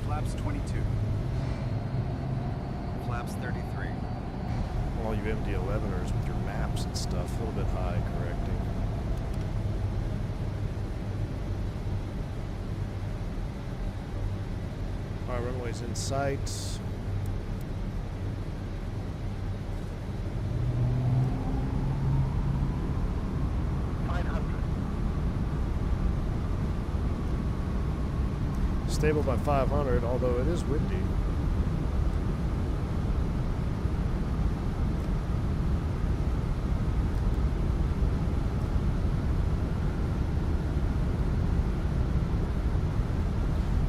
Flaps 22. Flaps 33. All you MD-11ers with your maps and stuff, a little bit high correcting. Alright, runway's in sight. Stable by 500, although it is windy.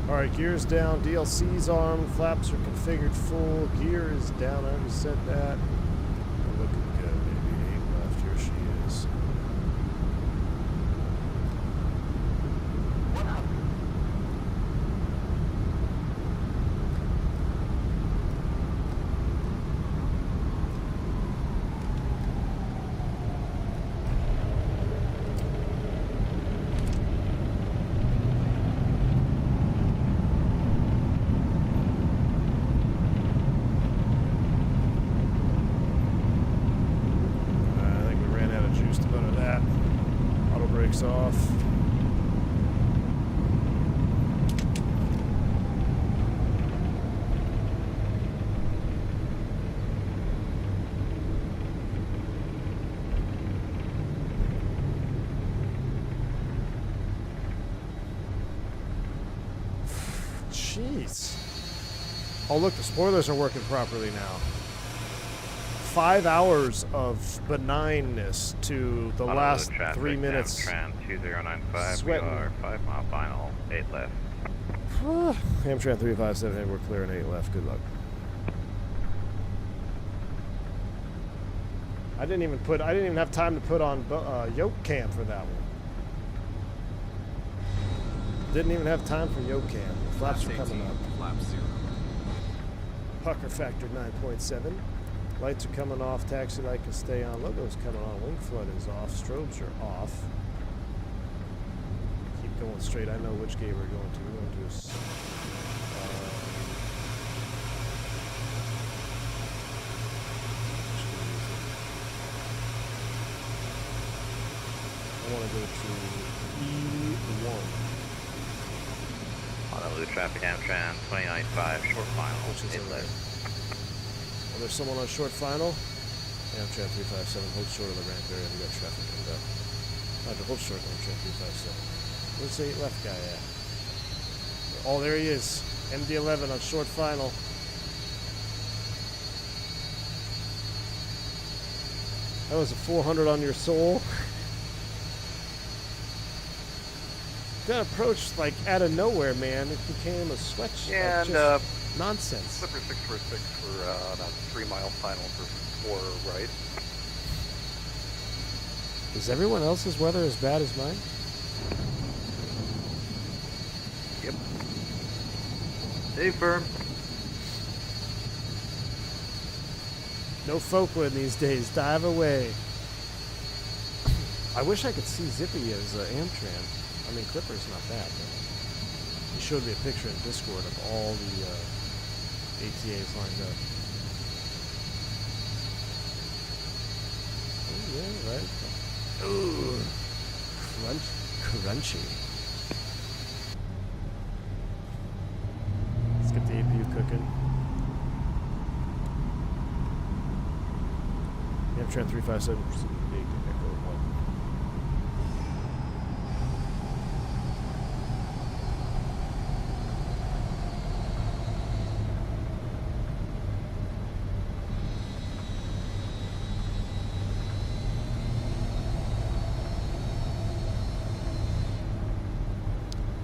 Alright, gears down, DLC's armed, flaps are configured full, gear is down, I already said that. We're looking good, baby. 8 left, here she is. Off. Jeez. Oh, look, the spoilers are working properly now. 5 hours of benignness to the last 3 minutes. Amtrak 2095, Sweating. we are 5 mile final, 8 left. Amtrak 357, we're clear and 8 left. Good luck. I didn't even have time to put on yoke cam for that one. Didn't even have time for yoke cam. The flaps are coming up. Flaps 0. Pucker factor 9.7. Lights are coming off, taxi light can stay on, logo's coming on, wing flood is off, strobes are off. Keep going straight, I know which gate we're going to. We're going to want to go to E1. Honolulu traffic Amtran 295, short final. Which is over inlet. there. Well, there's someone on short final. Amtran 357, hold short of the ramp area. We got traffic coming up. I have to hold short of Amtran 357. Where's the left guy at? Oh, there he is. MD-11 on short final. That was a 400 on your soul. That approach, like, out of nowhere, man. It became a sweat. Yeah, like, and just nonsense. Slipper 646 for about 3 mile final for 4 right. Is everyone else's weather as bad as mine? Yep. Stay firm. No Folkwood these days. Dive away. I wish I could see Zippy as Amtran. I mean, Clipper's not bad, but he showed me a picture in Discord of all the ATAs lined up. Oh, yeah, right. Ooh. Crunchy. Let's get the APU cooking. Amtran 357 proceed to Big Echo 1.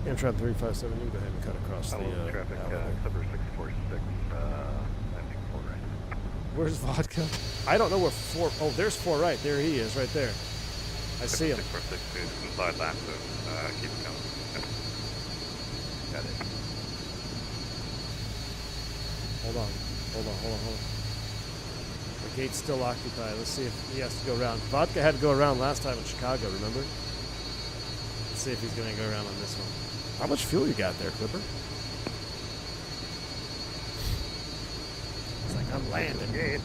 Amtran 357, you can go ahead and cut across Honolulu the traffic, alley. Slipper 646, landing 4 right. Where's Vodka? I don't know where 4... Oh, there's 4 right. There he is, right there. I see him. 646 is inside lap, so keep it coming. Got it. Hold on. The gate's still occupied. Let's see if he has to go around. Vodka had to go around last time in Chicago, remember? Let's see if he's going to go around on this one. How much fuel you got there, Clipper? It's like, I'm landing. Gate.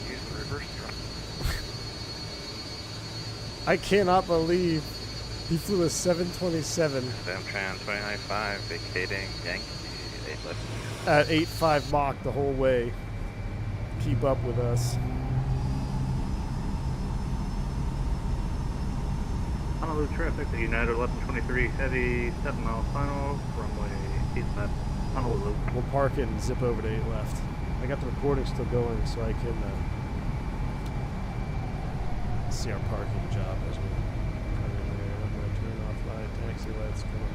Use the reverse thrust. I cannot believe he flew a 727 Amtran 295, vacating Yankee 8 left. at 8.5 Mach the whole way. Keep up with us. Honolulu traffic, the United 1123 heavy 7 mile final, runway 8 left, Honolulu. We'll park it and zip over to 8 left. I got the recording still going so I can see our parking job as we come in there. I'm going to turn off my taxi lights coming off.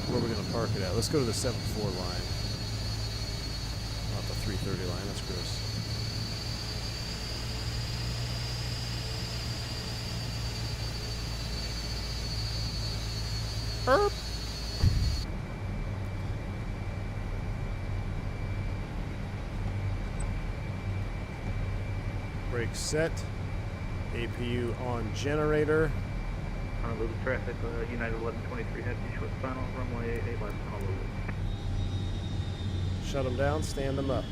Where are we going to park it at? Let's go to the 7-4 line. Not the 330 line, that's gross. Erp. Brake set. APU on generator. Honolulu traffic, United 1123 heavy short final, runway 8 left, Honolulu. Shut them down, stand them up.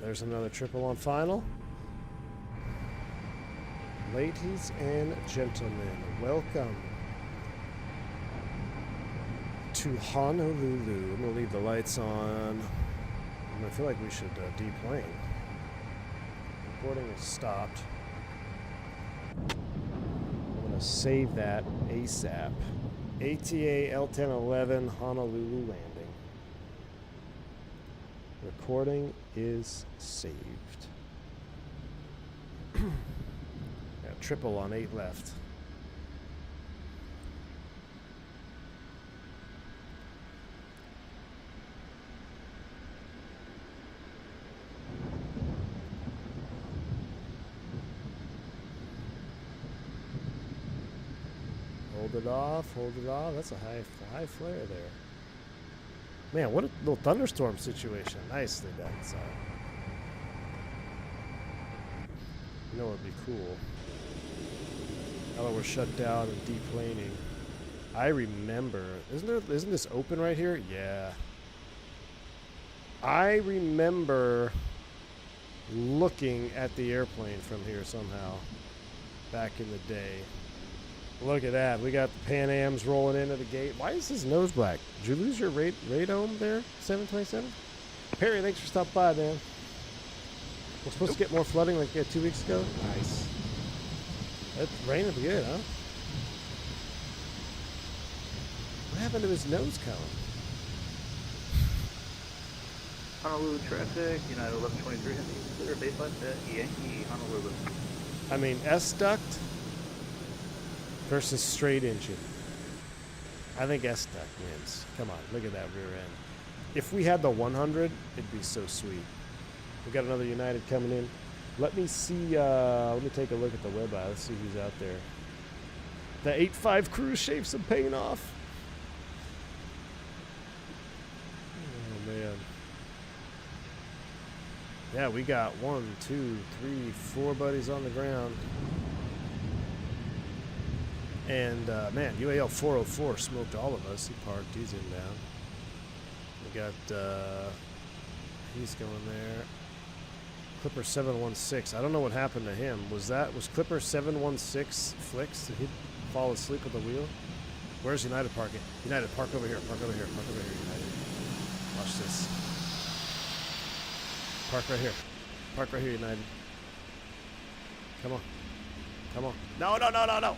There's another triple on final. Ladies and gentlemen, welcome to Honolulu. I'm going to leave the lights on. I feel like we should deplane. Recording is stopped. I'm going to save that ASAP. ATA L-1011 Honolulu landing. Recording is saved. Triple on 8 left. Hold it off. Hold it off. That's a high flare there. Man, what a little thunderstorm situation. Nicely done, so. You know what would be cool? Now that we're shut down and deplaning. I remember. Isn't this open right here? Yeah. I remember looking at the airplane from here somehow back in the day. Look at that. We got the Pan Ams rolling into the gate. Why is his nose black? Did you lose your radome there, 727? Perry, thanks for stopping by, man. We're supposed to get more flooding like 2 weeks ago. Nice. That rain will be good, huh? What happened to his nose cone? Honolulu traffic, United 1123 Heavy, clear baseline at Yankee, Honolulu. I mean, S-duct versus straight engine. I think S-duct wins. Come on, look at that rear end. If we had the 100, it'd be so sweet. We got another United coming in. Let me see, let me take a look at the web eye. Let's see who's out there. The 8.5 crew shaved some paint off. Oh, man. Yeah, we got 1, 2, 3, 4 buddies on the ground. And, man, UAL 404 smoked all of us. He parked. He's in down. We got, he's going there. Clipper 716. I don't know what happened to him. Was Clipper 716 flicks? Did he fall asleep at the wheel? Where's United parking? United, park over here. Park over here. Park over here, United. Watch this. Park right here. Park right here, United. Come on. Come on. No, no, no, no, no.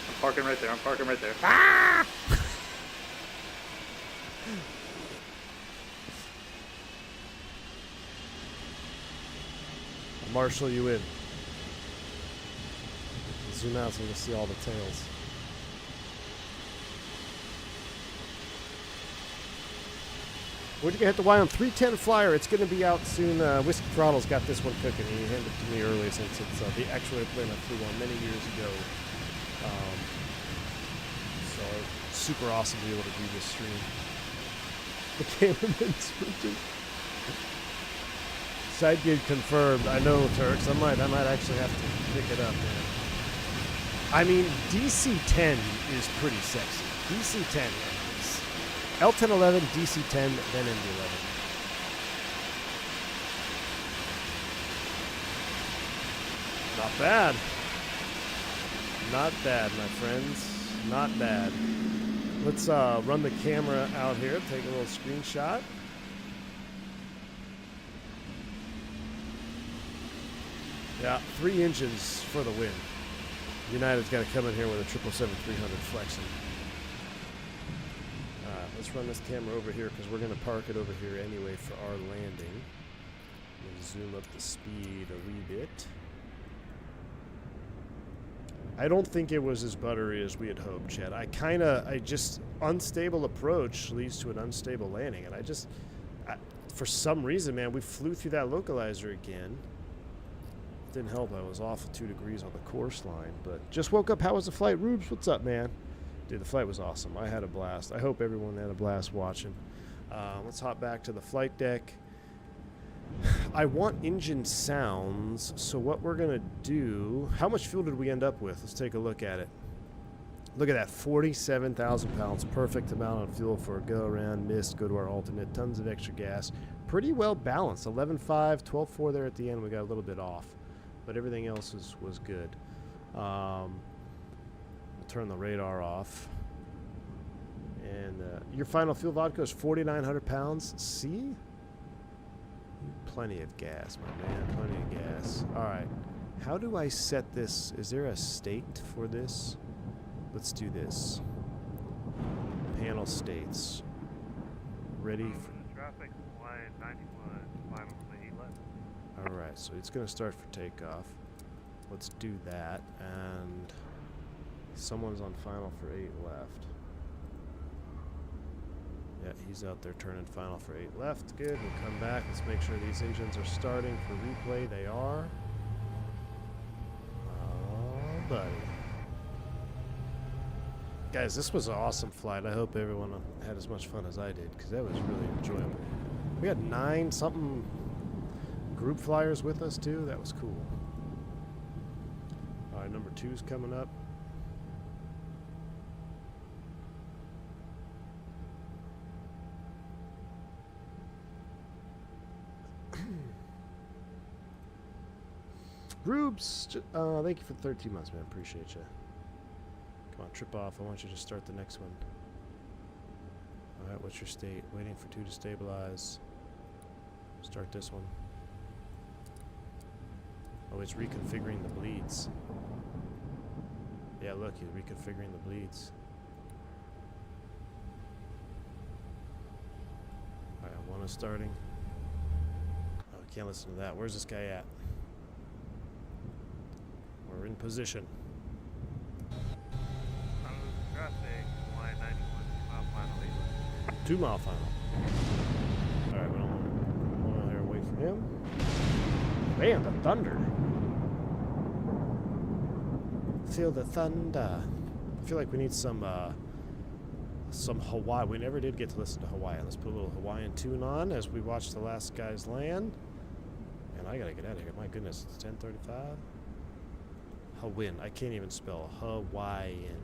I'm parking right there. I'm parking right there. Ah! I'll marshal you in. Zoom out so you can see all the tails. We're going to hit the Y on 310 Flyer. It's going to be out soon. Whiskey Throttle's got this one cooking. He handed it to me earlier since it's the actual airplane I flew on many years ago. So super awesome to be able to do this stream. The cameraman sprinting. Side gig confirmed. I know, Turks. I might actually have to pick it up, man. I mean, DC-10 is pretty sexy. DC-10 is L-1011, DC-10, then MD-11. Not bad. Not bad, my friends. Not bad. Let's run the camera out here, take a little screenshot. Yeah, 3 engines for the win. United's got to come in here with a 777-300 flexing. Let's run this camera over here because we're going to park it over here anyway for our landing. I'm going to zoom up the speed a wee bit. I don't think it was as buttery as we had hoped, Chad. I just, unstable approach leads to an unstable landing. And for some reason, man, we flew through that localizer again. Didn't help. I was off 2 degrees on the course line. But just woke up. How was the flight? Rubes, what's up, man? Dude, the flight was awesome. I had a blast. I hope everyone had a blast watching. Let's hop back to the flight deck. I want engine sounds, so what we're going to do... How much fuel did we end up with? Let's take a look at it. Look at that, 47,000 pounds. Perfect amount of fuel for a go-around, missed, go to our alternate. Tons of extra gas. Pretty well balanced. 11.5, 12.4 there at the end. We got a little bit off, but everything else was good. We'll turn the radar off. And your final fuel vodka is 4,900 pounds. See? Plenty of gas, my man. Plenty of gas. All right. How do I set this? Is there a state for this? Let's do this. Panel states. Ready? Traffic, line 91, final flight left. All right. So it's going to start for takeoff. Let's do that. And someone's on final for 8 left. Yeah, he's out there turning final for 8 left. Good. We'll come back. Let's make sure these engines are starting for replay. They are. buddy. Guys, this was an awesome flight. I hope everyone had as much fun as I did, because that was really enjoyable. We had 9-something group flyers with us, too. That was cool. All right, number 2's coming up. Rubes, thank you for 13 months, man. Appreciate you. Come on, trip off. I want you to start the next one. All right, what's your state? Waiting for 2 to stabilize. Start this one. Oh, it's reconfiguring the bleeds. Yeah, look, he's reconfiguring the bleeds. All right, 1 is starting. Oh, I can't listen to that. Where's this guy at? We're in position. Traffic, line 91, 2-mile final. 2-mile final. Alright, we don't want to wait for him. Man, the thunder. Feel the thunder. I feel like we need some Hawaii. We never did get to listen to Hawaiian. Let's put a little Hawaiian tune on as we watch the last guys land. And I gotta get out of here. My goodness, it's 10:35. Hawaiian. I can't even spell Hawaiian.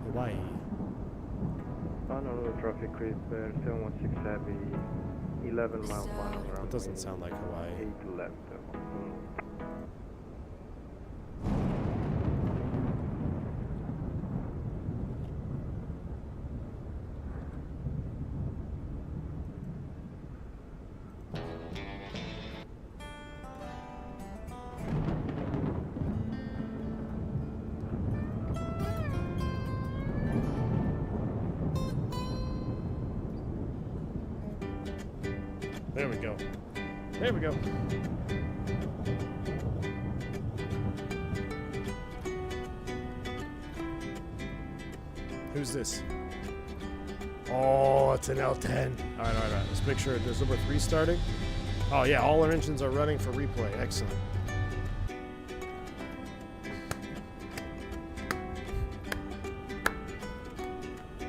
Hawaii. Honolulu traffic creep 716 Heavy, 11 mile final around. That doesn't sound like Hawaii. 8 left. There we go. There we go. Who's this? Oh, it's an L-10. All right. Let's make sure there's number 3 starting. Oh, yeah, all our engines are running for replay. Excellent.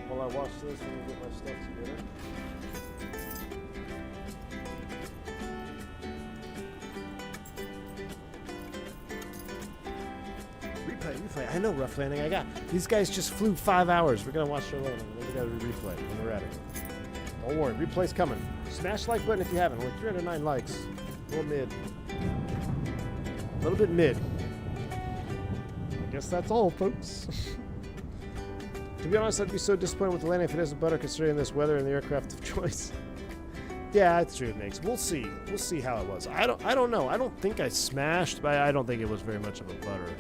While I watch this, let me get my stuff together. Replay. I know rough landing. I got these guys just flew 5 hours. We're gonna watch their landing. Then we gotta replay when we're at it. Don't worry, replay's coming. Smash like button if you haven't. We're 309 likes. A little mid. A little bit mid. I guess that's all, folks. To be honest, I'd be so disappointed with the landing if it isn't butter, considering this weather and the aircraft of choice. Yeah, that's true. It makes. We'll see. We'll see how it was. I don't know. I don't think I smashed, but I don't think it was very much of a butter.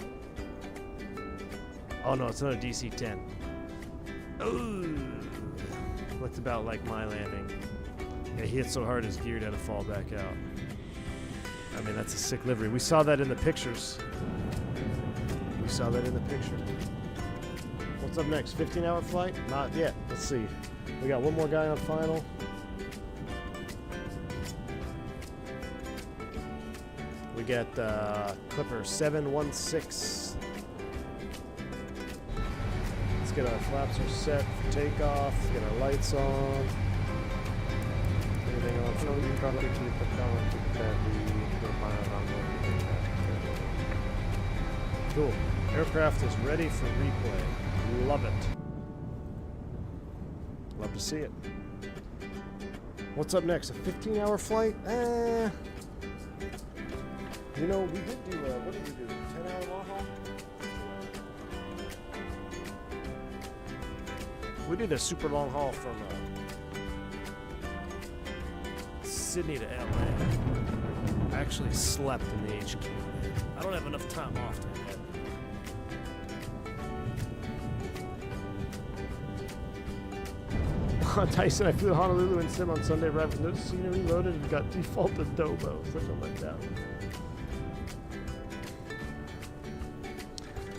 Oh no, it's another DC-10. Ooh. Looked about like my landing. Yeah, he hit so hard his gear had to fall back out. I mean, that's a sick livery. We saw that in the pictures. What's up next? 15-hour flight? Not yet. Let's see. We got one more guy on final. We got Clipper 716. Let's get our flaps are set for takeoff. Let's get our lights on. Anything on? Honolulu traffic creep 716 Heavy, 2 mile runway. Cool. Aircraft is ready for replay. Love it. Love to see it. What's up next? A 15-hour flight? You know, we did do, what did we do? 10-hour long haul? We did a super long haul from Sydney to LA. I actually slept in the HQ. I don't have enough time off to head. Tyson, I flew to Honolulu and sim on Sunday, arrived with no scenery loaded and got defaulted Dobo. Such a letdown.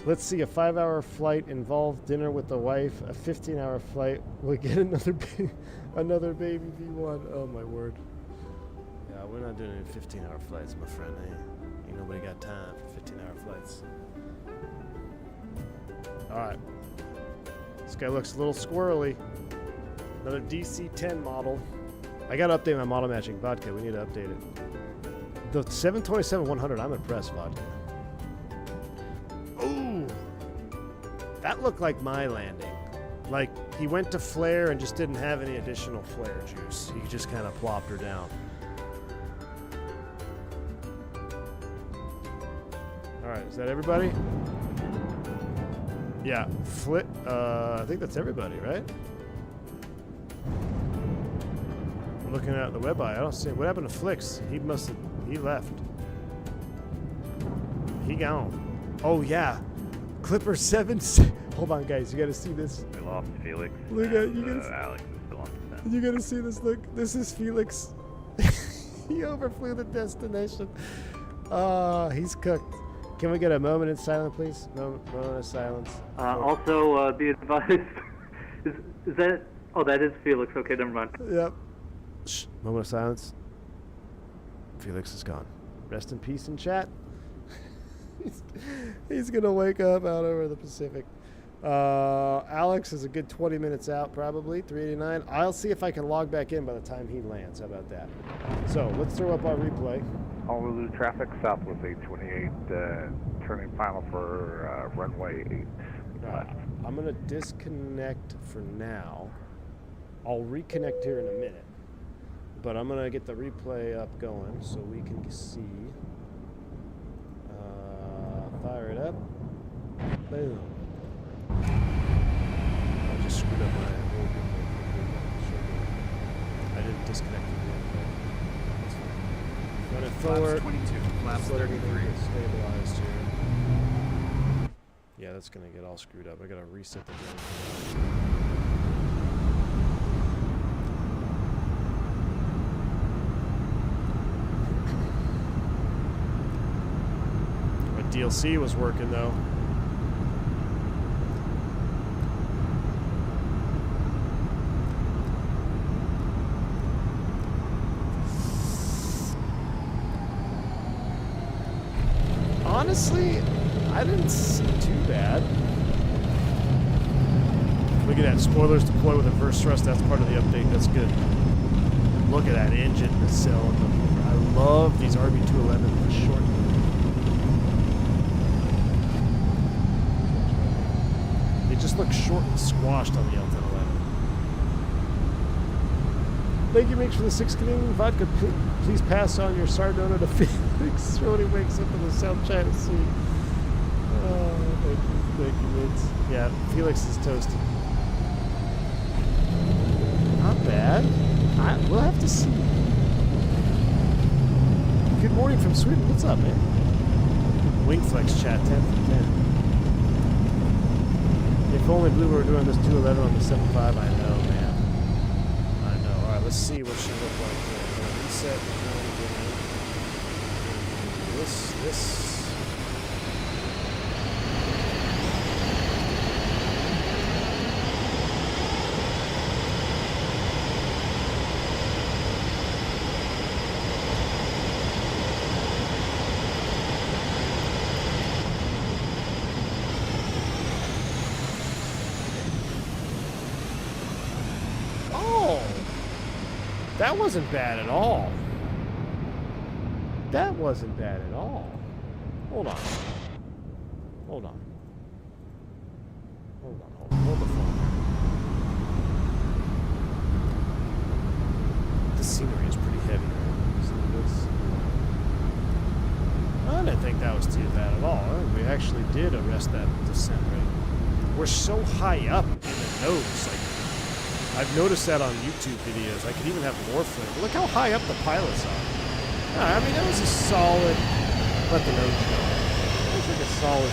Let's see, a 5-hour flight involved dinner with the wife. A 15-hour flight will get another baby V1. Oh my word. Yeah, we're not doing any 15-hour flights, my friend. Ain't nobody got time for 15-hour flights. Alright. This guy looks a little squirrely. Another DC-10 model. I gotta update my model matching vodka. We need to update it. The 727-100, I'm impressed, vodka. Ooh! That looked like my landing. Like, he went to flare and just didn't have any additional flare juice. He just kind of plopped her down. Alright, is that everybody? Yeah, I think that's everybody, right? I'm looking at the web eye. I don't see. What happened to Flix? He left. He gone. Oh, yeah. Clipper 7. Hold on, guys. You got to see this. We lost Felix. Look at you guys. Alex is still on descent. You got to see this. Look. This is Felix. He overflew the destination. He's cooked. Can we get a moment in silence, please? Moment of silence. Also, be advised. is that? Oh, that is Felix. Okay, never mind. Yep. Shh. Moment of silence. Felix is gone. Rest in peace in chat. He's gonna wake up out over the Pacific. Alex is a good 20 minutes out, probably 389. I'll see if I can log back in by the time he lands. How about that? So let's throw up our replay. Honolulu traffic, Southwest 828, turning final for runway 8. I'm gonna disconnect for now. I'll reconnect here in a minute, but I'm gonna get the replay up going so we can see. Fire it up. Boom. I just screwed up my whole replay. I didn't disconnect from the replay. That's fine. Run it forward. Flaps 22, flaps So 33. everything gets stabilized here. Yeah, that's gonna get all screwed up. I gotta reset the drone. My DLC was working though. Honestly, I didn't see too bad. Look at that. Spoilers deploy with reverse thrust. That's part of the update. That's good. Look at that engine nacelle. I love these RB211 short. They just look short and squashed on the L-1011. Thank you, Mix, for the 6 Canadian vodka. Please pass on your sardona to Felix when he wakes up in the South China Sea. Oh, thank you, Mix. Yeah, Felix is toasted. Not bad. We'll have to see. Good morning from Sweden. What's up, man? Wingflex chat, 10 from 10. If only Blue were doing this 211 on the 7.5, I know, man. I know. Alright, let's see what she looked like here. I'm gonna reset the drone again. This. That wasn't bad at all. That wasn't bad at all. Hold on. Hold on. Hold on. Hold the phone. The scenery is pretty heavy. I didn't think that was too bad at all. We actually did arrest that descent rate. We're so high up in the nose. Like, I've noticed that on YouTube videos. I could even have more flare. Look how high up the pilots are. I mean, that was a solid. Let the nose go. That was like a solid.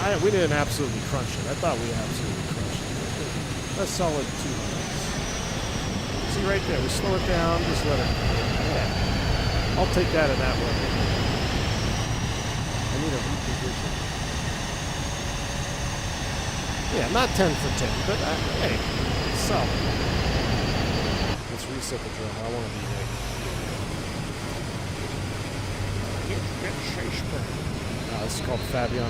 I'd be we didn't absolutely crunch it. I thought we absolutely crunched it. A solid 200. See right there. We slow it down. Just let it. Yeah. I'll take that in that way. I need a reposition. Yeah, not 10 for 10, but hey, it's solid. Let's reset the drone. I want to be there. This is called Fabiano.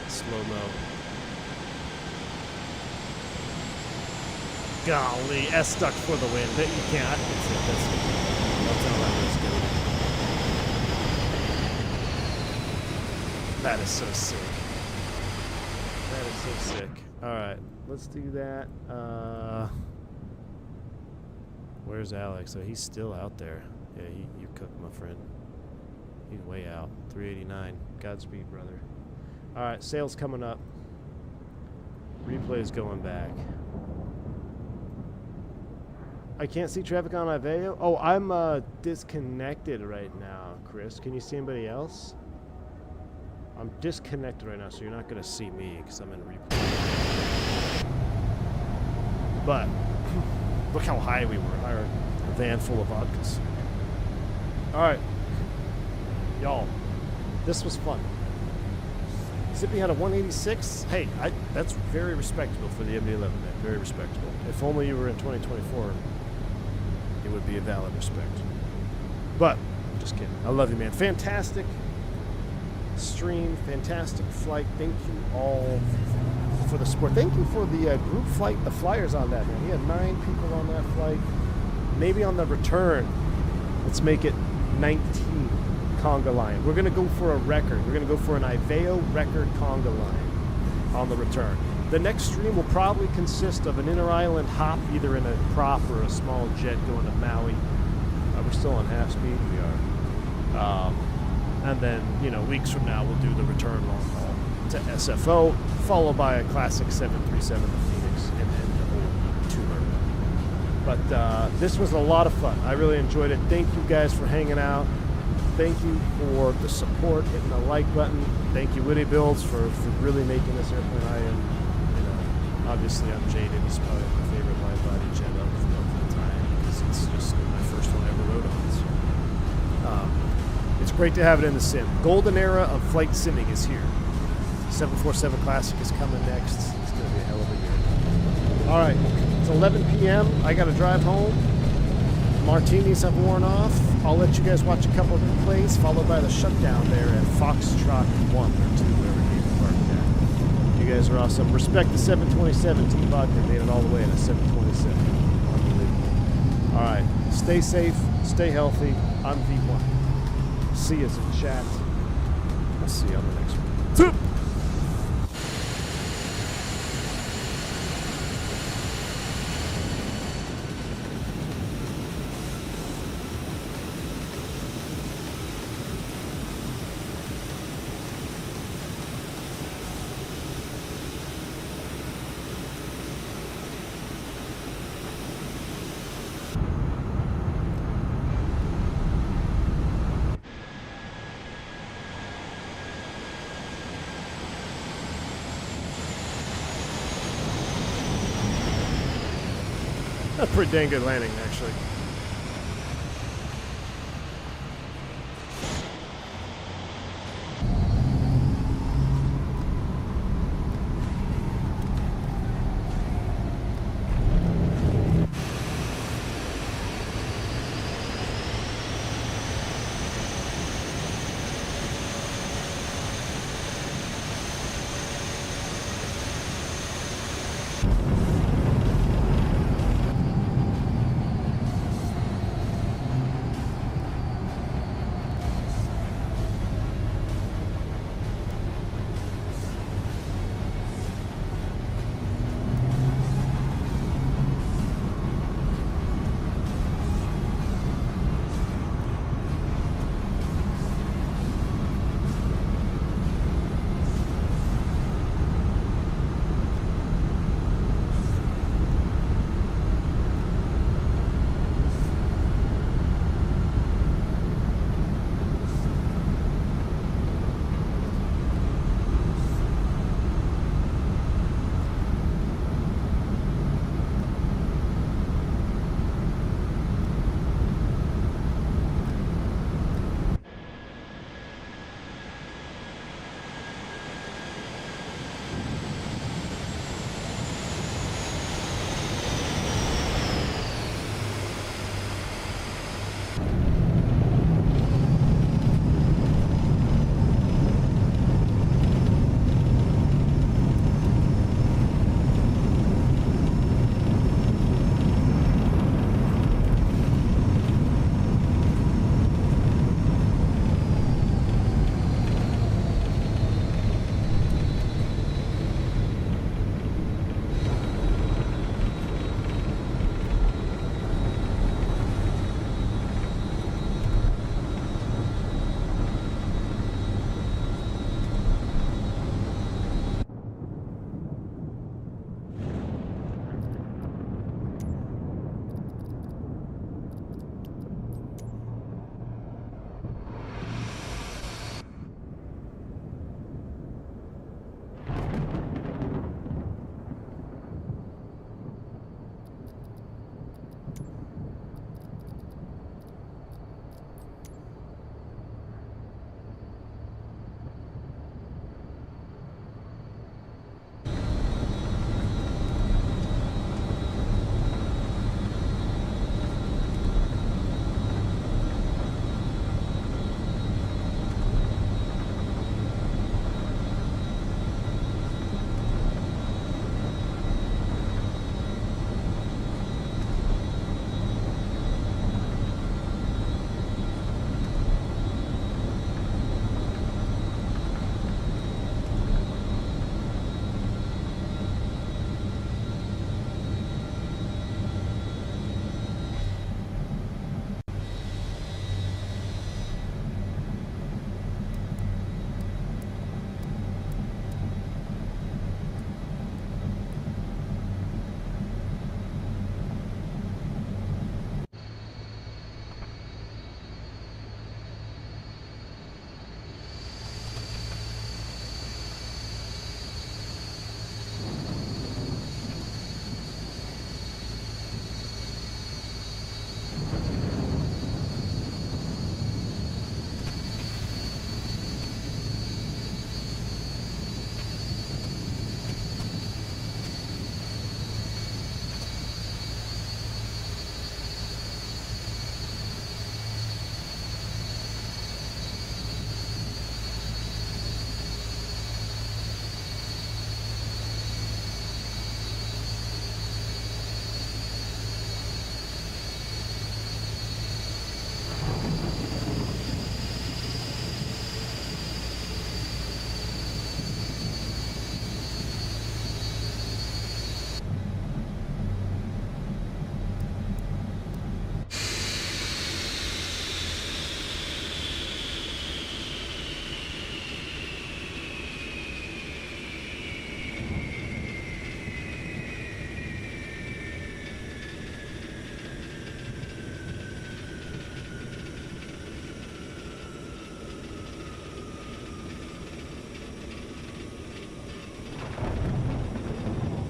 Slow-mo. Golly, S stuck for the win. But you can't. That's it. That's it. That is so sick. That is so sick. Alright, let's do that. Where's Alex? Oh, he's still out there. Yeah, you cooked, my friend. He's way out. 389. Godspeed, brother. Alright, sails coming up. Replay's going back. I can't see traffic on Aveo. Oh, I'm disconnected right now, Chris. Can you see anybody else? I'm disconnected right now, so you're not going to see me because I'm in replay. But look how high we were. Our van full of vodkas. Alright. Y'all, this was fun. Zippy had a 186. Hey, that's very respectable for the MD-11, man. Very respectable. If only you were in 2024, it would be a valid respect. But, just kidding. I love you, man. Fantastic stream, fantastic flight. Thank you all for the support. Thank you for the group flight, the flyers on that, man. We had 9 people on that flight. Maybe on the return, let's make it 19 conga line. We're going to go for a record. We're going to go for an Iveo record conga line on the return. The next stream will probably consist of an inter-island hop, either in a prop or a small jet going to Maui. We're still on half speed. We are. And then, you know, weeks from now, we'll do the return long haul to SFO, followed by a classic 737 to Phoenix, and then the whole tour. But this was a lot of fun. I really enjoyed it. Thank you guys for hanging out. Thank you for the support, hitting the like button. Thank you, Witty Builds, for really making this airplane. I am, you know, obviously I'm jaded. It's probably my favorite wide body jet of the time because it's just my first one I ever rode on. So, it's great to have it in the sim. Golden era of flight simming is here. 747 Classic is coming next. It's going to be a hell of a year. All right, it's 11 p.m. I got to drive home. Martinis have worn off. I'll let you guys watch a couple of replays, followed by the shutdown there at Foxtrot 1 or 2, wherever you parked at. You guys are awesome. Respect the 727. Team Vodka made it all the way in a 727. Unbelievable. All right, stay safe, stay healthy. I'm V1. See you in chat. I'll see you on the next one. That's a pretty dang good landing, actually.